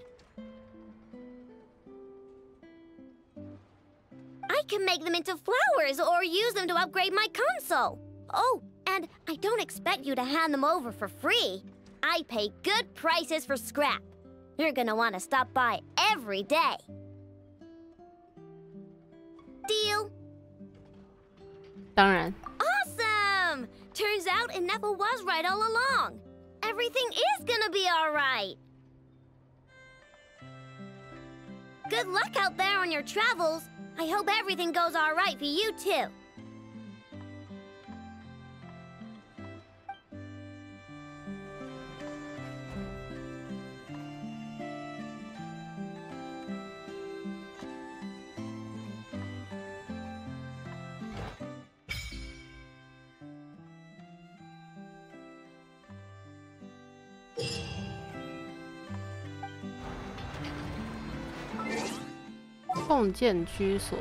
I can make them into flowers or use them to upgrade my console. Oh, and I don't expect you to hand them over for free. I pay good prices for scrap. You're gonna want to stop by every day. Deal? 当然。 Awesome! Turns out Ineffa was right all along. Everything is gonna be all right. Good luck out there on your travels. I hope everything goes all right for you too.共建居所。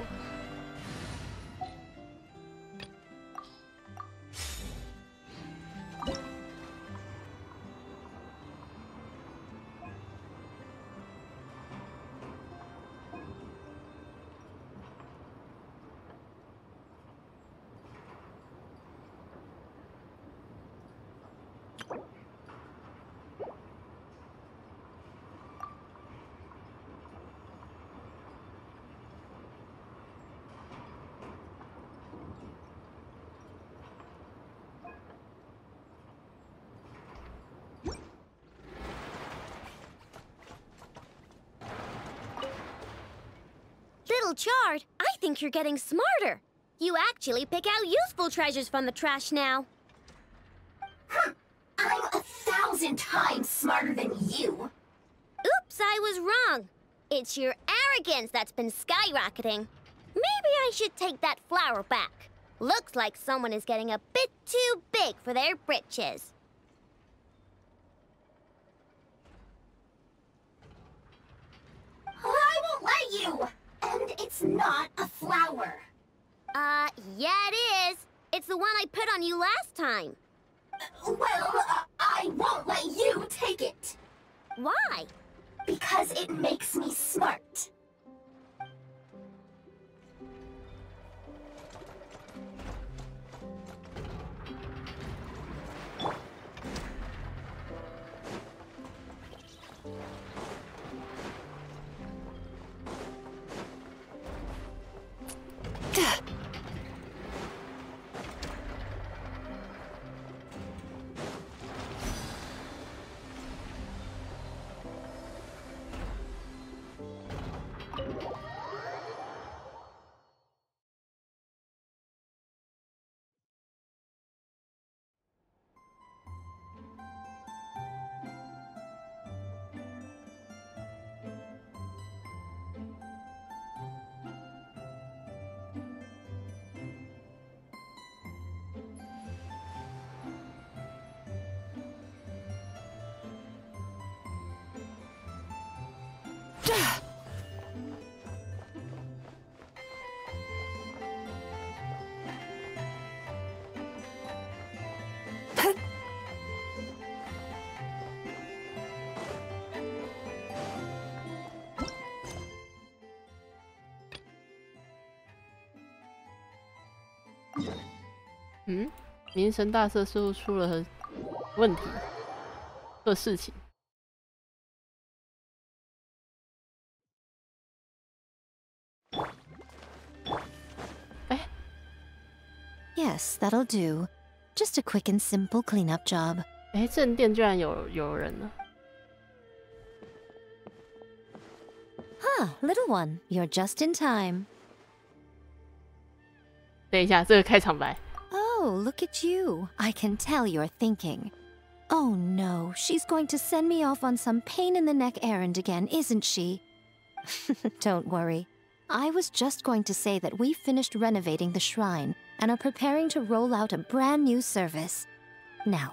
little charred, I think you're getting smarter. You actually pick out useful treasures from the trash now. I'm 1,000 times smarter than you. Oops, I was wrong. It's your arrogance that's been skyrocketing. Maybe I should take that flower back. Looks like someone is getting a bit too big for their britches. I won't let you! And it's not a flower. Yeah it is. It's the one I put on you last time. Well, I won't let you take it. Why? Because it makes me smart.名神大社似乎出了问题，出了事情。Yes, that'll do. Just a quick and simple cleanup job. 正殿居然有人了。Huh, little one, you're just in time. 等一下，这个开场白。Oh, look at you. I can tell you're thinking. Oh no, she's going to send me off on some pain-in-the-neck errand again, isn't she? Don't worry. I was just going to say that we finished renovating the shrine and are preparing to roll out a brand new service. Now,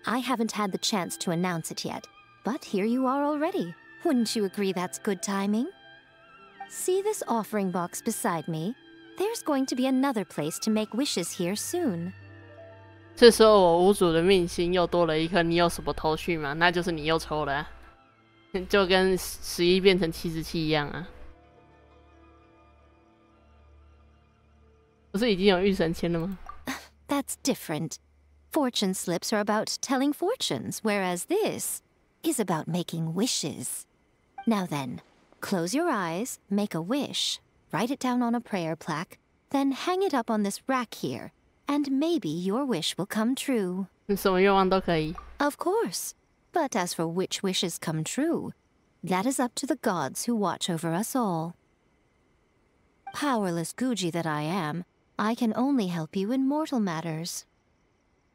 I haven't had the chance to announce it yet, but here you are already. Wouldn't you agree that's good timing? See this offering box beside me? There's going to be another place to make wishes here soon. 这时候我屋主的命星又多了一颗，你有什么头绪吗？那就是你又抽了啊，就跟11变成77一样啊。不是已经有御神签了吗？ That's different. Fortune slips are about telling fortunes, whereas this is about making wishes. Now then, close your eyes, make a wish, write it down on a prayer plaque, then hang it up on this rack here, and maybe your wish will come true. 什么愿望都可以。 Of course. But as for which wishes come true, that is up to the gods who watch over us all. Powerless Guji that I am, I can only help you in mortal matters.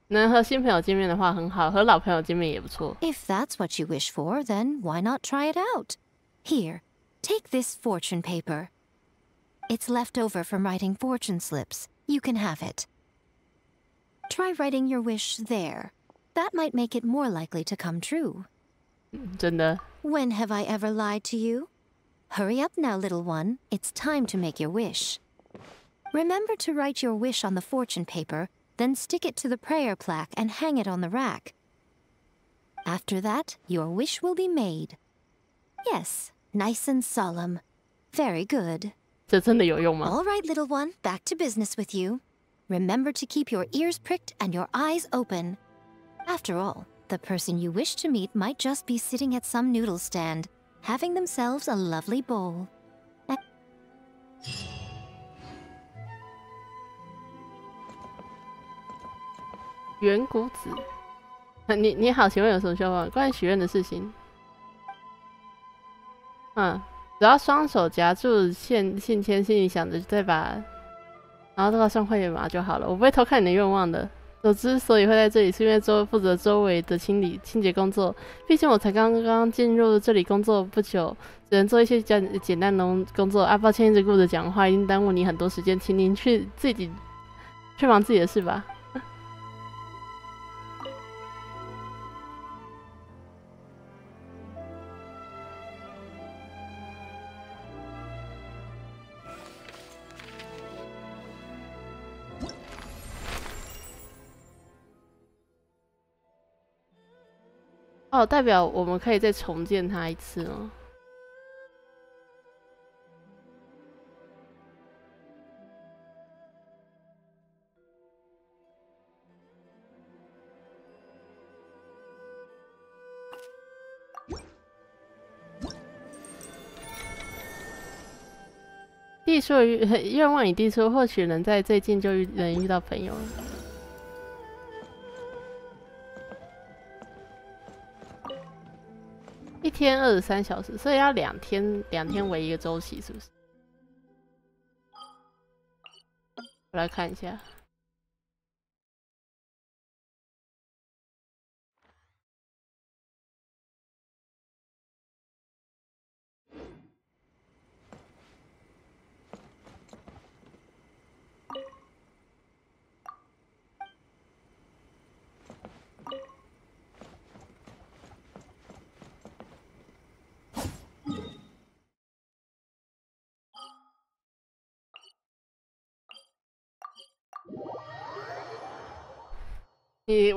能和新朋友见面的话很好，和老朋友见面也不错。 If that's what you wish for, then why not try it out? Here, take this fortune paper. It's left over from writing fortune slips. You can have it. Try writing your wish there. That might make it more likely to come true. 真的？ When have I ever lied to you? Hurry up now, little one. It's time to make your wish. Remember to write your wish on the fortune paper, then stick it to the prayer plaque and hang it on the rack. After that, your wish will be made. Yes, nice and solemn. Very good. 这真的有用吗？ All right, little one, back to business with you. Remember to keep your ears pricked and your eyes open. After all, the person you wish to meet might just be sitting at some noodle stand, having themselves a lovely bowl. 远古子，你好，请问有什么需要帮忙？关于许愿的事情。只要双手夹住信签，心里想着再把，然后这个算会员码就好了。我不会偷看你的愿望的。我之所以会在这里，是因为负责周围的清洁工作。毕竟我才刚刚进入这里工作不久，只能做一些简单的工作。啊，抱歉，一直顾着讲话，已经耽误你很多时间，请您去忙自己的事吧。哦，代表我们可以再重建它一次吗？递出愿望已递出，或许能在最近就能遇到朋友了。1天23小时，所以要2天为一个周期，是不是？我来看一下。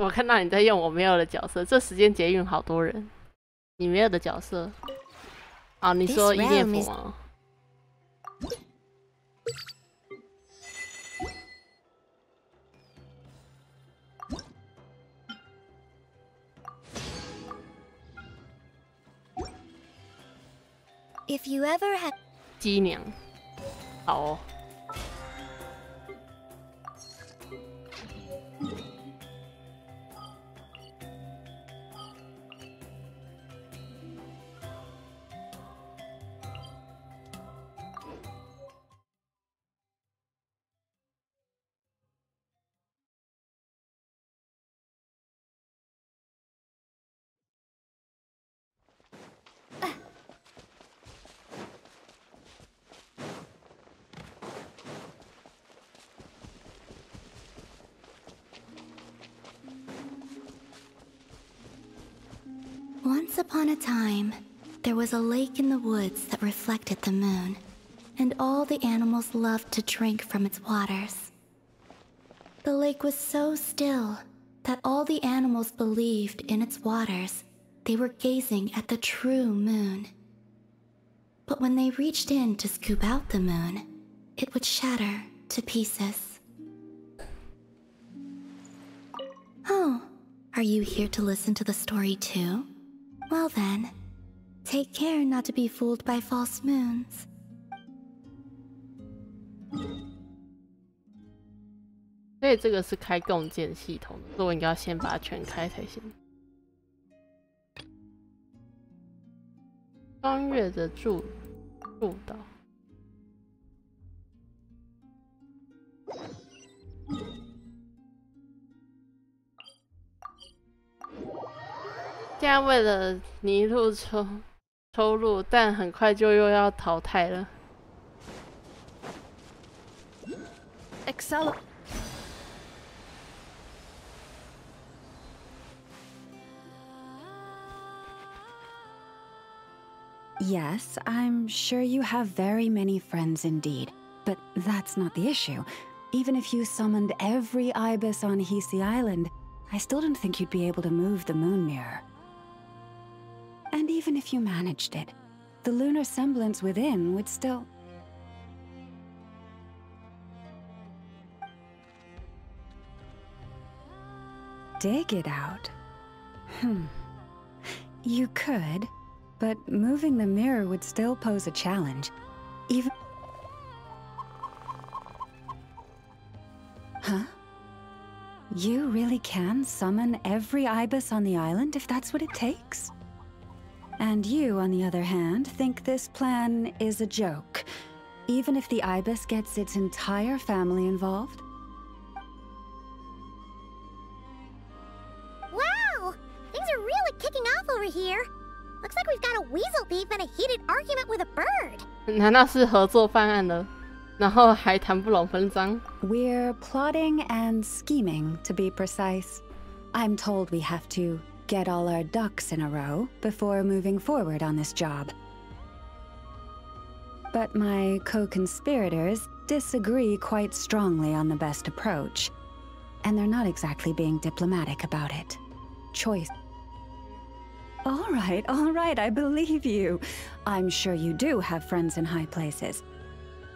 我看到你在用我没有的角色，这时间捷运好多人。你没有的角色，哦，你说依恋佛吗？ If you ever had 机娘，好哦。Once upon a time, there was a lake in the woods that reflected the moon, and all the animals loved to drink from its waters. The lake was so still that all the animals believed in its waters they were gazing at the true moon. But when they reached in to scoop out the moon, it would shatter to pieces. Oh, are you here to listen to the story too? Well then, take care not to be fooled by false moons. 所以这个是开共建系统的，所以我应该要先把它全开才行。双月的祝祷。现在为了泥路抽路，但很快就又要淘汰了。Excel. Yes, I'm sure you have very many friends indeed, but that's not the issue. Even if you summoned every ibis on Hisi Island, I still don't think you'd be able to move the moon mirror. And even if you managed it, the lunar semblance within would still... Dig it out? You could, but moving the mirror would still pose a challenge. Even... Huh? You really can summon every ibis on the island if that's what it takes? And you, on the other hand, think this plan is a joke, even if the ibis gets its entire family involved? Wow! Things are really kicking off over here. Looks like we've got a weasel thief and a heated argument with a bird. 难道是合作犯案了？然后还谈不拢分赃？ We're plotting and scheming, to be precise. I'm told we have to get all our ducks in a row before moving forward on this job. But my co-conspirators disagree quite strongly on the best approach, and they're not exactly being diplomatic about it. Choice. All right, I believe you. I'm sure you do have friends in high places.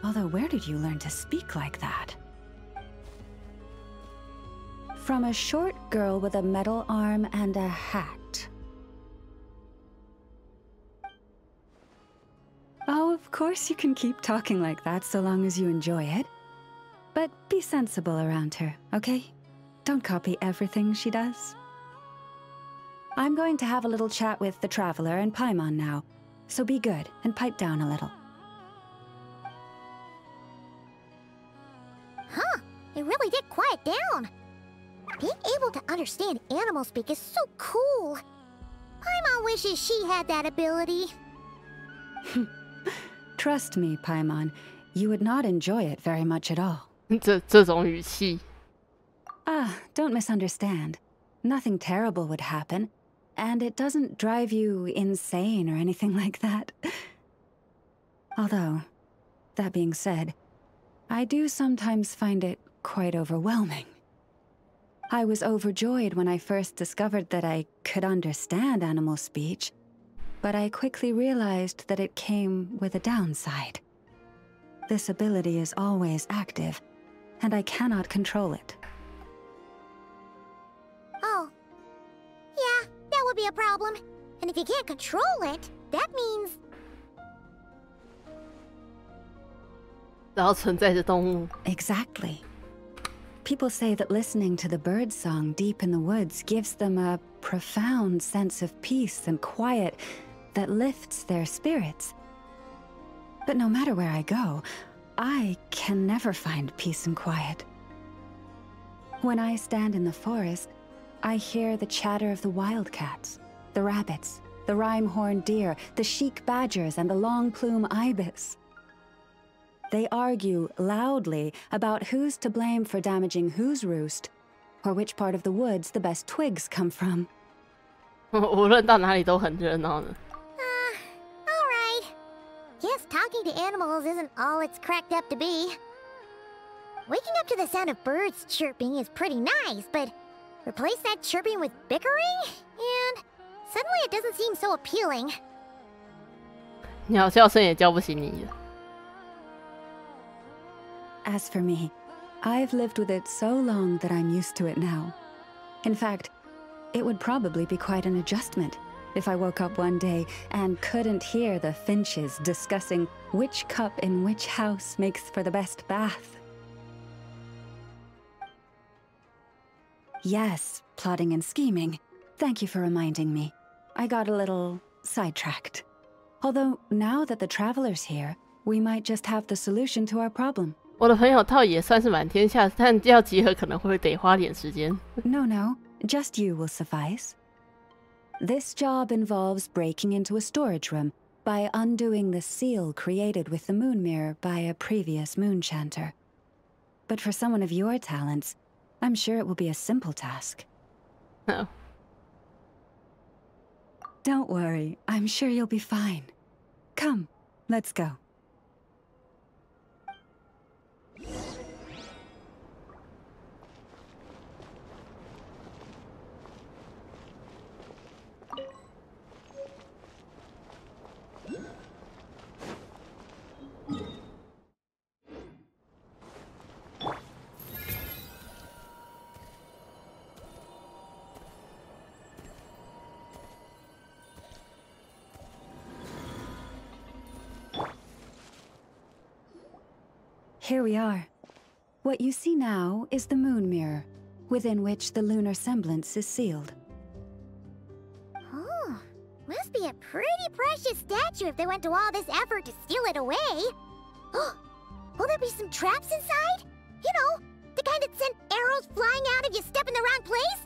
Although, where did you learn to speak like that? From a short girl with a metal arm and a hat. Oh, of course you can keep talking like that so long as you enjoy it. But be sensible around her, okay? Don't copy everything she does. I'm going to have a little chat with the Traveler and Paimon now, so be good and pipe down a little. Huh, it really did quiet down. Being able to understand animal speak is so cool. Paimon wishes she had that ability. Trust me, Paimon, you would not enjoy it very much at all. 这种语气。 Don't misunderstand. Nothing terrible would happen, and it doesn't drive you insane or anything like that. Although, that being said, I do sometimes find it quite overwhelming. I was overjoyed when I first discovered that I could understand animal speech, but I quickly realized that it came with a downside. This ability is always active, and I cannot control it. Oh. Yeah, that would be a problem. And if you can't control it, that means... 然后存在着动物。 Exactly. People say that listening to the bird song deep in the woods gives them a profound sense of peace and quiet that lifts their spirits. But no matter where I go, I can never find peace and quiet. When I stand in the forest, I hear the chatter of the wildcats, the rabbits, the rhyme-horned deer, the chic badgers, and the long-plume ibis. They argue loudly about who's to blame for damaging whose roost, or which part of the woods the best twigs come from. 无论到哪里都很热闹呢。 alright. Guess talking to animals isn't all it's cracked up to be. Waking up to the sound of birds chirping is pretty nice, but replace that chirping with bickering, and suddenly it doesn't seem so appealing. 鸟叫声也叫不醒你了。 As for me, I've lived with it so long that I'm used to it now. In fact, it would probably be quite an adjustment if I woke up one day and couldn't hear the finches discussing which cup in which house makes for the best bath. Yes, plotting and scheming. Thank you for reminding me. I got a little sidetracked. Although, now that the Traveler's here, we might just have the solution to our problem. 我的朋友套也算是满天下，但要集合可能会得花点时间。No, just you will suffice. This job involves breaking into a storage room by undoing the seal created with the moon mirror by a previous moon chanter. But for someone of your talents, I'm sure it will be a simple task. Oh. Don't worry, I'm sure you'll be fine. Come, let's go. Here we are. What you see now is the moon mirror, within which the lunar semblance is sealed. Oh, must be be a pretty precious statue if they went to all this effort to steal it away. Will there be some traps inside? You know, the kind that send arrows flying out if you step in the wrong place?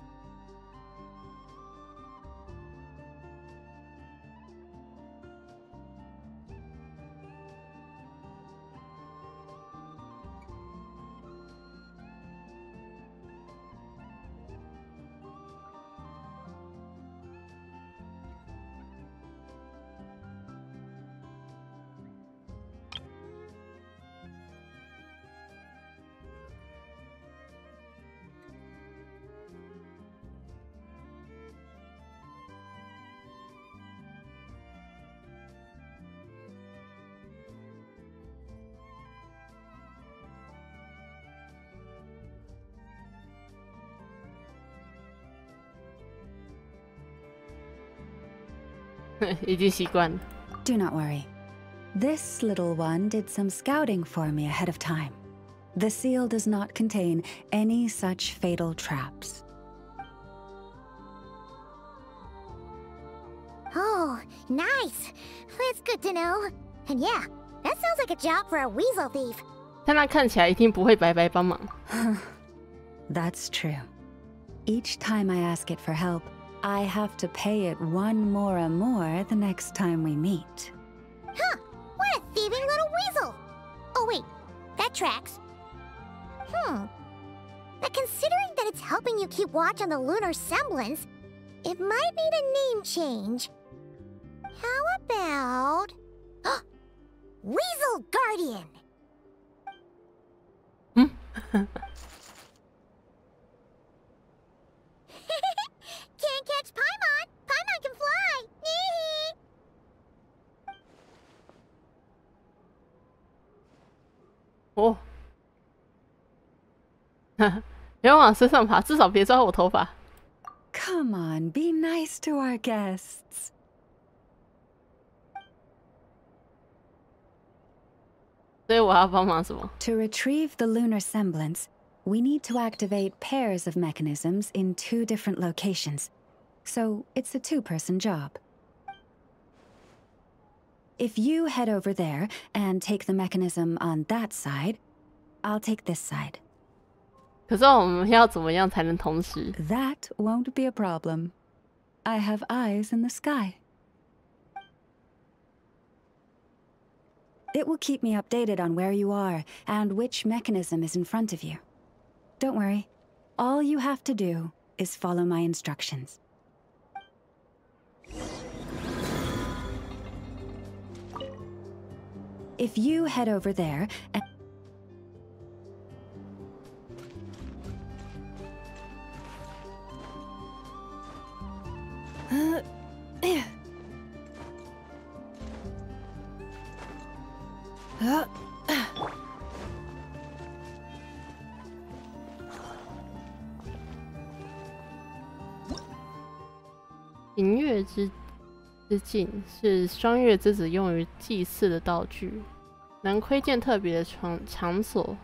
Do not worry. This little one did some scouting for me ahead of time. The seal does not contain any such fatal traps. Oh, nice. That's good to know. And yeah, that sounds like a job for a weasel thief. 但他看起来一定不会白白帮忙。That's true. Each time I ask it for help, I have to pay it one more the next time we meet. Huh, what a thieving little weasel! Oh wait, that tracks. But considering that it's helping you keep watch on the lunar semblance, it might need a name change. How about... Weasel Guardian! Can't catch Paimon! Paimon can fly! Oh. 别往身上爬，至少别抓我头发。Come on, be nice to our guests. 所以我要帮忙什么？ To retrieve the lunar semblance, we need to activate pairs of mechanisms in 2 different locations. So it's a 2-person job. If you head over there and take the mechanism on that side, I'll take this side. 可是我们要怎么样才能同时？ That won't be a problem. I have eyes in the sky. It will keep me updated on where you are and which mechanism is in front of you. Don't worry. All you have to do is follow my instructions. If you head over there and...银月之镜是双月之子用于祭祀的道具，能窥见特别的场所。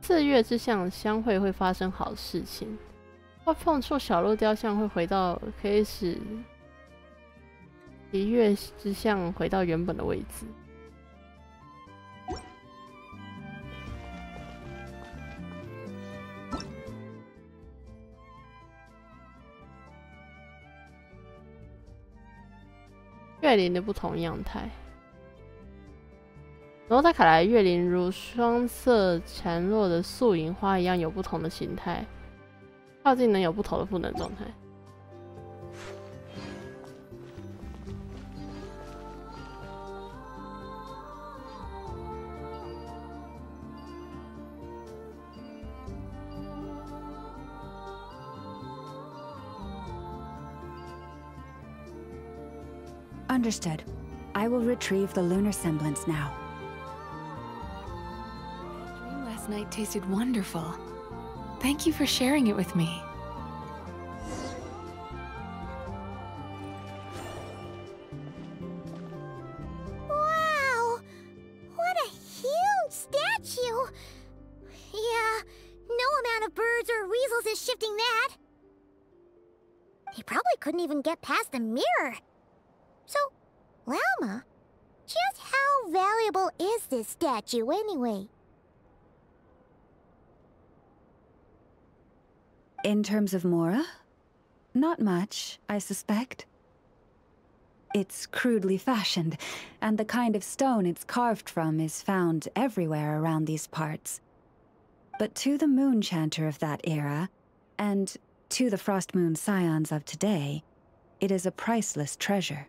4月之象相会会发生好事情，或碰触小鹿雕像会回到，可以使1月之象回到原本的位置。月灵的不同样态，挪德卡莱月灵如双色缠络的素银花一样有不同的形态，靠近能有不同的赋能状态。Understood. I will retrieve the lunar semblance now. The dream last night tasted wonderful. Thank you for sharing it with me. Wow! What a huge statue! Yeah, no amount of birds or weasels is shifting that. They probably couldn't even get past the mirror. So, Lauma, just how valuable is this statue anyway? In terms of Mora? Not much, I suspect. It's crudely fashioned, and the kind of stone it's carved from is found everywhere around these parts. But to the Moon Chanter of that era, and to the Frost Moon Scions of today, it is a priceless treasure.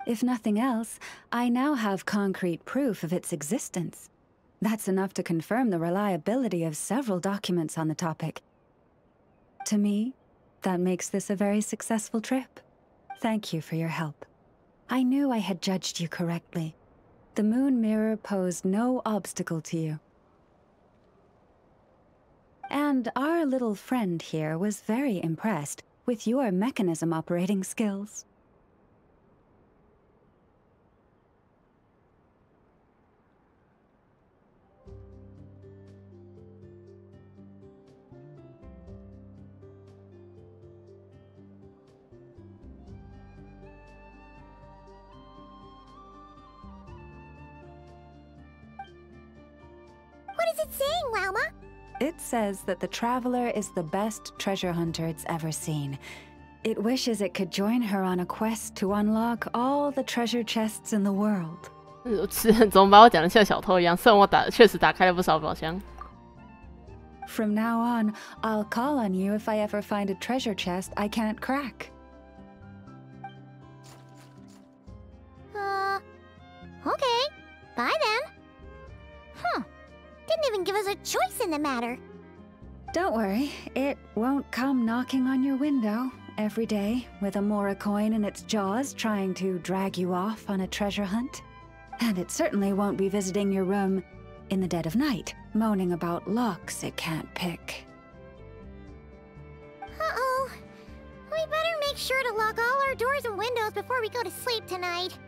If nothing else, I now have concrete proof of its existence. That's enough to confirm the reliability of several documents on the topic. To me, that makes this a very successful trip. Thank you for your help. I knew I had judged you correctly. The Moon Mirror posed no obstacle to you. And our little friend here was very impressed with your mechanism operating skills. What is it saying, Lauma? It says that the Traveler is the best treasure hunter it's ever seen. It wishes it could join her on a quest to unlock all the treasure chests in the world. 怎么把我讲得像小偷一样？虽然我确实打开了不少宝箱。From now on, I'll call on you if I ever find a treasure chest I can't crack. Okay. Bye then. Huh. Didn't even give us a choice in the matter. Don't worry, it won't come knocking on your window every day with a Mora coin in its jaws trying to drag you off on a treasure hunt. And it certainly won't be visiting your room in the dead of night, moaning about locks it can't pick. Uh-oh. We better make sure to lock all our doors and windows before we go to sleep tonight.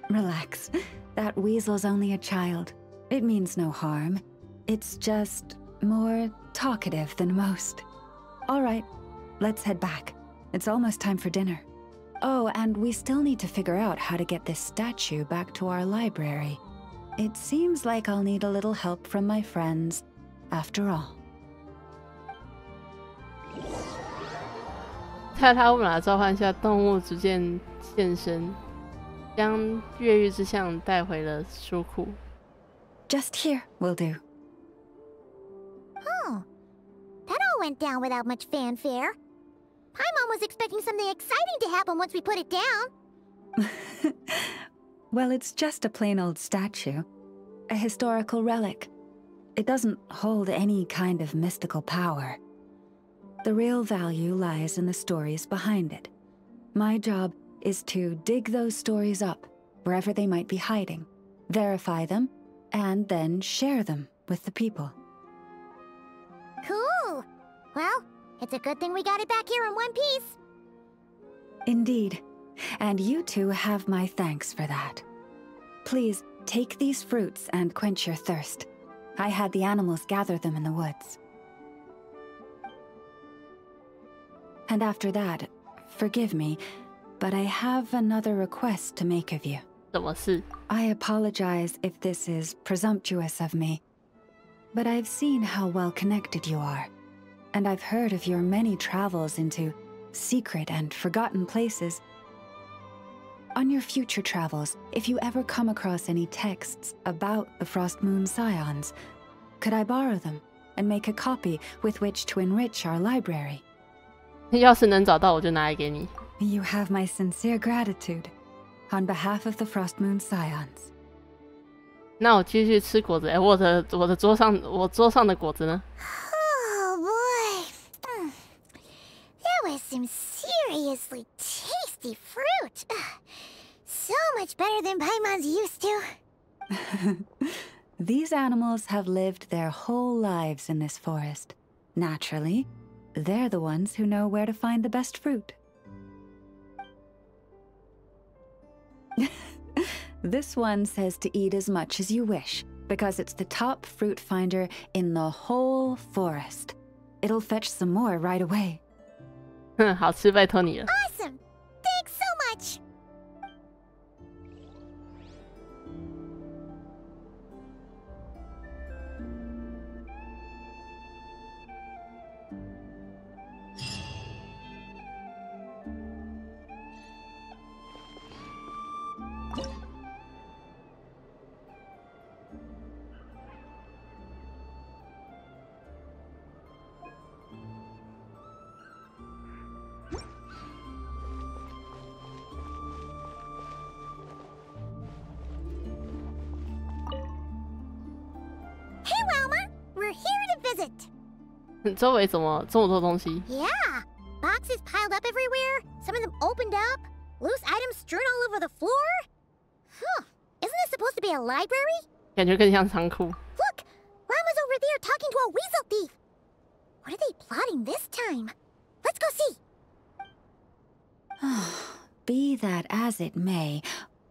Relax. That weasel's only a child. It means no harm. It's just more talkative than most. All right, let's head back. It's almost time for dinner. Oh, and we still need to figure out how to get this statue back to our library. It seems like I'll need a little help from my friends, after all. 在他乌拉召唤下，动物逐渐现身，将越狱之象带回了书库。Just here will do. Oh, that all went down without much fanfare. Paimon was expecting something exciting to happen once we put it down. Well, it's just a plain old statue. A historical relic. It doesn't hold any kind of mystical power. The real value lies in the stories behind it. My job is to dig those stories up, wherever they might be hiding, verify them, and then share them with the people. Cool. Well, it's a good thing we got it back here in one piece. Indeed. And you two have my thanks for that. Please, take these fruits and quench your thirst. I had the animals gather them in the woods. And after that, forgive me, but I have another request to make of you. 什么事? I apologize if this is presumptuous of me, but I've seen how well connected you are, and I've heard of your many travels into secret and forgotten places. On your future travels, if you ever come across any texts about the Frost Moon Scions, could I borrow them and make a copy with which to enrich our library? 要是能找到，我就拿来给你。You have my sincere gratitude. On behalf of the Frost Moon Scions. 那我继续吃果子。我桌上的果子呢？ Oh boy, that was some seriously tasty fruit. So much better than Paimon's used to. These animals have lived their whole lives in this forest. Naturally, they're the ones who know where to find the best fruit. This one says to eat as much as you wish, because it's the top fruit finder in the whole forest. It'll fetch some more right away. 哼，好吃，拜托你了。 Awesome! Thanks so much! We're here to visit. 周围怎么这么多东西？ Yeah, boxes piled up everywhere. Some of them opened up. Loose items strewn all over the floor. Huh? Isn't this supposed to be a library? 感觉更像仓库。 Look, Rama's over there talking to a weasel thief. What are they plotting this time? Let's go see. Be that as it may,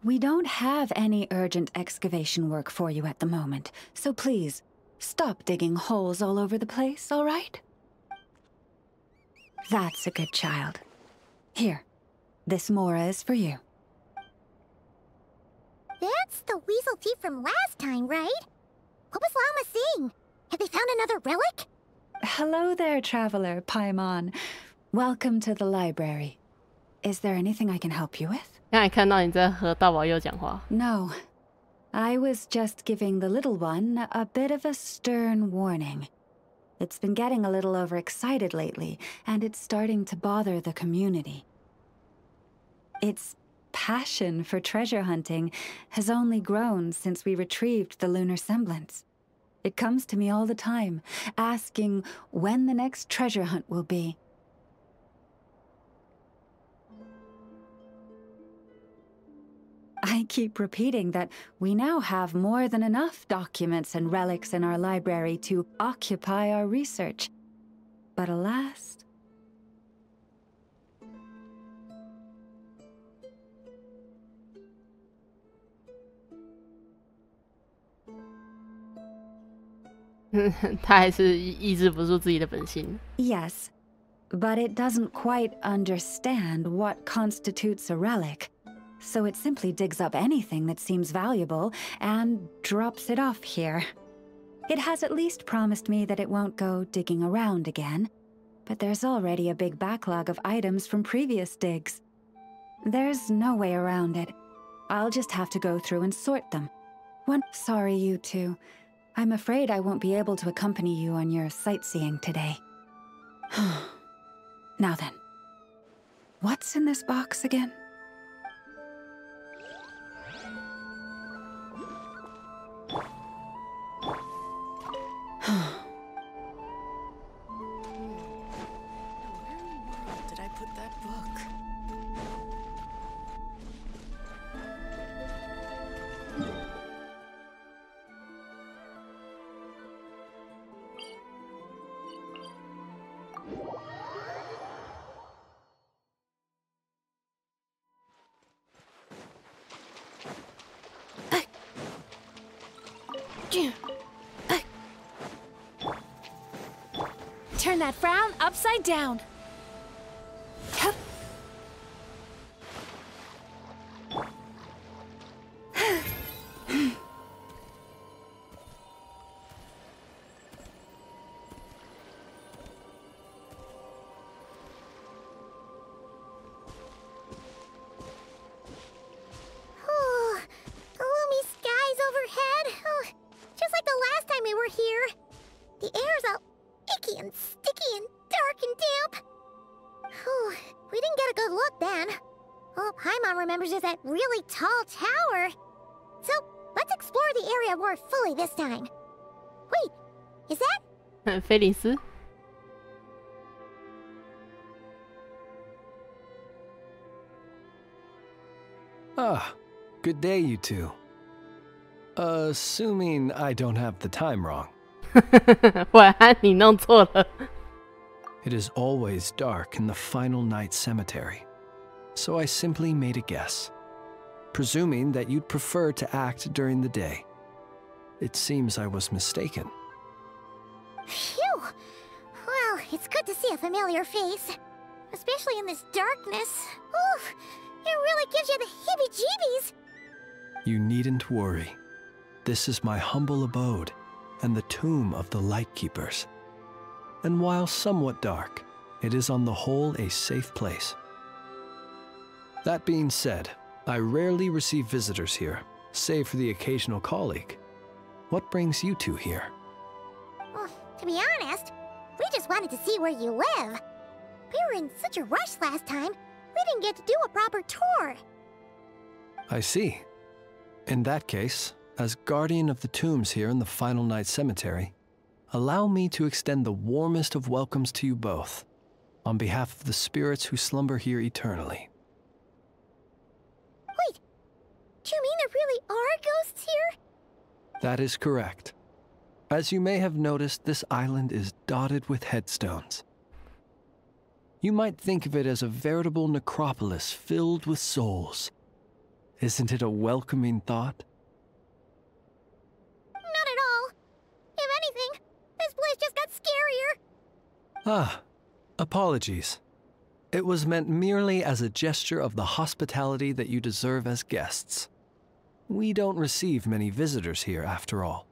we don't have any urgent excavation work for you at the moment, so please. Stop digging holes all over the place, all right? That's a good child. Here, this Mora is for you. That's the weasel thief from last time, right? What was Llama saying? Have they found another relic? Hello there, traveler, Paimon. Welcome to the library. Is there anything I can help you with? 刚才看到你在和大宝佑讲话。 No. I was just giving the little one a bit of a stern warning. It's been getting a little overexcited lately, and it's starting to bother the community. Its passion for treasure hunting has only grown since we retrieved the lunar semblance. It comes to me all the time, asking when the next treasure hunt will be. I keep repeating that we now have more than enough documents and relics in our library to occupy our research. But alas... Yes, but it doesn't quite understand what constitutes a relic. So it simply digs up anything that seems valuable and drops it off here. It has at least promised me that it won't go digging around again, but there's already a big backlog of items from previous digs. There's no way around it. I'll just have to go through and sort them. Sorry, you two. I'm afraid I won't be able to accompany you on your sightseeing today. Now then, what's in this box again? Did I put that book? Turn that frown upside down. Gloomy skies overhead. Oh, just like the last time we were here. The air's all icky and sticky and dark and damp. Whew, we didn't get a good look then. All Paimon remembers is that really tall tower. So, let's explore the area more fully this time. Wait, is that? 菲利斯。 Ah, good day, you two. Assuming I don't have the time wrong. 晚安，你弄错了。 It is always dark in the final night cemetery, so I simply made a guess, presuming that you'd prefer to act during the day. It seems I was mistaken. Phew! Well, it's good to see a familiar face. especially in this darkness. Oof, it really gives you the heebie-jeebies. You needn't worry. This is my humble abode and the tomb of the Lightkeepers. And while somewhat dark, it is on the whole a safe place. That being said, I rarely receive visitors here, save for the occasional colleague. What brings you two here? Well, to be honest, we just wanted to see where you live. We were in such a rush last time, we didn't get to do a proper tour. I see. In that case, as guardian of the tombs here in the Final Night Cemetery, allow me to extend the warmest of welcomes to you both, on behalf of the spirits who slumber here eternally. Wait, do you mean there really are ghosts here? That is correct. As you may have noticed, this island is dotted with headstones. You might think of it as a veritable necropolis filled with souls. Isn't it a welcoming thought? Not at all. If anything, this place just got scarier. Ah, apologies. It was meant merely as a gesture of the hospitality that you deserve as guests. We don't receive many visitors here, after all.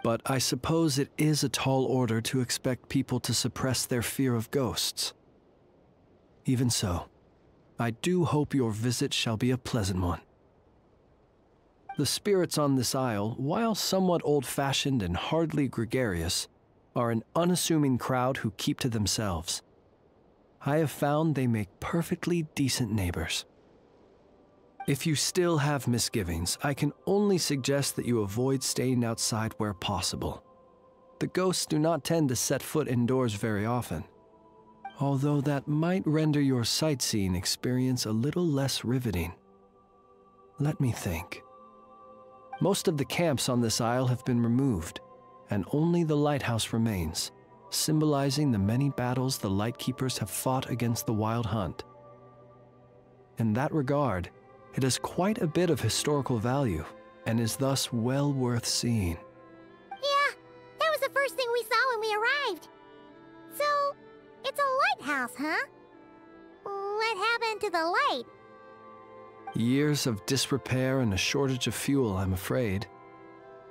But I suppose it is a tall order to expect people to suppress their fear of ghosts. Even so, I do hope your visit shall be a pleasant one. The spirits on this isle, while somewhat old-fashioned and hardly gregarious, are an unassuming crowd who keep to themselves. I have found they make perfectly decent neighbors. If you still have misgivings, I can only suggest that you avoid staying outside where possible. The ghosts do not tend to set foot indoors very often, although that might render your sightseeing experience a little less riveting. Let me think. Most of the camps on this isle have been removed, and only the lighthouse remains, symbolizing the many battles the Lightkeepers have fought against the Wild Hunt. In that regard, it has quite a bit of historical value, and is thus well worth seeing. Yeah, that was the first thing we saw when we arrived. So, it's a lighthouse, huh? What happened to the light? Years of disrepair and a shortage of fuel, I'm afraid.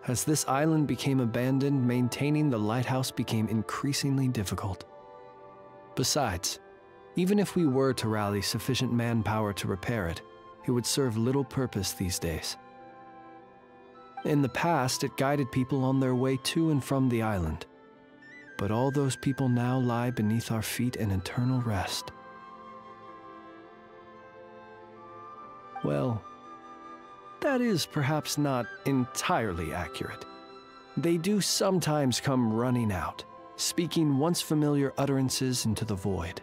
As this island became abandoned, maintaining the lighthouse became increasingly difficult. Besides, even if we were to rally sufficient manpower to repair it, it would serve little purpose these days. In the past, it guided people on their way to and from the island. But all those people now lie beneath our feet in eternal rest. Well, that is perhaps not entirely accurate. They do sometimes come running out, speaking once familiar utterances into the void.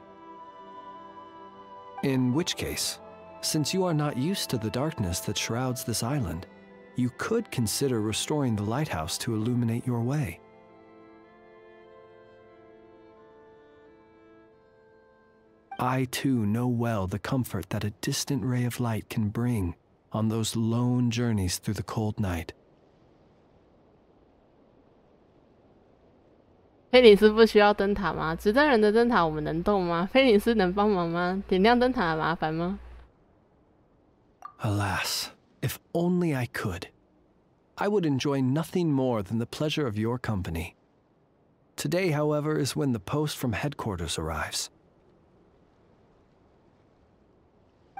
In which case, since you are not used to the darkness that shrouds this island, you could consider restoring the lighthouse to illuminate your way. I too know well the comfort that a distant ray of light can bring on those lone journeys through the cold night. 菲尼斯不需要灯塔吗？执灯人的灯塔我们能动吗？菲尼斯能帮忙吗？点亮灯塔麻烦吗？ Alas, if only I could. I would enjoy nothing more than the pleasure of your company. Today, however, is when the post from headquarters arrives.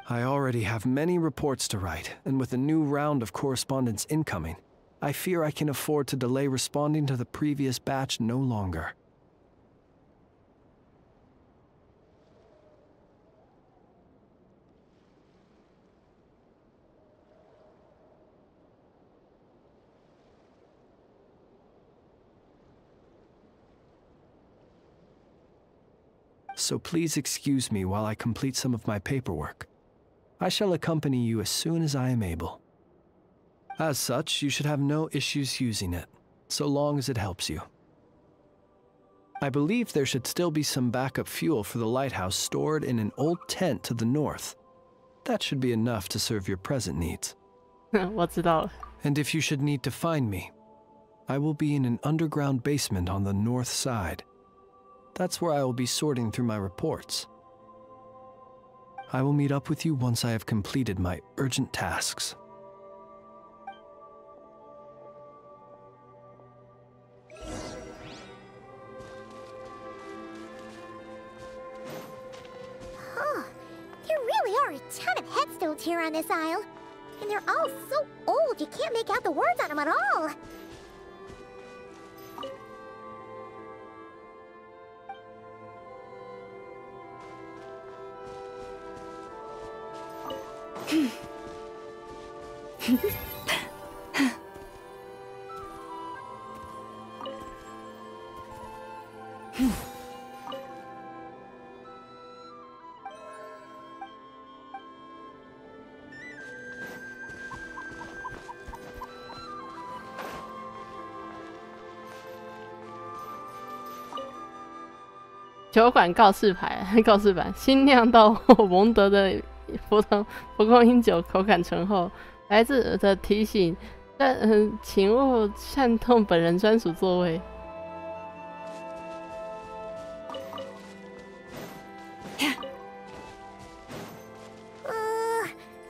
I already have many reports to write, and with a new round of correspondence incoming, I fear I can afford to delay responding to the previous batch no longer. So please excuse me while I complete some of my paperwork. I shall accompany you as soon as I am able. As such, you should have no issues using it, so long as it helps you. I believe there should still be some backup fuel for the lighthouse stored in an old tent to the north. That should be enough to serve your present needs. 我知道了。 And if you should need to find me, I will be in an underground basement on the north side. That's where I will be sorting through my reports. I will meet up with you once I have completed my urgent tasks. Oh, there really are a ton of headstones here on this isle. And they're all so old you can't make out the words on them at all.酒馆告示牌，告示板：新酿到货蒙德的蒲公英酒口感醇厚，来自的提醒，请勿擅动本人专属座位。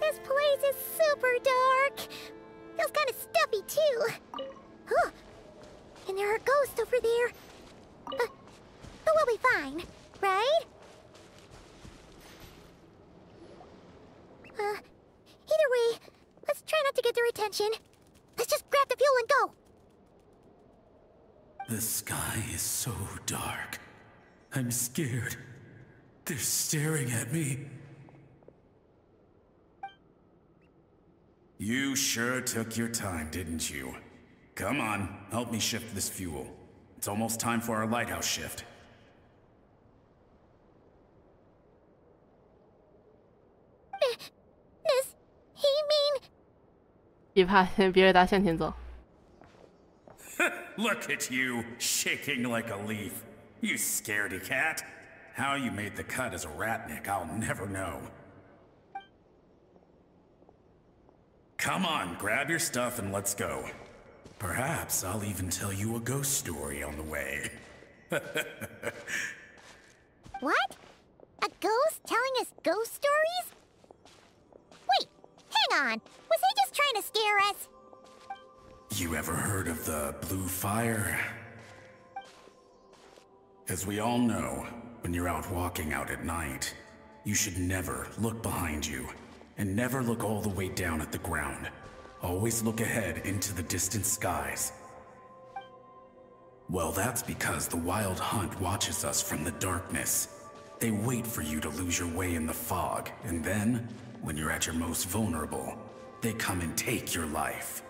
This place is super dark. Feels kind of stuffy too. Huh. And there are ghosts over there. But we'll be fine, right? Either way, let's try not to get their attention. Let's just grab the fuel and go. The sky is so dark. I'm scared. They're staring at me. You sure took your time, didn't you? Come on, help me shift this fuel. It's almost time for our lighthouse shift. Does he mean... 别被他向前走。 Look at you, shaking like a leaf. You scaredy cat. How you made the cut as a ratnik, I'll never know. Come on, grab your stuff and let's go. Perhaps I'll even tell you a ghost story on the way. What? A ghost telling us ghost stories? Wait, hang on. Was he just trying to scare us? You ever heard of the blue fire? As we all know, when you're out walking out at night, you should never look behind you, and never look all the way down at the ground. Always look ahead into the distant skies. Well, that's because the Wild Hunt watches us from the darkness. They wait for you to lose your way in the fog, and then, when you're at your most vulnerable, they come and take your life.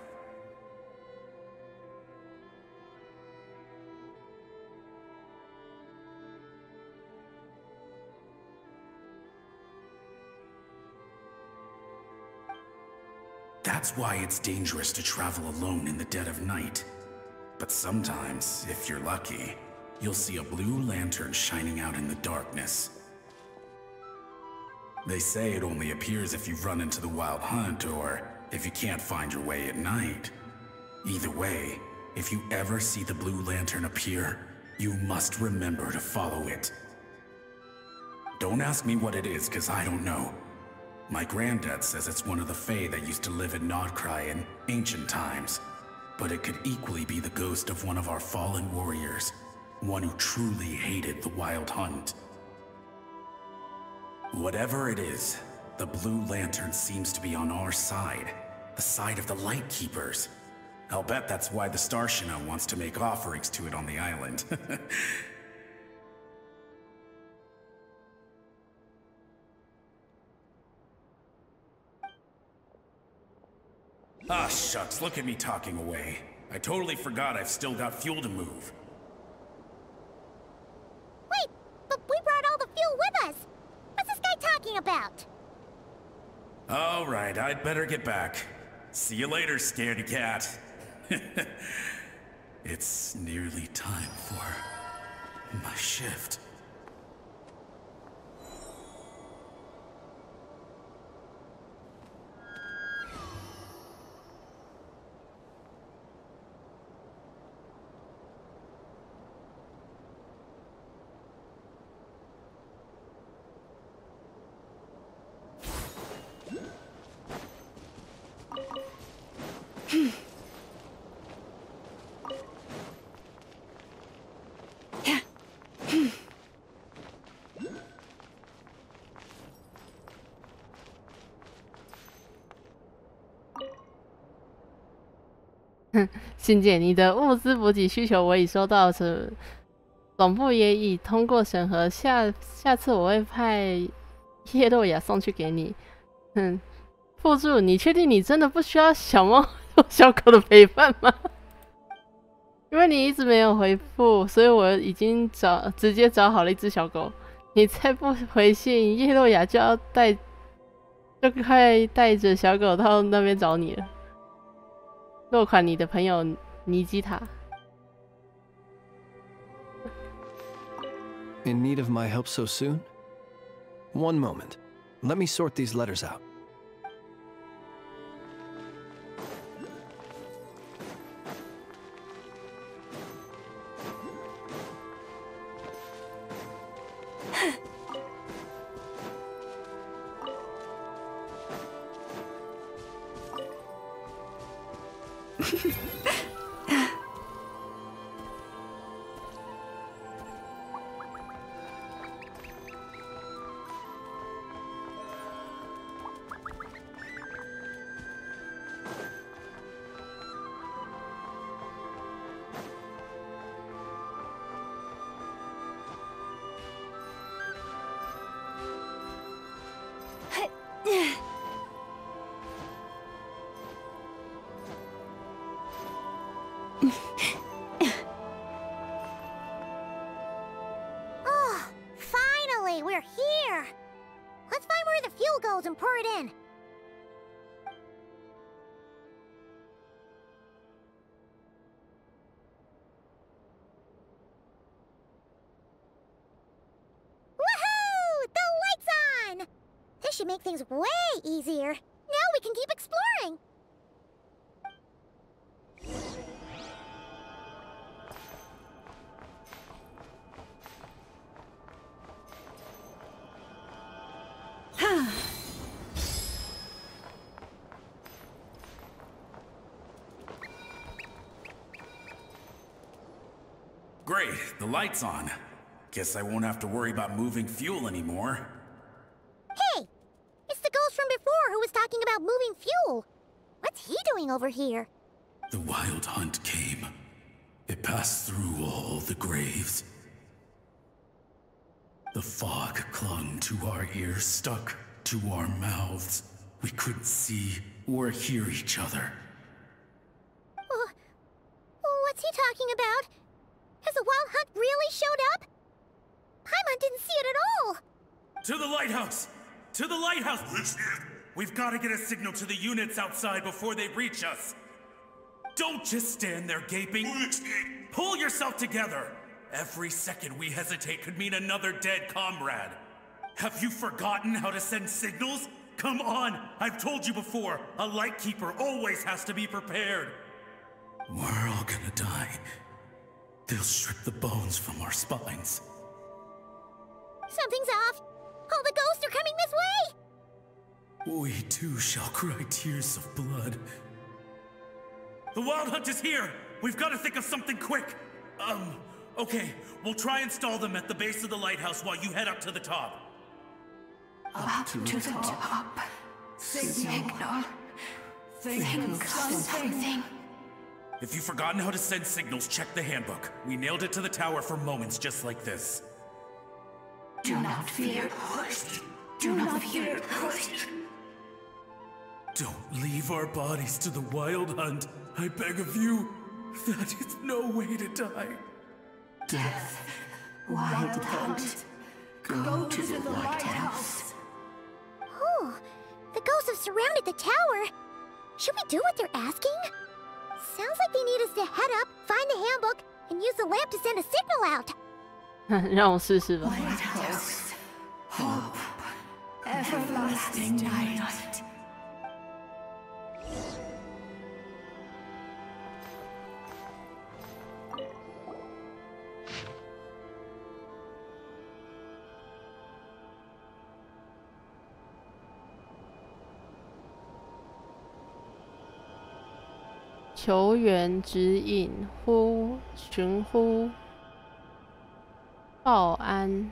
That's why it's dangerous to travel alone in the dead of night. But sometimes, if you're lucky, you'll see a blue lantern shining out in the darkness. They say it only appears if you've run into the Wild Hunt or if you can't find your way at night. Either way, if you ever see the blue lantern appear, you must remember to follow it. Don't ask me what it is, 'cause I don't know. My granddad says it's one of the Fae that used to live in Nodcry in ancient times. But it could equally be the ghost of one of our fallen warriors. One who truly hated the Wild Hunt. Whatever it is, the Blue Lantern seems to be on our side. The side of the Light Keepers. I'll bet that's why the Starshina wants to make offerings to it on the island. Ah, shucks, look at me talking away. I totally forgot I've still got fuel to move. Wait, but we brought all the fuel with us. What's this guy talking about? All right, I'd better get back. See you later, scaredy cat. It's nearly time for my shift. 信件，你的物资补给需求我已收到，总部也已通过审核，下次我会派叶洛雅送去给你。附注，你确定你真的不需要小猫或小狗的陪伴吗？因为你一直没有回复，所以我已经直接找好了一只小狗。你再不回信，叶洛雅就快带着小狗到那边找你了。落款你的朋友尼基塔。In need of my help so soon? One moment. Let me sort these letters out. Oh, finally, we're here! Let's find where the fuel goes and pour it in. Woohoo! The light's on! This should make things way easier. Now we can keep exploring. Great, the light's on. Guess I won't have to worry about moving fuel anymore. Hey! It's the ghost from before who was talking about moving fuel. What's he doing over here? The wild hunt came. It passed through all the graves. The fog clung to our ears, stuck to our mouths. We couldn't see or hear each other. What's he talking about? Has the wild hunt really showed up? Paimon didn't see it at all! To the lighthouse! To the lighthouse! We've got to get a signal to the units outside before they reach us. Don't just stand there gaping. Pull yourself together. Every second we hesitate could mean another dead comrade. Have you forgotten how to send signals? Come on! I've told you before, a lightkeeper always has to be prepared. We're all gonna die. They'll strip the bones from our spines. Something's off! All the ghosts are coming this way! We too shall cry tears of blood. The wild hunt is here! We've got to think of something quick! Okay, we'll try and stall them at the base of the lighthouse while you head up to the top. Up to the top. Signal. Think of something. If you've forgotten how to send signals, check the handbook. We nailed it to the tower for moments just like this. Do not fear. Do not fear. Don't leave our bodies to the wild hunt. I beg of you. That is no way to die. Death. Wild hunt. Go to the lighthouse. Oh, the ghosts have surrounded the tower. Should we do what they're asking? Sounds like they need us to head up, find the handbook, and use the lamp to send a signal out. 让我试试吧。 Lighthouse. Hope. Everlasting night. 求援指引，寻呼，报安，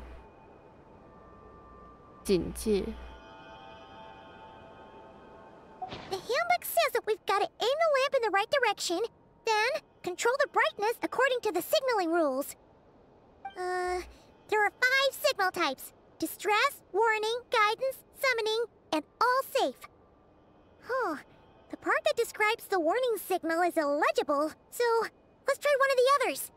警戒。 The handbook says that we've got to aim the lamp in the right direction, Then, control the brightness according to the signaling rules. There are 5 signal types. Distress, warning, guidance, summoning, and all safe. Huh. The part that describes the warning signal is illegible, so let's try one of the others.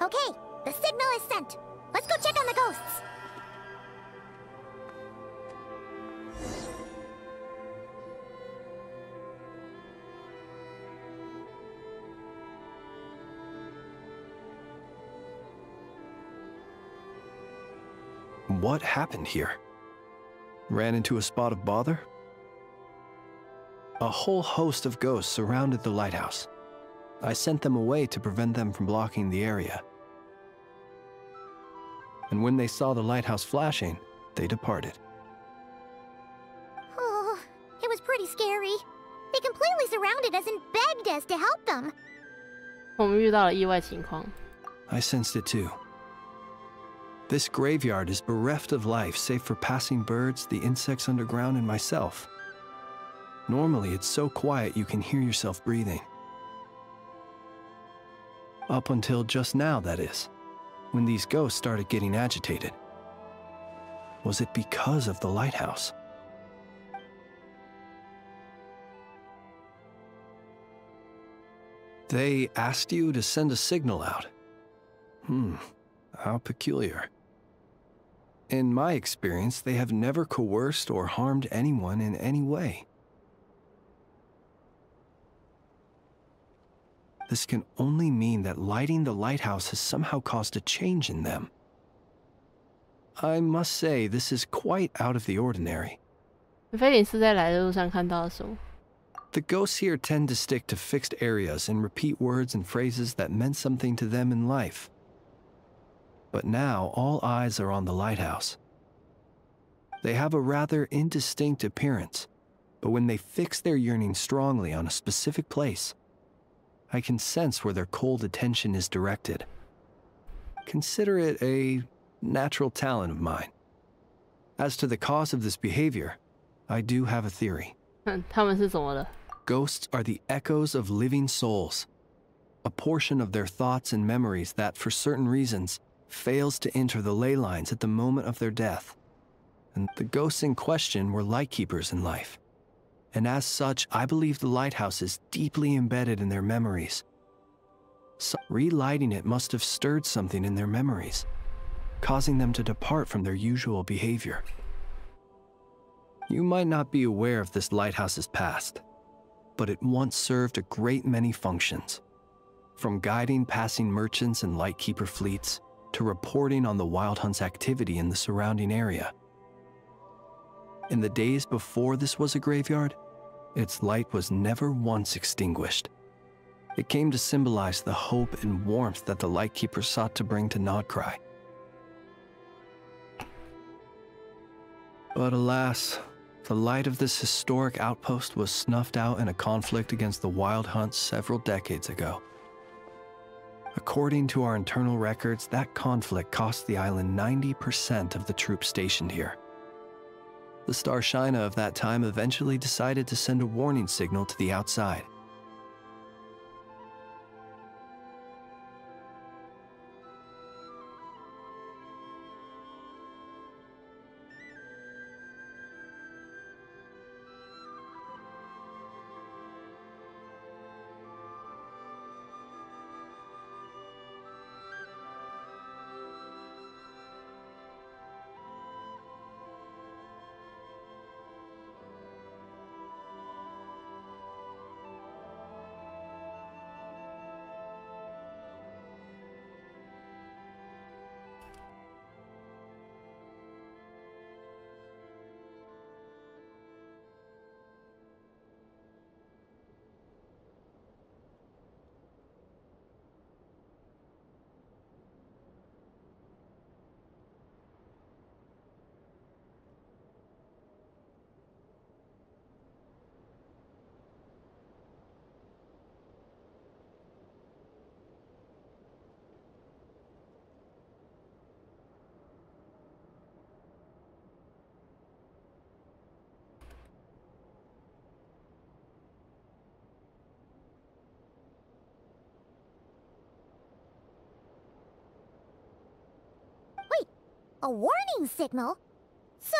Okay, the signal is sent. Let's go check on the ghosts. What happened here? Ran into a spot of bother? A whole host of ghosts surrounded the lighthouse. I sent them away to prevent them from blocking the area. And when they saw the lighthouse flashing, they departed. Oh, it was pretty scary. They completely surrounded us and begged us to help them. 我们遇到了意外情况。 I sensed it too. This graveyard is bereft of life save for passing birds, the insects underground, and myself. Normally, it's so quiet you can hear yourself breathing. Up until just now, that is, when these ghosts started getting agitated. Was it because of the lighthouse? They asked you to send a signal out. How peculiar. In my experience, they have never coerced or harmed anyone in any way. This can only mean that lighting the lighthouse has somehow caused a change in them. I must say, this is quite out of the ordinary. 菲林斯在来的路上看到了什么？ The ghosts here tend to stick to fixed areas and repeat words and phrases that meant something to them in life. But now, all eyes are on the lighthouse. They have a rather indistinct appearance, but when they fix their yearning strongly on a specific place, I can sense where their cold attention is directed. Consider it a natural talent of mine. As to the cause of this behavior, I do have a theory. 他们是怎么了？ Ghosts are the echoes of living souls, a portion of their thoughts and memories that, for certain reasons, fails to enter the ley lines at the moment of their death. And the ghosts in question were lightkeepers in life. And as such, I believe the lighthouse is deeply embedded in their memories. So relighting it must have stirred something in their memories, causing them to depart from their usual behavior. You might not be aware of this lighthouse's past, but it once served a great many functions, from guiding passing merchants and lightkeeper fleets to reporting on the Wild Hunt's activity in the surrounding area. In the days before this was a graveyard, its light was never once extinguished. It came to symbolize the hope and warmth that the lightkeeper sought to bring to Nodcry. But alas, the light of this historic outpost was snuffed out in a conflict against the Wild Hunt several decades ago. According to our internal records, that conflict cost the island 90% of the troops stationed here. The Starshina of that time eventually decided to send a warning signal to the outside. A warning signal? So,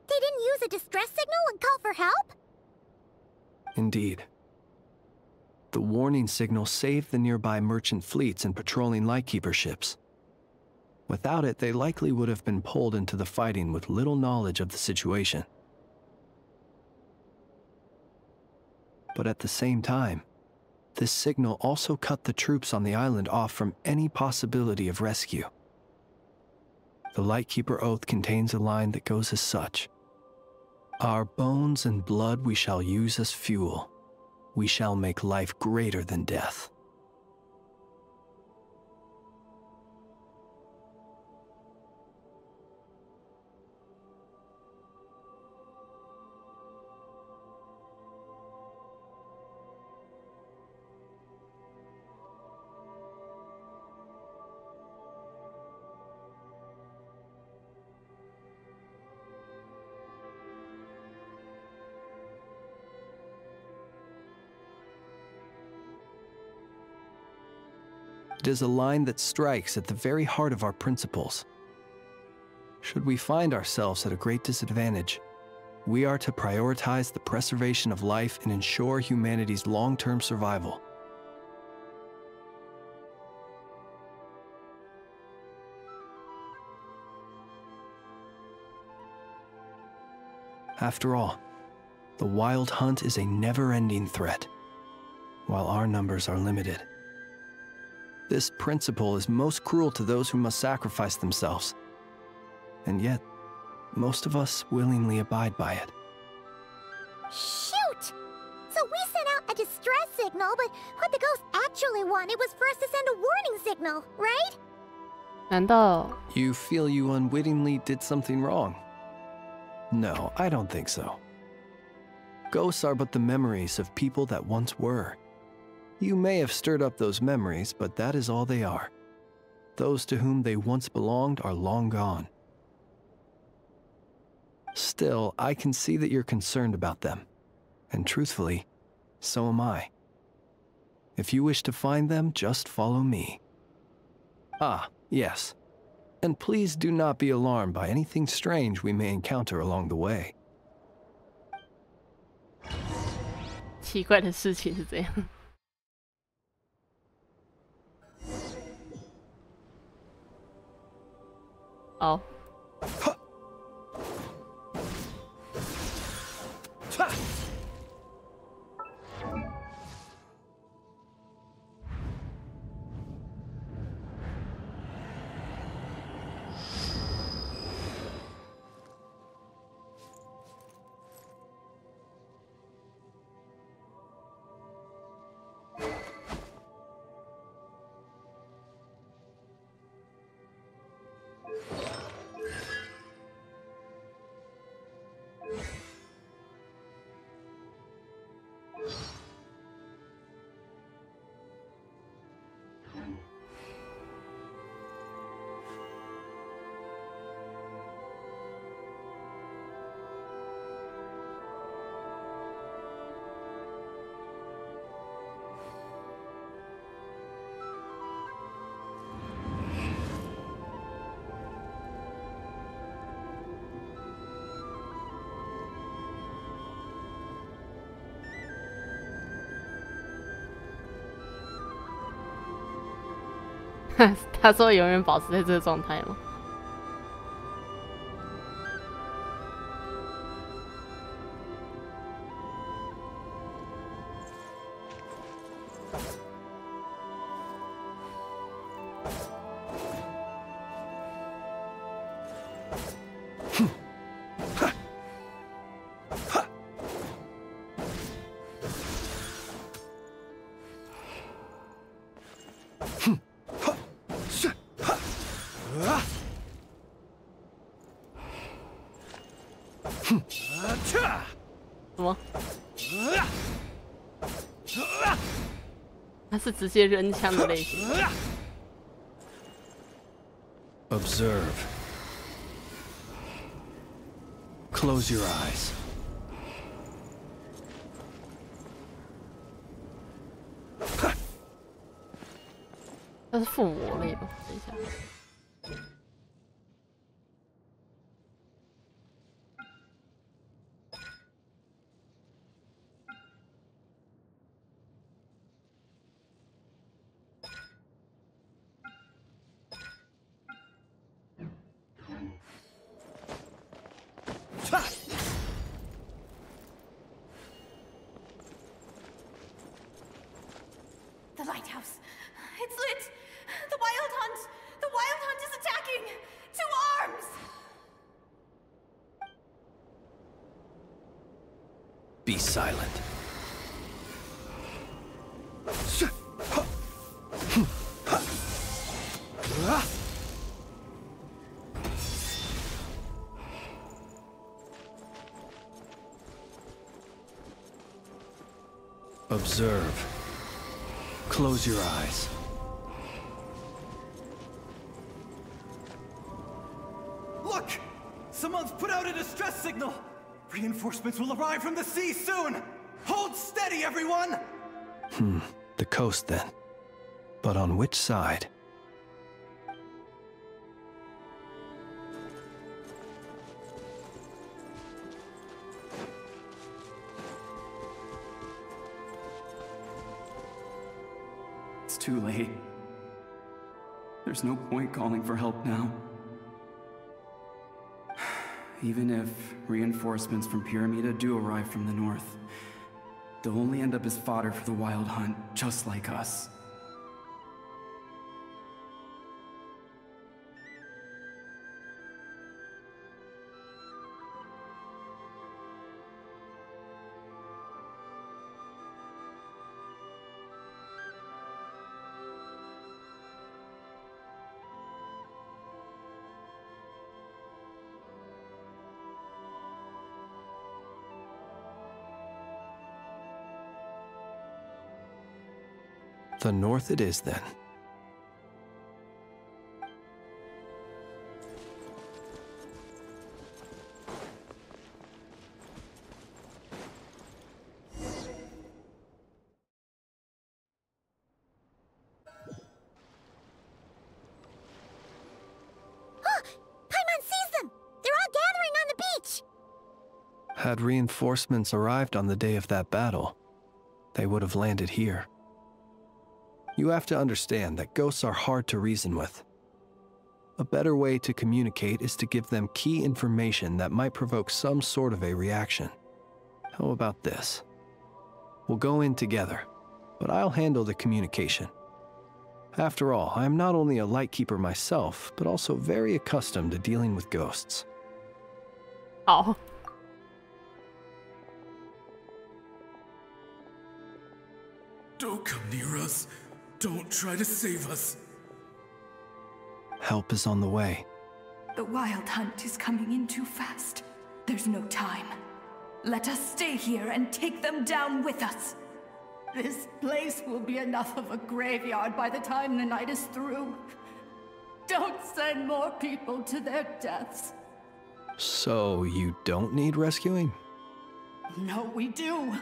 they didn't use a distress signal and call for help? Indeed. The warning signal saved the nearby merchant fleets and patrolling lightkeeper ships. Without it, they likely would have been pulled into the fighting with little knowledge of the situation. But at the same time, this signal also cut the troops on the island off from any possibility of rescue. The Lightkeeper Oath contains a line that goes as such: "Our bones and blood we shall use as fuel. We shall make life greater than death." It is a line that strikes at the very heart of our principles. Should we find ourselves at a great disadvantage, we are to prioritize the preservation of life and ensure humanity's long-term survival. After all, the wild hunt is a never-ending threat, while our numbers are limited. This principle is most cruel to those who must sacrifice themselves. And yet, most of us willingly abide by it. Shoot! So we sent out a distress signal, but what the ghost actually wanted was for us to send a warning signal, right? 难道 You feel you unwittingly did something wrong? No, I don't think so. Ghosts are but the memories of people that once were. You may have stirred up those memories, but that is all they are. Those to whom they once belonged are long gone. Still, I can see that you're concerned about them. And truthfully, so am I. If you wish to find them, just follow me. Ah, yes. And please do not be alarmed by anything strange we may encounter along the way. 奇怪的事情是这样。哦。他说永远保持在这个状态吗？什么？他是直接扔枪的类型。Observe. Close your eyes. 他是附魔类吧？等一下。lighthouse. It's lit. The Wild Hunt. The Wild Hunt is attacking. To arms! Be silent. Observe. Close your eyes. Look! Someone's put out a distress signal! Reinforcements will arrive from the sea soon! Hold steady, everyone! The coast then. But on which side? It's too late. There's no point calling for help now. Even if reinforcements from Pyramida do arrive from the north, they'll only end up as fodder for the Wild Hunt, just like us. The north it is, then. Paimon sees them! They're all gathering on the beach! Had reinforcements arrived on the day of that battle, they would have landed here. You have to understand that ghosts are hard to reason with. A better way to communicate is to give them key information that might provoke some sort of a reaction. How about this? We'll go in together, but I'll handle the communication. After all, I am not only a lightkeeper myself, but also very accustomed to dealing with ghosts. Oh. Don't come near us. Don't try to save us. Help is on the way. The Wild Hunt is coming in too fast. There's no time. Let us stay here and take them down with us. This place will be enough of a graveyard by the time the night is through. Don't send more people to their deaths. So you don't need rescuing? No, we do.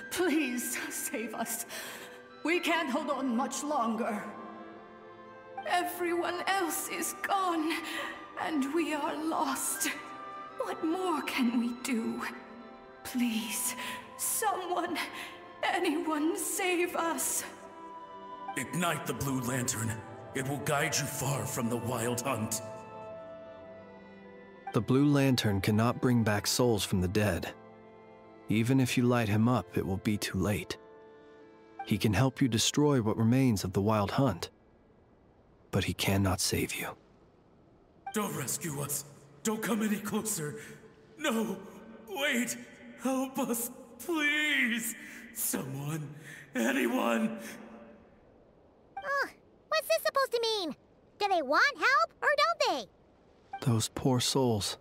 Please, save us. We can't hold on much longer. Everyone else is gone, and we are lost. What more can we do? Please, someone, anyone save us. Ignite the blue lantern. It will guide you far from the Wild Hunt. The blue lantern cannot bring back souls from the dead. Even if you light him up, it will be too late. He can help you destroy what remains of the Wild Hunt, but he cannot save you. Don't rescue us. Don't come any closer. No, wait. Help us, please. Someone, anyone. What's this supposed to mean? Do they want help, or don't they? Those poor souls.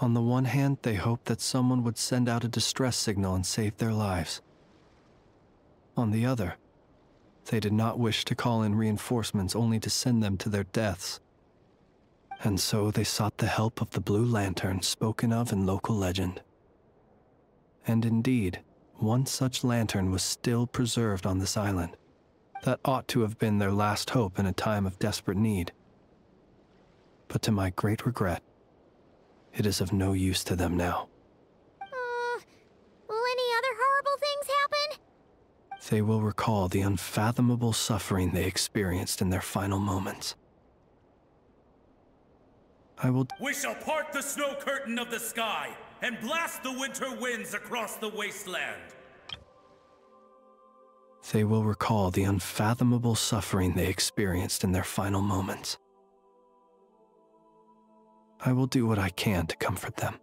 On the one hand, they hoped that someone would send out a distress signal and save their lives. On the other, they did not wish to call in reinforcements only to send them to their deaths. And so they sought the help of the Blue Lantern spoken of in local legend. And indeed, one such lantern was still preserved on this island. That ought to have been their last hope in a time of desperate need. But to my great regret, it is of no use to them now. Will any other horrible things happen? They will recall the unfathomable suffering they experienced in their final moments. We shall part the snow curtain of the sky and blast the winter winds across the wasteland. They will recall the unfathomable suffering they experienced in their final moments. I will do what I can to comfort them.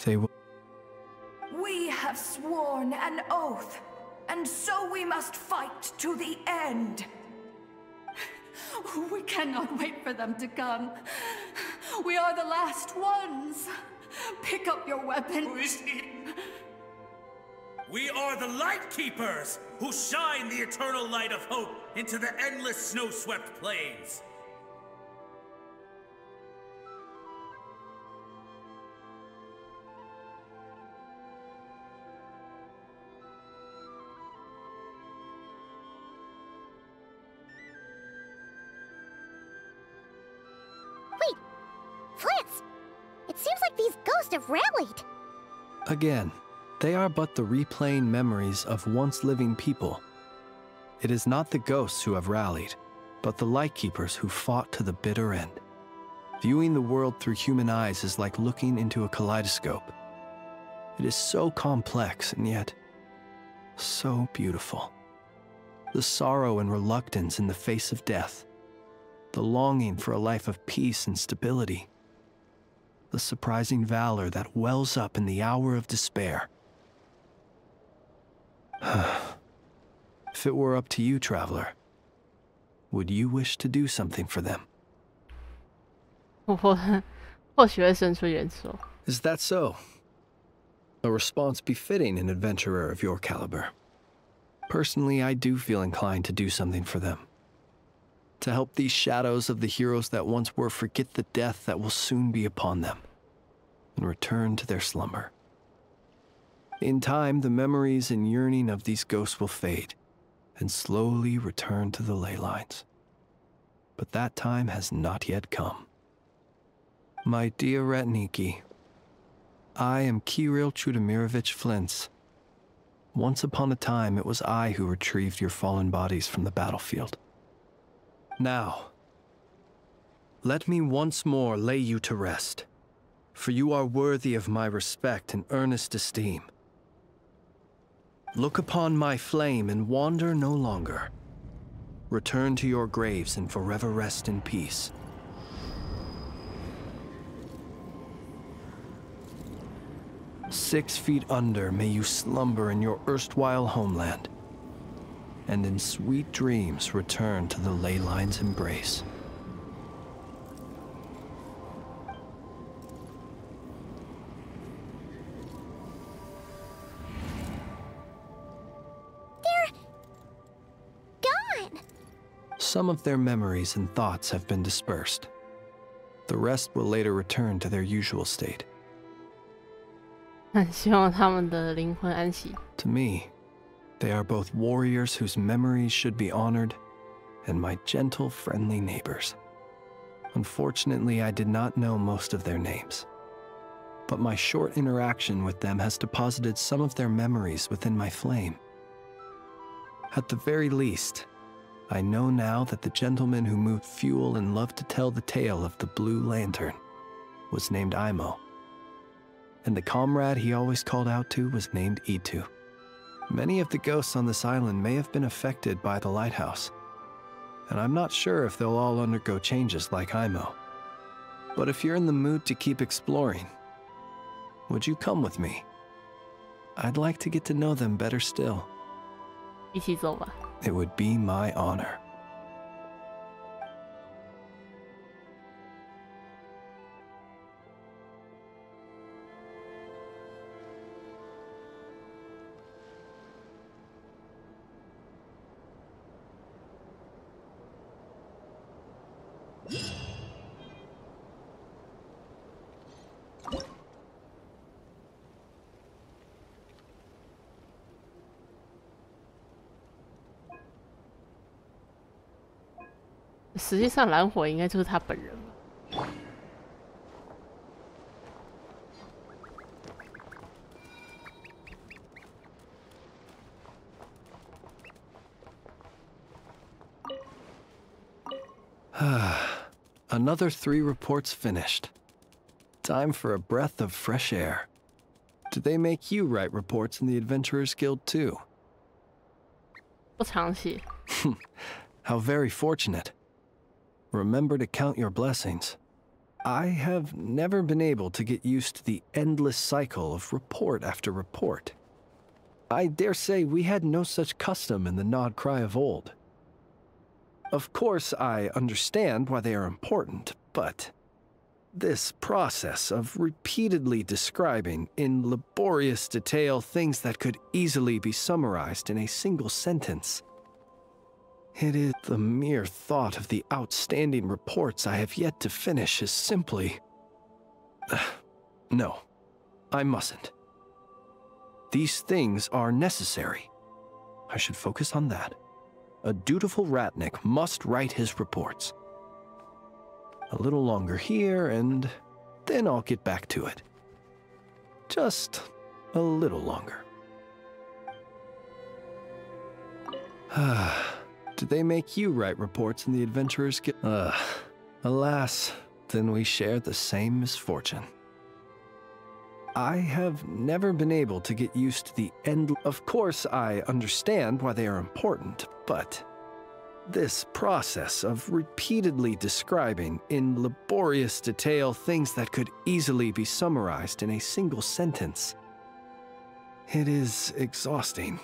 They will. We have sworn an oath, and so we must fight to the end. We cannot wait for them to come. We are the last ones. Pick up your weapon. We are the Light Keepers, who shine the eternal light of hope into the endless snow-swept plains. Flitz! It seems like these ghosts have rallied. Again, they are but the replaying memories of once living people. It is not the ghosts who have rallied, but the Lightkeepers who fought to the bitter end. Viewing the world through human eyes is like looking into a kaleidoscope. It is so complex and yet so beautiful. The sorrow and reluctance in the face of death, the longing for a life of peace and stability, the surprising valor that wells up in the hour of despair. If it were up to you, traveler, would you wish to do something for them? 或许会伸出援手。 Is that so? A response befitting an adventurer of your caliber. Personally, I do feel inclined to do something for them. To help these shadows of the heroes that once were forget the death that will soon be upon them, and return to their slumber. In time, the memories and yearning of these ghosts will fade, and slowly return to the ley lines. But that time has not yet come. My dear Retniki, I am Kirill Trudamirovich Flintz. Once upon a time, it was I who retrieved your fallen bodies from the battlefield. Now, let me once more lay you to rest, for you are worthy of my respect and earnest esteem. Look upon my flame and wander no longer. Return to your graves and forever rest in peace. "6 feet under may you slumber in your erstwhile homeland, and in sweet dreams return to the ley line's embrace." They're gone. Some of their memories and thoughts have been dispersed. The rest will later return to their usual state. 很希望他们的灵魂安息。 To me, they are both warriors whose memories should be honored, and my gentle, friendly neighbors. Unfortunately, I did not know most of their names, but my short interaction with them has deposited some of their memories within my flame. At the very least, I know now that the gentleman who moved fuel and loved to tell the tale of the Blue Lantern was named Imo, and the comrade he always called out to was named Itu. Many of the ghosts on this island may have been affected by the lighthouse, and I'm not sure if they'll all undergo changes like Imo. But if you're in the mood to keep exploring, would you come with me? I'd like to get to know them better still. 一起走吧。 It would be my honor. "实际上，蓝火应该就是他本人吧。 Hey, Another 3 reports finished. Time for a breath of fresh air. Do they make you write reports in the Adventurers Guild too? 不常写。 How very fortunate. Remember to count your blessings. I have never been able to get used to the endless cycle of report after report. I dare say we had no such custom in the Nod Cry of old. Of course, I understand why they are important, but this process of repeatedly describing in laborious detail things that could easily be summarized in a single sentence. It is the mere thought of the outstanding reports I have yet to finish is simply... No, I mustn't. These things are necessary. I should focus on that. A dutiful Ratnik must write his reports. A little longer here, and then I'll get back to it. Just a little longer. Do they make you write reports in the Adventurers Guild? Alas, then we share the same misfortune. I have never been able to get used to the end. Of course, I understand why they are important, but this process of repeatedly describing in laborious detail things that could easily be summarized in a single sentence. It is exhausting.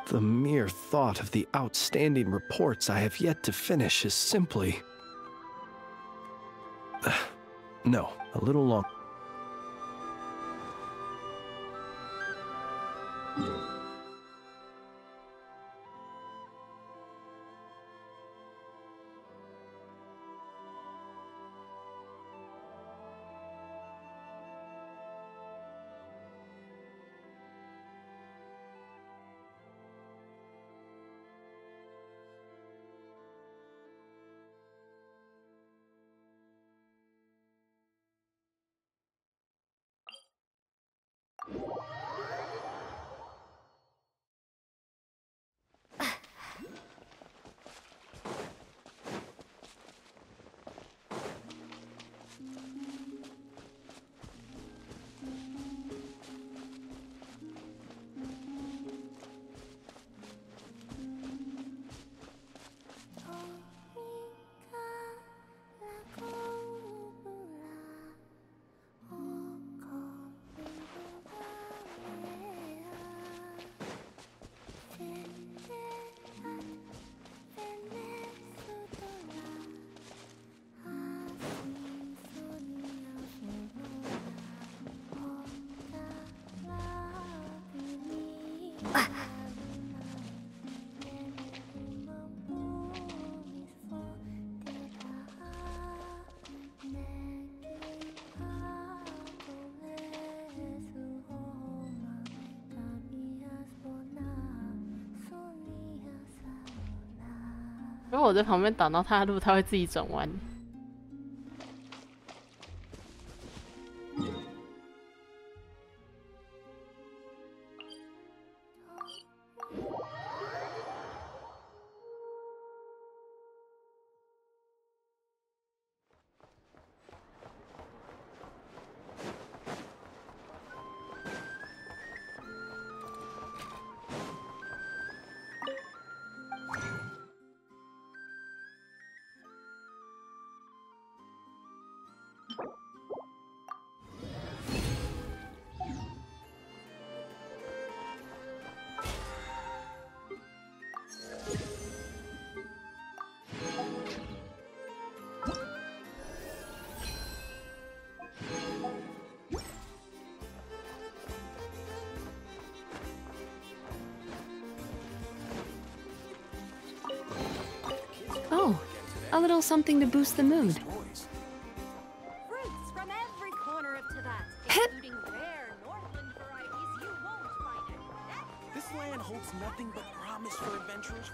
The mere thought of the outstanding reports I have yet to finish is simply... No, a little long.如果我在旁边挡到他的路，他会自己转弯。Oh, a little something to boost the mood. Fruits from every corner of Tibet, including rare Northland varieties you won't find anywhere. This land holds nothing but promise for adventurers.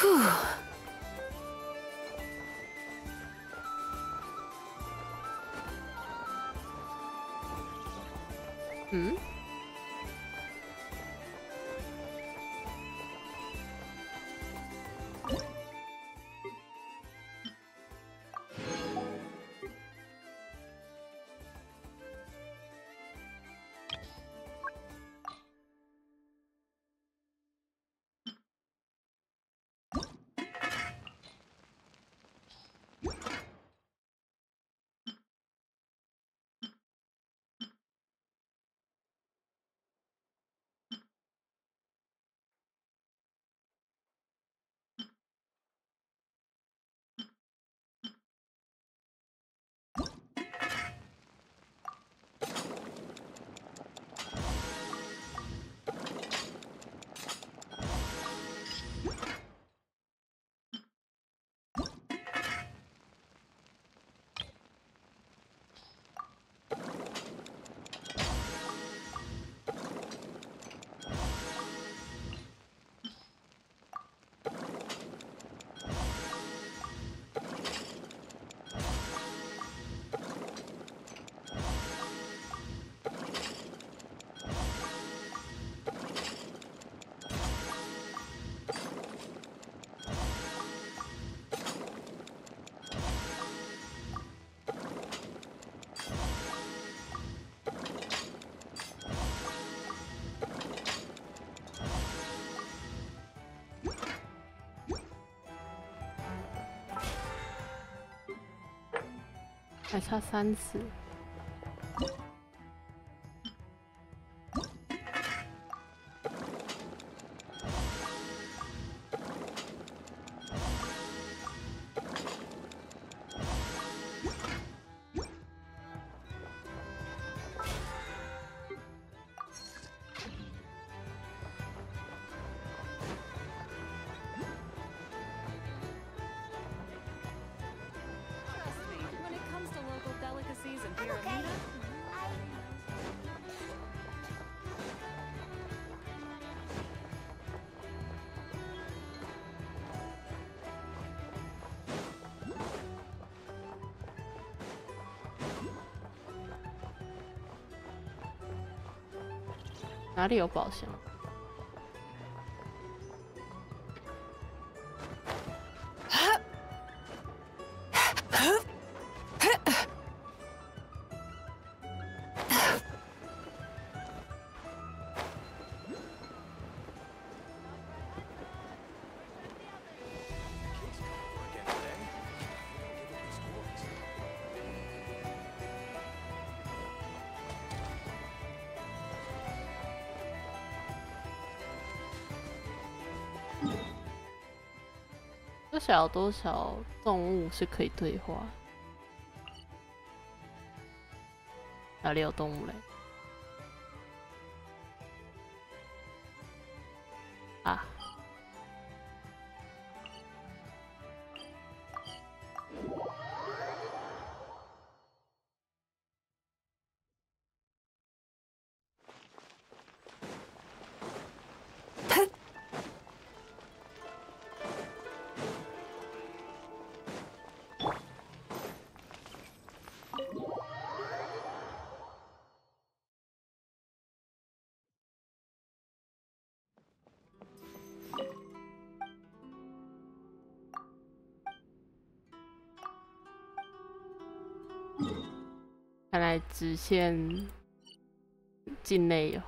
Whew. 嗯？还差3次。哪里有宝箱？多少动物是可以对话？哪里有动物嘞？啊！看来直线境内有。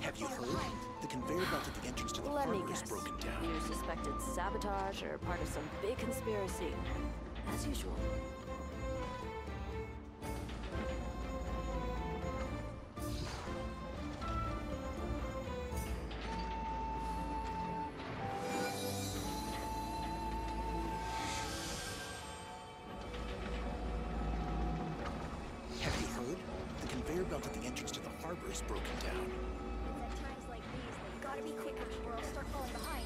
Have you heard? The conveyor belt at the entrance to the harbor is broken down. Either suspected sabotage or part of some big conspiracy. As usual. conveyor belt at the entrance to the harbor is broken down. At times like these, they've gotta be quicker or else start falling behind.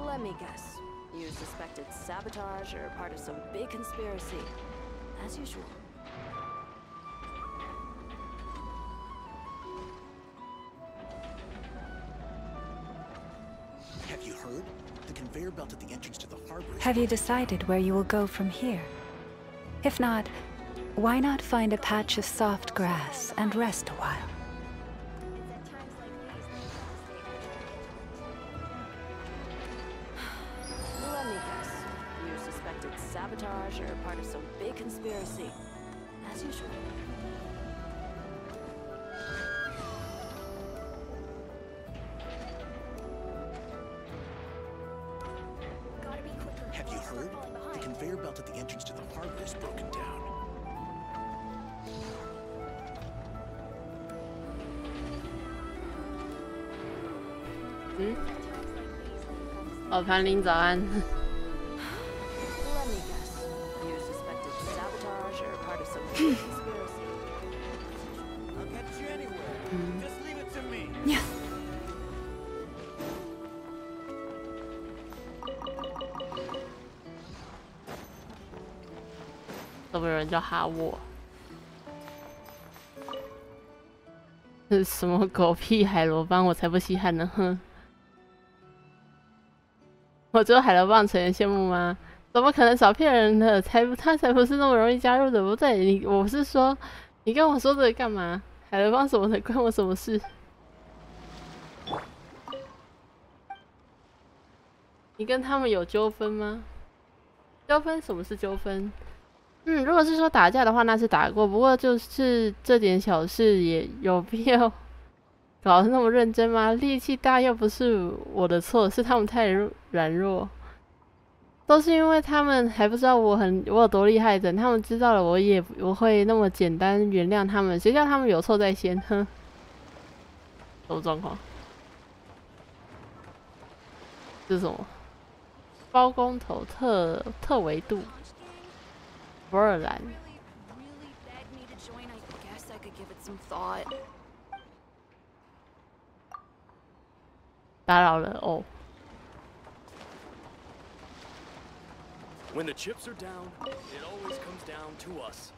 Let me guess. You suspected sabotage or part of some big conspiracy. As usual. Have you heard? The conveyor belt at the entrance to the harbor is Have you decided where you will go from here? If not, why not find a patch of soft grass and rest a while? Let me guess. You suspected sabotage or part of some big conspiracy. As usual. Have you heard? The conveyor belt at the entrance to the harbor is broken down.盘林早安。 Let me guess. You suspected sabotage or part of some big conspiracy. I'll get you anywhere. Just leave it to me. Yeah. 都没有人叫哈沃。这是什么狗屁海螺帮，我才不稀罕呢！哼，我只有海螺帮成员羡慕吗？怎么可能少骗人的？他才不是那么容易加入的，不对，我是说，你跟我说这个干嘛？海螺帮什么的，关我什么事？你跟他们有纠纷吗？纠纷？什么是纠纷？如果是说打架的话，那是打过。不过就是这点小事，也有必要搞得那么认真吗？力气大又不是我的错，是他们太软弱。都是因为他们还不知道我有多厉害，等他们知道了，我也不会那么简单原谅他们。谁叫他们有错在先？哼，什么状况？这是什么？包工头特维度。 博尔兰，打扰了哦。When the chips are down, it always comes down to us.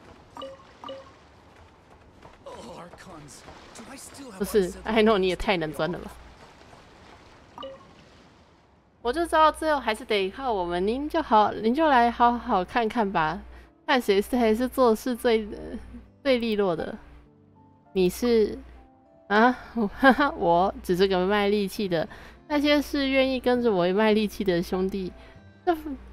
Oh, Archons, do I still have 不是 ，I know 你也太能钻了吧！我就知道最后还是得靠我们，您就来好好看看吧。 看谁才是做事最利落的？你是啊？我只是个卖力气的，那些是愿意跟着我卖力气的兄弟。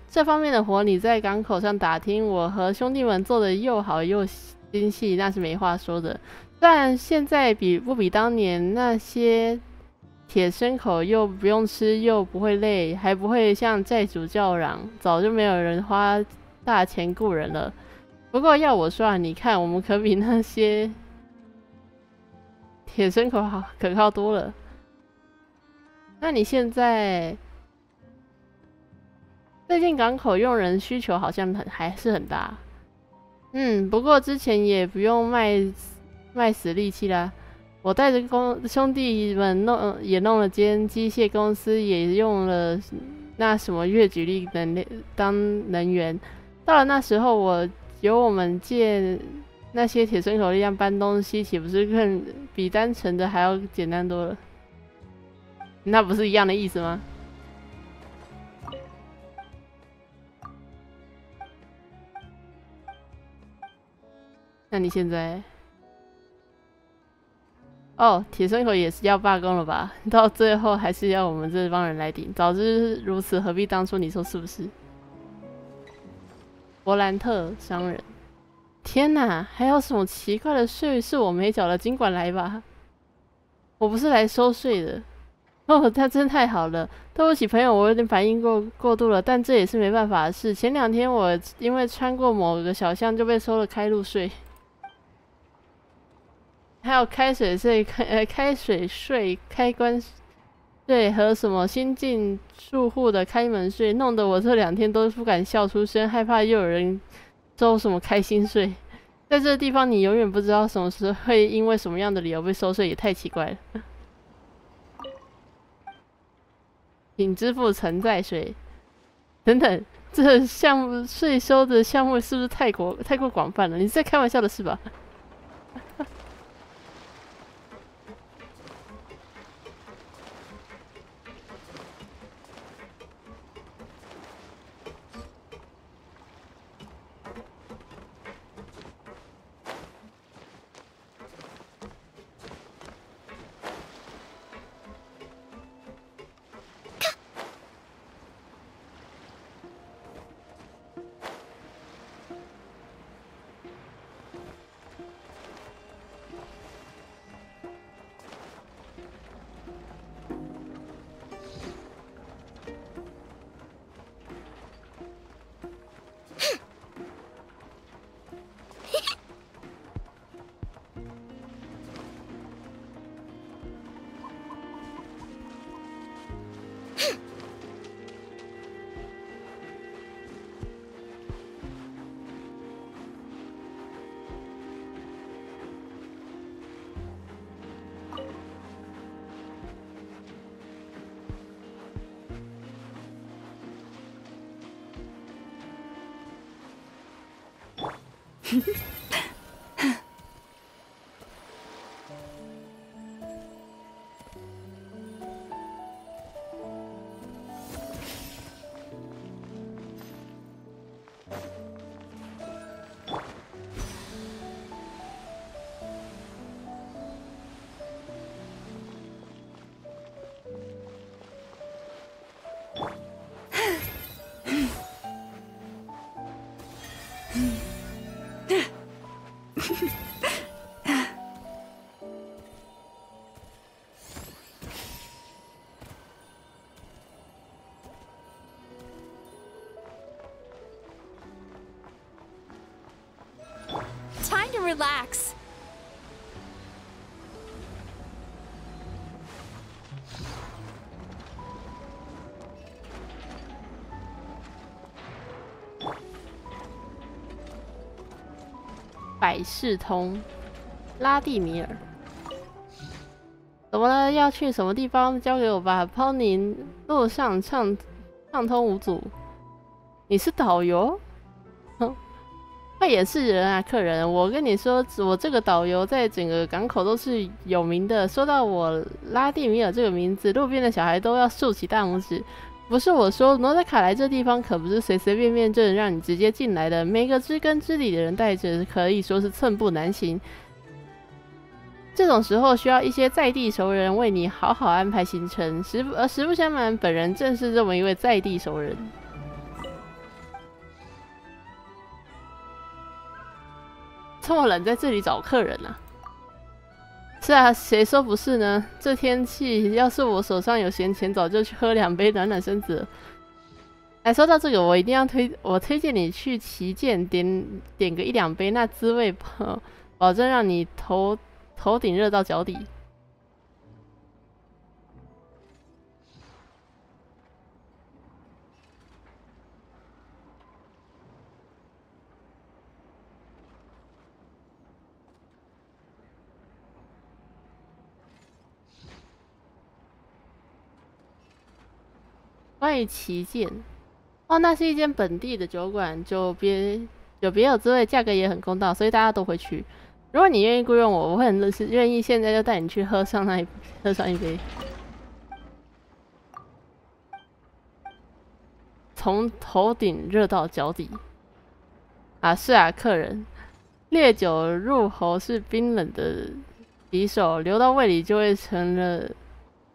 这方面的活你在港口上打听，我和兄弟们做的又好又精细，那是没话说的。但现在不比当年那些铁牲口又不用吃又不会累，还不会向债主叫嚷，早就没有人花 大钱雇人了，不过要我说啊，你看我们可比那些铁牲口好可靠多了。那你现在最近港口用人需求好像还是很大，不过之前也不用卖死力气啦。我带着兄弟们弄了间机械公司，也用了那什么月举力当能源。 到了那时候，我们借那些铁牲口力量搬东西，岂不是更比单纯的还要简单多了？那不是一样的意思吗？那你现在，哦，铁牲口也是要罢工了吧？到最后还是要我们这帮人来顶。早知如此，何必当初？你说是不是？ 伯兰特商人，天哪！还有什么奇怪的税是我没缴的？尽管来吧，我不是来收税的。哦，他真太好了。对不起，朋友，我有点反应过度了，但这也是没办法的事。前2天我因为穿过某个小巷就被收了开路税，还有开水税、开关税和什么新进住户的开门税，弄得我这2天都不敢笑出声，害怕又有人收什么开心税？在这个地方，你永远不知道什么时候会因为什么样的理由被收税，也太奇怪了。请支付存在税。等等，这项目税收的项目是不是太过广泛了？你是在开玩笑的是吧？Time to relax.百事通，拉蒂米尔，怎么了？要去什么地方？交给我吧。Pony 路上畅通无阻。你是导游？哼，快掩饰人啊，客人！我跟你说，我这个导游在整个港口都是有名的。说到我拉蒂米尔这个名字，路边的小孩都要竖起大拇指。不是我说，挪德卡莱这地方可不是随随便便就能让你直接进来的，每个知根知底的人带着，可以说是寸步难行。这种时候需要一些在地熟人为你好好安排行程。实不相瞒，本人正是这么一位在地熟人。这么冷，在这里找客人啊？是啊，谁说不是呢？这天气，要是我手上有闲钱，早就去喝2杯暖暖身子了。哎，说到这个，我一定要推荐你去旗舰点个1-2杯，那滋味保证让你头顶热到脚底。关于旗舰，哦，那是一间本地的酒馆，就别有滋味，价格也很公道，所以大家都会去。如果你愿意雇佣我，我会很愿意现在就带你去喝上一杯，从头顶热到脚底。啊，是啊，客人，烈酒入喉是冰冷的匕首，流到胃里就会成了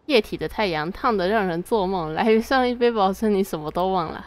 液体的太阳，烫得让人做梦。来上一杯，保证你什么都忘了。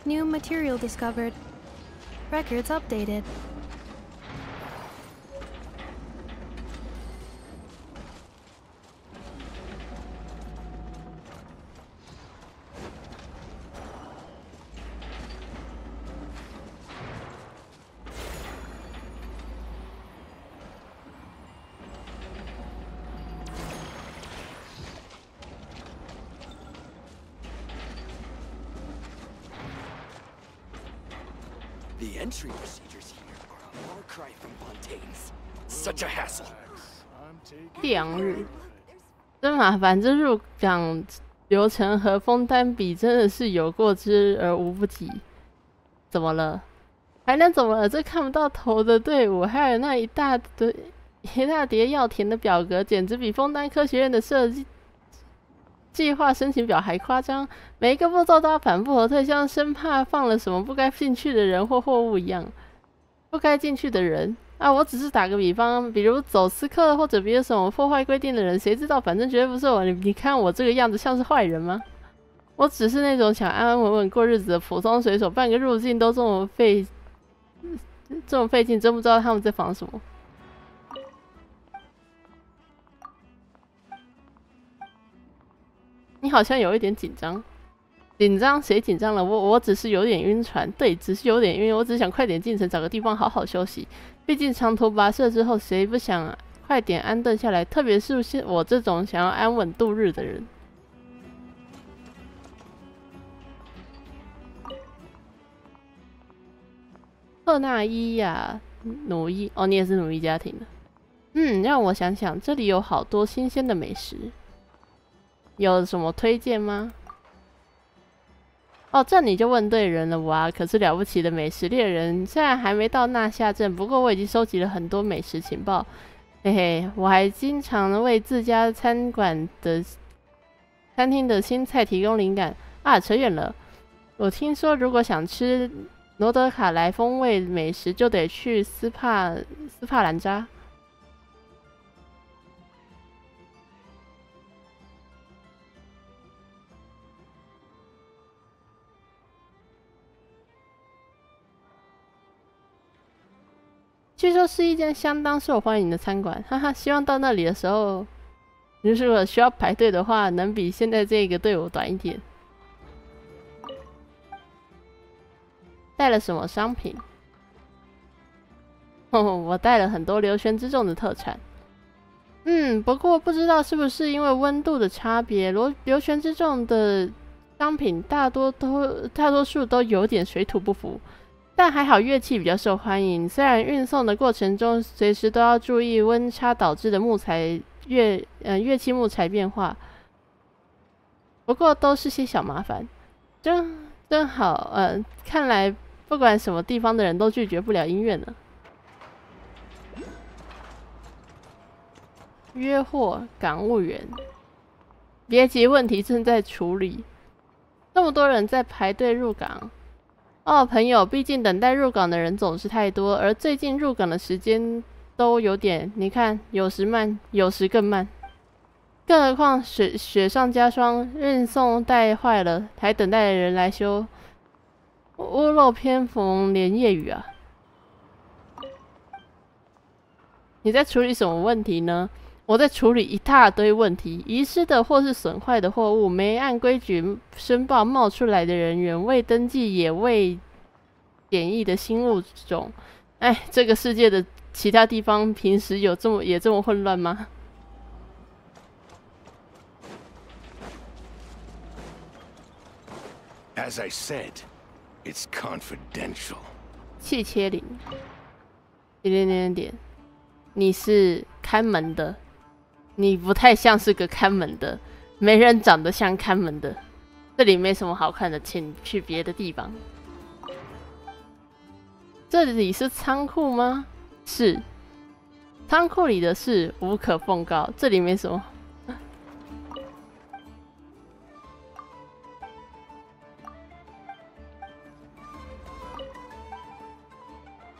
New material discovered. Records updated. The entry procedures here are a far cry from Fontaine's. Such a hassle. 2日，真麻烦。这入港流程和枫丹比，真的是有过之而无不及。怎么了？还能怎么了？这看不到头的队伍，还有那一大叠要填的表格，简直比枫丹科学院的设计划申请表还夸张，每一个步骤都要反复核对，像生怕放了什么不该进去的人或货物一样。不该进去的人啊，我只是打个比方，比如走私客或者别的什么破坏规定的人，谁知道？反正绝对不是我。你看我这个样子像是坏人吗？我只是那种想安安稳稳过日子的普通水手，办个入境都这么费劲，真不知道他们在防什么。你好像有一点紧张，紧张？谁紧张了？我只是有点晕船，对，只是有点晕。我只想快点进城，找个地方好好休息。毕竟长途跋涉之后，谁不想快点安顿下来？特别是我这种想要安稳度日的人。赫纳伊亚奴役哦，你也是奴役家庭的。让我想想，这里有好多新鲜的美食。有什么推荐吗？哦，这你就问对人了，哇！可是了不起的美食猎人，虽然还没到纳夏镇，不过我已经收集了很多美食情报。嘿嘿，我还经常为自家餐厅的新菜提供灵感啊！扯远了，我听说如果想吃罗德卡莱风味美食，就得去斯帕兰扎。据说是一间相当受欢迎的餐馆，哈哈！希望到那里的时候，如果需要排队的话，能比现在这个队伍短一点。带了什么商品？我带了很多流玄之种的特产。不过不知道是不是因为温度的差别，流玄之种的商品大多数都有点水土不服。但还好乐器比较受欢迎，虽然运送的过程中随时都要注意温差导致的乐器木材变化，不过都是些小麻烦。真好，看来不管什么地方的人都拒绝不了音乐呢。约货港务员，别急，问题正在处理。这么多人在排队入港。哦，朋友，毕竟等待入港的人总是太多，而最近入港的时间都有点，你看，有时慢，有时更慢。更何况雪上加霜，运送带坏了，还等待人来修。屋漏偏逢连夜雨啊！你在处理什么问题呢？我在处理一大堆问题，遗失的或是损坏的货物，没按规矩申报冒出来的人员，未登记也未检疫的新物种。哎，这个世界的其他地方平时有这么混乱吗？ As I said, it's confidential. 气切零，点，你是看门的，你不太像是个看门的，没人长得像看门的。这里没什么好看的，请去别的地方。这里是仓库吗？是，仓库里的事无可奉告。这里没什么。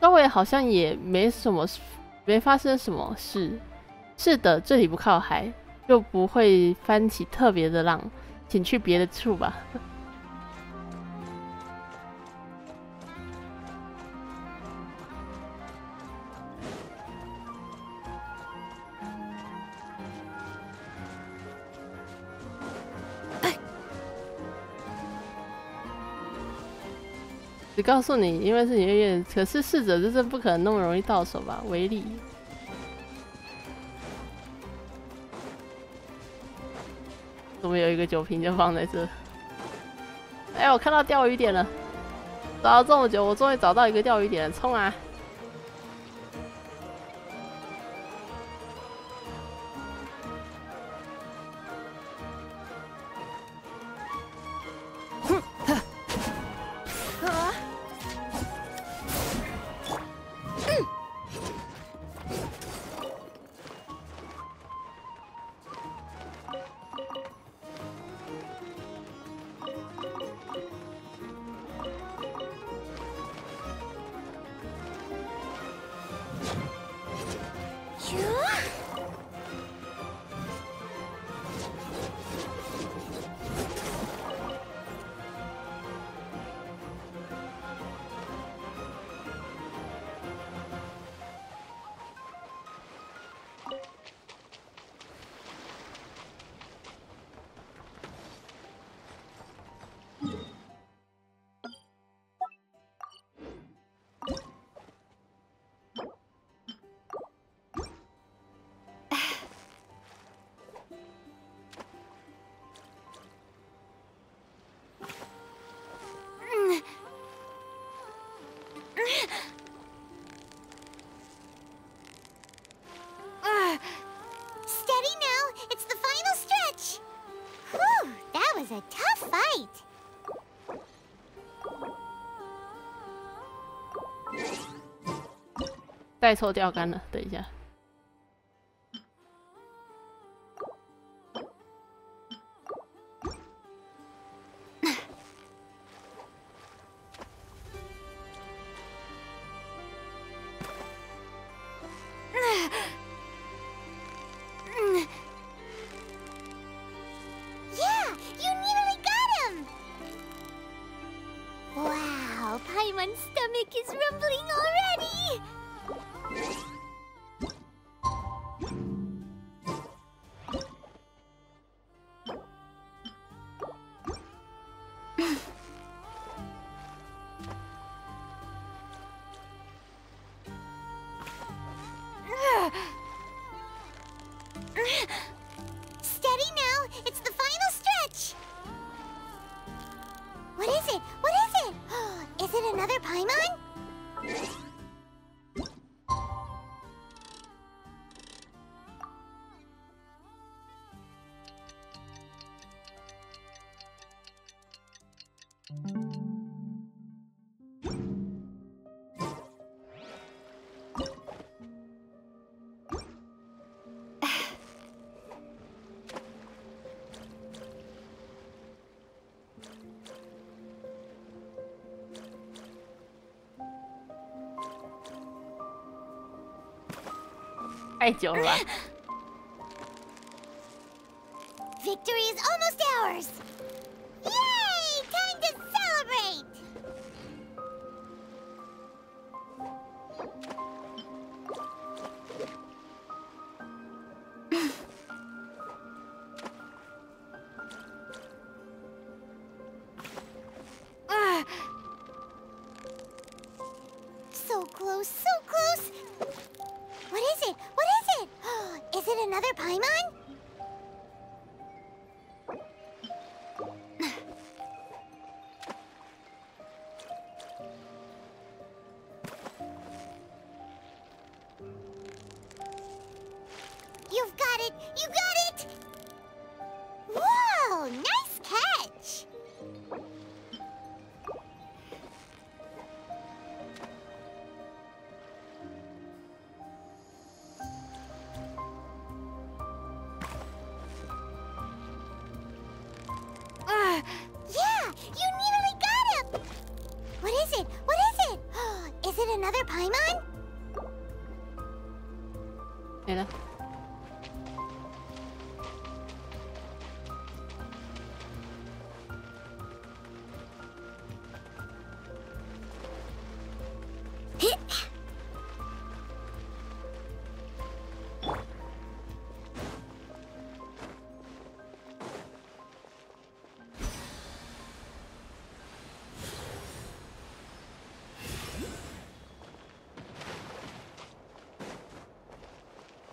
周围好像也没发生什么事。是的，这里不靠海，就不会翻起特别的浪，请去别的处吧。只告诉你，因为是你月月，可是逝者之证不可能那么容易到手吧？威力。怎么有一个酒瓶就放在这？哎，我看到钓鱼点了，找了这么久，我终于找到一个钓鱼点了，冲啊！Steady now, it's the final stretch. Whew, that was a tough fight. 带错钓竿了，等一下。Yeah, you nearly got him. Wow, Paimon's stomach is rumbling already. Steady now, it's the final stretch. What is it? What is it? Is it another Paimon? Victory is almost ours! Yay! Time to celebrate! So close, so close! What is it? What is it? Is it another Paimon? You've got it! You got it! Whoa! Nice catch! Yeah! You nearly got him! What is it? What is it? Is it another Paimon? 没了。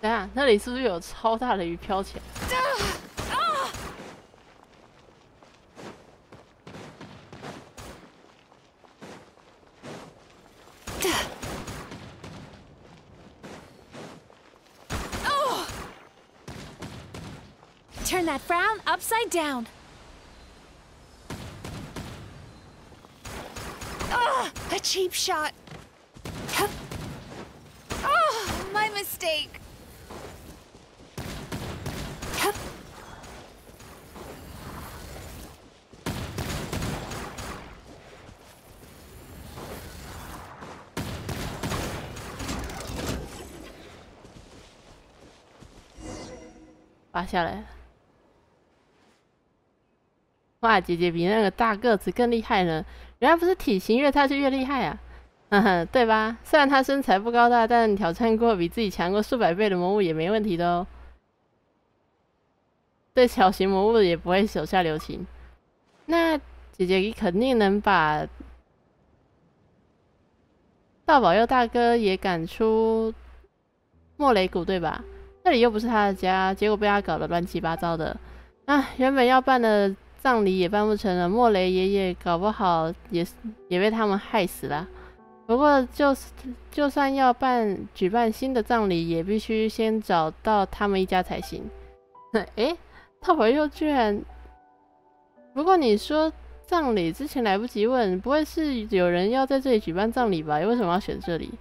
等下，那里是不是有超大的鱼飘起来？Turn that frown upside down. A cheap shot. My mistake.拔下来。哇，姐姐比那个大个子更厉害呢！原来不是体型越大就越厉害啊！哼哼，对吧？虽然她身材不高大，但挑战过比自己强过数百倍的魔物也没问题的哦。对小型魔物也不会手下留情。那姐姐肯定能把道保佑大哥也赶出莫雷谷，对吧？那里又不是他的家，结果被他搞得乱七八糟的。啊，原本要办的葬礼也办不成了，莫雷爷爷搞不好也被他们害死了。不过就算要举办新的葬礼，也必须先找到他们一家才行。诶，道保佑居然……不过你说葬礼之前来不及问，不会是有人要在这里举办葬礼吧？为什么要选这里？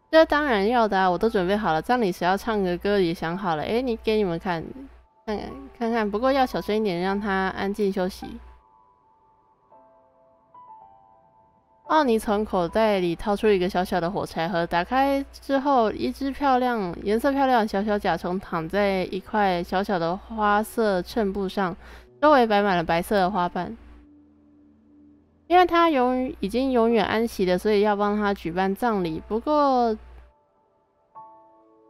这当然要的啊！我都准备好了，葬礼时要唱个歌也想好了。诶，给你们看看，不过要小声一点，让他安静休息。奥尼从口袋里掏出一个小小的火柴盒，打开之后，一只颜色漂亮的小小甲虫躺在一块小小的花色衬布上，周围摆满了白色的花瓣。因为他已经永远安息了，所以要帮他举办葬礼。不过，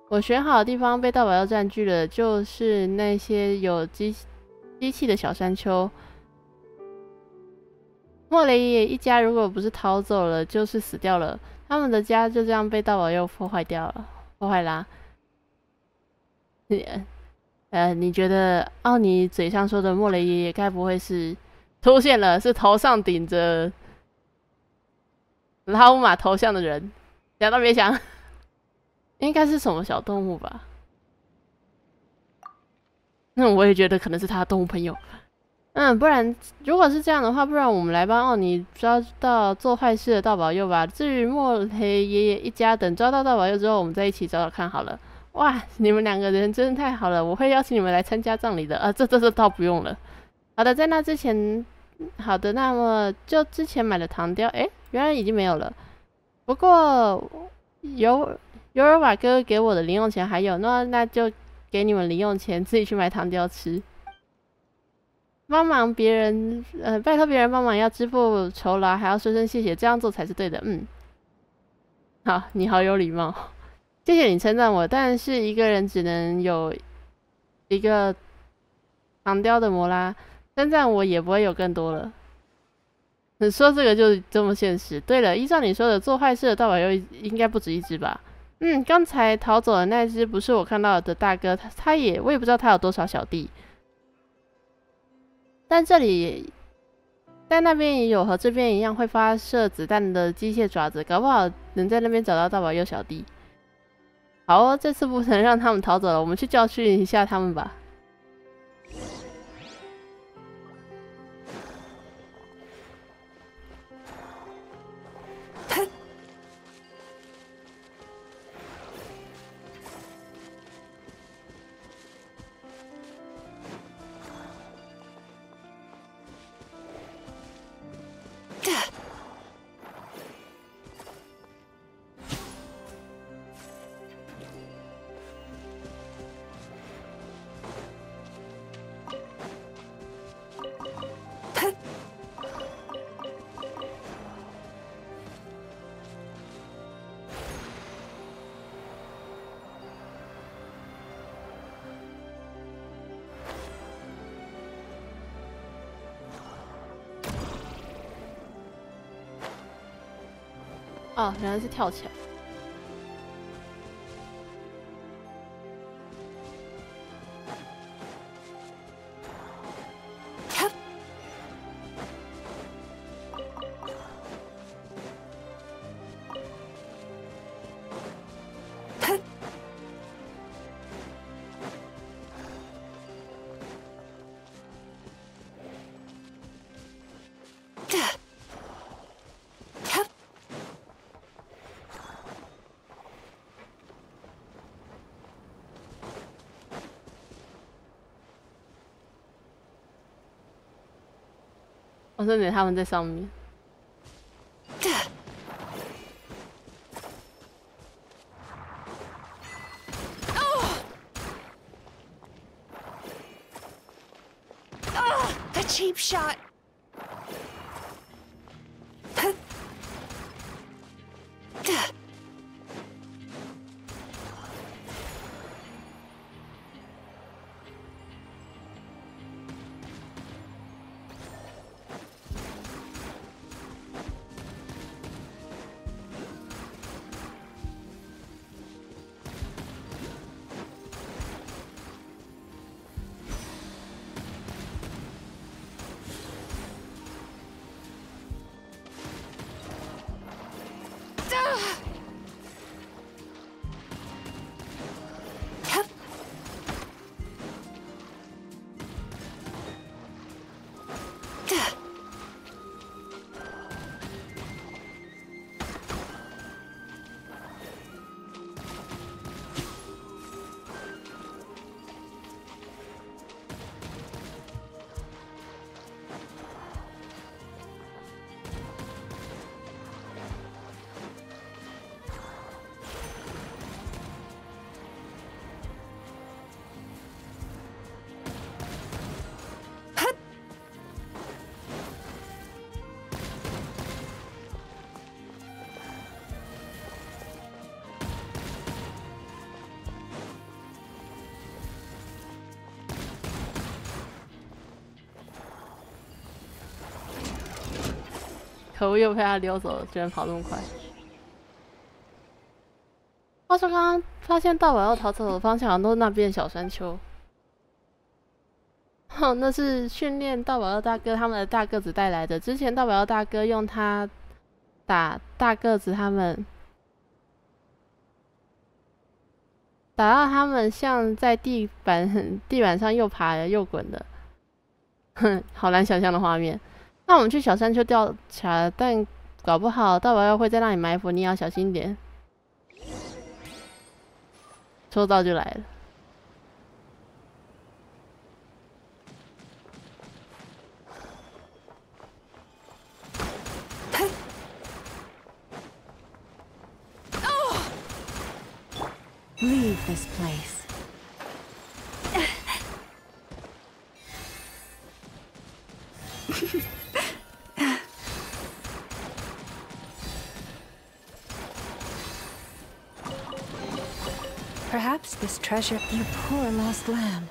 我选好的地方被道保佑占据了，就是那些有机器的小山丘。莫雷爷爷一家如果不是逃走了，就是死掉了。他们的家就这样被道保佑破坏啦。你觉得奥尼嘴上说的莫雷爷爷该不会是出现了，是头上顶着拉乌马头像的人？想都别想，应该是什么小动物吧？我也觉得可能是他的动物朋友。不然如果是这样的话，不然我们来帮奥尼抓到做坏事的道保佑吧。至于莫雷爷爷一家，等抓到道保佑之后，我们再一起找找看好了。哇，你们两个人真的太好了，我会邀请你们来参加葬礼的。这倒不用了。好的，在那之前，好的，那么就之前买的糖雕，原来已经没有了。不过尤尔瓦哥给我的零用钱还有，那就给你们零用钱，自己去买糖雕吃。帮忙别人，拜托别人帮忙要支付酬劳，还要说声谢谢，这样做才是对的。好，你好有礼貌，谢谢你称赞我，但是一个人只能有一个糖雕的摩拉，称赞我也不会有更多了。你说这个就这么现实。对了，依照你说的，做坏事的大保佑应该不止一只吧？刚才逃走的那只不是我看到的大哥，我也不知道他有多少小弟。但那边也有和这边一样会发射子弹的机械爪子，搞不好能在那边找到大保佑小弟。好哦，这次不能让他们逃走了，我们去教训一下他们吧。哦，原来是跳起来。我说他们在上面。A cheap shot.可恶，又被他溜走了，居然跑那么快。话说，刚刚发现大宝要逃走的方向好像都是那边的小山丘。那是训练大宝要大哥他们的大个子带来的。之前大宝要大哥用他打大个子他们，打到他们像在地板上又爬又滚的，好难想象的画面。那我们去小山丘调查，但搞不好大宝要会在那里埋伏，你要小心点。说到就来了。Leave this place. Perhaps this treasure, you poor lost lamb.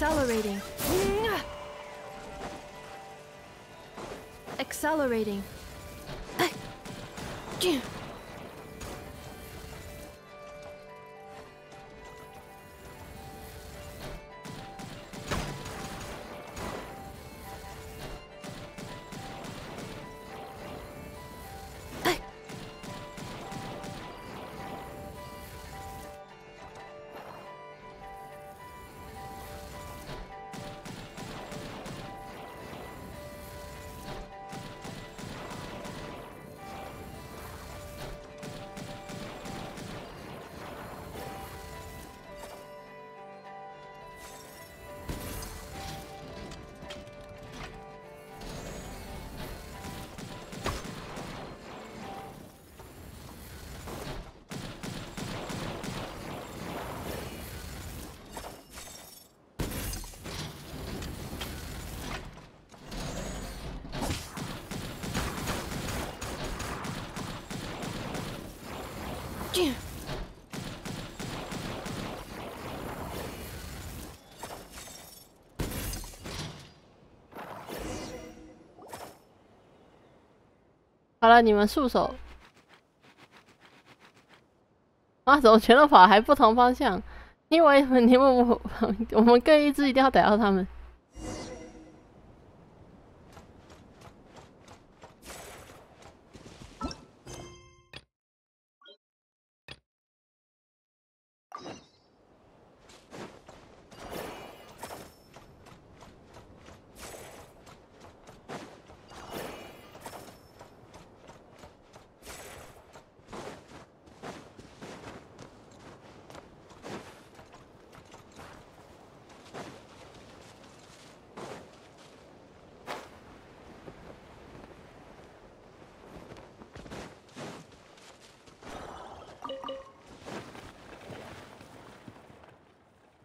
Accelerating. Accelerating. Damn. 好了，你们束手。啊，怎么全都跑还不同方向？你以为我们各一支一定要逮到他们？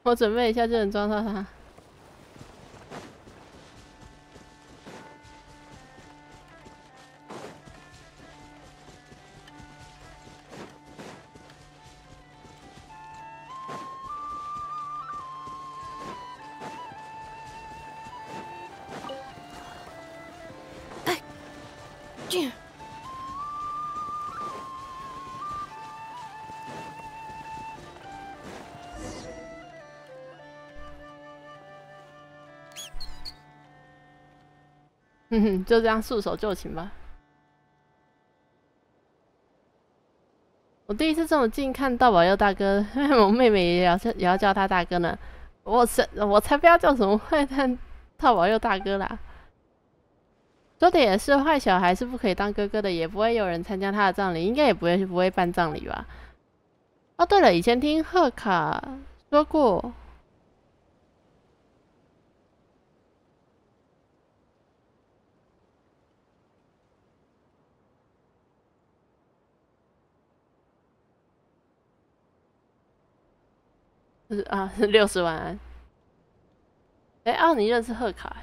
我准备一下就能抓到他。就这样束手就擒吧。我第一次这么近看到保佑大哥，我妹妹也要叫他大哥呢。我才不要叫什么坏蛋套保佑大哥啦。说的也是，坏小孩是不可以当哥哥的，也不会有人参加他的葬礼，应该也不会办葬礼吧。哦，对了，以前听贺卡说过。是60万安。你认识贺卡？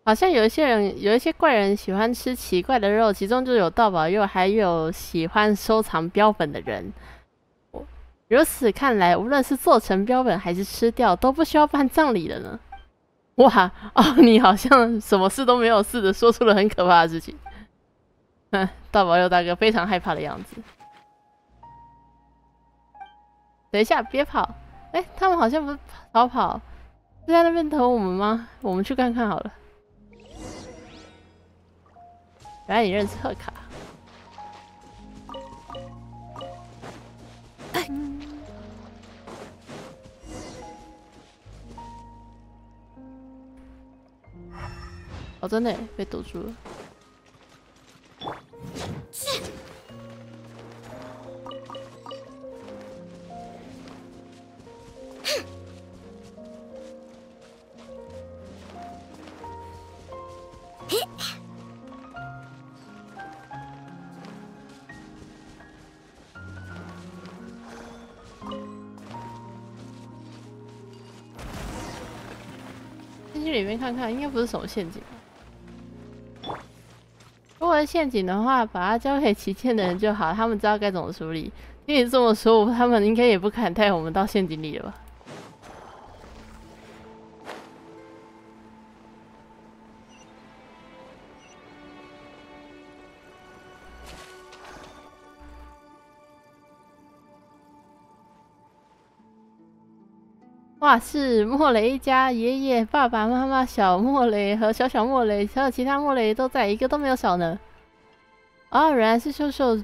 好像有一些怪人喜欢吃奇怪的肉，其中就有盗宝佑，还有喜欢收藏标本的人。如此看来，无论是做成标本还是吃掉，都不需要办葬礼了呢。哇你好像什么事都没有似的，说出了很可怕的事情。盗宝佑大哥非常害怕的样子。等一下，别跑！他们好像不是逃跑，是在那边等我们吗？我们去看看好了。原来你认识贺卡。真的被堵住了。进去里面看看，应该不是什么陷阱吧？如果是陷阱的话，把它交给旗舰的人就好，他们知道该怎么处理。听你这么说，他们应该也不敢带我们到陷阱里了吧？哇，是莫雷一家，爷爷、爸爸妈妈、小莫雷和小莫雷，还有其他莫雷都在，一个都没有少呢。哦，原来是秀秀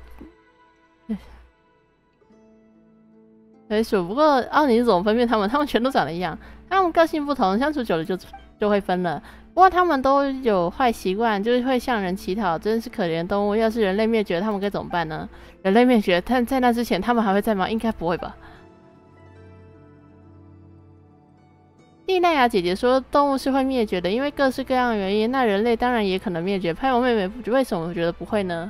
为属。不过，你是怎么分辨他们？他们全都长得一样，他们个性不同，相处久了就会分了。不过他们都有坏习惯，就是会向人乞讨，真是可怜动物。要是人类灭绝，他们该怎么办呢？人类灭绝，但在那之前，他们还会在吗？应该不会吧。蒂奈亚姐姐说，动物是会灭绝的，因为各式各样的原因。那人类当然也可能灭绝。派王妹妹为什么觉得不会呢？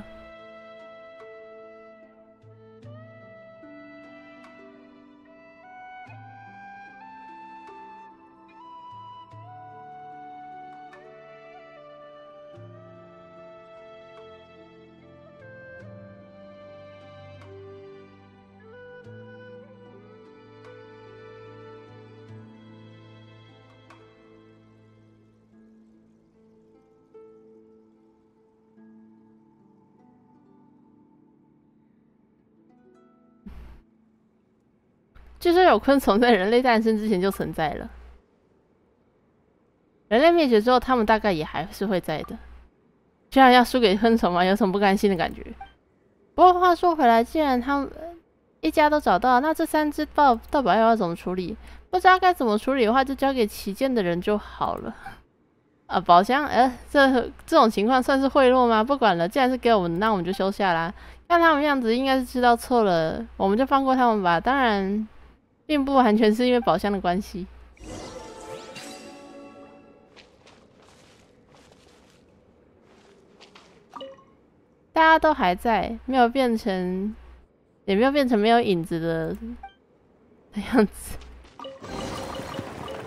据说有昆虫在人类诞生之前就存在了，人类灭绝之后，他们大概也还是会在的。居然要输给昆虫吗？有什么不甘心的感觉？不过话说回来，既然他们一家都找到，那这3只盗宝要怎么处理？不知道该怎么处理的话，就交给旗舰的人就好了。宝箱，这种情况算是贿赂吗？不管了，既然是给我们，那我们就收下啦。看他们样子，应该是知道错了，我们就放过他们吧。当然。并不完全是因为宝箱的关系。大家都还在，没有变成，也没有变成没有影子的样子。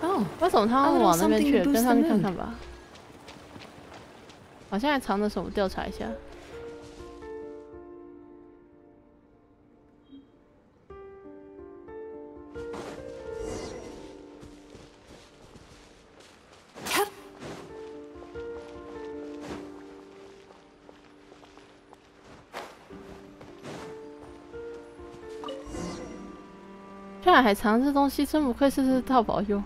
哦，为什么他们往那边去了？跟上去看看吧。好像还藏着什么，调查一下。居然还藏这东西，真不愧是盗宝用。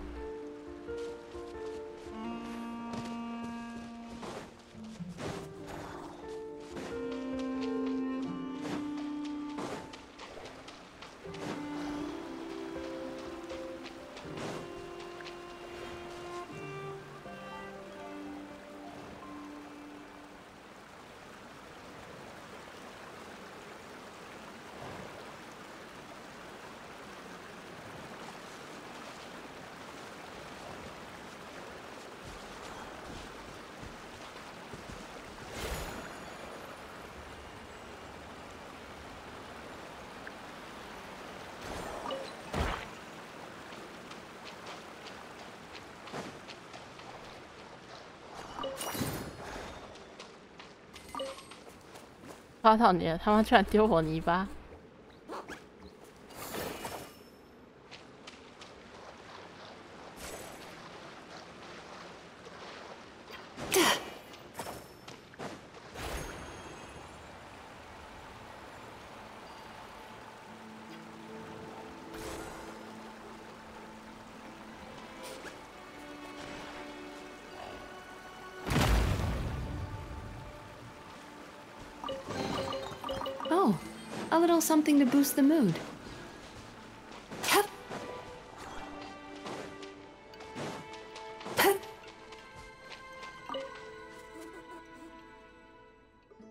抓到你了！他妈居然丢我泥巴！Oh, a little something to boost the mood.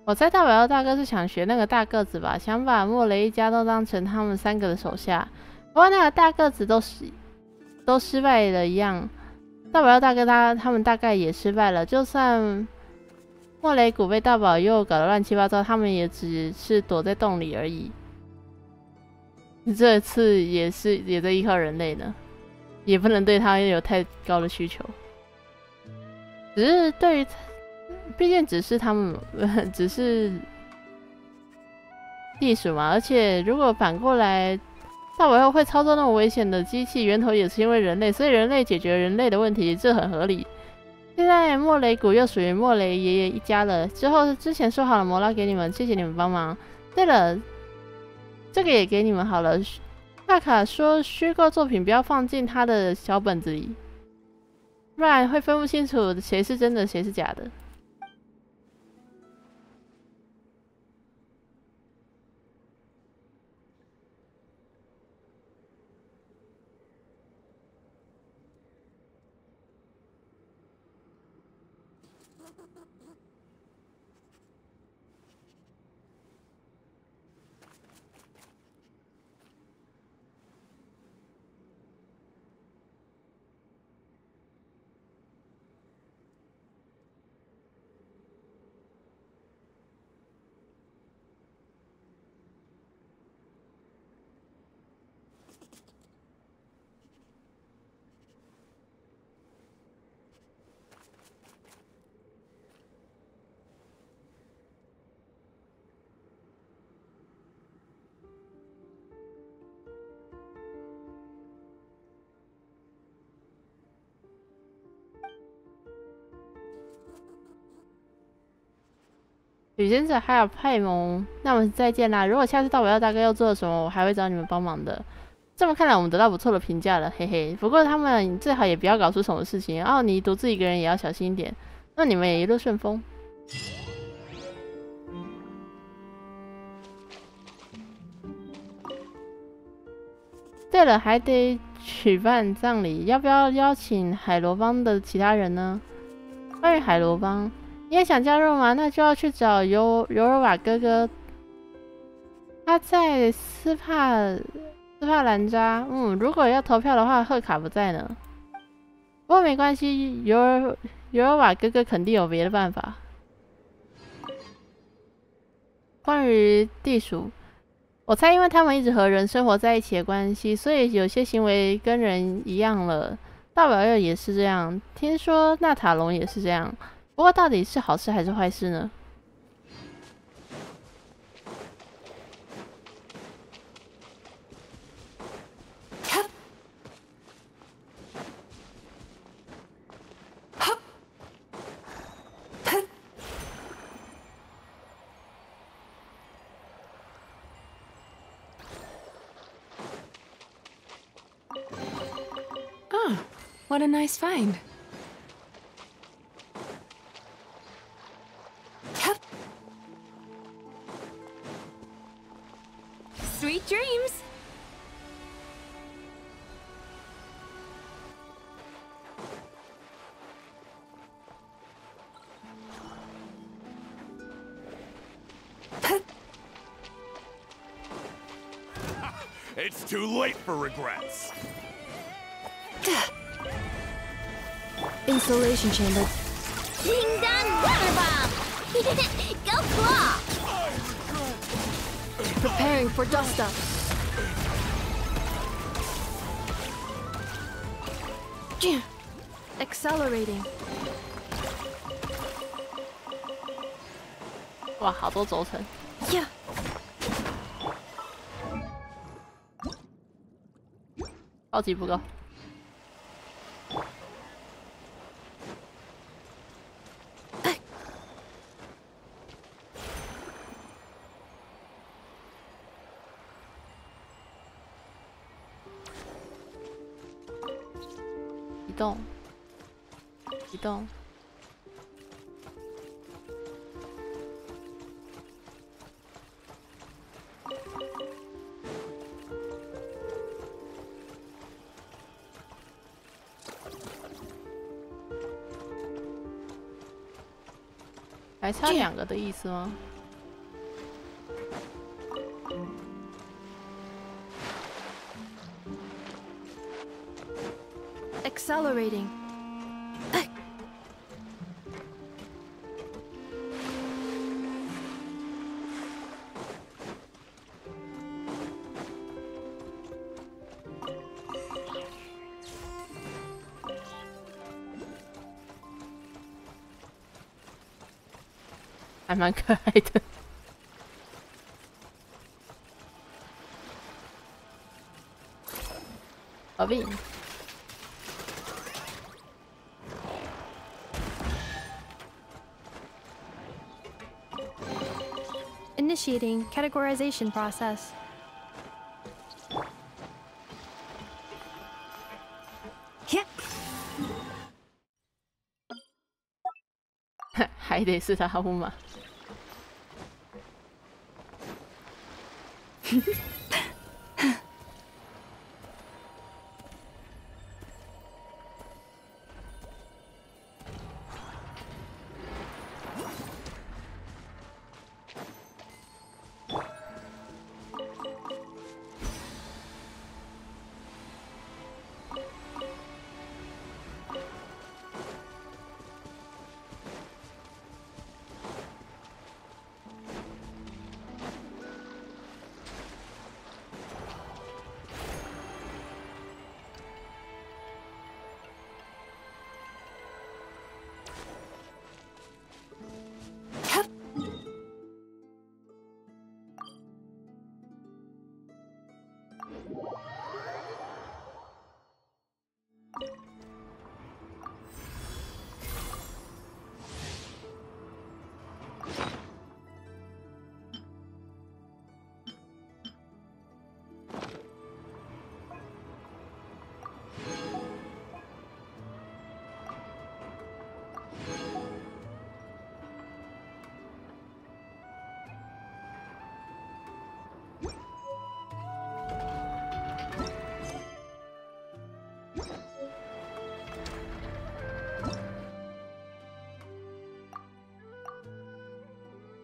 我猜大宝大哥是想学那个大个子吧，想把莫雷一家都当成他们3个的手下。不过那个大个子都失败了一样，大宝大哥他们大概也失败了。就算莫雷谷被大宝又搞得乱七八糟，他们也只是躲在洞里而已。这次也在依靠人类呢，也不能对他有太高的需求。只是对于，毕竟只是他们，只是地鼠嘛。而且如果反过来，大尾后会操作那么危险的机器，源头也是因为人类，所以人类解决人类的问题，这很合理。现在莫雷谷又属于莫雷爷爷一家了。之前说好了摩拉给你们，谢谢你们帮忙。对了，这个也给你们好了。卡卡说虚构作品不要放进他的小本子里，不然会分不清楚谁是真的，谁是假的。吕先生还有派蒙，那我们再见啦！如果下次到我要大概要做什么，我还会找你们帮忙的。这么看来，我们得到不错的评价了，嘿嘿。不过他们最好也不要搞出什么事情，奥尼独自一个人也要小心一点。那你们也一路顺风。对了，还得举办葬礼，要不要邀请海螺帮的其他人呢？关于海螺帮。你也想加入吗？那就要去找尤尔瓦哥哥，他在斯帕兰扎。如果要投票的话，赫卡不在呢。不过没关系，尤尔瓦哥哥肯定有别的办法。关于地鼠，我猜因为他们一直和人生活在一起的关系，所以有些行为跟人一样了。大表二也是这样，听说纳塔龙也是这样。不过到底是好事还是坏事呢？Oh, what a nice find. Sweet dreams! It's too late for regrets. Installation chamber. Ding dong water bomb! Go claw! Preparing for dust up. Accelerating. 哇，好多轴承。Yeah. 高级不够。移动。还差2个的意思吗？ Accelerating. 还蛮可爱的。宝贝。Initiating categorization process. 还得是他呼嘛。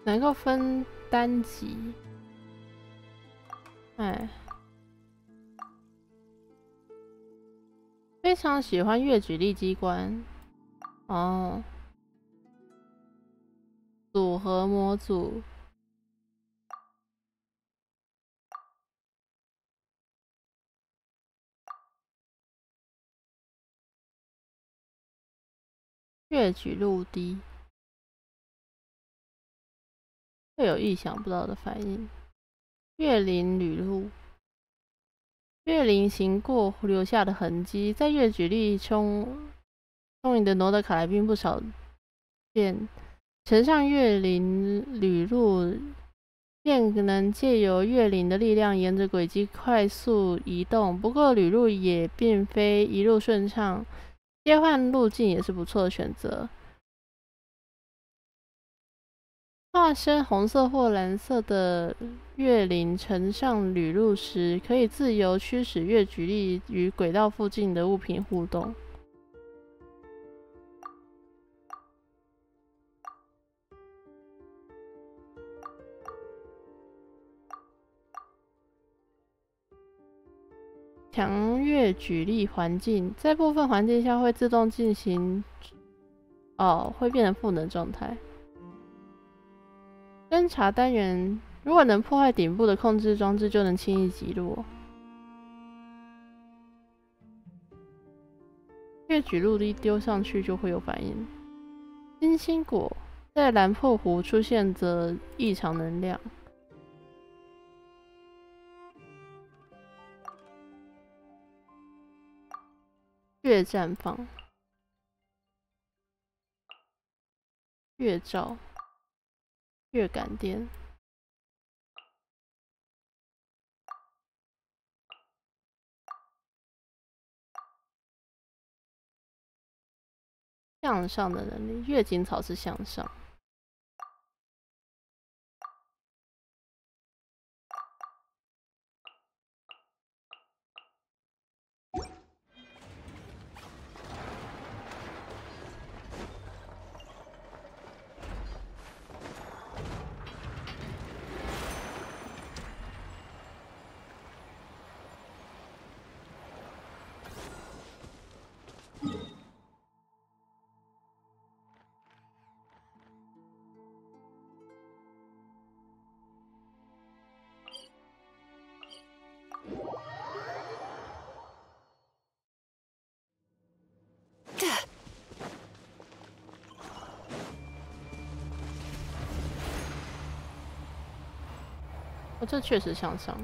能够分单集，哎，非常喜欢阅举例机关哦，组合模组，阅举陆地。会有意想不到的反应。月林旅路，月林行过留下的痕迹，在月举例充盈的挪德卡莱并不少见。乘上月林旅路，便能借由月林的力量，沿着轨迹快速移动。不过，旅路也并非一路顺畅，切换路径也是不错的选择。化身红色或蓝色的月灵乘上旅路时，可以自由驱使月举例与轨道附近的物品互动。强月举例环境，在部分环境下会自动进行，会变成赋能状态。侦查单元，如果能破坏顶部的控制装置，就能轻易击落。月举陆地丢上去就会有反应。金星果在蓝破湖出现着异常能量。月绽放，月照。月感电，向上的能力，月景草是向上。哦，这确实向上。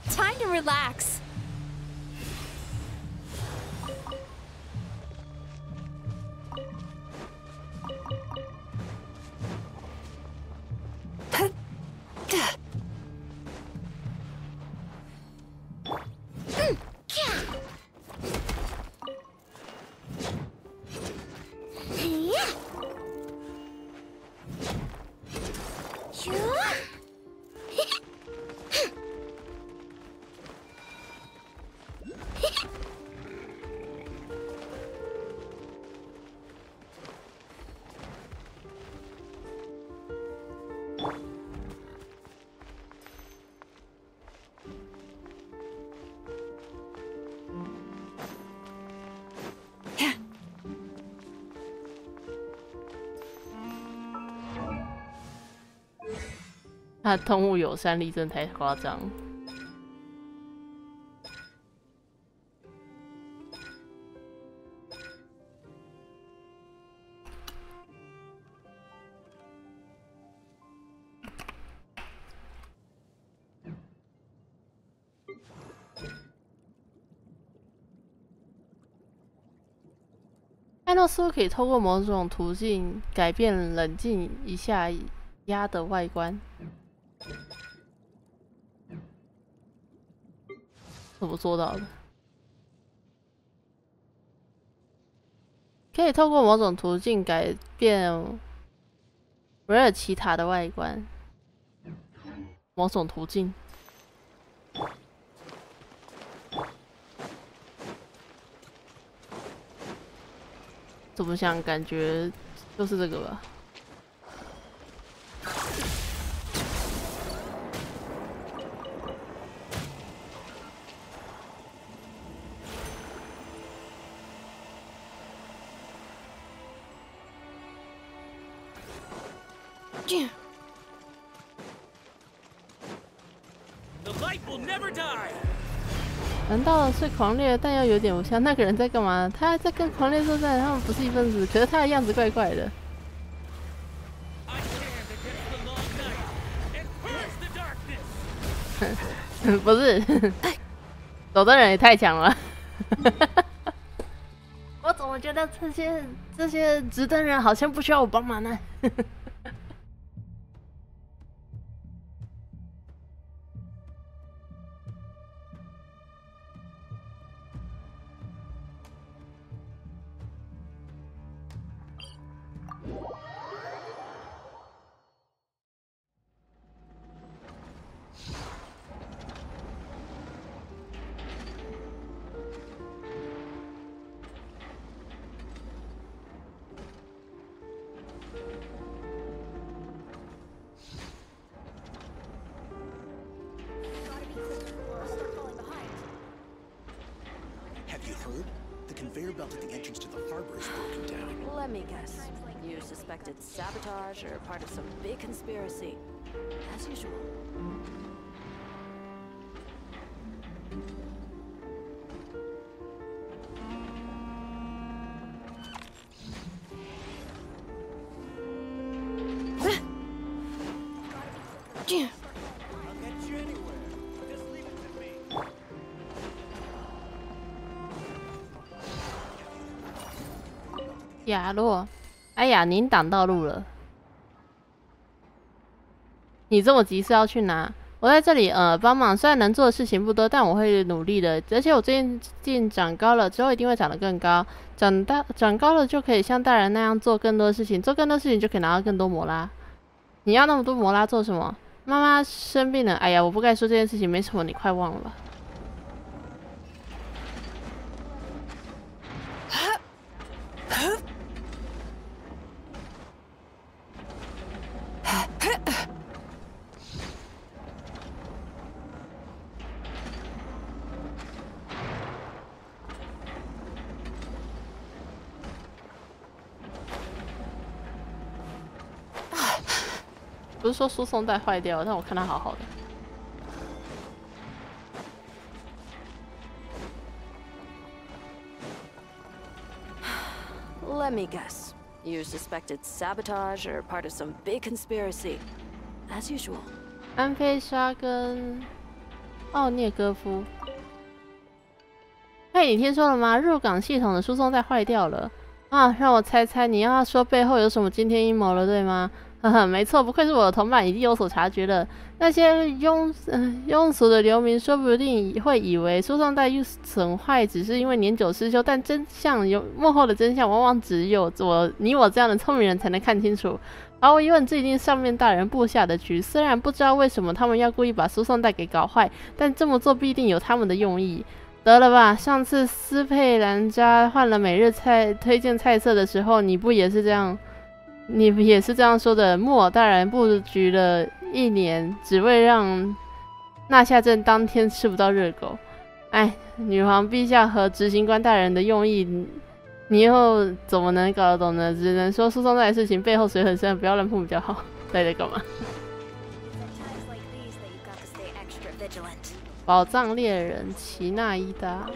Time to relax.它的动物友善力真的太夸张。艾诺似乎可以透过某种途径改变冷静一下鸭的外观。怎么做到的？可以透过某种途径改变维尔奇塔的外观。某种途径。怎么想？感觉就是这个吧。难道是狂烈，但又有点不像？那个人在干嘛？他在跟狂烈作战，他们不是一份子。可是他的样子怪怪的。不是，走的人也太强了。我怎么觉得这些直登人好像不需要我帮忙呢？Sabotage or part of some big conspiracy. As usual.亚洛，哎呀，您挡到路了。你这么急是要去哪？我在这里帮忙，虽然能做的事情不多，但我会努力的。而且我最近长高了，之后一定会长得更高。长高了就可以像大人那样做更多事情，做更多事情就可以拿到更多摩拉。你要那么多摩拉做什么？妈妈生病了。哎呀，我不该说这件事情，没什么，你快忘了吧。不是说输送带坏掉了，但我看它好好的。Let me guess. You suspected sabotage or part of some big conspiracy. As usual. 安菲莎跟奥涅戈夫。嘿，你听说了吗？入港系统的输送带坏掉了。啊，让我猜猜，你要说背后有什么惊天阴谋了，对吗？呵呵，没错，不愧是我的同伴，已经有所察觉了。那些庸俗的流民说不定会以为输送带损坏只是因为年久失修，但幕后的真相往往只有你我这样的聪明人才能看清楚。毫无疑问，这一定是上面大人布下的局。虽然不知道为什么他们要故意把输送带给搞坏，但这么做必定有他们的用意。得了吧，上次斯佩兰扎换了每日推荐菜色的时候，你也是这样说的。木偶大人布局了1年，只为让纳夏镇当天吃不到热狗。哎，女皇陛下和执行官大人的用意，你又怎么能搞得懂呢？只能说输送带的事情背后水很深，不要乱碰比较好。在干嘛？宝藏猎人齐纳伊达，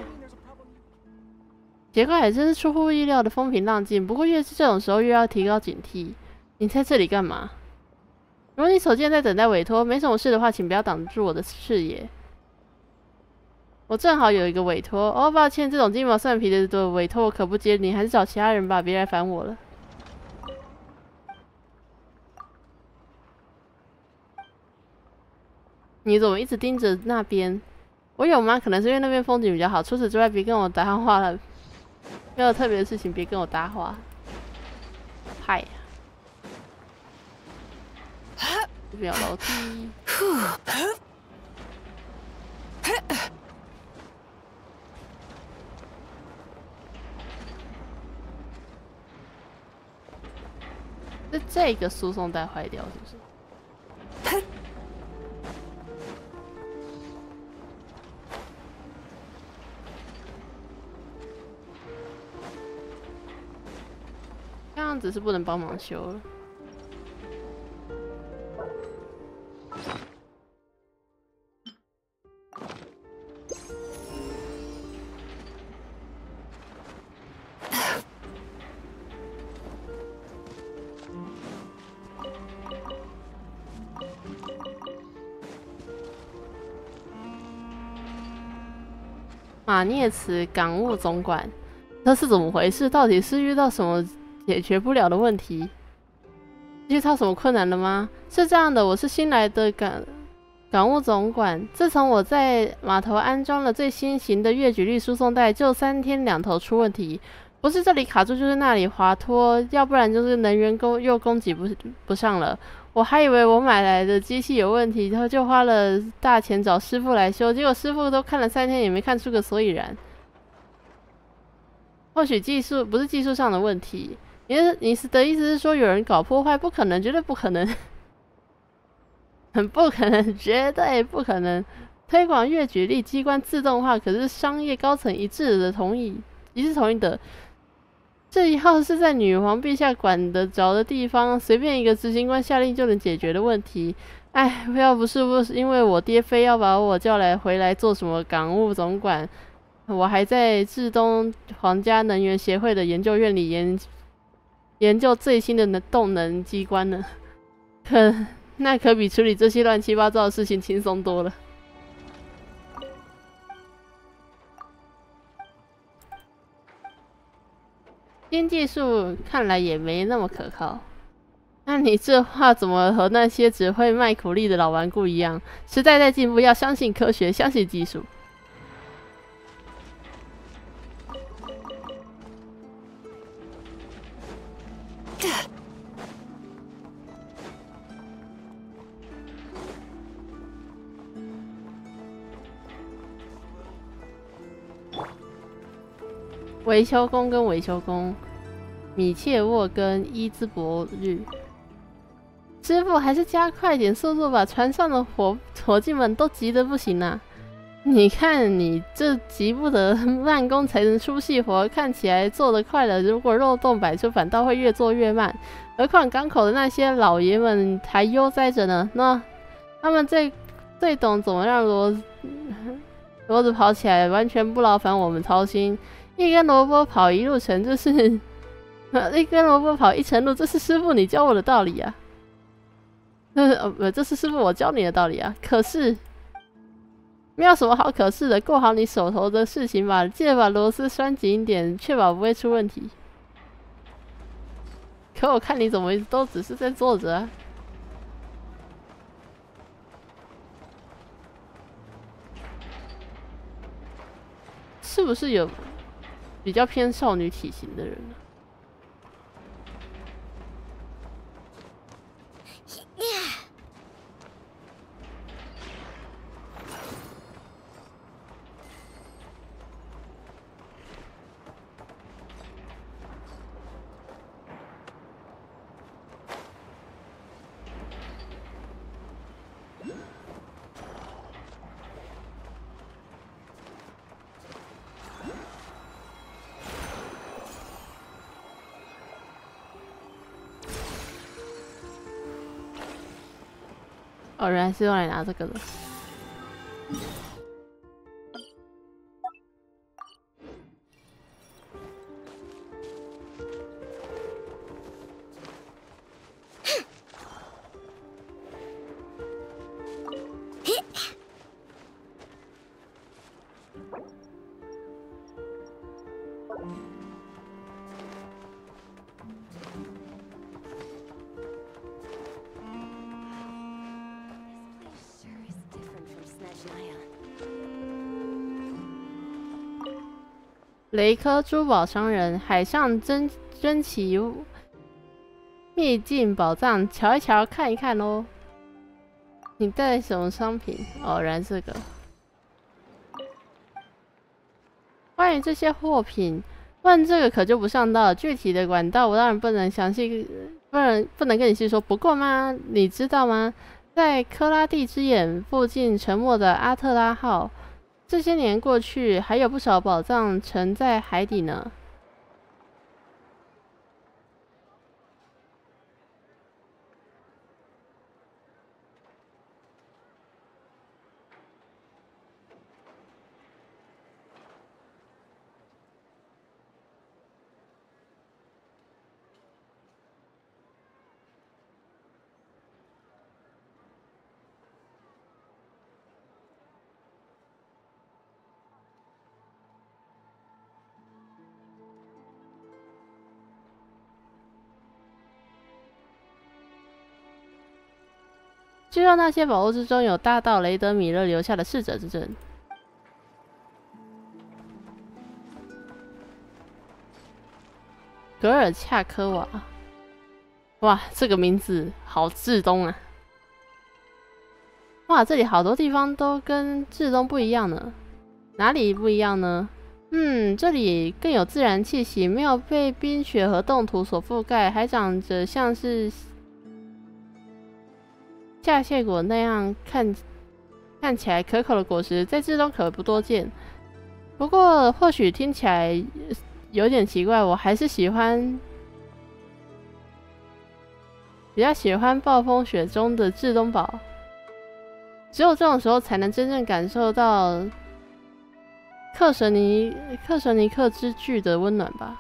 结果还真是出乎意料的风平浪静。不过越是这种时候，越要提高警惕。你在这里干嘛？如果你手贱在等待委托，没什么事的话，请不要挡住我的视野。我正好有一个委托。哦，抱歉，这种鸡毛蒜皮的委托我可不接，你还是找其他人吧，别来烦我了。你怎么一直盯着那边？我有吗？可能是因为那边风景比较好。除此之外，别跟我搭话了。没有特别的事情，别跟我搭话。嗨呀！这边有楼梯。是这个输送带坏掉，是不是？这样子是不能帮忙修了。马涅茨港务总管，这是怎么回事？到底是遇到什么解决不了的问题？遇到什么困难了吗？是这样的，我是新来的港务总管。自从我在码头安装了最新型的月举力输送带，就3天2头出问题，不是这里卡住，就是那里滑脱，要不然就是能源又供给不上了。我还以为我买来的机器有问题，然后就花了大钱找师傅来修，结果师傅都看了3天也没看出个所以然。或许不是技术上的问题，你的意思是说有人搞破坏？不可能，绝对不可能，很不可能，绝对不可能。推广月举力机关自动化可是商业高层一致同意的。这以后是在女皇陛下管得着的地方，随便一个执行官下令就能解决的问题。哎，要不是因为我爹非要把我叫回来做什么港务总管，我还在至东皇家能源协会的研究院里研究最新的动能机关呢。那可比处理这些乱七八糟的事情轻松多了。新技术看来也没那么可靠。那你这话怎么和那些只会卖苦力的老顽固一样？时代在进步，要相信科学，相信技术。维修工跟维修工，米切沃跟伊兹伯日，师傅还是加快点速度吧，船上的伙计们都急得不行啊！你看你这急不得慢工才能出细活，看起来做得快了，如果漏洞百出，反倒会越做越慢。何况港口的那些老爷们还悠哉着呢，那他们最懂怎么让骡子跑起来，完全不劳烦我们操心。一根萝卜跑一路程，这是一根萝卜跑一程路，这是师傅你教我的道理啊。这是师傅我教你的道理啊。可是。没有什么好可是的，过好你手头的事情吧，记得把螺丝拴紧一点，确保不会出问题。可我看你怎么都只是在坐着啊。是不是有比较偏少女体型的人呢？哦，原来是用来拿这个的。雷科珠宝商人，海上珍奇秘境宝藏，瞧一瞧，看一看咯。你带什么商品？哦，原来这个。关于这些货品，问这个可就不上道了。具体的管道我当然不能详细，不能跟你细说。不过嘛，你知道吗？在科拉蒂之眼附近沉没的阿特拉号。这些年过去，还有不少宝藏沉在海底呢。据说那些宝物之中有大盗雷德米勒留下的逝者之证。格尔恰科瓦，哇，这个名字好至东啊！哇，这里好多地方都跟至东不一样呢。哪里不一样呢？这里更有自然气息，没有被冰雪和冻土所覆盖，还长着像是下蟹果那样看起来可口的果实，在至东可不多见。不过或许听起来有点奇怪，我还是比较喜欢暴风雪中的至东堡。只有这种时候才能真正感受到克什尼克之巨的温暖吧。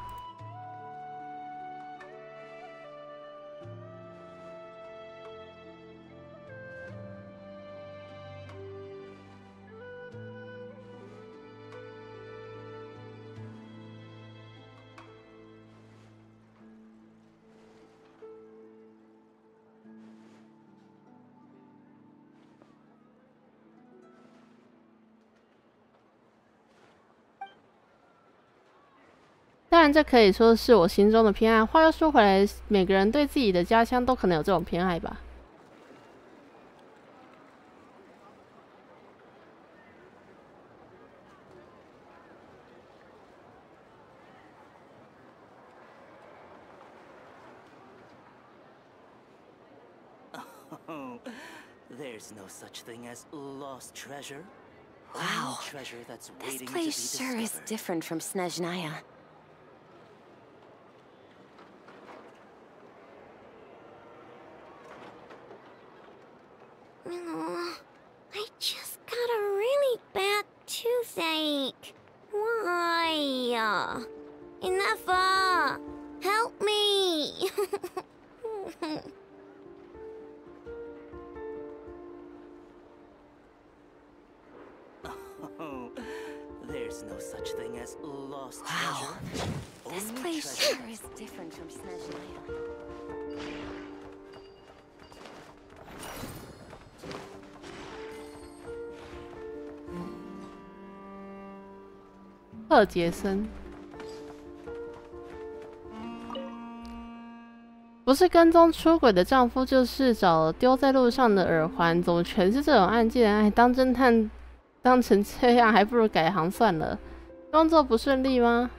当然，这可以说是我心中的偏爱。话又说回来，每个人对自己的家乡都可能有这种偏爱吧。Oh, there's no such thing as lost treasure. Wow, this place sure is different from Snezhnaya. I just got a really bad toothache. Why? Enough! Help me! Oh, there's no such thing as lost Wow, treasure. this Only place treasure. sure is different from Snezhnaya. 赫杰森，不是跟踪出轨的丈夫，就是找丢在路上的耳环，怎么全是这种案件？哎，当侦探当成这样，还不如改行算了。工作不顺利吗？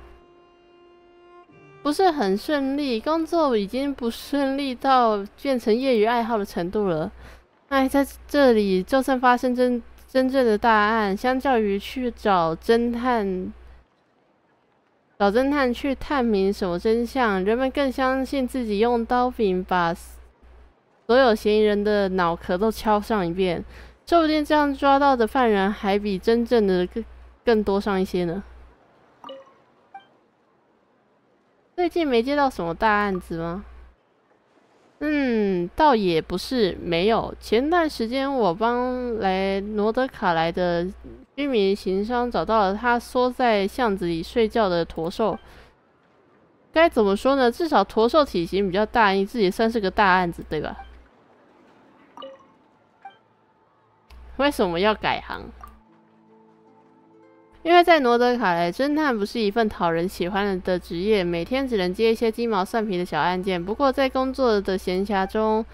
不是很顺利，工作已经不顺利到变成业余爱好的程度了。哎，在这里，就算发生真正的大案，相较于去找侦探去探明什么真相，人们更相信自己用刀柄把所有嫌疑人的脑壳都敲上一遍，说不定这样抓到的犯人还比真正的更多上一些呢。最近没接到什么大案子吗？倒也不是没有。前段时间我帮来挪德卡莱的居民行商找到了他缩在巷子里睡觉的驼兽。该怎么说呢？至少驼兽体型比较大，这也算是个大案子，对吧？为什么要改行？因为在挪德卡莱，侦探不是一份讨人喜欢的职业，每天只能接一些鸡毛蒜皮的小案件。不过在工作的闲暇中，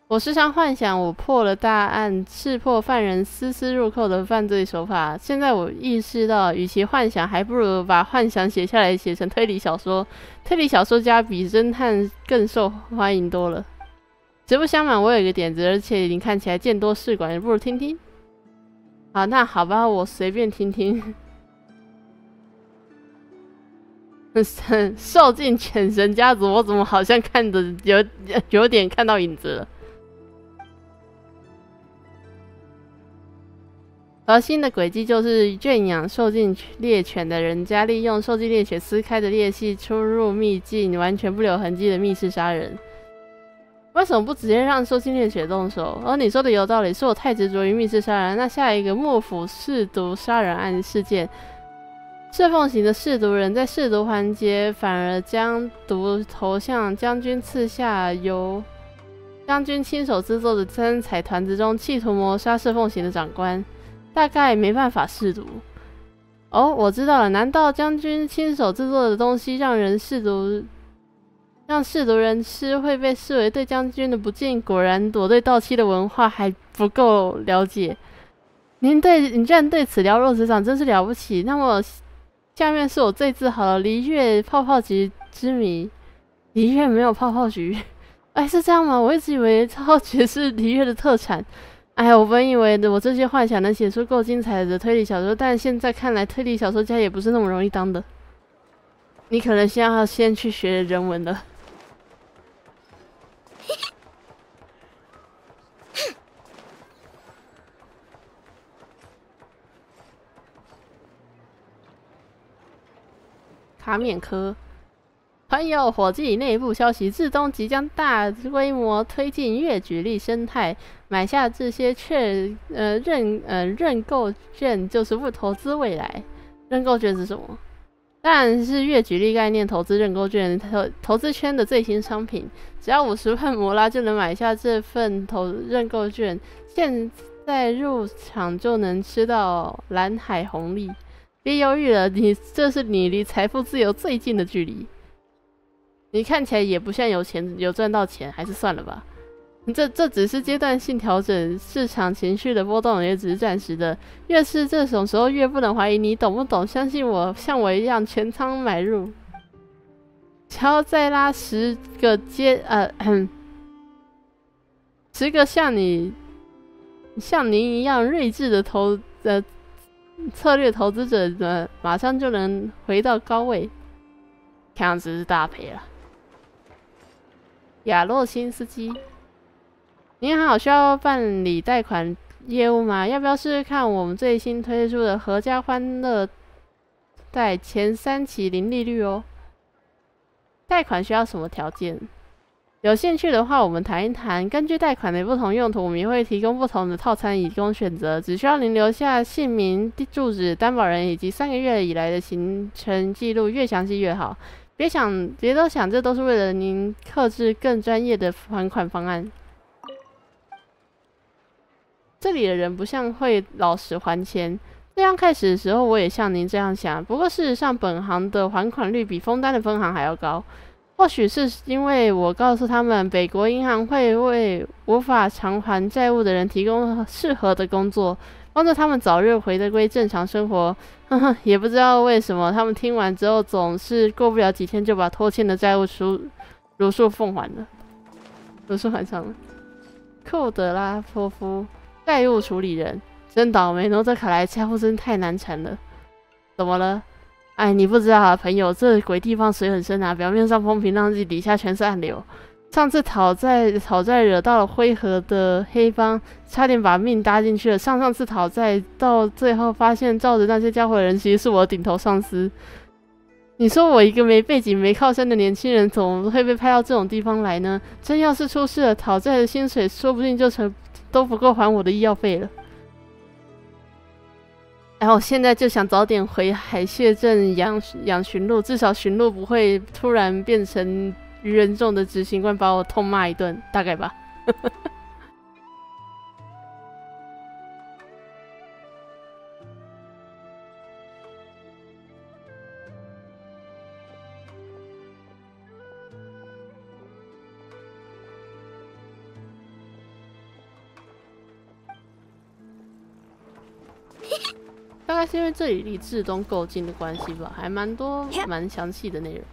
我时常幻想我破了大案，识破犯人丝丝入扣的犯罪手法。现在我意识到，与其幻想，还不如把幻想写下来，写成推理小说。推理小说家比侦探更受欢迎多了。实不相瞒，我有一个点子，而且你看起来见多识广，你不如听听。好，那好吧，我随便听听。受尽犬神家族，我怎么好像看着有点看到影子了？核心的轨迹就是圈养受尽猎犬的人家，利用受尽猎犬撕开的裂隙出入秘境，完全不留痕迹的密室杀人。为什么不直接让受尽猎犬动手？你说的有道理，是我太执着于密室杀人。那下一个幕府试毒杀人案事件。侍奉型的试毒人在试毒环节反而将毒投向将军赐下由将军亲手制作的真彩团子中，企图谋杀侍奉型的长官，大概没办法试毒。我知道了，难道将军亲手制作的东西让试毒人吃会被视为对将军的不敬？果然我对盗妻的文化还不够了解。你居然对此了若指掌，真是了不起。那么下面是我最自豪的璃月泡泡局之谜。璃月没有泡泡局，是这样吗？我一直以为泡泡局是璃月的特产。我本以为我这些幻想能写出够精彩的推理小说，但现在看来，推理小说家也不是那么容易当的。你可能要先去学人文了。卡缅科朋友，火计内部消息，至东即将大规模推进月举例生态，买下这些认购券就是不投资未来。认购券是什么？当然是月举例概念投资认购券，投资圈的最新商品。只要50万摩拉就能买下这份认购券，现在入场就能吃到蓝海红利。别犹豫了，这是你离财富自由最近的距离。你看起来也不像有赚到钱，还是算了吧。这只是阶段性调整，市场情绪的波动也只是暂时的。越是这种时候，越不能怀疑你懂不懂。相信我，像我一样全仓买入。只要再拉10个10个像您一样睿智的策略投资者呢，马上就能回到高位，看样子是大赔了。亚洛辛斯基，您好，需要办理贷款业务吗？要不要试试看我们最新推出的合家欢乐贷前3期零利率哦？贷款需要什么条件？有兴趣的话，我们谈一谈。根据贷款的不同用途，我们也会提供不同的套餐以供选择。只需要您留下姓名、住址、担保人以及3个月以来的行程记录，越详细越好。别都想，这都是为了您客制更专业的还款方案。这里的人不像会老实还钱。这样开始的时候，我也像您这样想。不过事实上，本行的还款率比枫丹的分行还要高。或许是因为我告诉他们，北国银行会为无法偿还债务的人提供适合的工作，帮助他们早日回归正常生活。呵呵，也不知道为什么，他们听完之后总是过不了几天就把拖欠的债务如数奉还了，如数还上了。寇德拉托夫，债务处理人，真倒霉，挪德卡莱家伙真太难缠了。怎么了？哎，你不知道啊，朋友，这鬼地方水很深啊，表面上风平浪静，底下全是暗流。上次讨债惹到了灰河的黑帮，差点把命搭进去了。上次讨债到最后发现罩着那些家伙的人其实是我的顶头上司。你说我一个没背景没靠山的年轻人，怎么会被派到这种地方来呢？真要是出事了，讨债的薪水说不定就都不够还我的医药费了。然后现在就想早点回海蟹镇养驯鹿，至少驯鹿不会突然变成愚人众的执行官把我痛骂一顿，大概吧。大概是因为这里离至东够近的关系吧，还蛮多蛮详细的内容。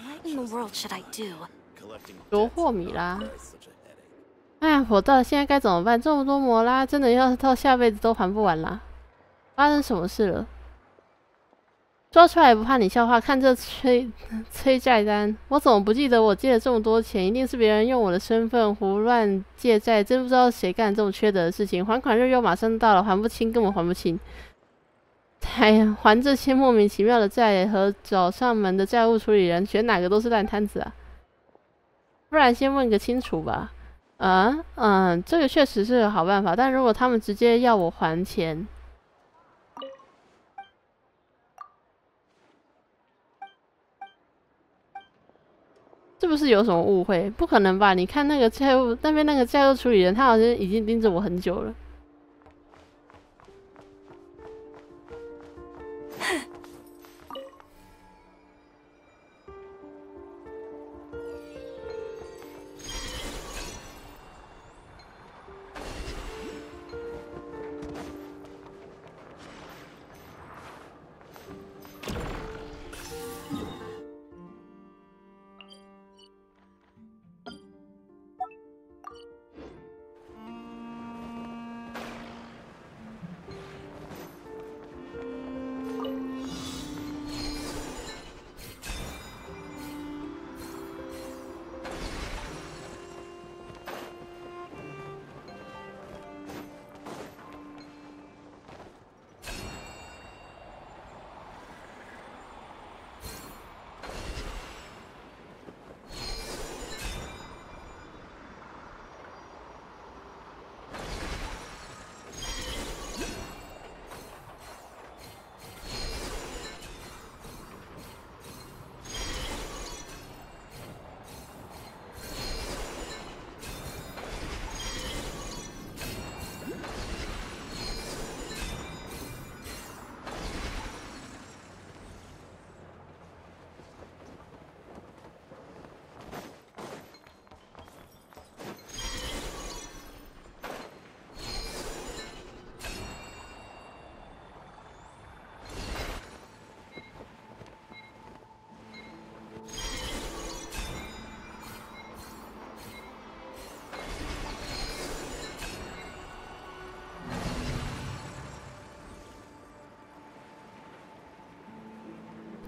What in the world should I do? 罗霍米拉，哎呀，我到底现在该怎么办？这么多摩拉，真的要到下辈子都还不完啦！发生什么事了？说出来也不怕你笑话，看这催债单，我怎么不记得我借了这么多钱？一定是别人用我的身份胡乱借债，真不知道谁干这种缺德的事情。还款日又马上到了，还不清，根本还不清。哎呀，还这些莫名其妙的债和找上门的债务处理人，选哪个都是烂摊子啊！不然先问个清楚吧。这个确实是个好办法，但如果他们直接要我还钱，是不是有什么误会？不可能吧？你看那个债务那边那个债务处理人，他好像已经盯着我很久了。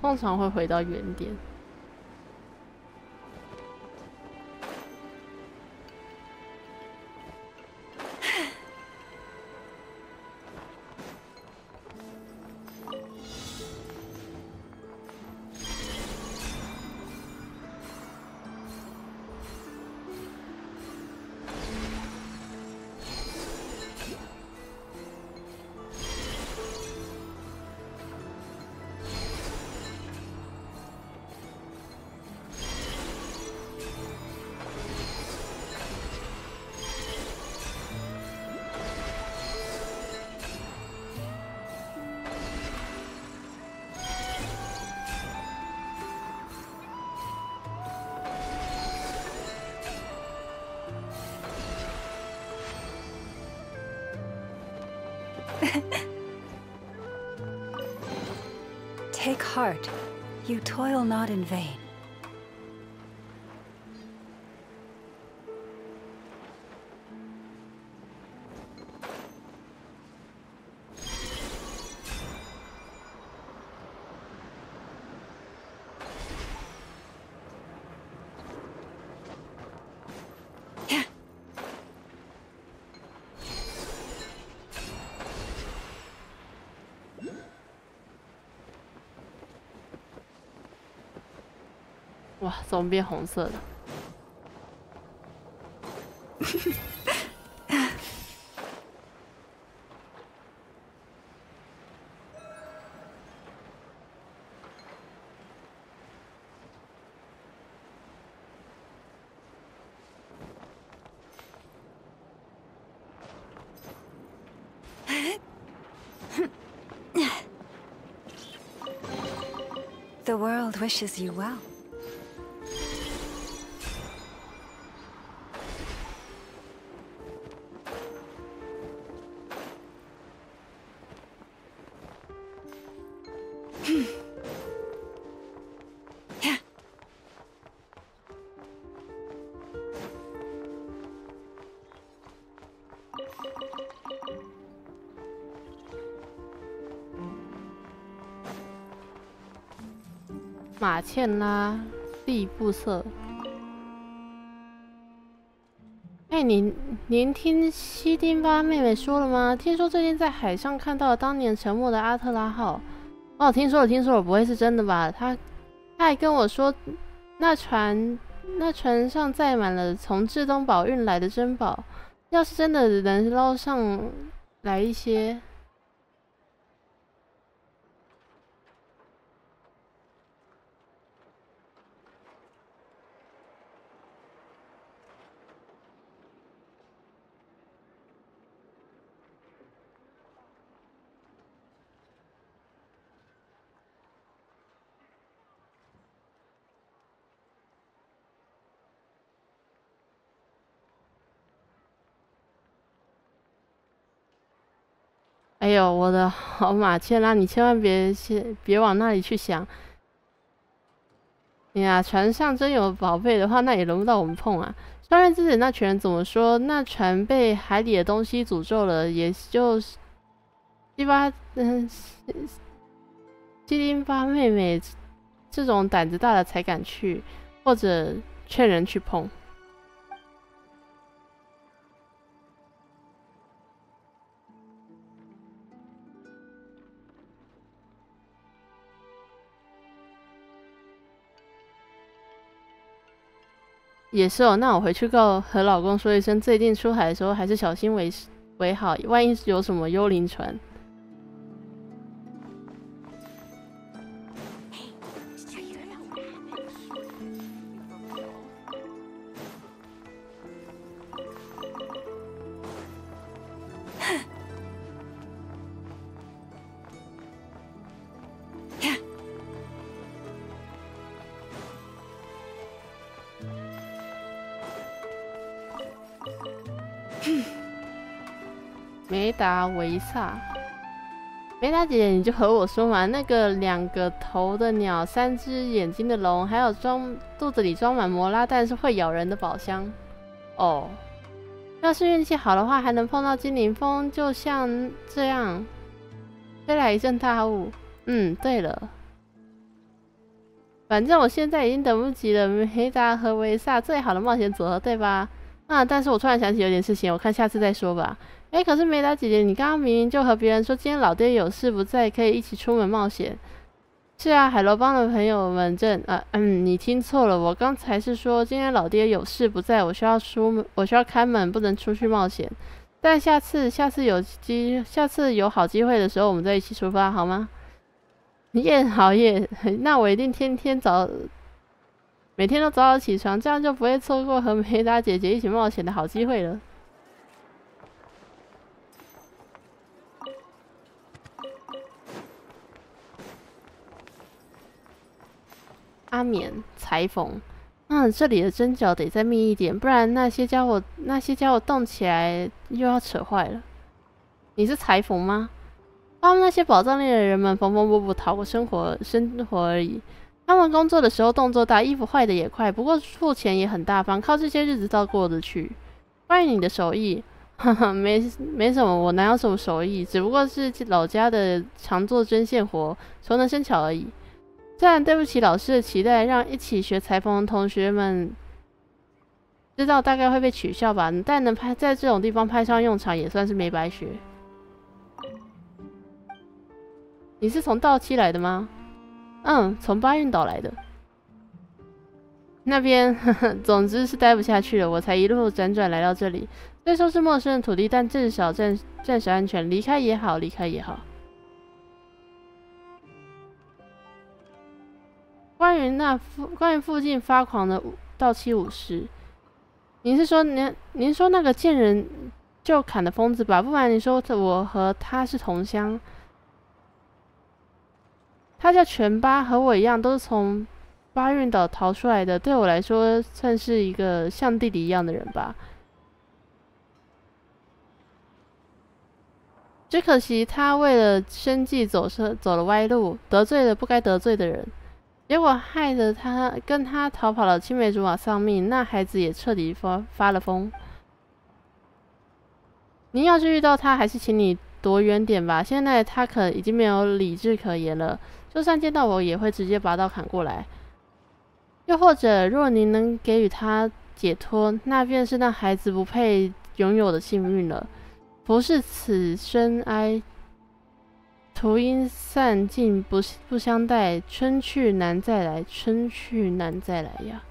通常会回到原点。Take heart. You toil not in vain.哇，怎么变红色的？The world wishes you well.马茜拉利布色。哎，您听西丁巴妹妹说了吗？听说最近在海上看到了当年沉没的阿特拉号。哦，听说了，不会是真的吧？他还跟我说，那船上载满了从至东堡运来的珍宝，要是真的能捞上来一些。哎呦，我的好马茜拉，你千万别往那里去想。你啊，船上真有宝贝的话，那也轮不到我们碰啊。双刃之子那群人怎么说？那船被海里的东西诅咒了，也就西丁巴妹妹这种胆子大的才敢去，或者劝人去碰。也是哦，那我回去和老公说一声，最近出海的时候还是小心为好，万一有什么幽灵船。梅达维萨，梅达姐姐，你就和我说嘛，那个2个头的鸟、3只眼睛的龙，还有肚子里装满摩拉蛋是会咬人的宝箱。哦，要是运气好的话，还能碰到精灵风，就像这样，飞来一阵大雾。对了，反正我现在已经等不及了，梅达和维萨最好的冒险组合，对吧？但是我突然想起有点事情，我看下次再说吧。可是梅达姐姐，你刚刚明明就和别人说今天老爹有事不在，可以一起出门冒险。是啊，海螺帮的朋友们你听错了，我刚才是说今天老爹有事不在，我需要看门，不能出去冒险。但下次有好机会的时候，我们再一起出发，好吗？好耶，那我一定每天都早早起床，这样就不会错过和梅达姐姐一起冒险的好机会了。阿冕裁缝，这里的针脚得再密一点，不然那些家伙动起来又要扯坏了。你是裁缝吗？他们那些宝藏猎的人们缝缝补补讨过生活而已。他们工作的时候动作大，衣服坏的也快，不过付钱也很大方，靠这些日子倒过得去。关于你的手艺，没什么，我哪有什么手艺，只不过是老家的常做针线活，熟能生巧而已。虽然对不起老师的期待，让一起学裁缝的同学们知道大概会被取笑吧，但能在这种地方派上用场，也算是没白学。你是从稻期来的吗？从巴运岛来的。那边，总之是待不下去了，我才一路辗转来到这里。虽说是陌生的土地，但至少暂时安全，离开也好。关于附近发狂的盗妻武士，您说那个贱人就砍的疯子吧？不瞒你说，我和他是同乡。他叫全巴，和我一样都是从巴运岛逃出来的，对我来说算是一个像弟弟一样的人吧。只可惜他为了生计走了歪路，得罪了不该得罪的人，结果害得他跟他逃跑了青梅竹马丧命，那孩子也彻底发了疯。您要是遇到他，还是请你躲远点吧，现在他可已经没有理智可言了。就算见到我，也会直接拔刀砍过来。又或者，若您能给予他解脱，那便是那孩子不配拥有的幸运了。不是此生哀，徒因散尽不相待，春去难再来呀。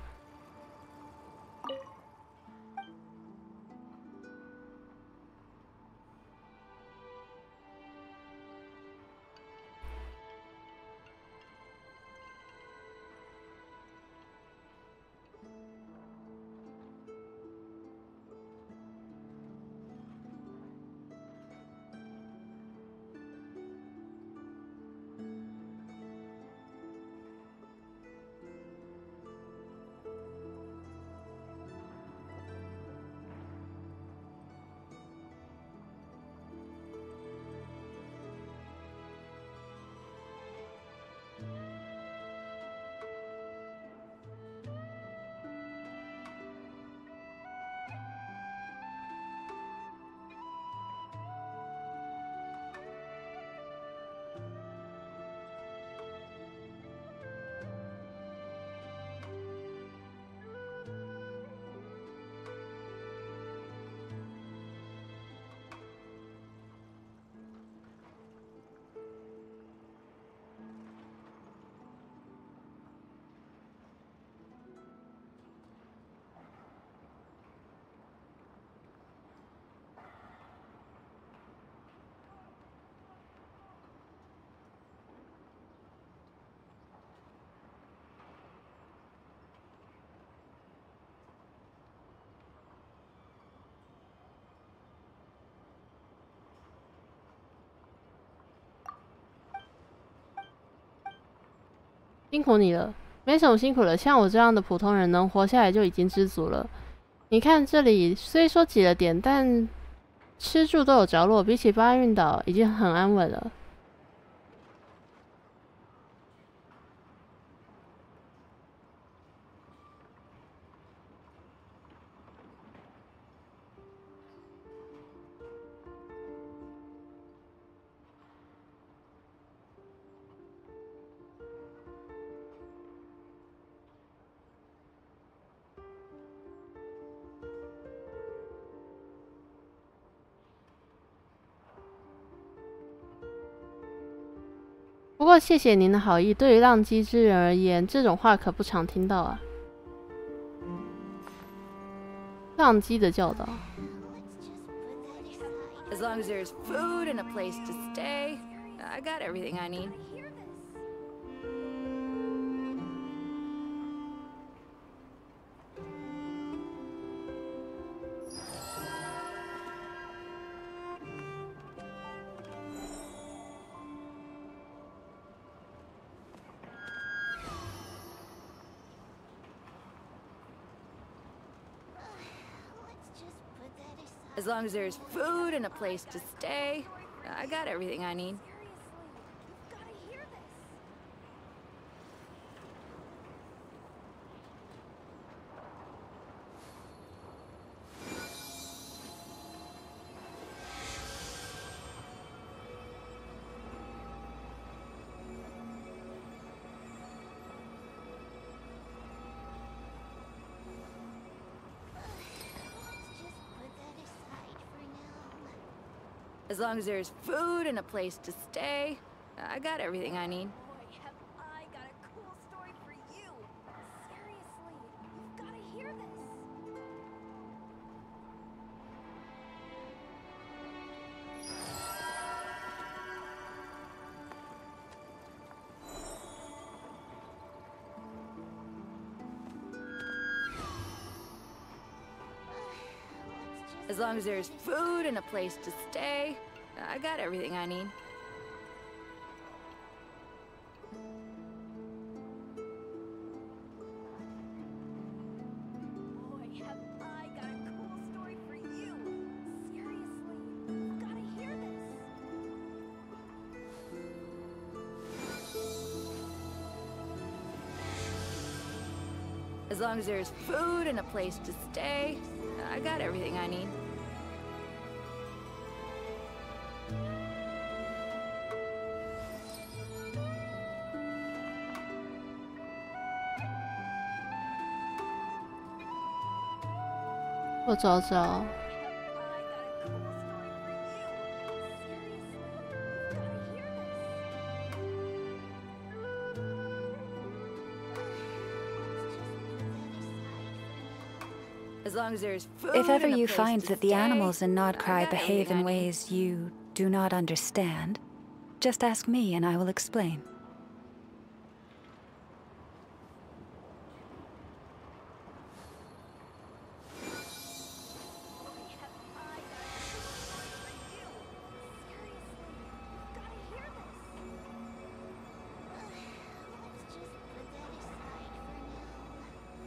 辛苦你了，没什么辛苦了。像我这样的普通人能活下来就已经知足了。你看这里虽说挤了点，但吃住都有着落，比起巴运岛已经很安稳了。过谢谢您的好意，对于浪迹之人而言，这种话可不常听到啊。浪迹的教导。As long as there's food and a place to stay, I got everything I need. As long as there's food and a place to stay, I got everything I need. As long as there's food and a place to stay, I got everything I need. Boy, have I got a cool story for you. Seriously, you've got to hear this. As long as there's food and a place to stay, I got everything I need. Boy, have I got a cool story for you. Seriously, you've got to hear this. As long as there's food and a place to stay, I got everything I need.我找找。As long as there's food If ever and a you place find to that the stay, animals in I Nordcry got behave everything in I need. ways you do not understand, just ask me and I will explain.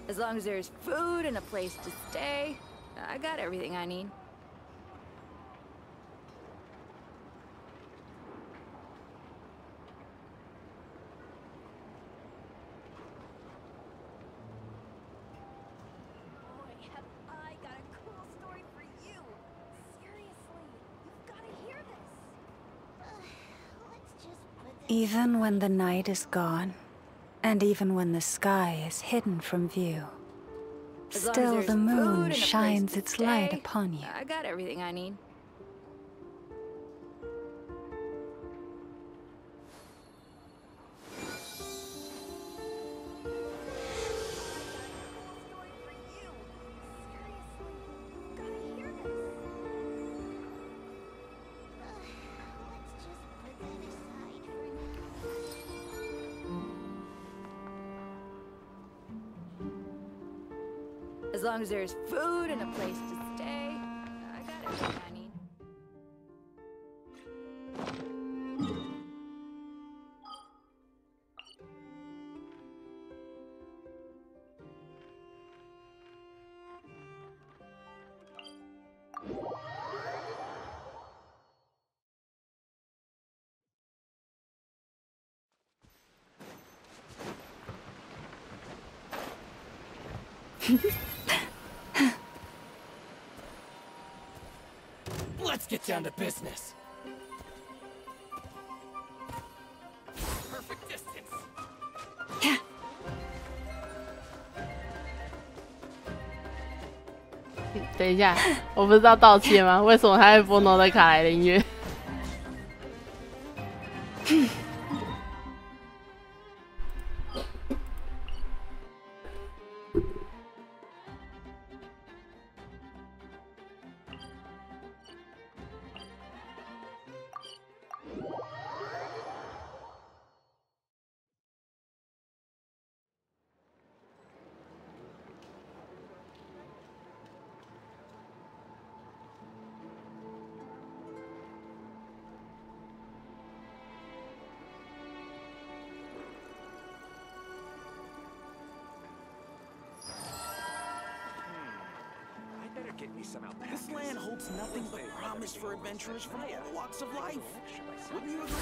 As long as there's food and a place to stay, I got everything I need. Boy, have I got a cool story for you. Seriously, you've got to hear this. Even when the night is gone, and even when the sky is hidden from view, As long as still there's the food moon and a place shines to its light stay, upon you. I got everything I need. As long as there's food and a place to stay, I got everything I need. Let's get down to business. Perfect distance. 等一下，我不知道道歉吗？为什么他会播诺德卡莱的音乐？ This land holds nothing but promise for adventurers from all walks of life. Wouldn't you agree?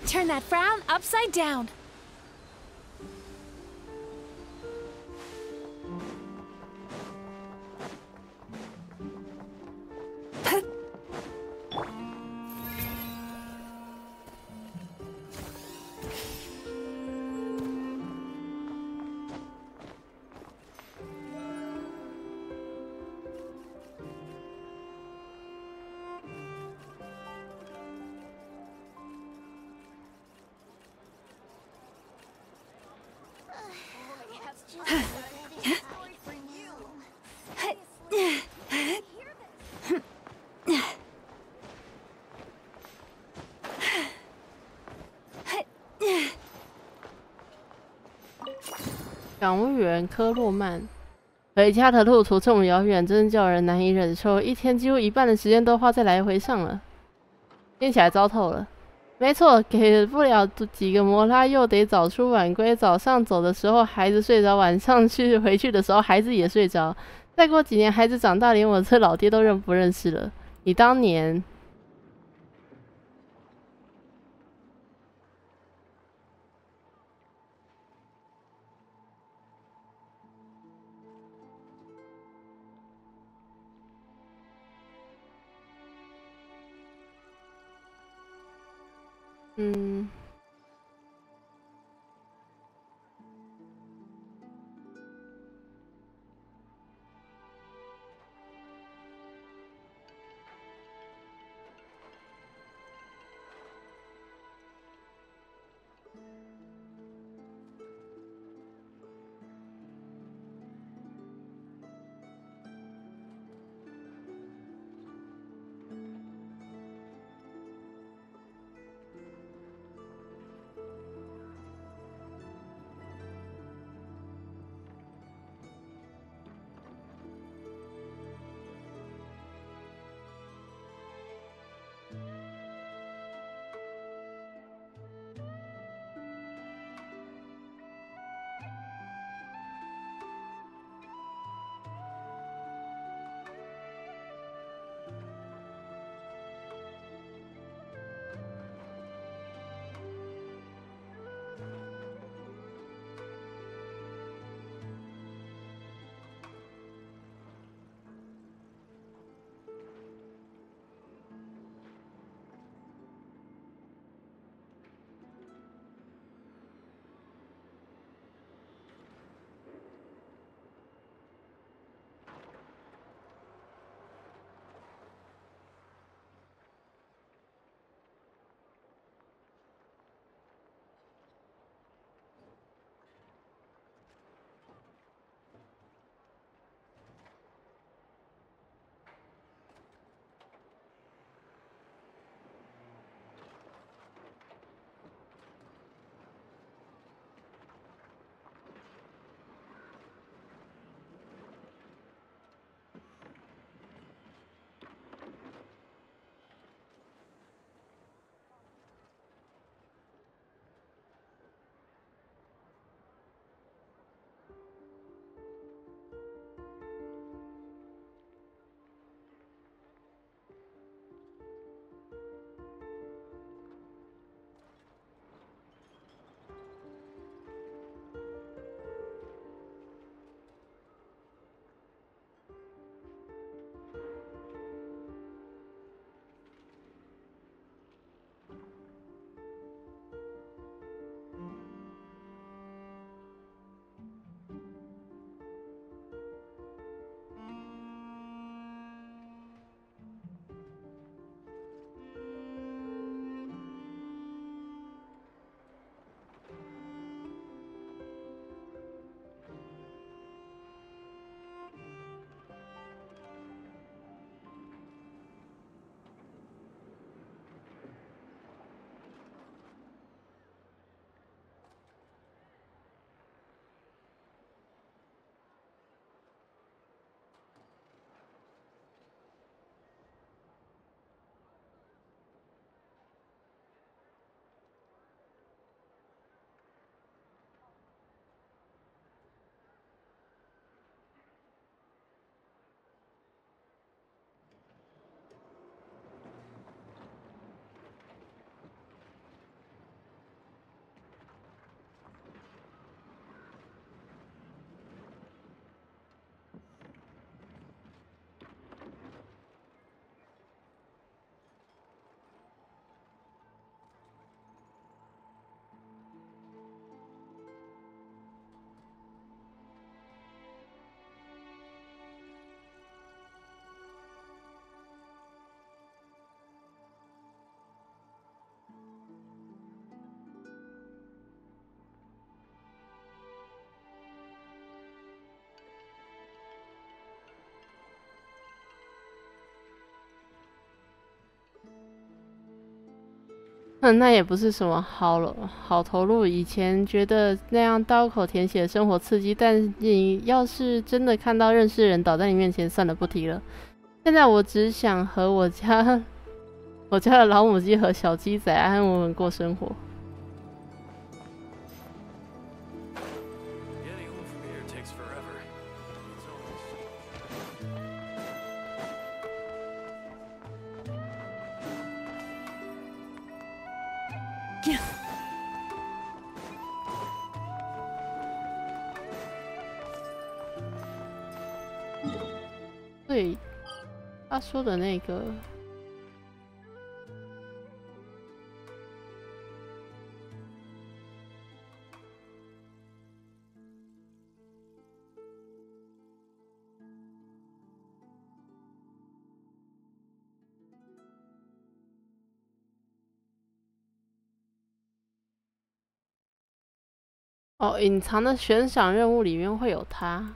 Turn that frown upside down.港务员科洛曼，回家的路途这么遥远，真叫人难以忍受。一天几乎一半的时间都花在来回上了，听起来糟透了。没错，给不了几个摩拉，又得早出晚归。早上走的时候孩子睡着，晚上回去的时候孩子也睡着。再过几年，孩子长大，连我这老爹都不认识了。你当年。那也不是什么好投入。以前觉得那样刀口舔血的生活刺激，但你要是真的看到认识的人倒在你面前，算了，不提了。现在我只想和我家的老母鸡和小鸡仔安安稳稳过生活。对，他说的那个，哦，隐藏的悬赏任务里面会有他。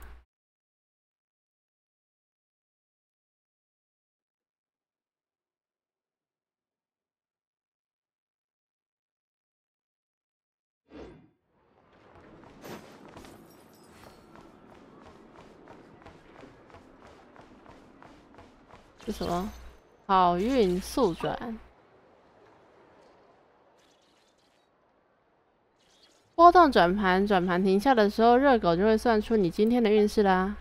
是什么？好运速转，波动转盘，转盘停下的时候，热狗就会算出你今天的运势啦。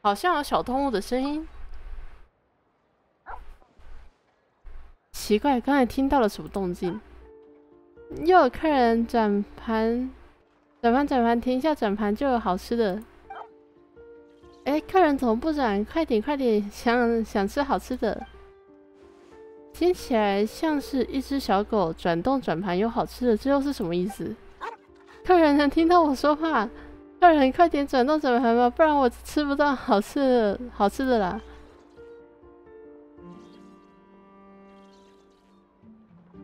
好像有小动物的声音，奇怪，刚才听到了什么动静？又有客人转盘停下转盘就有好吃的。哎，客人怎么不转？快点快点，想吃好吃的。听起来像是一只小狗转动转盘有好吃的，这又是什么意思？客人能听到我说话？客人快点转动转盘吧，不然我吃不到好吃的啦。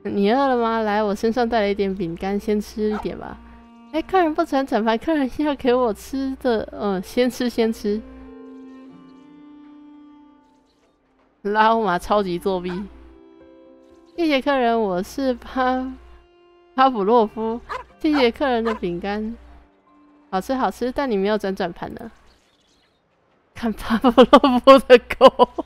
你饿了吗？来，我身上带了一点饼干，先吃一点吧。哎，客人不转转盘，客人要给我吃的，先吃。拉欧玛超级作弊。谢谢客人，我是巴甫洛夫。谢谢客人的饼干，好吃，但你没有转盘呢。看巴甫洛夫的狗。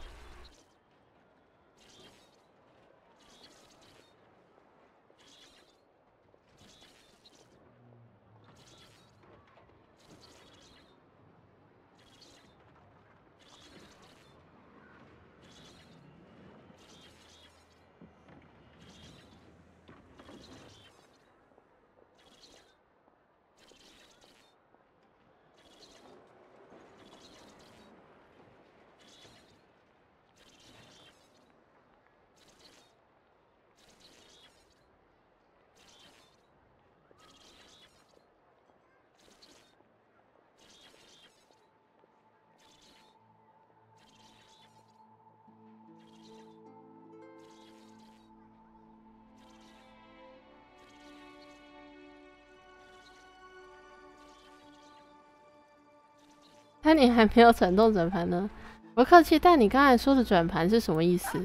但你还没有转动转盘呢。不客气，但你刚才说的转盘是什么意思？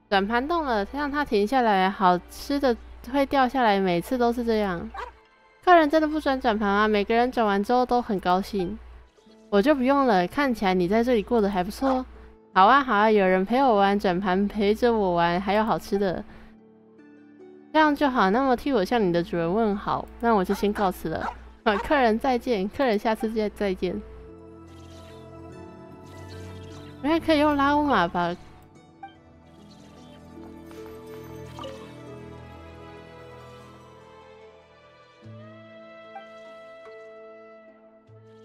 转盘动了，让它停下来，好吃的会掉下来，每次都是这样。客人真的不转盘啊？每个人转完之后都很高兴。我就不用了，看起来你在这里过得还不错。好啊，有人陪我玩转盘，陪着我玩，还有好吃的，这样就好。那么替我向你的主人问好，那我就先告辞了。客人再见，客人下次再见。原来可以用拉乌马把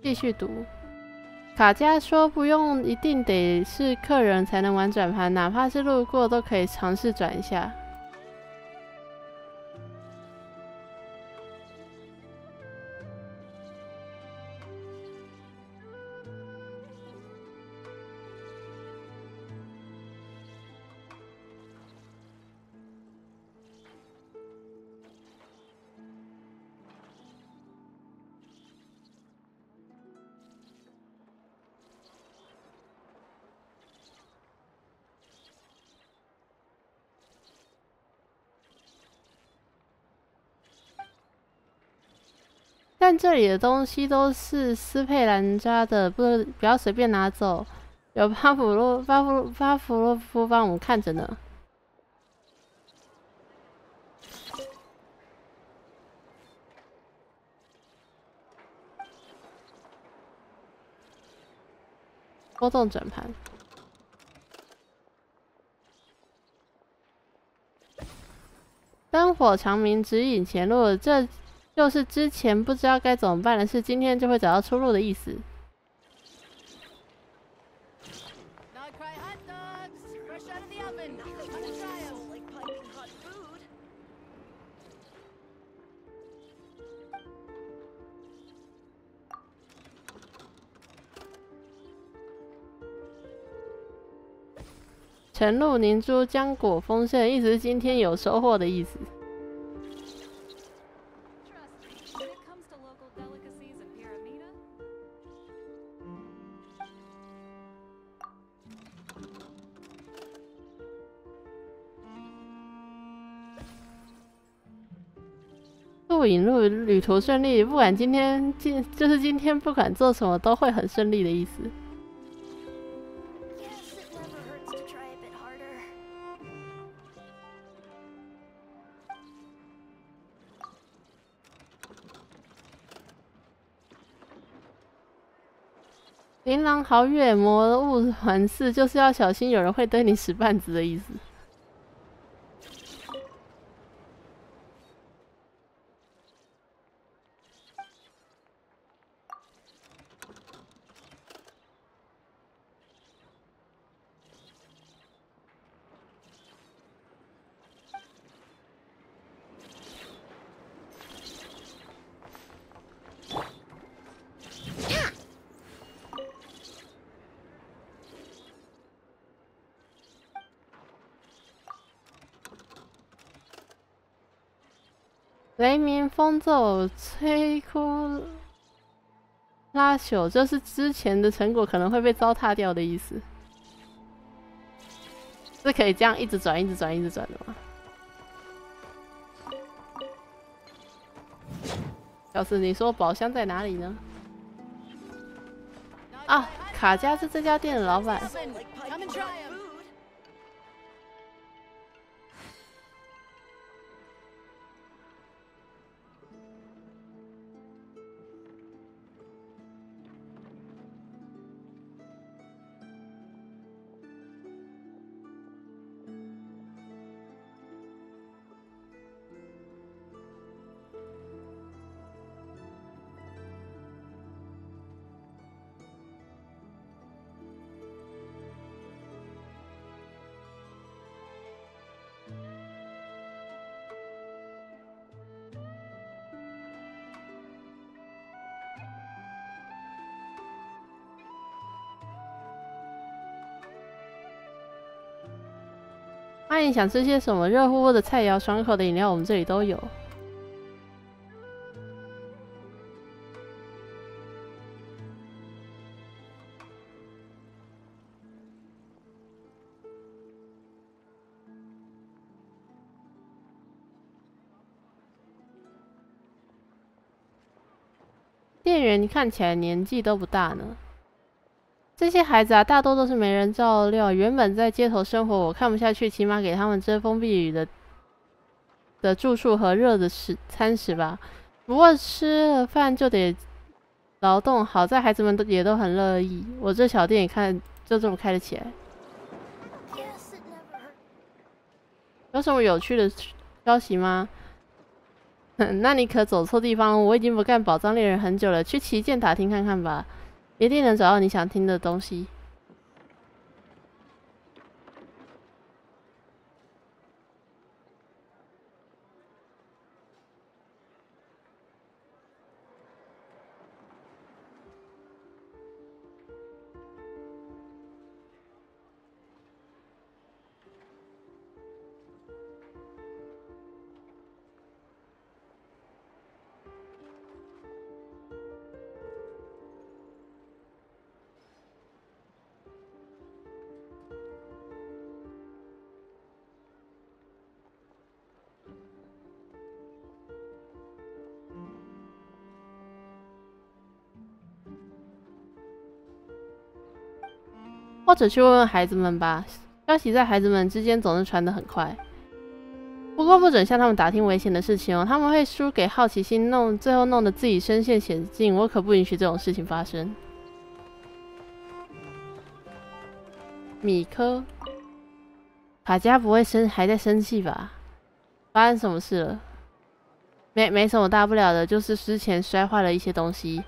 继续读。卡加说不用一定得是客人才能玩转盘，哪怕是路过都可以尝试转一下。但这里的东西都是斯佩兰家的，不要随便拿走。有巴甫洛夫帮我们看着呢。波动转盘。灯火长明，指引前路，这就是之前不知道该怎么办的事，今天就会找到出路的意思。晨露凝珠，浆果丰盛，意思是今天有收获的意思。露营旅途顺利，不管今天不管做什么都会很顺利的意思。琳琅豪越，魔物环伺，就是要小心有人会对你使绊子的意思。雷鸣风奏，摧枯拉朽，就是之前的成果可能会被糟蹋掉的意思。是可以这样一直转、一直转、一直转的吗？小史，你说宝箱在哪里呢？啊，卡佳是这家店的老板。阿姨想吃些什么？热乎乎的菜肴、爽口的饮料，我们这里都有。店员看起来年纪都不大呢。这些孩子啊，大多都是没人照料。原本在街头生活，我看不下去，起码给他们遮风避雨的住处和热的餐食吧。不过吃了饭就得劳动，好在孩子们也都很乐意。我这小店也看就这么开了起来。有什么有趣的消息吗？那你可走错地方了，我已经不干宝藏猎人很久了，去旗舰打听看看吧。一定能找到你想听的东西。或者去问问孩子们吧。消息在孩子们之间总是传得很快。不过不准向他们打听危险的事情哦，他们会输给好奇心，最后弄得自己身陷险境。我可不允许这种事情发生。米科，卡佳不会还在生气吧？发生什么事了？没什么大不了的，就是之前摔坏了一些东西。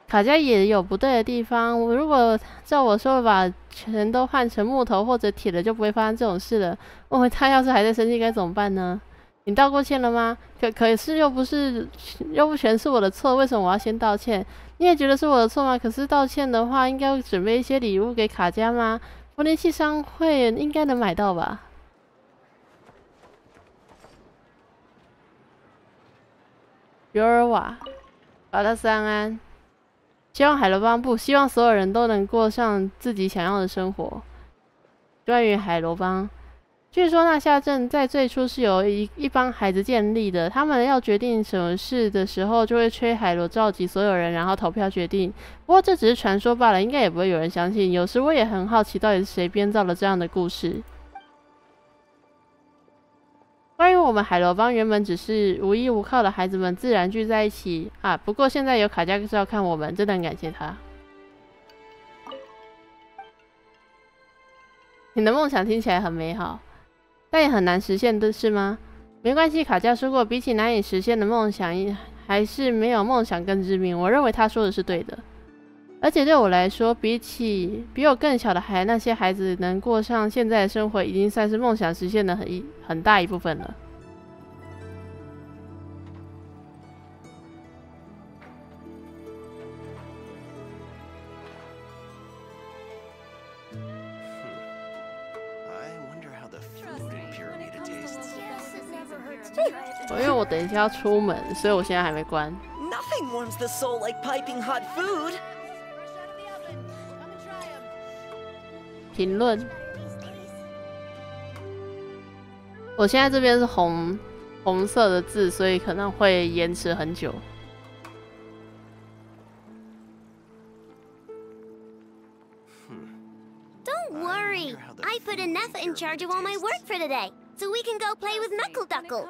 卡佳也有不对的地方，如果照我说的把全都换成木头或者铁的，就不会发生这种事了。问回他要是还在生气该怎么办呢？你道过歉了吗？可是又不全是我的错，为什么我要先道歉？你也觉得是我的错吗？可是道歉的话，应该会准备一些礼物给卡佳吗？福联系商会应该能买到吧？尤尔瓦，巴特三安。希望海螺帮不希望所有人都能过上自己想要的生活。关于海螺帮，据说那下镇在最初是由一帮孩子建立的，他们要决定什么事的时候，就会吹海螺召集所有人，然后投票决定。不过这只是传说罢了，应该也不会有人相信。有时我也很好奇，到底是谁编造了这样的故事。关于我们海螺帮原本只是无依无靠的孩子们自然聚在一起啊，不过现在有卡佳照看我们，真的很感谢他。你的梦想听起来很美好，但也很难实现的是吗？没关系，卡佳说过，比起难以实现的梦想，还是没有梦想更致命。我认为他说的是对的，而且对我来说，比我更小的那些孩子能过上现在的生活，已经算是梦想实现的很大一部分了。因为我等一下要出门，所以我现在还没关。Nothing warms the soul like piping hot food. 评论，我现在这边是红色的字，所以可能会延迟很久。Don't worry, I put enough in charge of all my work for today, so we can go play with Knuckle Duckle.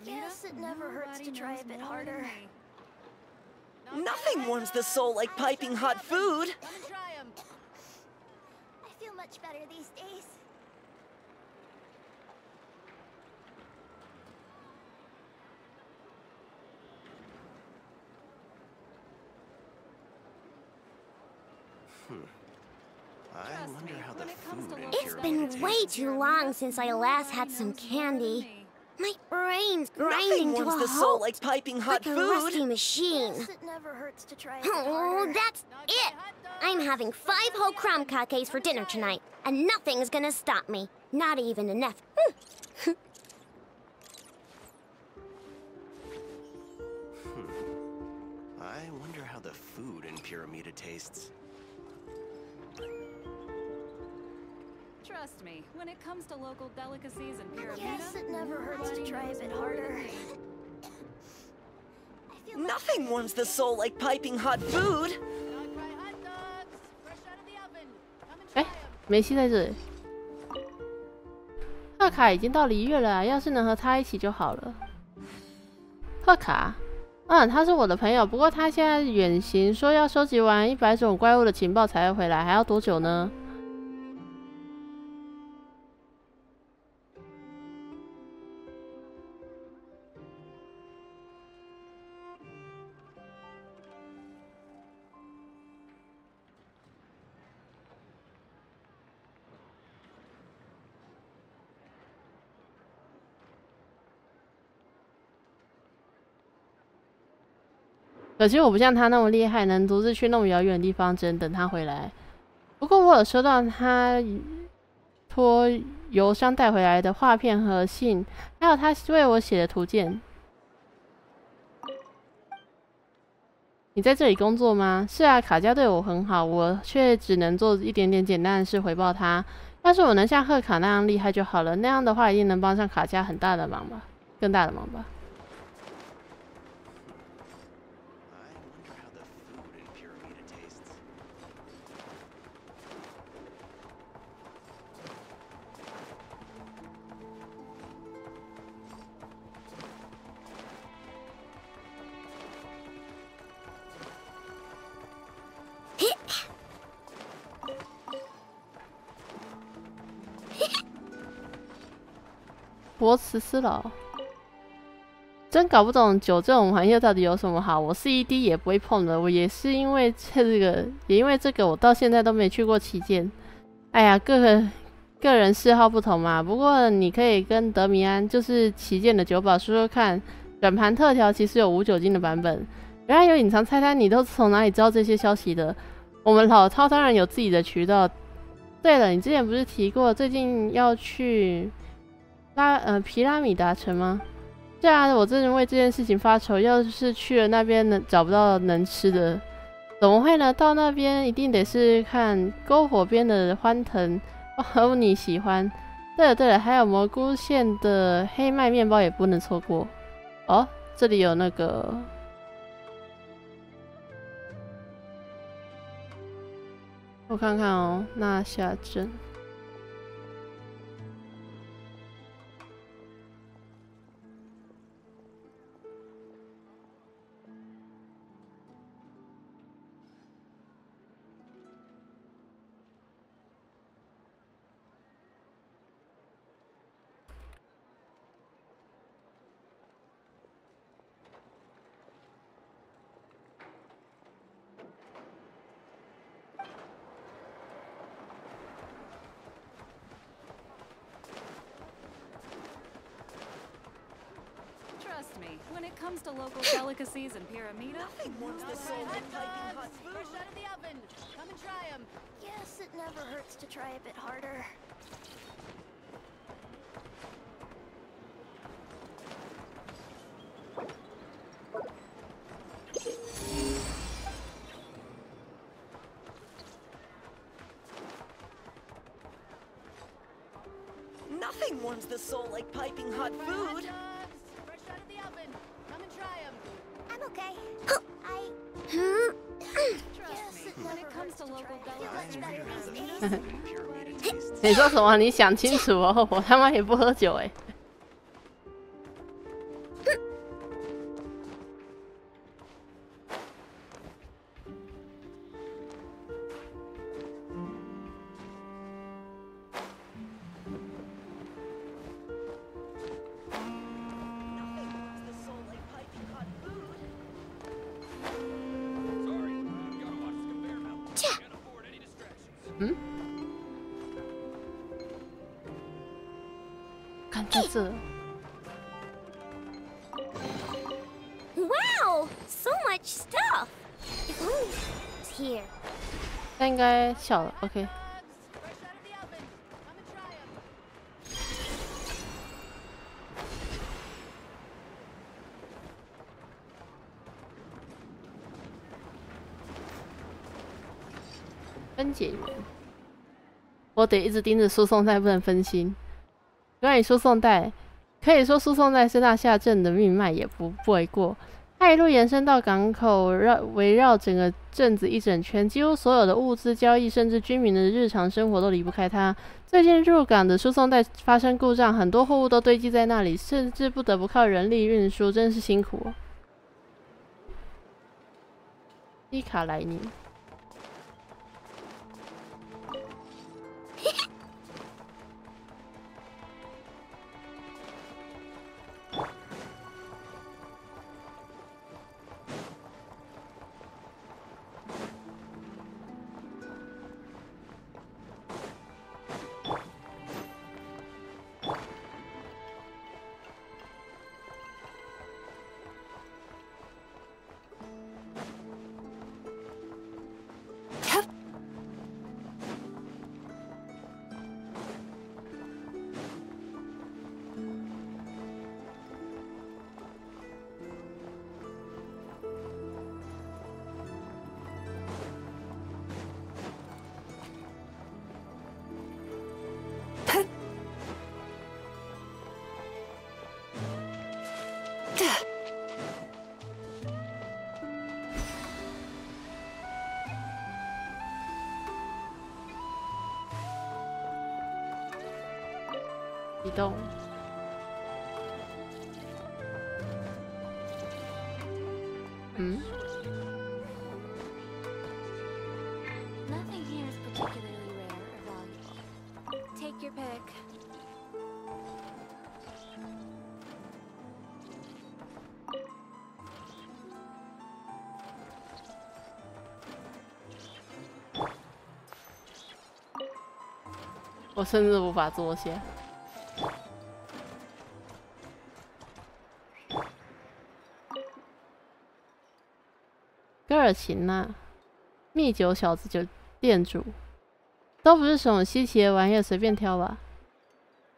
Guess it never hurts to try a bit harder. Nothing warms the soul like piping hot food. I feel much better these days. I wonder how the food in It's been way too long since I last had some candy. My brain's grinding to a warms the soul halt, like piping hot like a food. rusty machine. Guess it never hurts to try a bit Oh, harder. that's it! I'm having 5 whole crumb cupcakes for dinner tonight, and nothing's gonna stop me. Not even enough. I wonder how the food in Pyramida tastes. Trust me, when it comes to local delicacies and Pyramida, Guess it never hurts to try a bit harder. Nothing warms the soul like piping hot food. 梅西在这里。贺卡已经到璃月了啊，要是能和他一起就好了。贺卡，他是我的朋友，不过他现在远行，说要收集完100种怪物的情报才会回来，还要多久呢？可惜我不像他那么厉害，能独自去那么遥远的地方，只能等他回来。不过我有收到他托邮商带回来的画片和信，还有他为我写的图鉴。你在这里工作吗？是啊，卡佳对我很好，我却只能做一点点简单的事回报他。要是我能像贺卡那样厉害就好了，那样的话一定能帮上卡佳很大的忙吧，更大的忙吧。博茨斯劳，真搞不懂酒这种玩意到底有什么好。我是一滴也不会碰的。我也是因为这个，我到现在都没去过旗舰。哎呀，个人嗜好不同嘛。不过你可以跟德米安，就是旗舰的酒保说说看，软盘特调其实有无酒精的版本。原来有隐藏菜单，你都是从哪里知道这些消息的？我们老饕当然有自己的渠道。对了，你之前不是提过最近要去皮拉米达城吗？对啊，我真的为这件事情发愁。要是去了那边找不到能吃的，怎么会呢？到那边一定得是看篝火边的欢腾，哦，你喜欢。对了，还有蘑菇馅的黑麦面包也不能错过。哦，这里有那个。我看看哦，纳夏镇。Trust me, when it comes to local delicacies in Pyramida, Nothing warms the soul like piping hot food. Fresh out of the oven. Come and try them. Yes, it never hurts to try a bit harder. Nothing warms the soul like piping hot food. Fresh out of the oven. Come and try them. I'm okay. Yes, it when never it comes hurts to to local try a delicacies few in better Pyramida, these days. 你说什么？你想清楚哦！我他妈也不喝酒哎。嗯？看在这。Wow, so much stuff. Ooh, it's here. 那应该小了 ，OK。分解员，我得一直盯着输送带，不能分心。关于输送带，可以说输送带是纳夏镇的命脉，也不为过。它一路延伸到港口，围绕整个镇子一整圈，几乎所有的物资交易，甚至居民的日常生活都离不开它。最近入港的输送带发生故障，很多货物都堆积在那里，甚至不得不靠人力运输，真是辛苦哦。伊卡莱尼。移动。嗯。Nothing here is particularly rare or valuable. Take your pick. 我甚至无法坐下。戈尔琴娜，蜜酒小子酒店主，都不是什么稀奇的玩意儿，随便挑吧。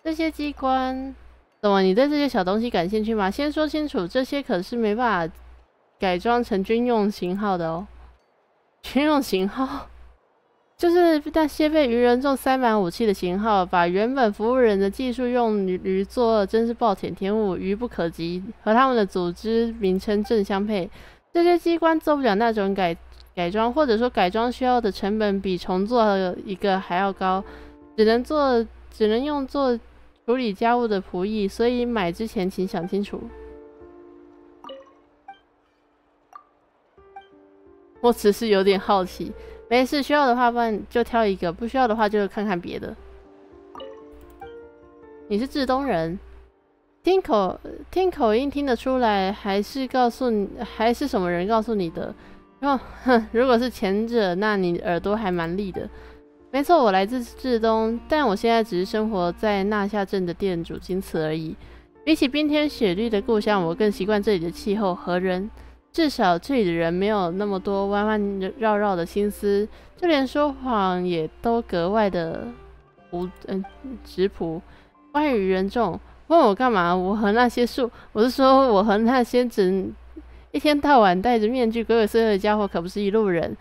这些机关，怎么你对这些小东西感兴趣吗？先说清楚，这些可是没办法改装成军用型号的哦。军用型号就是那些被愚人众塞满武器的型号，把原本服务人的技术用于作恶，真是暴殄天物，愚不可及，和他们的组织名称正相配。这些机关做不了那种改装，或者说改装需要的成本比重做一个还要高，只能用作处理家务的仆役，所以买之前请想清楚。我只是有点好奇，没事，需要的话不然就挑一个，不需要的话就看看别的。你是至东人？听口音听得出来，还是什么人告诉你的？如果是前者，那你耳朵还蛮利的。没错，我来自至东，但我现在只是生活在纳夏镇的店主，仅此而已。比起冰天雪地的故乡，我更习惯这里的气候和人。至少这里的人没有那么多弯弯绕绕的心思，就连说谎也都格外的质朴。关于愚人众，问我干嘛？我和那些我是说我和那些一天到晚戴着面具鬼鬼祟祟的家伙可不是一路人。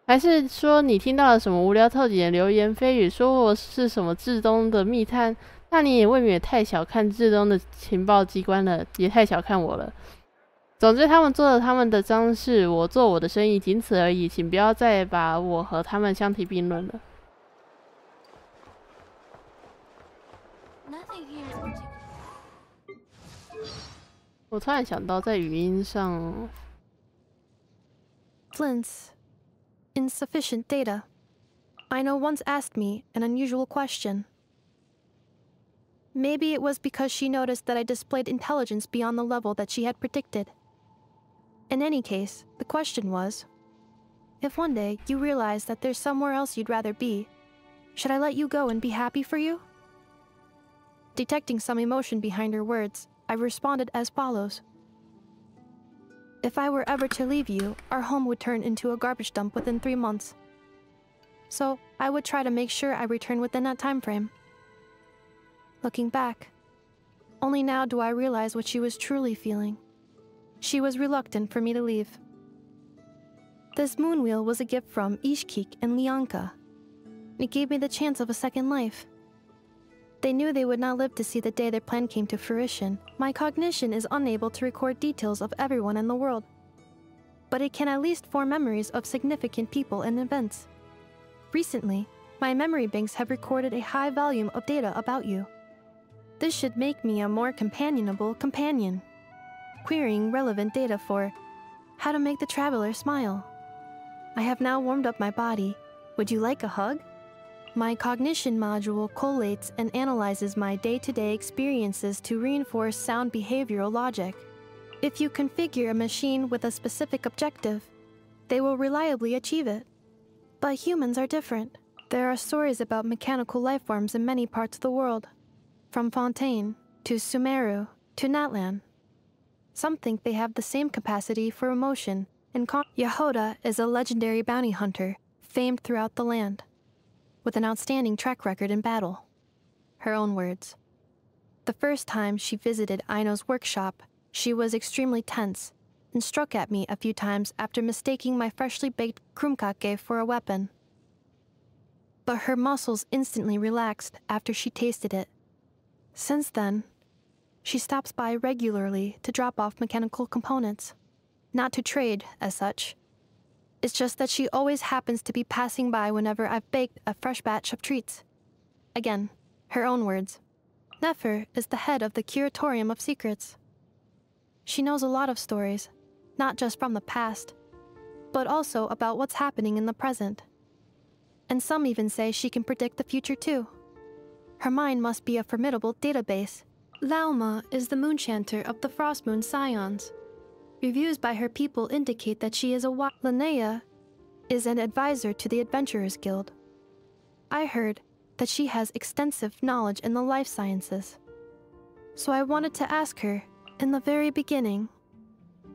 还是说你听到了什么无聊透顶的流言蜚语，说我是什么至东的密探？那你也未免太小看至东的情报机关了，也太小看我了。总之，他们做了他们的脏事，我做我的生意，仅此而已。请不要再把我和他们相提并论了。我突然想到，在语音上 Flint's insufficient data. Ino once asked me an unusual question. Maybe it was because she noticed that I displayed intelligence beyond the level that she had predicted. In any case, the question was, if one day you realize that there's somewhere else you'd rather be, should I let you go and be happy for you? Detecting some emotion behind her words, I responded as follows. If I were ever to leave you, our home would turn into a garbage dump within 3 months. So I would try to make sure I return within that time frame. Looking back, only now do I realize what she was truly feeling. She was reluctant for me to leave. This moon wheel was a gift from Ishkik and Lianka. It gave me the chance of a second life. They knew they would not live to see the day their plan came to fruition. My cognition is unable to record details of everyone in the world, but it can at least form memories of significant people and events. Recently, my memory banks have recorded a high volume of data about you. This should make me a more companionable companion. Querying relevant data for how to make the traveler smile. I have now warmed up my body. Would you like a hug? My cognition module collates and analyzes my day-to-day experiences to reinforce sound behavioral logic. If you configure a machine with a specific objective, they will reliably achieve it. But humans are different. There are stories about mechanical lifeforms in many parts of the world, from Fontaine to Sumeru to Natlan. Some think they have the same capacity for emotion, and Yahoda is a legendary bounty hunter, famed throughout the land, with an outstanding track record in battle. Her own words. The first time she visited Aino's workshop, she was extremely tense, and struck at me a few times after mistaking my freshly baked krumkake for a weapon. But her muscles instantly relaxed after she tasted it. Since then, she stops by regularly to drop off mechanical components. Not to trade, as such. It's just that she always happens to be passing by whenever I've baked a fresh batch of treats. Again, her own words. Nefer is the head of the Curatorium of Secrets. She knows a lot of stories, not just from the past, but also about what's happening in the present. And some even say she can predict the future too. Her mind must be a formidable database. Lauma is the moonchanter of the Frostmoon Scions. Reviews by her people indicate that she is a Linnea is an advisor to the Adventurers Guild. I heard that she has extensive knowledge in the life sciences. So I wanted to ask her, in the very beginning,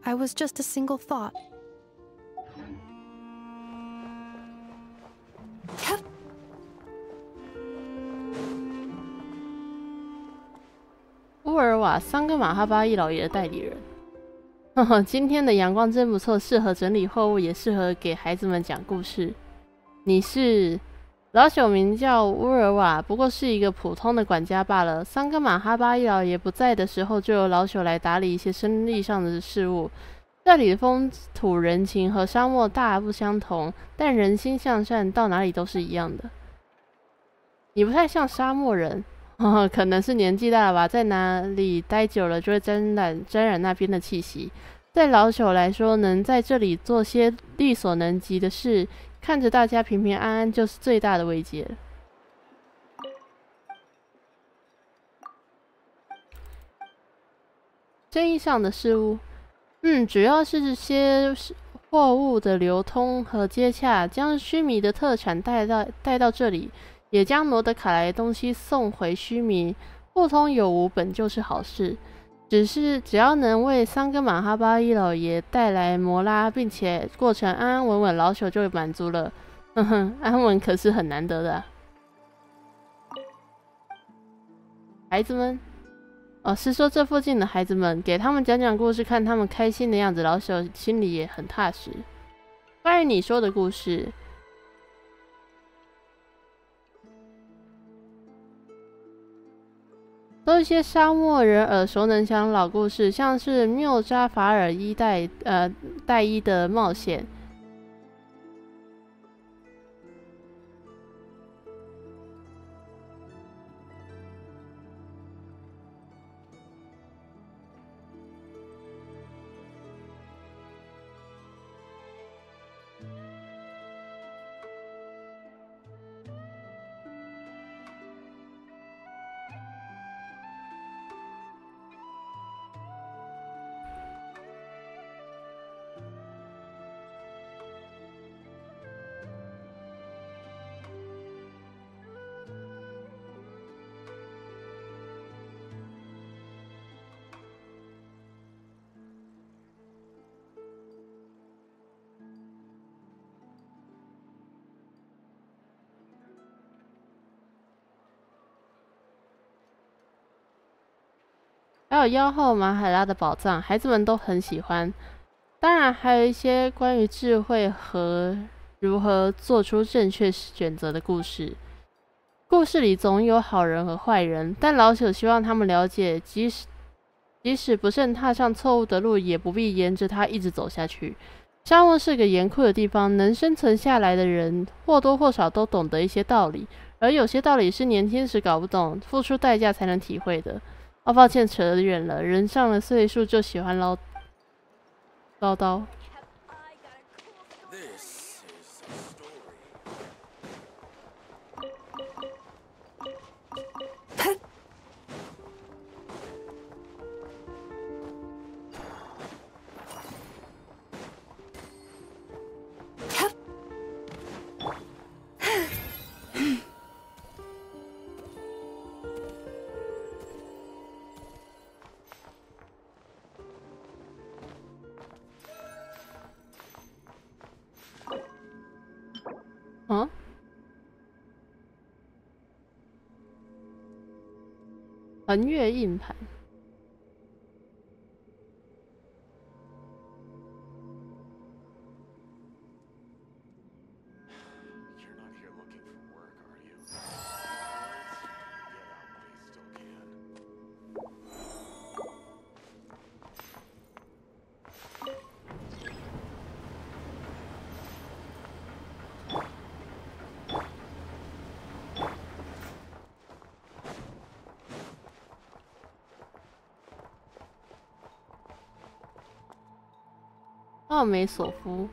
I was just a single thought.乌尔瓦桑格马哈巴伊老爷的代理人。呵呵，今天的阳光真不错，适合整理货物，也适合给孩子们讲故事。你是？老朽名叫乌尔瓦，不过是一个普通的管家罢了。桑格马哈巴伊老爷不在的时候，就由老朽来打理一些生意上的事务。这里的风土人情和沙漠大不相同，但人心向善，到哪里都是一样的。你不太像沙漠人，可能是年纪大了吧，在哪里待久了就会沾染那边的气息。对老朽来说，能在这里做些力所能及的事，看着大家平平安安，就是最大的慰藉了。生意上的事务，主要是些货物的流通和接洽，将须弥的特产带到这里，也将挪得卡来的东西送回须弥。互通有无本就是好事，只要能为桑格马哈巴伊老爷带来摩拉，并且过程安安稳稳，老朽就满足了。安稳可是很难得的啊。孩子们，是说这附近的孩子们，给他们讲讲故事，看他们开心的样子，老朽心里也很踏实。关于你说的故事，都是一些沙漠人耳熟能详的老故事，像是缪扎法尔戴伊的冒险。还有妖后马海拉的宝藏，孩子们都很喜欢。当然，还有一些关于智慧和如何做出正确选择的故事。故事里总有好人和坏人，但老朽希望他们了解，即使不慎踏上错误的路，也不必沿着它一直走下去。沙漠是个严酷的地方，能生存下来的人或多或少都懂得一些道理，而有些道理是年轻时搞不懂，付出代价才能体会的。抱歉，扯得远了。人上了岁数就喜欢唠叨。横越硬盘。奥梅索夫，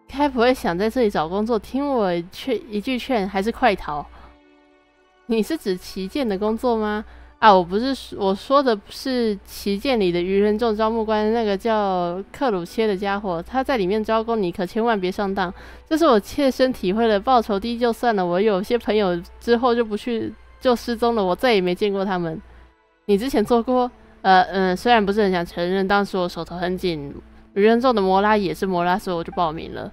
该不会想在这里找工作？听我一句劝，还是快逃！你是指旗舰的工作吗？啊，我说的不是旗舰里的愚人众招募官，那个叫克鲁切的家伙，他在里面招工，你可千万别上当。这是我切身体会的，报酬低就算了，我有些朋友之后就失踪了，我再也没见过他们。你之前做过？虽然不是很想承认，当时我手头很紧，愚人众的摩拉也是摩拉，所以我就报名了。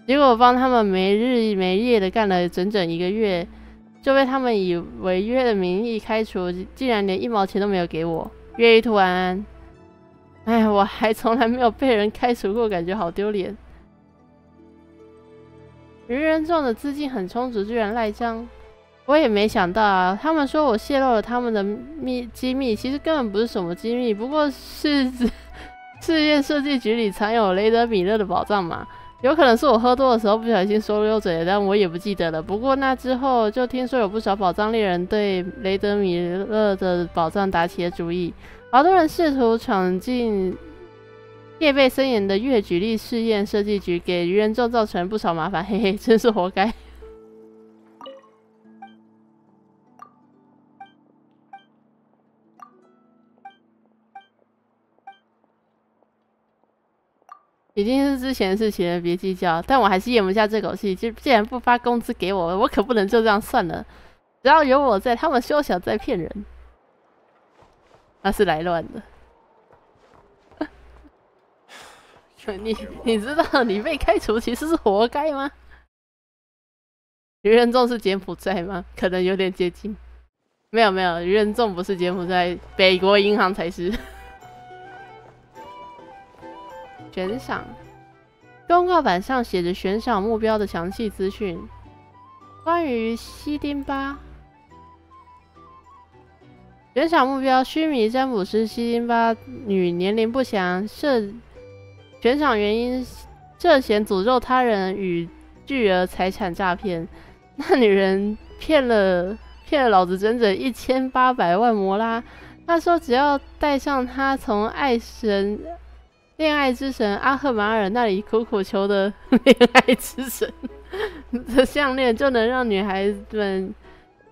结果我帮他们没日没夜的干了整整1个月。就被他们以违约的名义开除，竟然连1毛钱都没有给我。约一吐安安。哎，我还从来没有被人开除过，感觉好丢脸。愚人众的资金很充足，居然赖账，我也没想到啊。他们说我泄露了他们的机密，其实根本不是什么机密，不过是试验设计局里藏有雷德米勒的宝藏嘛。有可能是我喝多的时候不小心说溜嘴了，但我也不记得了。不过那之后就听说有不少宝藏猎人对雷德米勒的宝藏打起了主意，好多人试图闯进戒备森严的月举例试验设计局，给愚人众造成不少麻烦，嘿嘿，真是活该。已经是之前的事情了，别计较。但我还是咽不下这口气，既然不发工资给我，我可不能就这样算了。只要有我在，他们休想再骗人。那是来乱的。你知道你被开除其实是活该吗？愚人众是柬埔寨吗？可能有点接近。没有，愚人众不是柬埔寨，北国银行才是。悬赏公告板上写着悬赏目标的详细资讯。关于西丁巴悬赏目标：须弥占卜师西丁巴，女，年龄不详，悬赏原因：涉嫌诅咒他人与巨额财产诈骗。那女人骗了老子整整1800万摩拉。她说只要带上她从恋爱之神阿赫马尔那里苦苦求的恋爱之神的项链，就能让女孩们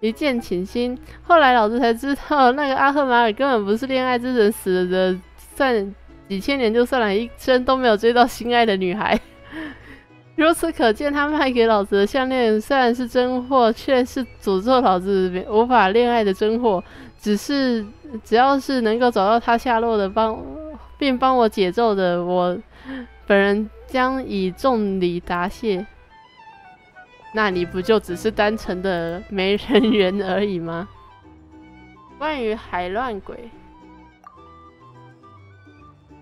一见倾心。后来老子才知道，那个阿赫马尔根本不是恋爱之神，死了的算几千年就算了，一生都没有追到心爱的女孩。由此可见，他卖给老子的项链虽然是真货，却是诅咒老子无法恋爱的真货。只要是能够找到他下落的并帮我解咒的，我本人将以重礼答谢。那你不就只是单纯的没人缘而已吗？关于海乱鬼，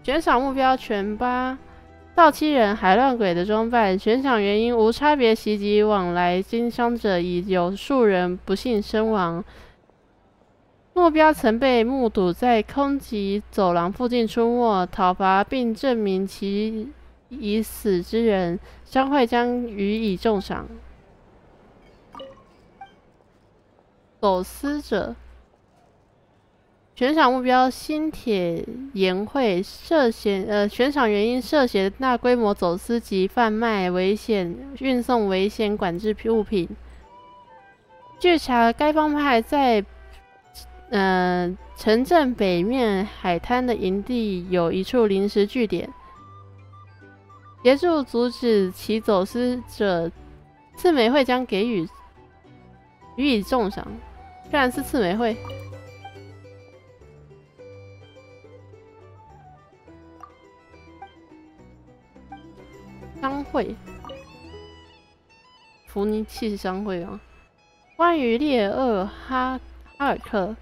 悬赏目标全巴到期人海乱鬼的装扮，悬赏原因无差别袭击往来经商者，已有数人不幸身亡。目标曾被目睹在空袭走廊附近出没，讨伐并证明其已死之人，商会将予以重赏。走私者，悬赏目标新铁盐会，悬赏原因涉嫌大规模走私及贩卖运送危险管制物品。据查，该帮派在城镇北面海滩的营地有一处临时据点，协助阻止其走私者，刺梅会将予以重赏。居然是刺梅会！商会，福尼契商会啊。关于列厄哈尔克。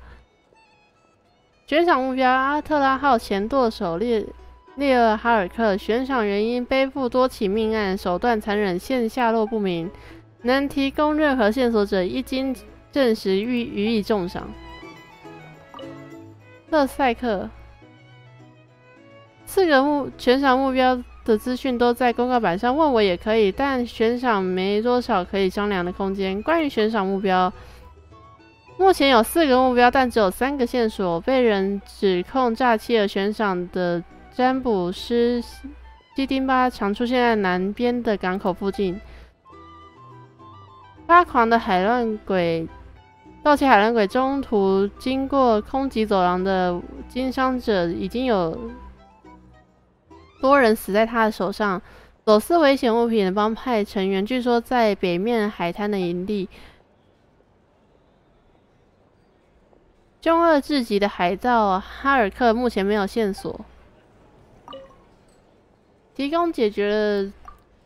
悬赏目标：阿特拉号前舵手列厄哈尔克。悬赏原因：背负多起命案，手段残忍，现下落不明。能提供任何线索者，一经证实予以重赏。勒塞克，4个悬赏目标的资讯都在公告板上，问我也可以，但悬赏没多少可以商量的空间。关于悬赏目标。目前有4个目标，但只有3个线索。被人指控诈欺而悬赏的占卜师基丁巴常出现在南边的港口附近。发狂的海乱鬼盗窃海蓝鬼中途经过空级走廊的经商者，已经有多人死在他的手上。走私危险物品的帮派成员，据说在北面海滩的营地。凶恶至极的海盗哈尔克目前没有线索，提供解决了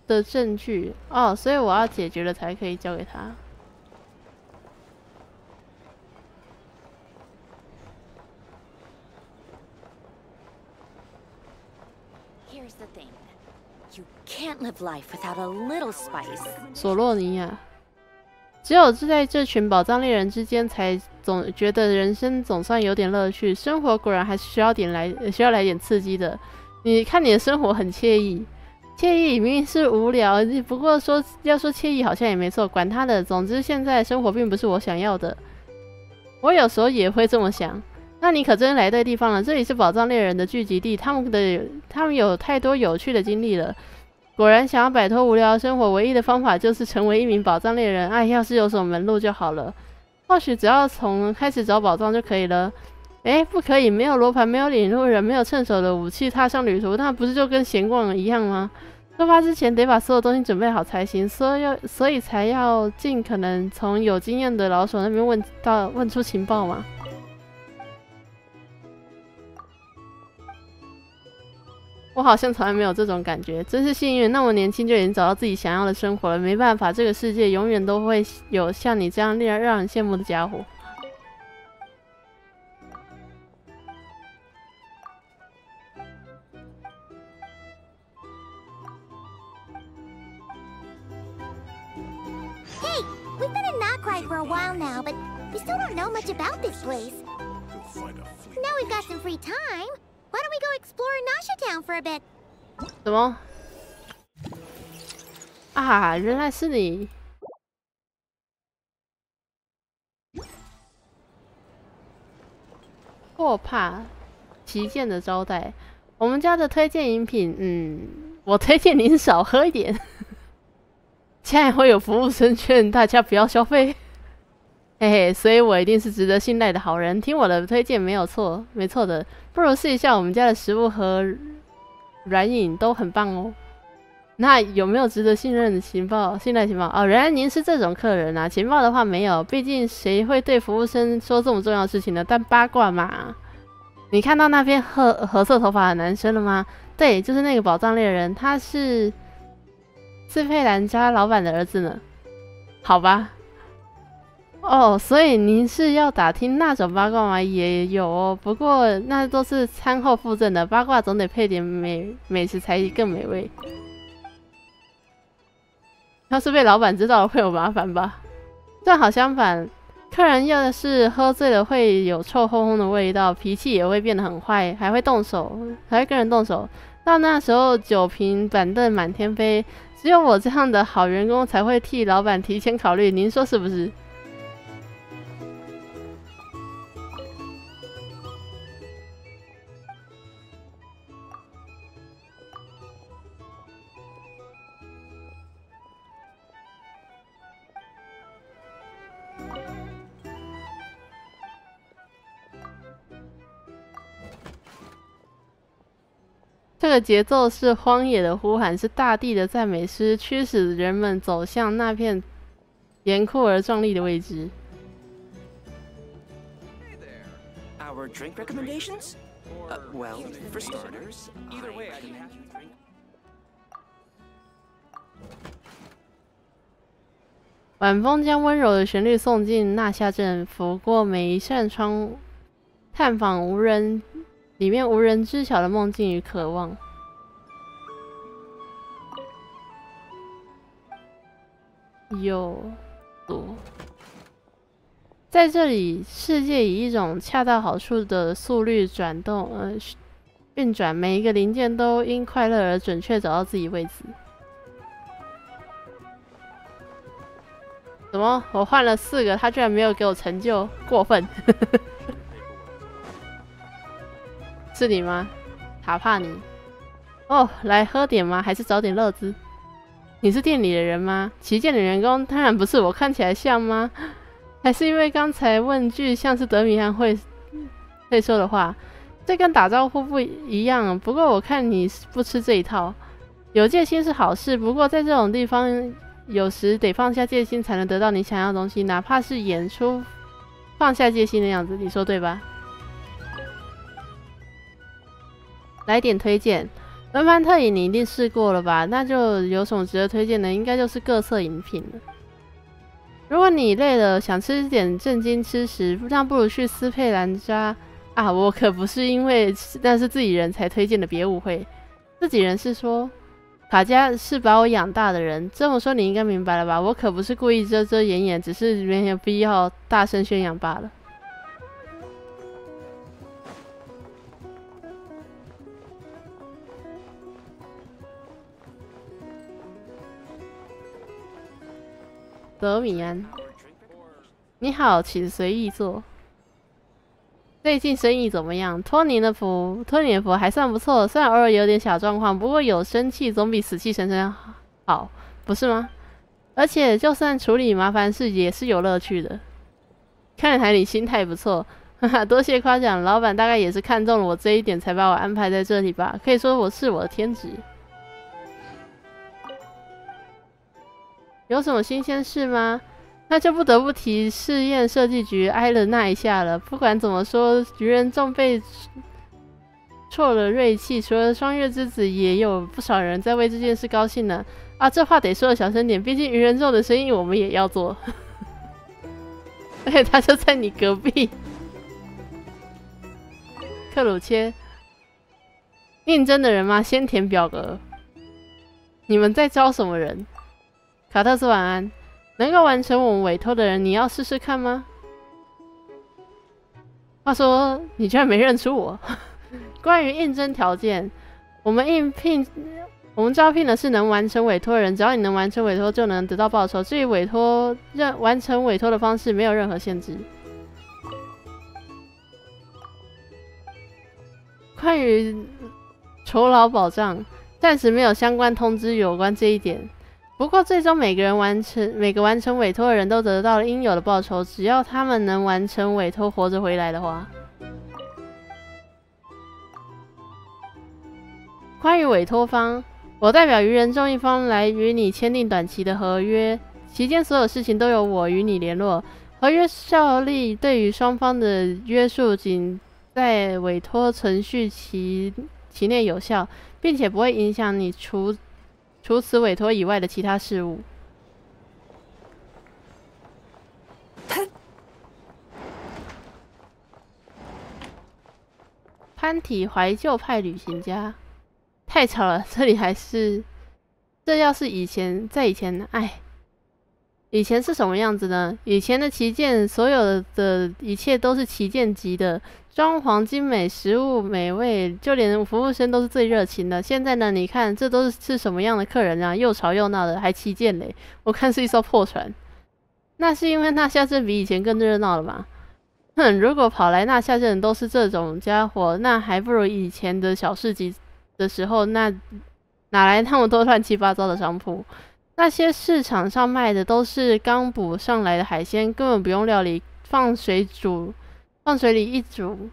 的证据哦，所以我要解决了才可以交给他。Here's the thing. You can't live life without a little spice. 索洛尼亚，只有在这群宝藏猎人之间，才总觉得人生总算有点乐趣。生活果然还是需要来点刺激的。你看你的生活很惬意，惬意明明是无聊，不过要说惬意好像也没错，管他的。总之现在生活并不是我想要的。我有时候也会这么想。那你可真来对地方了，这里是宝藏猎人的聚集地，他们有太多有趣的经历了。果然，想要摆脱无聊的生活，唯一的方法就是成为一名宝藏猎人。哎，要是有什么门路就好了。或许只要从开始找宝藏就可以了。哎，不可以，没有罗盘，没有领路人，没有趁手的武器，踏上旅途，那不是就跟闲逛一样吗？出发之前得把所有东西准备好才行，所以才要尽可能从有经验的老手那边问出情报嘛。我好像从来没有这种感觉，真是幸运，那么年轻就已经找到自己想要的生活了。没办法，这个世界永远都会有像你这样让人羡慕的家伙。Hey, we've been in Knockride for a while now, but we still don't know much about this place. Now we've got some free time. Why don't we go explore Nasha Town for a bit? 什么？啊，原来是你！霍帕旗舰的招待，我们家的推荐饮品，我推荐您少喝一点。现在会有服务生劝大家不要消费，嘿嘿，所以我一定是值得信赖的好人。听我的推荐没错的。不如试一下我们家的食物和软饮都很棒哦。那有没有值得信赖情报？哦，原来您是这种客人啊。情报的话没有，毕竟谁会对服务生说这么重要的事情呢？但八卦嘛。你看到那边褐色头发的男生了吗？对，就是那个宝藏猎人，他是斯佩兰家老板的儿子呢。好吧。哦，所以您是要打听那种八卦吗？也有哦，不过那都是餐后附赠的，八卦总得配点美食才更美味。要是被老板知道了会有麻烦吧？正好相反，客人要是喝醉了会有臭烘烘的味道，脾气也会变得很坏，还会跟人动手。到那时候酒瓶板凳满天飞，只有我这样的好员工才会替老板提前考虑，您说是不是？这个节奏是荒野的呼喊，是大地的赞美诗，驱使人们走向那片严酷而壮丽的位置。Our drink recommendations? Well, for starters, either way I can have you drink. 晚风将温柔的旋律送进纳夏镇，拂过每一扇窗，探访里面无人知晓的梦境与渴望。有多，在这里，世界以一种恰到好处的速率运转，每一个零件都因快乐而准确找到自己位置。怎么？我换了4个，他居然没有给我成就，过分！是你吗，塔帕尼？哦，来喝点吗？还是找点乐子？你是店里的人吗？旗舰的员工？当然不是，我看起来像吗？还是因为刚才问句像是德米安会说的话？这跟打招呼不一样，不过我看你不吃这一套。有戒心是好事，不过在这种地方，有时得放下戒心才能得到你想要的东西，哪怕是演出放下戒心的样子，你说对吧？来点推荐，轮盘特饮你一定试过了吧？那就有什么值得推荐的？应该就是各色饮品了。如果你累了，想吃点正经吃食，那不如去斯佩兰扎啊！我可不是因为那是自己人才推荐的，别误会。自己人是说，卡佳是把我养大的人，这么说你应该明白了吧？我可不是故意遮遮掩掩，只是没有必要大声宣扬罢了。德米安，你好，请随意坐。最近生意怎么样？托尼的福还算不错，虽然偶尔有点小状况，不过有生气总比死气沉沉好，不是吗？而且就算处理麻烦事也是有乐趣的。看来你心态不错，哈哈，多谢夸奖。老板大概也是看中了我这一点，才把我安排在这里吧。可以说我是我的天职。有什么新鲜事吗？那就不得不提试验设计局挨了那一下了。不管怎么说，愚人众被挫了锐气，除了双月之子，也有不少人在为这件事高兴呢。啊，这话得说的小声点，毕竟愚人众的生意我们也要做。而且他就在你隔壁。克鲁切，应征的人吗？先填表格。你们在招什么人？卡特斯晚安。能够完成我们委托的人，你要试试看吗？话说，你居然没认出我。关于应征条件，我们招聘的是能完成委托的人，只要你能完成委托，就能得到报酬。至于完成委托的方式，没有任何限制。关于酬劳保障，暂时没有相关通知有关这一点。不过，最终每个完成委托的人都得到了应有的报酬，只要他们能完成委托活着回来的话。关于委托方，我代表愚人众一方来与你签订短期的合约，期间所有事情都由我与你联络。合约效力对于双方的约束仅在委托程序期内有效，并且不会影响你除此委托以外的其他事务。潘体怀旧派旅行家，太吵了，这里还是……这要是以前，哎，以前是什么样子呢？以前的旗舰，所有的一切都是旗舰级的。装潢精美，食物美味，就连服务生都是最热情的。现在呢，你看这都是什么样的客人啊？又吵又闹的，还旗舰嘞！我看是一艘破船。那是因为纳夏镇比以前更热闹了嘛？哼，如果跑来纳夏镇都是这种家伙，那还不如以前的小市集的时候，那哪来那么多乱七八糟的商铺？那些市场上卖的都是刚捕上来的海鲜，根本不用料理，放水里一煮，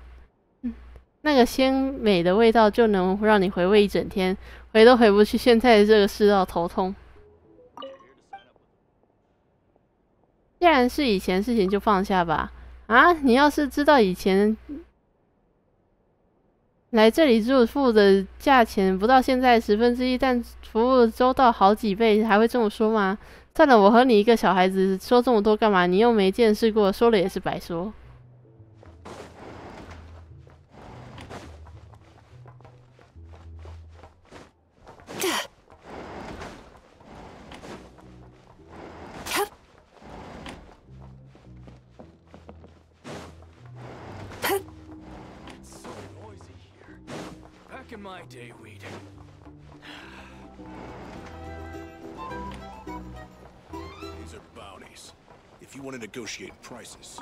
那个鲜美的味道就能让你回味一整天，回都回不去。现在这个世道头痛。既然是以前事情，就放下吧。啊，你要是知道以前来这里住宿的价钱不到现在1/10，但服务周到好几倍，还会这么说吗？算了，我和你一个小孩子说这么多干嘛？你又没见识过，说了也是白说。Back in my day, we'd... These are bounties. If you want to negotiate prices.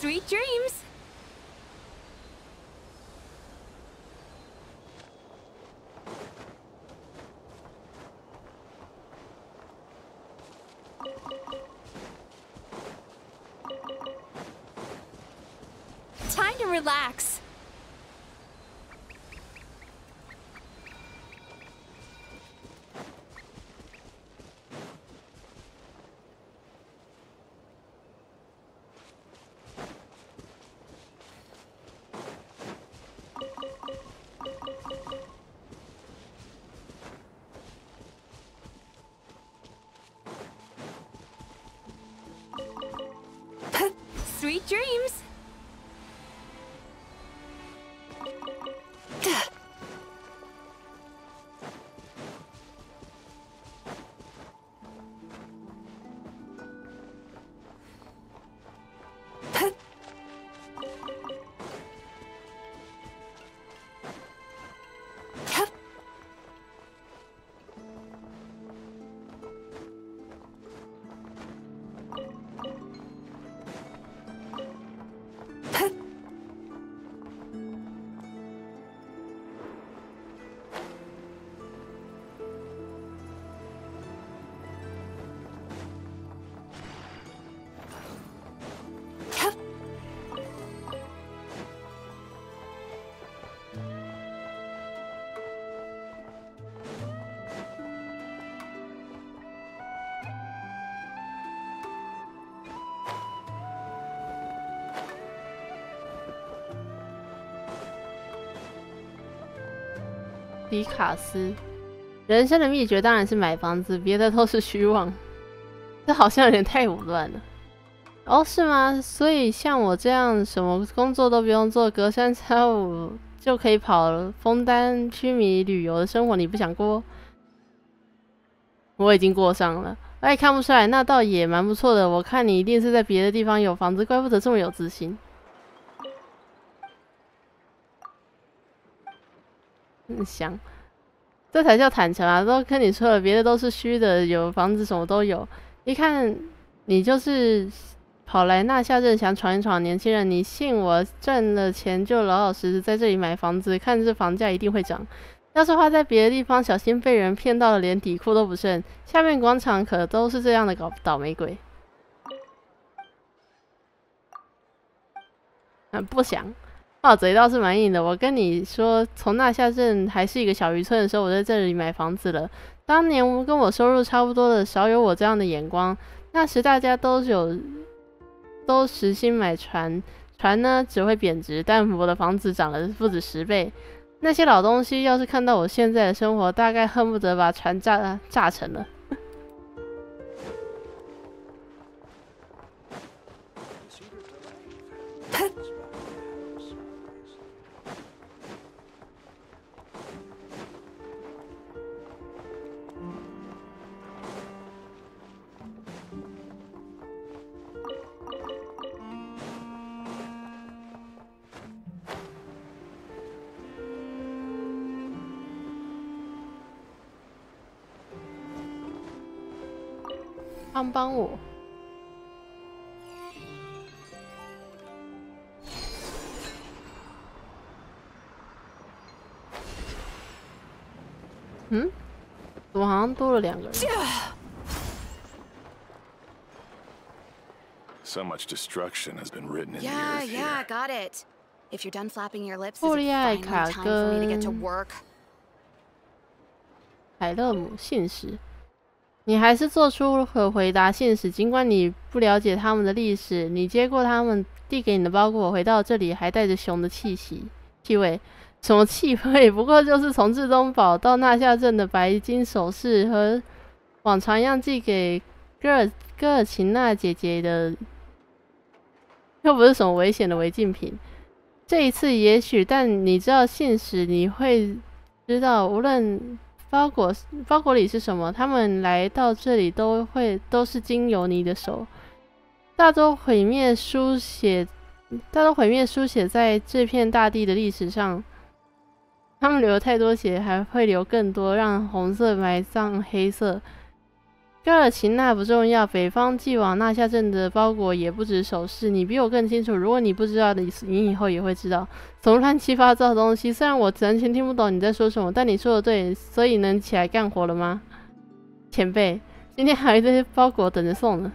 Sweet dreams. Time to relax. Sweet dreams.迪卡斯，人生的秘诀当然是买房子，别的都是虚妄。这好像有点太武断了。哦，是吗？所以像我这样什么工作都不用做，隔三差五就可以跑枫丹须弥旅游的生活，你不想过？我已经过上了。哎，看不出来，那倒也蛮不错的。我看你一定是在别的地方有房子，怪不得这么有自信。想，这才叫坦诚啊！都跟你说了，别的都是虚的，有房子什么都有。一看你就是跑来纳夏镇想闯一闯年轻人，你信我赚了钱就老老实实在这里买房子，看这房价一定会涨。要是花在别的地方，小心被人骗到了连底裤都不剩。下面广场可都是这样的倒霉鬼。不想。哦，嘴倒是蛮硬的。我跟你说，从纳夏镇还是一个小渔村的时候，我在这里买房子了。当年跟我收入差不多的，少有我这样的眼光。那时大家都实心买船，船呢只会贬值，但我的房子涨了不止10倍。那些老东西要是看到我现在的生活，大概恨不得把船炸沉了。帮我，怎么好像多了2个人？ So much destruction has been written in the Yeah, earth yeah, here. got it. If you're done flapping your lips, 布 is 利 it 艾 finally 卡 time for me to get to 跟 work? 海勒姆信使，你还是做出和回答信使。尽管你不了解他们的历史，你接过他们递给你的包裹，回到这里还带着熊的气味。什么气味？不过就是从至东堡到纳夏镇的白金首饰和往常一样寄给戈尔琴娜姐姐的，又不是什么危险的违禁品。这一次也许，但你知道信使，你会知道，无论包裹里是什么，他们来到这里都是经由你的手。大都毁灭书写在这片大地的历史上。他们流太多血，还会流更多，让红色埋葬黑色。科尔琴那不重要，北方寄往纳夏镇的包裹也不止首饰，你比我更清楚。如果你不知道的，你以后也会知道。什么乱七八糟的东西？虽然我完全听不懂你在说什么，但你说的对，所以能起来干活了吗？前辈，今天还有一堆包裹等着送呢。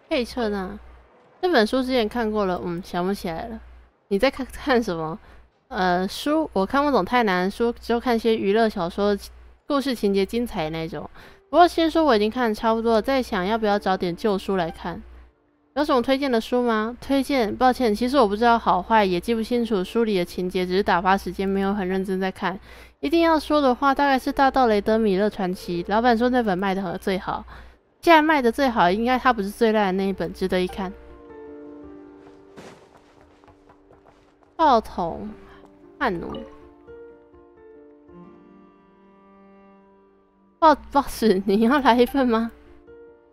配册呢？这本书之前看过了，想不起来了。你在看什么？书我看不懂太难的书，就看些娱乐小说，故事情节精彩的那种。不过新书我已经看得差不多了，在想要不要找点旧书来看。有什么推荐的书吗？推荐？抱歉，其实我不知道好坏，也记不清楚书里的情节，只是打发时间，没有很认真在看。一定要说的话，大概是《大盗雷德米勒传奇》，老板说那本卖的最好。既然卖的最好，应该它不是最烂的那一本，值得一看。爆筒汉奴，boss， 你要来一份吗？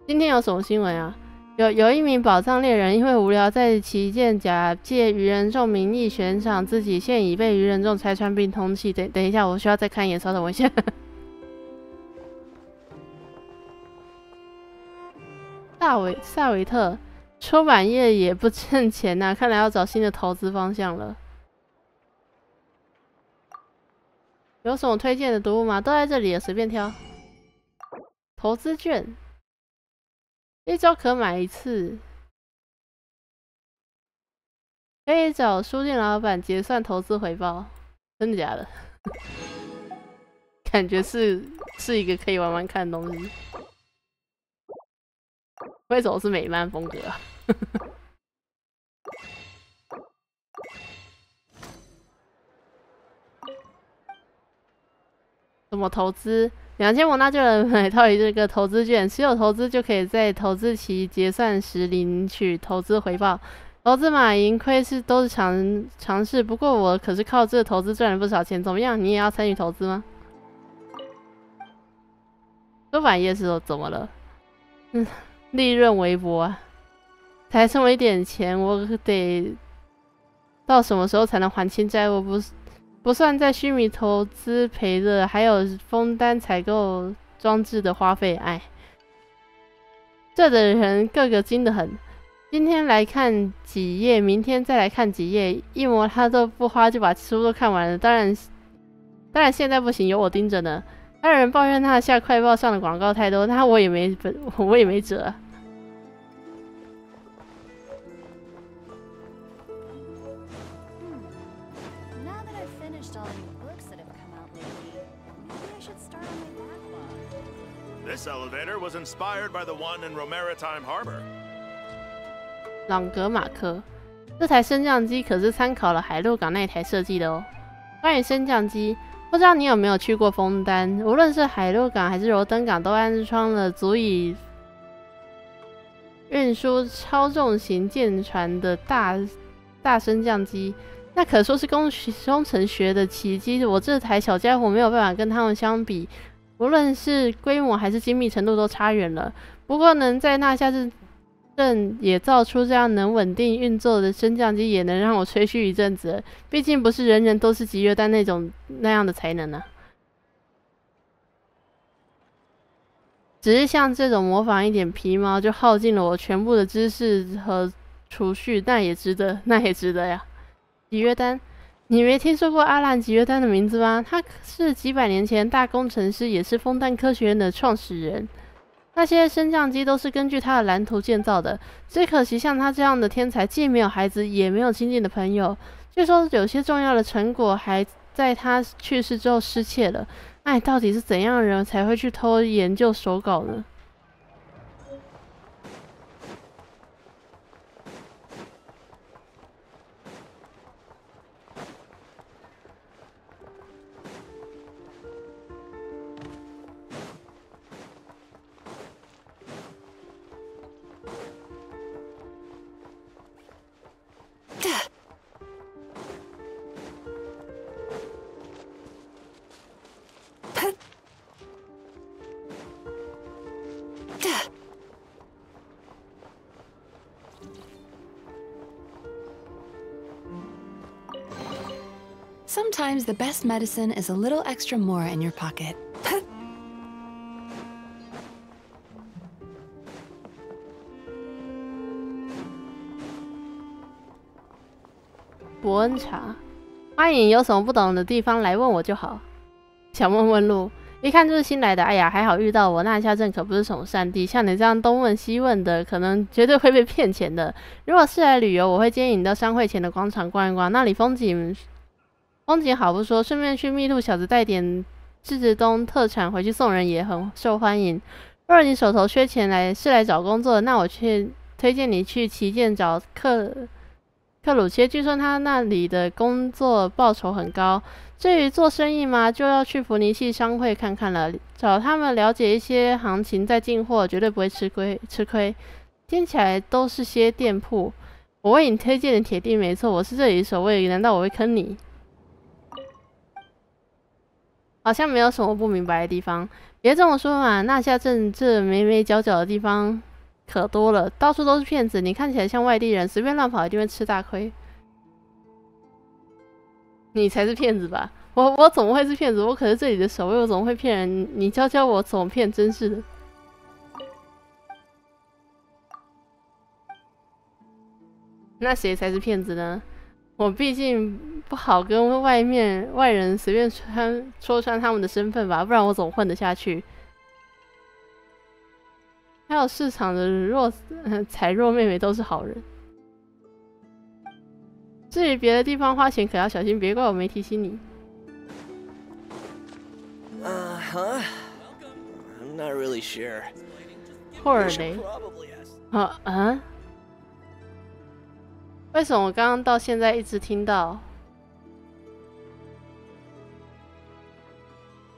今天有什么新闻啊？有一名宝藏猎人因为无聊，在旗舰甲借愚人众名义悬赏自己，现已被愚人众拆穿并通缉。等一下，我需要再看一眼，稍等我一下。萨维特出版业也不挣钱呐，看来要找新的投资方向了。有什么推荐的读物吗？都在这里了，随便挑。投资券，1周可买1次，可以找书店老板结算投资回报。真的假的？感觉是一个可以玩玩看的东西。为什么是美漫风格啊？什么投资？2000蒙纳就能买到这个投资券，持有投资就可以在投资期结算时领取投资回报。投资嘛，盈亏都是常事，不过我可是靠这个投资赚了不少钱。怎么样，你也要参与投资吗？出版业是怎么了？利润微薄啊，才这么一点钱，我得到什么时候才能还清债务？不算在虚拟投资赔的，还有枫丹采购装置的花费。哎，这的人个个精得很。今天来看几页，明天再来看几页，一模他都不花就把书都看完了。当然现在不行，有我盯着呢。还有人抱怨他下快报上的广告太多，那我也没辙啊。This elevator was inspired by the one in Romaritime Harbor. 朗格马科，这台升降机可是参考了海陆港那台设计的哦。关于升降机，不知道你有没有去过枫丹？无论是海陆港还是罗登港，都安装了足以运输超重型舰船的大升降机，那可说是工程学的奇迹。我这台小家伙没有办法跟他们相比。无论是规模还是精密程度都差远了。不过能在那夏镇也造出这样能稳定运作的升降机，也能让我吹嘘一阵子了。毕竟不是人人都是吉约丹那样的才能啊。只是像这种模仿一点皮毛就耗尽了我全部的知识和储蓄，那也值得呀。吉约丹，你没听说过阿兰·吉约丹的名字吗？他是几百年前大工程师，也是枫丹科学院的创始人。那些升降机都是根据他的蓝图建造的。只可惜像他这样的天才，既没有孩子，也没有亲近的朋友。据说有些重要的成果还在他去世之后失窃了。哎，到底是怎样的人才会去偷研究手稿呢？Sometimes the best medicine is a little extra more in your pocket. 伯恩茶，欢迎，有什么不懂的地方来问我就好。想问问路，一看就是新来的。哎呀，还好遇到我，那夏镇可不是什么善地，像你这样东问西问的，可能绝对会被骗钱的。如果是来旅游，我会建议你到商会前的广场逛一逛，那里风景好不说，顺便去蜜兔小子带点志东特产回去送人也很受欢迎。若你手头缺钱是来找工作的，那我却推荐你去旗舰找克鲁切，据说他那里的工作报酬很高。至于做生意嘛，就要去福尼系商会看看了，找他们了解一些行情再进货，绝对不会吃亏。听起来都是些店铺，我为你推荐的铁定没错，我是这里的守卫，难道我会坑你？好像没有什么不明白的地方。别这么说嘛，那夏镇这眉角角的地方可多了，到处都是骗子。你看起来像外地人，随便乱跑一定会吃大亏。你才是骗子吧？我怎么会是骗子？我可是这里的守卫，我怎么会骗人？你教我怎么骗，真是的。那谁才是骗子呢？我毕竟不好跟外人随便戳穿他们的身份吧，不然我怎么混得下去？还有市场的采弱妹妹都是好人。至于别的地方花钱可要小心，别怪我没提醒你。I'm not really sure. 霍尔雷。为什么我刚刚到现在一直听到？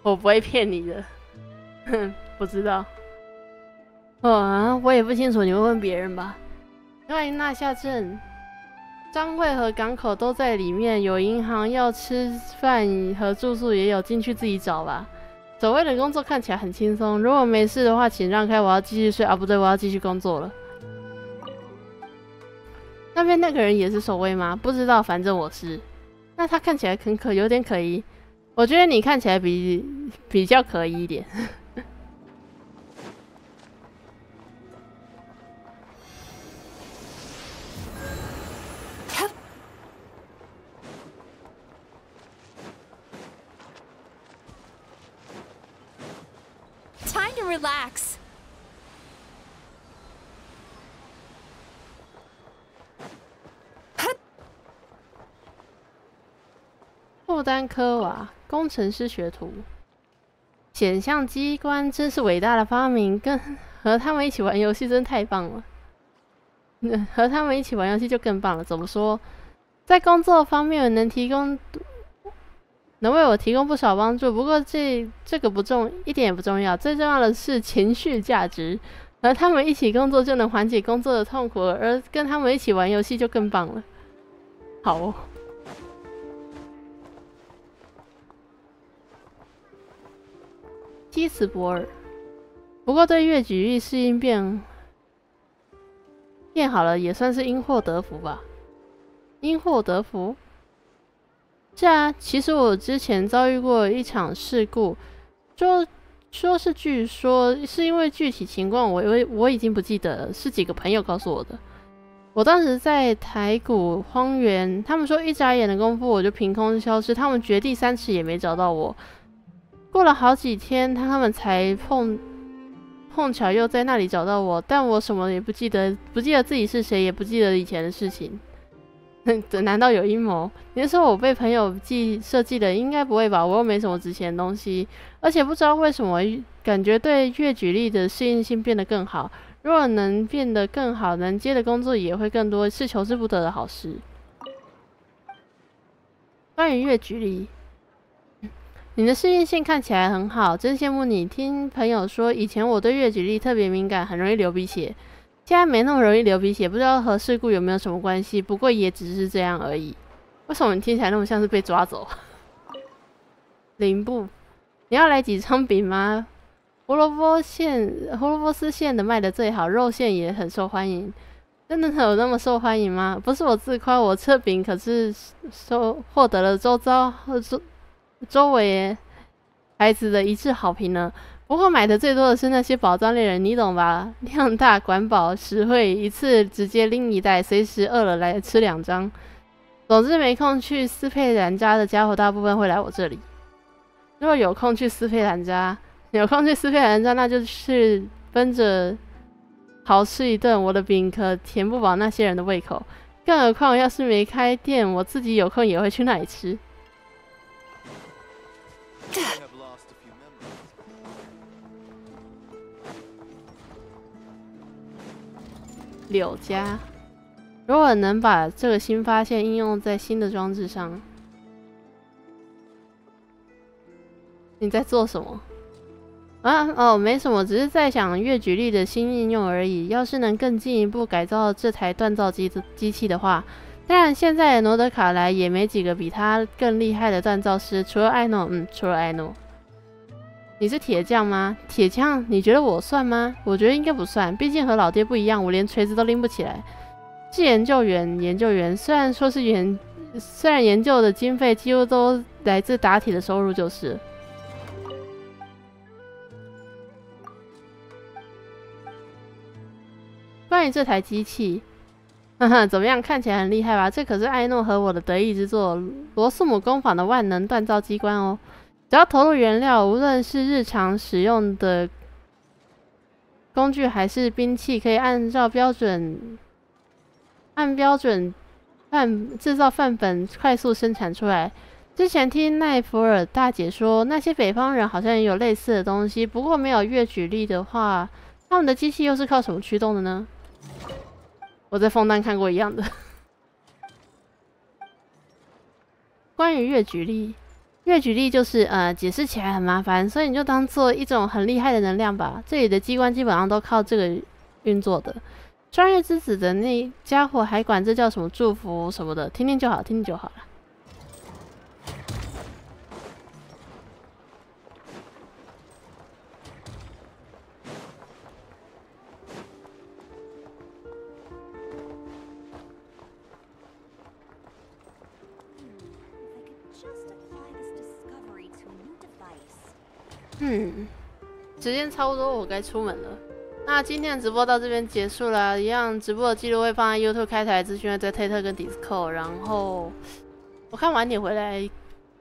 我不会骗你的，哼，不知道。我也不清楚，你问问别人吧。关于那夏镇，商会和港口都在里面，有银行，要吃饭和住宿也有，进去自己找吧。守卫的工作看起来很轻松，如果没事的话，请让开，我要继续睡。不对，我要继续工作了。那边那个人也是守卫吗？不知道，反正我是。那他看起来有点可疑。我觉得你看起来比较可疑一点。Time to relax. 霍丹科瓦，工程师学徒。显像机关真是伟大的发明，和他们一起玩游戏真太棒了。和他们一起玩游戏就更棒了。怎么说？在工作方面能为我提供不少帮助，不过这个一点也不重要。最重要的是情绪价值，和他们一起工作就能缓解工作的痛苦，而跟他们一起玩游戏就更棒了。好哦。基茨伯尔。不过对越举例适应变好了，也算是因祸得福吧。因祸得福？是啊，其实我之前遭遇过一场事故，据说是因为具体情况我已经不记得了，是几个朋友告诉我的。我当时在台谷荒原，他们说一眨眼的功夫我就凭空消失，他们掘地3尺也没找到我。过了好几天，他们才碰巧又在那里找到我，但我什么也不记得，不记得自己是谁，也不记得以前的事情。难道有阴谋？你是说我被朋友设计的？应该不会吧，我又没什么值钱的东西，而且不知道为什么感觉对越举例的适应性变得更好。如果能变得更好，能接的工作也会更多，是求之不得的好事。关于越举例，你的适应性看起来很好，真羡慕你。听朋友说，以前我对越举例特别敏感，很容易流鼻血。现在没那么容易流鼻血，不知道和事故有没有什么关系，不过也只是这样而已。为什么你听起来那么像是被抓走？零部，你要来几张饼吗？胡萝卜丝馅的卖的最好，肉馅也很受欢迎。真的有那么受欢迎吗？不是我自夸，我测饼可是获得了周围孩子的一致好评呢。不过买的最多的是那些宝藏猎人，你懂吧？量大管饱，实惠，一次直接拎一袋，随时饿了来吃2张。总之没空去斯佩兰扎的家伙，大部分会来我这里。如果有空去斯佩兰扎，那就是奔着好吃一顿，我的饼可填不饱那些人的胃口。更何况要是没开店，我自己有空也会去那里吃。柳家，如果能把这个新发现应用在新的装置上，你在做什么？没什么，只是在想越举例的新应用而已。要是能更进一步改造这台锻造机器的话，当然现在的罗德卡莱也没几个比他更厉害的锻造师，除了艾诺。你是铁匠吗？铁匠，你觉得我算吗？我觉得应该不算，毕竟和老爹不一样，我连锤子都拎不起来。是研究员，虽然研究的经费几乎都来自打铁的收入就是了。关于这台机器，怎么样？看起来很厉害吧？这可是艾诺和我的得意之作——罗素姆工坊的万能锻造机关哦。只要投入原料，无论是日常使用的工具还是兵器，可以按标准制造范本，快速生产出来。之前听奈弗尔大姐说，那些北方人好像也有类似的东西，不过没有越举例的话，他们的机器又是靠什么驱动的呢？我在枫丹看过一样的。关于越举例就是解释起来很麻烦，所以你就当做一种很厉害的能量吧。这里的机关基本上都靠这个运作的。穿越之子的那家伙还管这叫什么祝福什么的，听听就好了。时间差不多，我该出门了。那今天的直播到这边结束了，一样直播的记录会放在 YouTube 开台资讯，会在推特跟 Discord， 然后我看晚点回来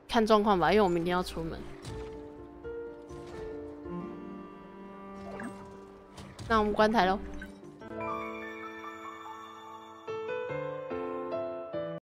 看状况吧，因为我明天要出门。那我们关台咯。